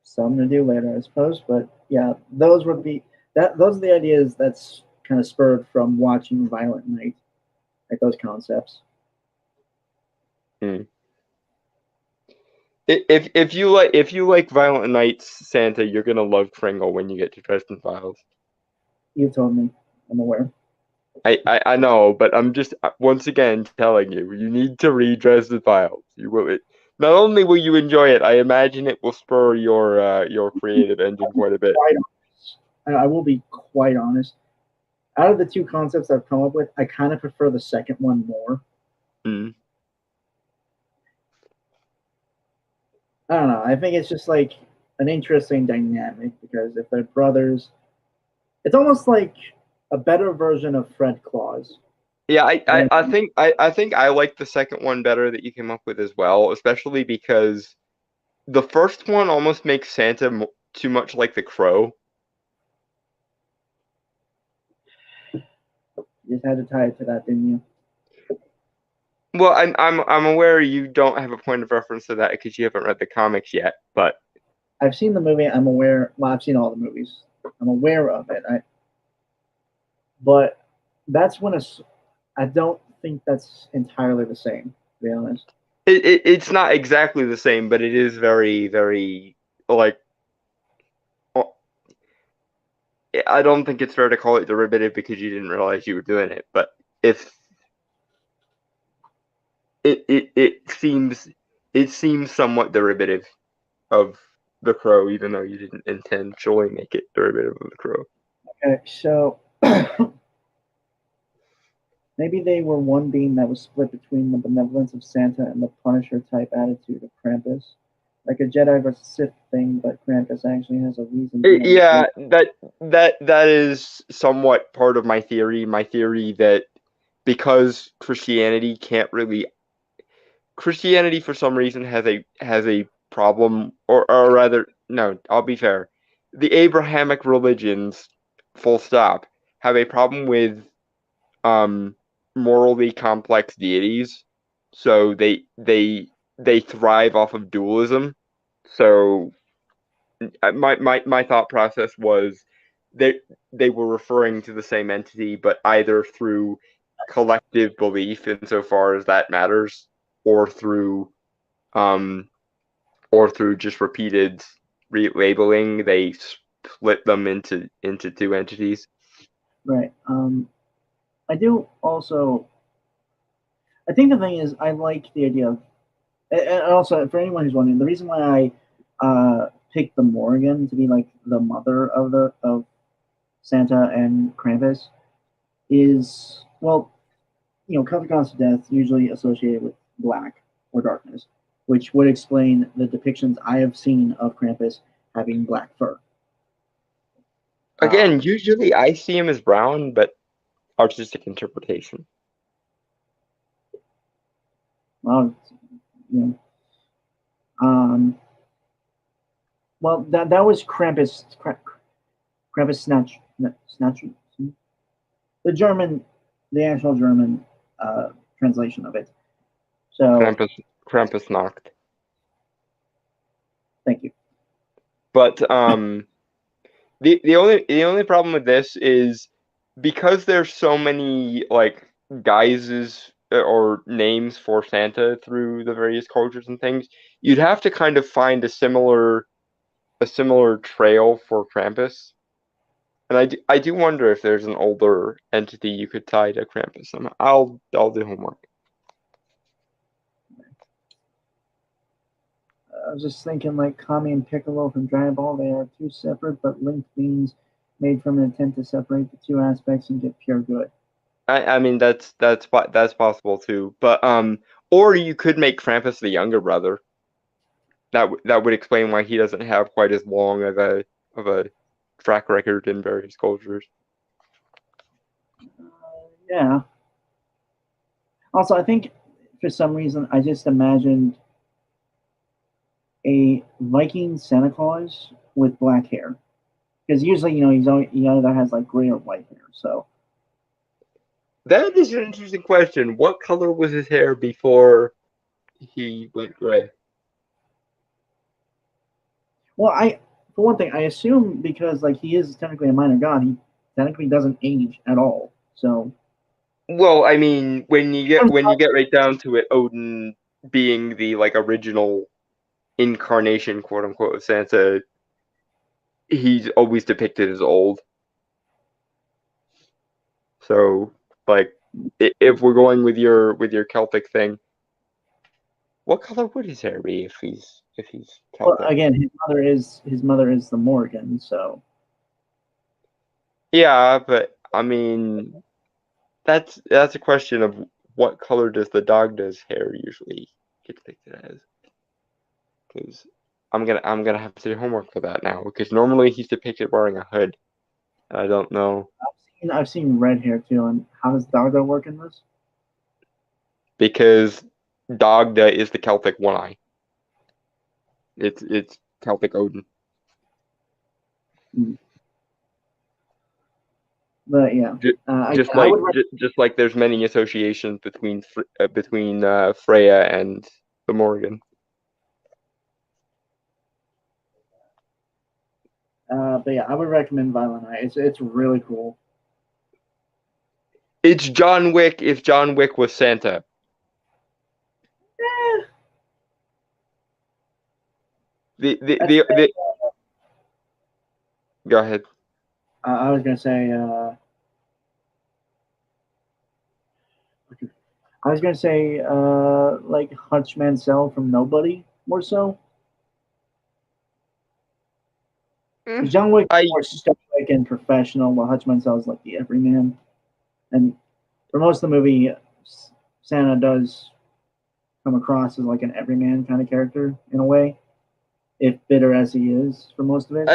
something to do later, I suppose. But yeah, those would be that. Those are the ideas that's kind of spurred from watching Violent Night, like those concepts. If you like Violent Night's Santa, you're gonna love Kringle when you get to Dresden Files. You told me. I'm aware. I know, but I'm just once again telling you, you need to read Dresden Files. You will. Not only will you enjoy it, I imagine it will spur your creative engine quite a bit. I will be quite honest. Out of the two concepts I've come up with, I kind of prefer the second one more. Mm. I don't know. I think it's just like an interesting dynamic because if they're brothers, it's almost like a better version of Fred Claus. Yeah, I think I like the second one better that you came up with as well, especially because the first one almost makes Santa too much like the Crow. You just had to tie it to that, didn't you? Well, I'm aware you don't have a point of reference to that because you haven't read the comics yet, but I've seen the movie. I'm aware. Well, I've seen all the movies. I'm aware of it. But that's when I don't think that's entirely the same. To be honest, it's not exactly the same, but it is very, very like. I don't think it's fair to call it derivative because you didn't realize you were doing it, but if it seems somewhat derivative of the Crow, even though you didn't intentionally make it derivative of the Crow. Okay, so maybe they were one being that was split between the benevolence of Santa and the Punisher type attitude of Krampus. Like a Jedi versus Sith thing, but Krampus actually has a reason. Yeah, that is somewhat part of my theory. My theory that because Christianity for some reason has a problem, or rather, no, I'll be fair. The Abrahamic religions, full stop, have a problem with morally complex deities, so they thrive off of dualism. So my thought process was they were referring to the same entity, but either through collective belief insofar as that matters, or through just repeated relabeling, they split them into two entities. Right. I do also. I think the thing is, I like the idea of, and also for anyone who's wondering, the reason why I picked the Morrigan to be like the mother of Santa and Krampus is, well, Celtic gods of death usually associated with black or darkness, which would explain the depictions I have seen of Krampus having black fur. Again, usually I see him as brown, but artistic interpretation. Well, Well, that was Krampus. Krampus Snatch. The German, the actual German translation of it. So Krampusnacht. thank you. But the only problem with this is because there's so many like guises or names for Santa through the various cultures and things, you'd have to kind of find a similar trail for Krampus. And I do wonder if there's an older entity you could tie to Krampus. I'll do homework. I was just thinking, like Kami and Piccolo from Dragon Ball, they are two separate but linked beings made from an intent to separate the two aspects and get pure good. I mean that's possible too. But or you could make Krampus the younger brother. That would explain why he doesn't have quite as long of a track record in various cultures. Yeah. Also, I think for some reason I just imagined a Viking Santa Claus with black hair, because usually he either has like gray or white hair. So that is an interesting question. What color was his hair before he went gray? Well, for one thing, I assume because like he is technically a minor god, he technically doesn't age at all. So, well, I mean, when you get right down to it, Odin being the like original incarnation, quote unquote, of Santa, he's always depicted as old. So, like, if we're going with your Celtic thing, what color would his hair be if he's Celtic? Well, again, his mother is the Morgan, so yeah, but I mean, that's a question of what color does the Dagda's hair usually get depicted as? Because I'm gonna have to do homework for that now. Because normally he's depicted wearing a hood. I don't know. I've seen red hair too. And how does Dagda work in this? Because Dagda is the Celtic One Eye. It's Celtic Odin. But yeah, just like there's many associations between Freya and the Morgan. But yeah, I would recommend Violent Eye. It's really cool. It's John Wick if John Wick was Santa. The Go ahead. I was gonna say. Like Hutch Mansell from Nobody, more so. John Wick is more stoic and professional, while Hutch Mansell is like the everyman. And for most of the movie, Santa does come across as like an everyman kind of character in a way, if bitter as he is for most of it.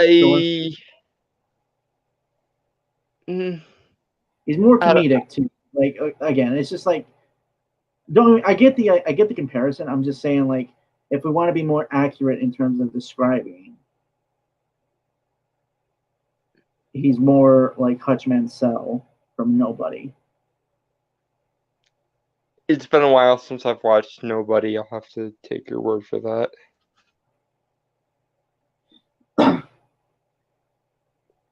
He's more comedic too. Like again, it's just like I get the comparison. I'm just saying, like, if we want to be more accurate in terms of describing, he's more like Hutch Mansell from Nobody. It's been a while since I've watched Nobody. I'll have to take your word for that.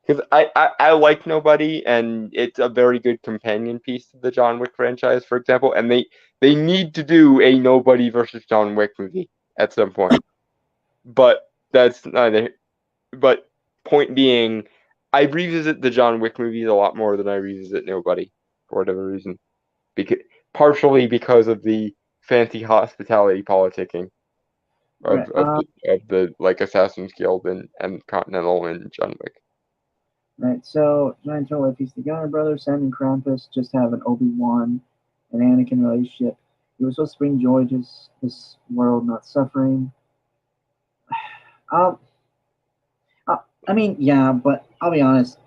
Because I like Nobody, and it's a very good companion piece to the John Wick franchise, for example. And they need to do a Nobody versus John Wick movie at some point. But that's neither. But point being, I revisit the John Wick movies a lot more than I revisit Nobody for whatever reason. Partially because of the fancy hospitality politicking of the like Assassin's Guild and Continental and John Wick. Right, so Giant Turtle, if he's the younger brother, Sam and Krampus just have an Obi-Wan and Anakin relationship. He was supposed to bring joy to this world, not suffering. I mean, yeah, but I'll be honest.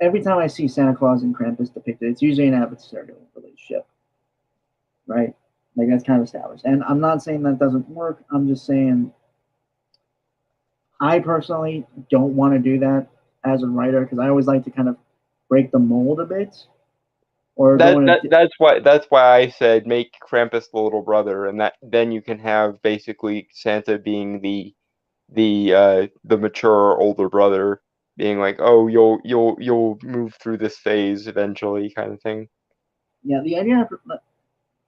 Every time I see Santa Claus and Krampus depicted, it's usually an adversarial relationship, right? Like that's kind of established. And I'm not saying that doesn't work. I'm just saying I personally don't want to do that as a writer because I always like to kind of break the mold a bit, or go in a That's why I said make Krampus the little brother, and that then you can have basically Santa being the mature older brother, being like, oh, you'll move through this phase eventually, kind of thing. yeah. The idea for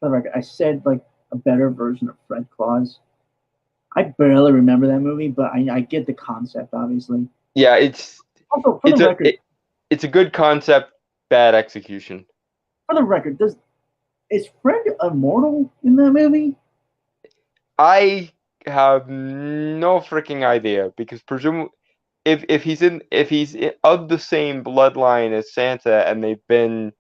the record, I said like a better version of Fred Claus. I barely remember that movie, but I get the concept, obviously. Yeah, Also, for the record, it's a good concept, bad execution. for the record, is Fred immortal in that movie? I have no freaking idea because presumably, if he's of the same bloodline as Santa, and they've been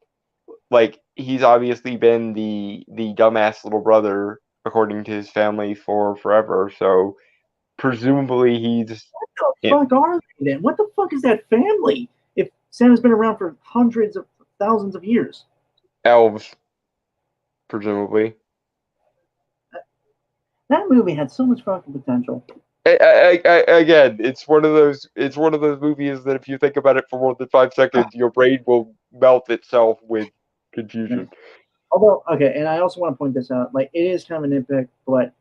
like he's obviously been the dumbass little brother according to his family for forever, so presumably he's What the fuck are they then? What the fuck is that family? If Santa's been around for hundreds of thousands of years, elves, presumably. that movie had so much fucking potential. Again, it's one of those movies that if you think about it for more than 5 seconds, your brain will melt itself with confusion. Although, okay, and I also want to point this out, like it is kind of a nitpick, but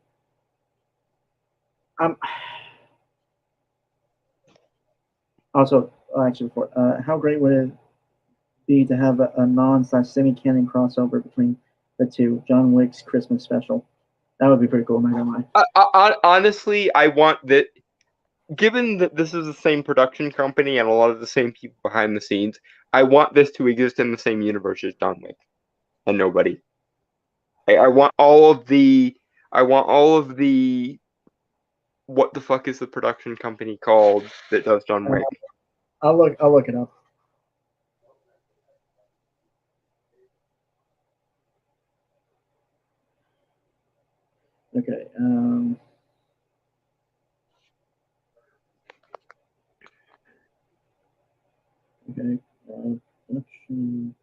also actually, how great would it be to have a non/semi-canon crossover between the two, John Wick's Christmas special? That would be pretty cool. I'm not gonna lie. Honestly, I want that. Given that this is the same production company and a lot of the same people behind the scenes, I want this to exist in the same universe as John Wick, and nobody. I want all of the. What the fuck is the production company called that does John Wick? I'll look it up. Okay. Okay. Production.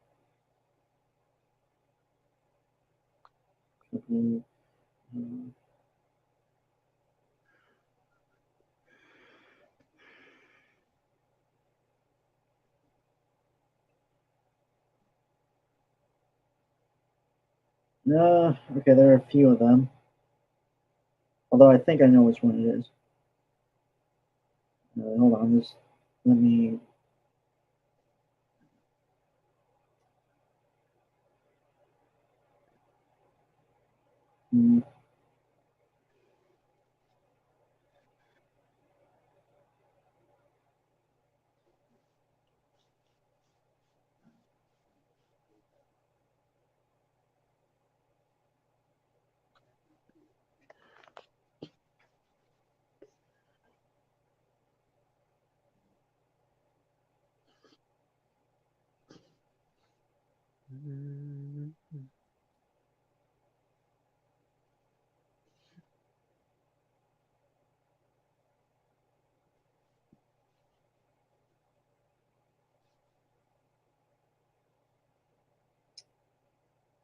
Okay, there are a few of them. Although I think I know which one it is. Hold on, just let me.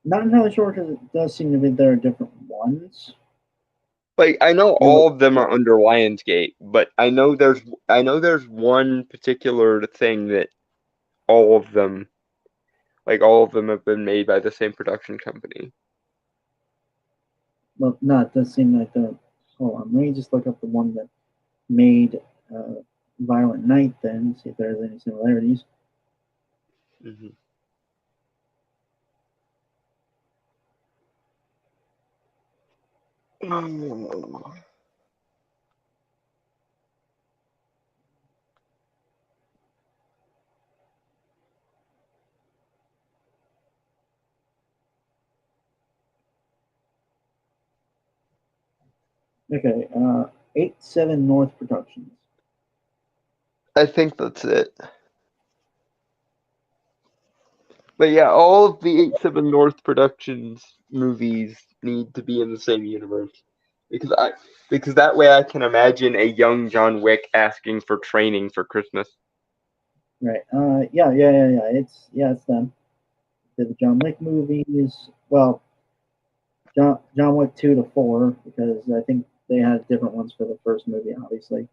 Not entirely sure because it does seem to be there are different ones. Like I know all of them are under Lionsgate, but I know there's one particular thing that all of them have been made by the same production company. Well, no, it does seem like the. Hold on, let me just look up the one that made Violent Night. Then see if there's any similarities. Mm-hmm. Okay, 8-7 North Productions. I think that's it. But yeah, all of the 8-7 North Productions movies need to be in the same universe. Because that way I can imagine a young John Wick asking for training for Christmas. Right. Yeah. It's them. The John Wick movies. Well, John Wick 2 to 4 because I think they had different ones for the first movie, obviously.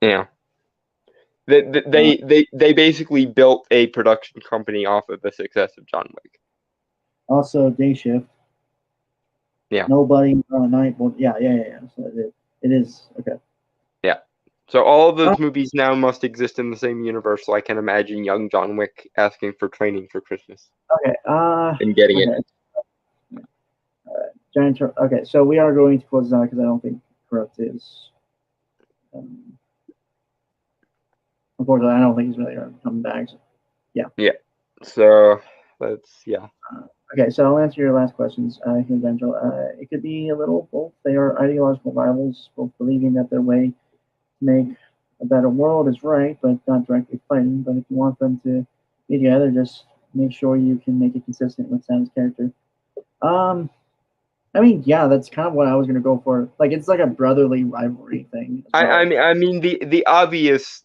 Yeah. They basically built a production company off of the success of John Wick. Also, day shift. Yeah. Nobody night. Well, yeah. So it is okay. Yeah. So all of those movies now must exist in the same universe. So I can imagine young John Wick asking for training for Christmas Okay. and getting okay. it. Giant. Okay, so we are going to close this out because I don't think Corrupt is. Unfortunately, I don't think he's really coming back. So, yeah. Yeah. So yeah. Okay, so I'll answer your last questions, here, Benjo. It could be a little both. They are ideological rivals, both believing that their way to make a better world is right, but not directly fighting. But if you want them to be together, just make sure you can make it consistent with Sam's character. I mean, yeah, that's kind of what I was gonna go for. Like, it's like a brotherly rivalry thing. I mean the obvious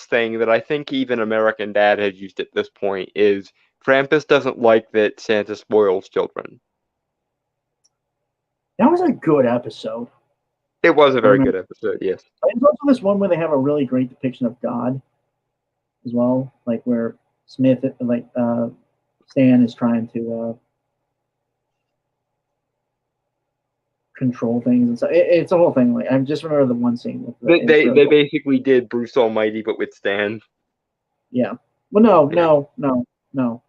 thing that I think even American Dad has used at this point is Krampus doesn't like that Santa spoils children. That was a good episode. It was a very good episode, yes. There's also this one where they have a really great depiction of God as well, like where Smith, like Stan, is trying to control things, and so it's a whole thing. Like I just remember the one scene with they really cool. basically did Bruce Almighty but with Stan. Yeah. Well, no.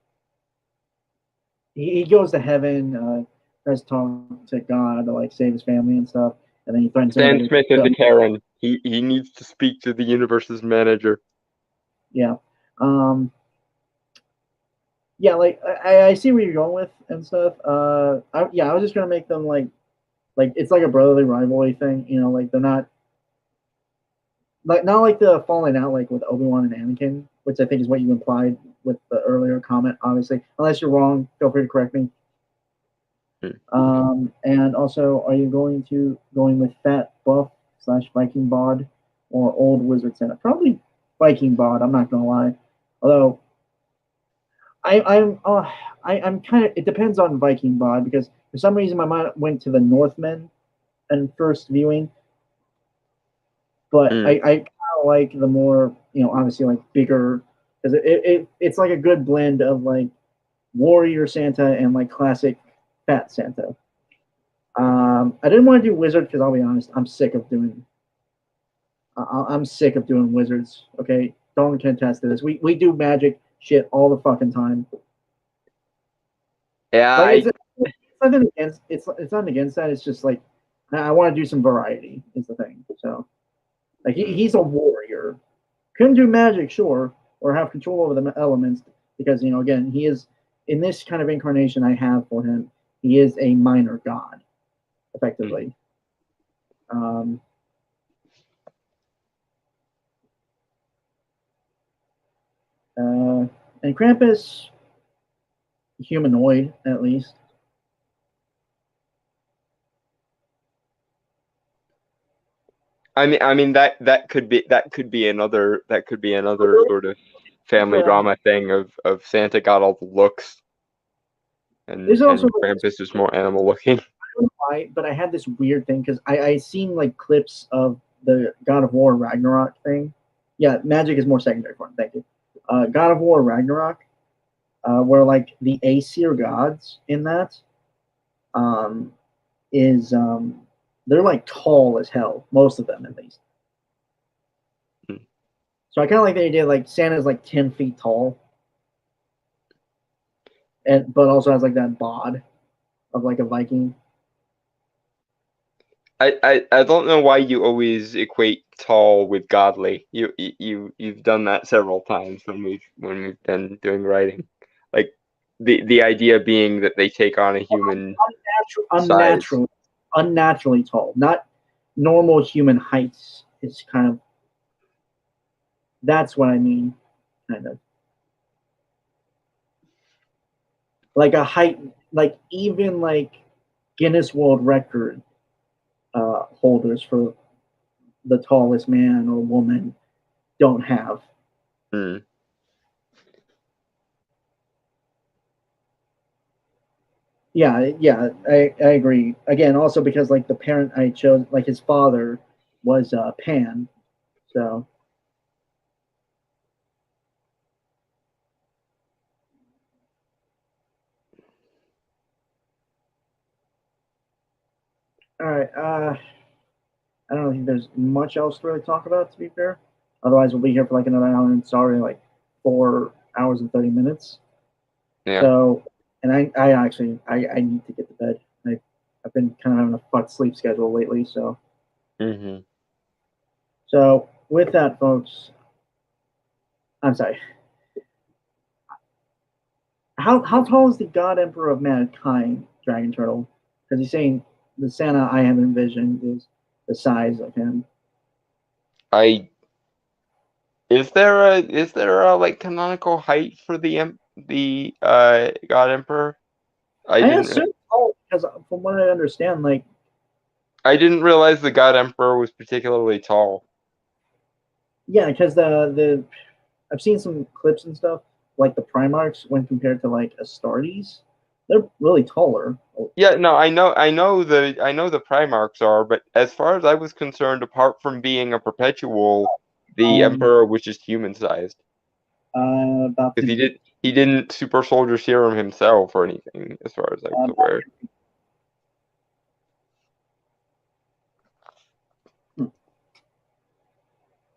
He goes to heaven, tries to talk to God to like save his family and stuff, and then he threatens Stan him. Smith is a Karen. He needs to speak to the universe's manager. Yeah. Yeah, like I see where you're going with and stuff. I was just gonna make them like it's like a brotherly rivalry thing, you know, like they're not like the falling out like with Obi-Wan and Anakin, which I think is what you implied with the earlier comment, obviously. Unless you're wrong, feel free to correct me. And also, are you going with fat buff / Viking bod or old wizard Santa? Probably Viking bod, I'm not gonna lie. Although I'm kind of, it depends on Viking bod, because for some reason my mind went to the Northmen and first viewing, but I kind of like the more, you know, obviously like bigger, because it's like a good blend of like warrior Santa and like classic fat Santa. I didn't want to do wizard because I'll be honest, I'm sick of doing wizards. Okay, Dawn can attest to this. We do magic shit all the fucking time. Yeah, like, it's nothing against it's nothing against that. It's just like I want to do some variety is the thing. So like he's a warrior, couldn't do magic, sure, or have control over the elements, because, you know, again, he is, in this kind of incarnation I have for him, he is a minor god, effectively. And Krampus, humanoid at least. I mean that could be another sort of family drama thing of Santa got all the looks, and Krampus is more animal looking. I don't know why, but I had this weird thing because I seen like clips of the God of War Ragnarok thing. Yeah, magic is more secondary for him. Thank you. God of War Ragnarok, where like the Aesir gods in that is they're like tall as hell, most of them at least. So I kind of like the idea like Santa's like 10 feet tall, but also has like that bod of like a Viking. I don't know why you always equate tall with godly. You've done that several times when we've been doing writing. Like the idea being that they take on a human unnaturally tall, not normal human heights. It's kind of, that's what I mean, kind of like a height, like even like Guinness World Record holders for the tallest man or woman don't have. Yeah, I agree. Again, also because like the parent I chose, like his father was Pan, So. All right. I don't think there's much else to really talk about, to be fair. Otherwise, we'll be here for like another hour, and it's already like 4 hours and 30 minutes. Yeah. So, and I actually need to get to bed. I've been kind of having a fucked sleep schedule lately. So, Mm-hmm. so with that, folks, I'm sorry. How tall is the God Emperor of Mankind, Dragon Turtle? Because he's saying the Santa I have envisioned is the size of him. Is there a like canonical height for the God Emperor? I assume tall because from what I understand, like I didn't realize the God Emperor was particularly tall. yeah, because the I've seen some clips and stuff like the Primarchs when compared to like Astartes, they're really taller. Yeah, no, I know the Primarchs are, but as far as I was concerned, apart from being a perpetual, the Emperor was just human sized. About Because he didn't super soldier serum himself or anything, as far as I was aware.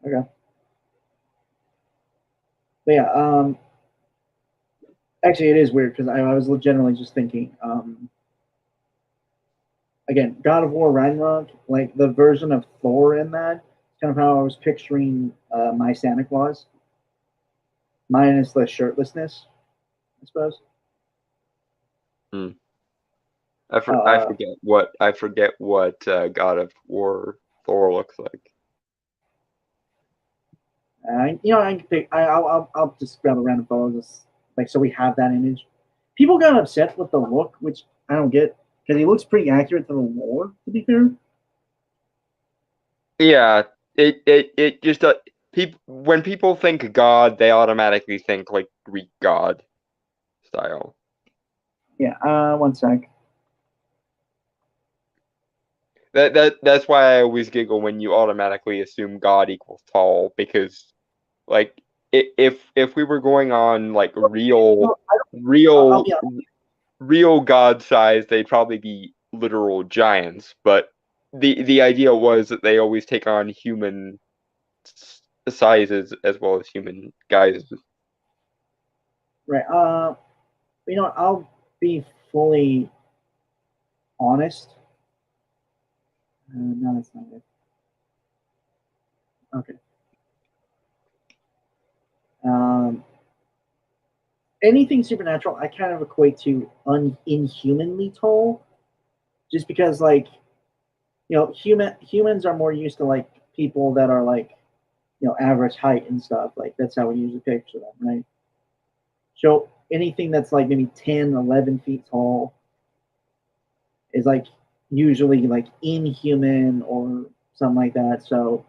Okay. But yeah, actually, it is weird because I was generally just thinking, again, God of War Ragnarok, like the version of Thor in that, kind of how I was picturing my Santa Claus, minus the shirtlessness, I suppose. I forget what God of War Thor looks like. I'll just grab a random photo, just like so we have that image. People got upset with the look, which I don't get because he looks pretty accurate to the lore. To be fair, yeah, it just people when people think God, they automatically think like Greek god style. Yeah. One sec. That's why I always giggle when you automatically assume God equals tall, because like if we were going on like real God size, they'd probably be literal giants. But the idea was that they always take on human sizes as well as human guises. Right. I'll be fully honest. No, that's not it. Okay. Anything supernatural, I kind of equate to inhumanly tall, just because, like, humans are more used to like people that are like, average height and stuff. Like that's how we usually picture them, right? So anything that's like maybe 10, 11 feet tall is like usually like inhuman or something like that. So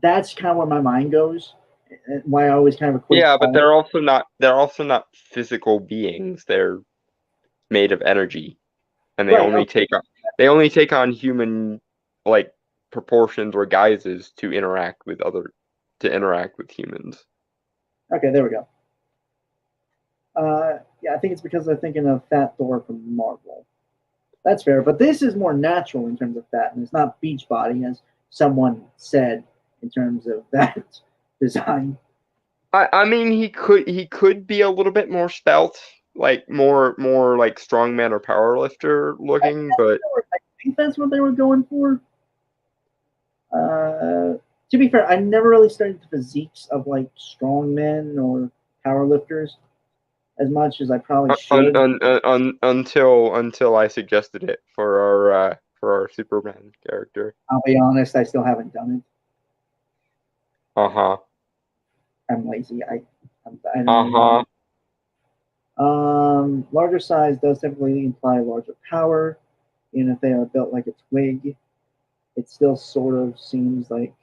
that's kind of where my mind goes. And why I always kind of equate. Yeah, but they're also not physical beings. They're made of energy, and they only take on human like proportions or guises to interact with humans. Okay, there we go. Yeah, I think it's because they're thinking of Fat Thor from Marvel. That's fair, but this is more natural in terms of fatness, not Beachbody, as someone said in terms of that design. I mean, he could be a little bit more svelte, like more like strongman or powerlifter looking, but I think that's what they were going for. To be fair, I never really studied the physiques of like strongmen or powerlifters as much as I probably should. Until I suggested it for our Superman character. I'll be honest, I still haven't done it. Uh-huh. I'm lazy. I don't know. Larger size does typically imply larger power. Even if they are built like a twig, it still sort of seems like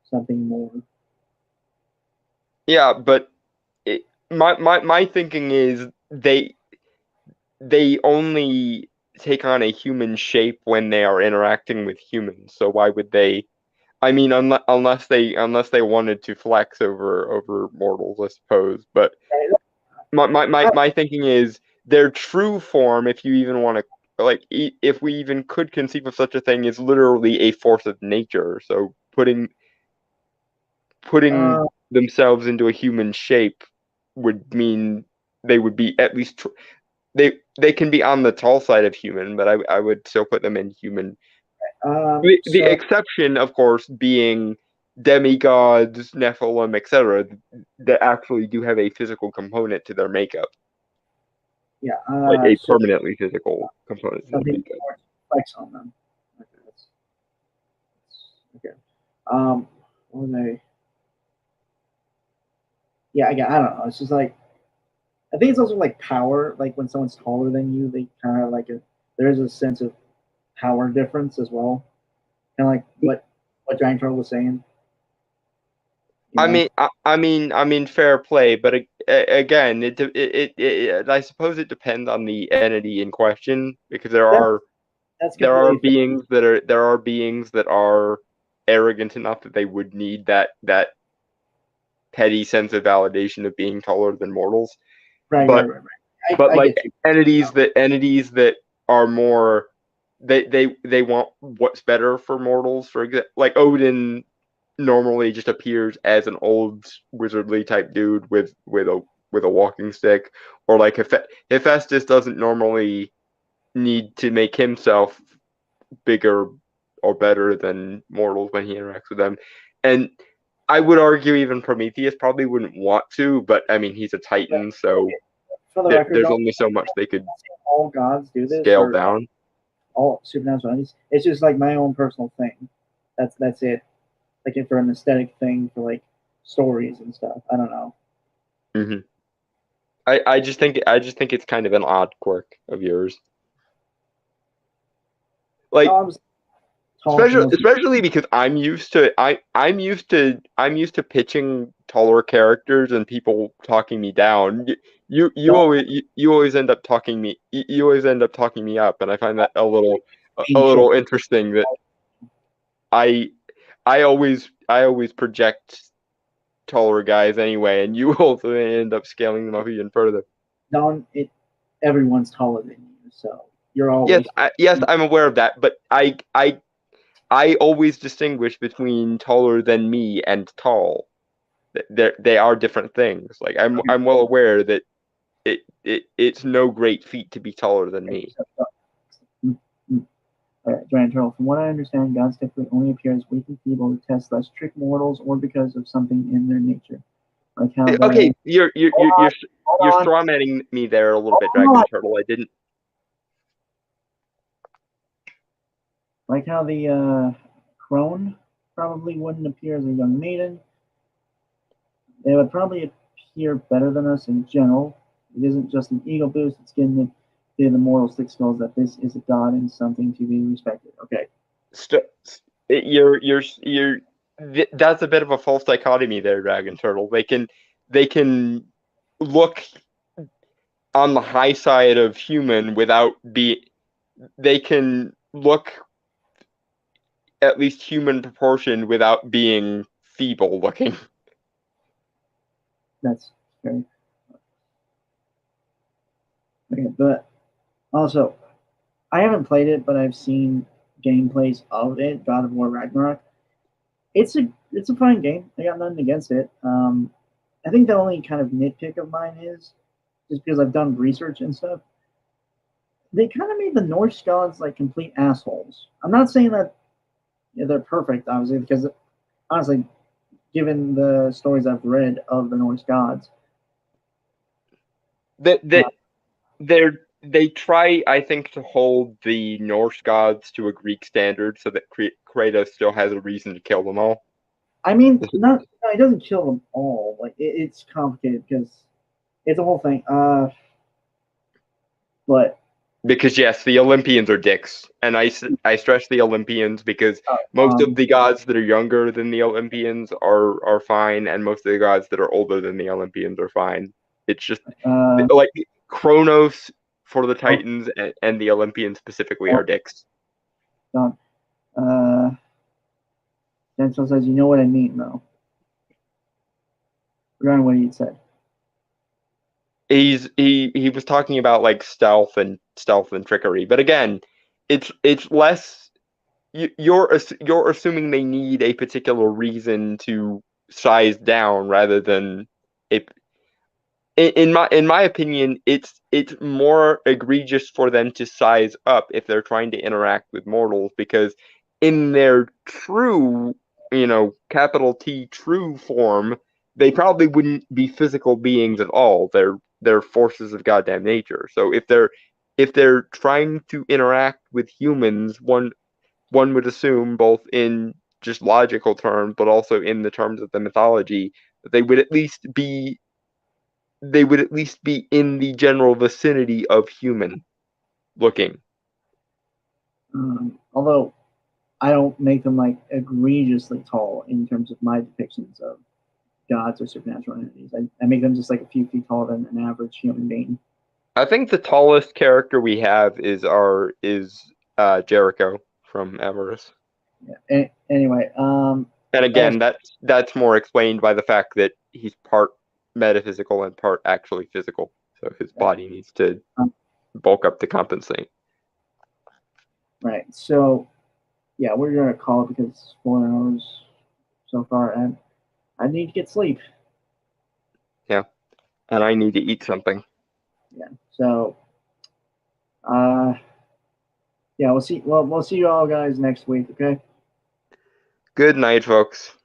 something more. Yeah, but my thinking is they only take on a human shape when they are interacting with humans. So why would they I mean, unless they wanted to flex over mortals, I suppose. But my thinking is their true form, if you even want to, like, if we even could conceive of such a thing, is literally a force of nature. So putting themselves into a human shape would mean they would be at least they can be on the tall side of human, but I would still put them in human. The exception, of course, being demigods, Nephilim, etc., that actually do have a physical component to their makeup, Yeah. like a permanently physical component to their makeup. Flex on them. Okay. What were they? Yeah, I don't know. It's just like I think it's also like power. Like when someone's taller than you, they kind of like there's a sense of power difference as well. Kind of like what Giant Turtle was saying. I mean, fair play, but again, I suppose it depends on the entity in question, because there are beings that are arrogant enough that they would need that petty sense of validation of being taller than mortals. Right. But like entities that are more, they want what's better for mortals. For example, like Odin normally just appears as an old wizardly type dude with a walking stick, or like Hephaestus doesn't normally need to make himself bigger or better than mortals when he interacts with them. And I would argue even Prometheus probably wouldn't want to, but I mean, he's a titan, so there's only so much they could all gods do this scale down. All supernatural entities. It's just like my own personal thing. That's it. Like for an aesthetic thing for like stories and stuff. I don't know. Mm-hmm. I just think it's kind of an odd quirk of yours. Like, especially because I'm used to pitching taller characters and people talking me down. You always end up talking me up, and I find that a little interesting that I always project taller guys anyway, and you also end up scaling them up even further. Everyone's taller than you, so you're always yes, I'm aware of that, but I always distinguish between taller than me and tall. They are different things. Like I'm well aware that it's no great feat to be taller than me. All right, Giant Turtle. From what I understand, gods typically only appear as weak and feeble to test less trick mortals, or because of something in their nature. Like how okay, you're strawmanning me there a little bit, Dragon Turtle. I didn't. Like how the crone probably wouldn't appear as a young maiden. They would probably appear better than us in general. It isn't just an ego boost; it's getting the mortal six skulls that this is a god and something to be respected. Okay. That's a bit of a false dichotomy there, Dragon Turtle. They can look on the high side of human without they can look at least human proportion without being feeble looking. That's very okay, but also I haven't played it, but I've seen gameplays of it, God of War Ragnarok. It's a fine game. I got nothing against it. I think the only kind of nitpick of mine is just because I've done research and stuff. They kind of made the Norse gods like complete assholes. I'm not saying that they're perfect, obviously, because honestly, given the stories I've read of the Norse gods, they try, I think, to hold the Norse gods to a Greek standard so that Kratos still has a reason to kill them all. I mean, no, he doesn't kill them all. Like it's complicated because it's a whole thing. But because yes, the Olympians are dicks, and I stress the Olympians because most of the gods that are younger than the Olympians are fine, and most of the gods that are older than the Olympians are fine. It's just like Kronos for the Titans and the Olympians specifically are dicks. Okay, Denzel says, "You know what I mean, though." Regarding what he said. He was talking about like stealth and trickery, but again, it's less. You're assuming they need a particular reason to size down rather than it. In my opinion, it's more egregious for them to size up if they're trying to interact with mortals, because in their true, capital T true form, they probably wouldn't be physical beings at all. They're forces of goddamn nature. So if they're trying to interact with humans, one would assume, both in just logical terms, but also in the terms of the mythology, that they would at least be in the general vicinity of human looking. Although I don't make them like egregiously tall in terms of my depictions of gods or supernatural entities. I make them just like a few feet taller than an average human being. I think the tallest character we have is Jericho from Avarice. Yeah. Anyway, and again, that's more explained by the fact that he's part metaphysical and part actually physical, so his body needs to bulk up to compensate. Right. So, yeah, we're gonna call it because it's 4 hours so far, and I need to get sleep. Yeah, and I need to eat something. Yeah. So, yeah, we'll see. Well, we'll see you all guys next week. Okay. Good night, folks.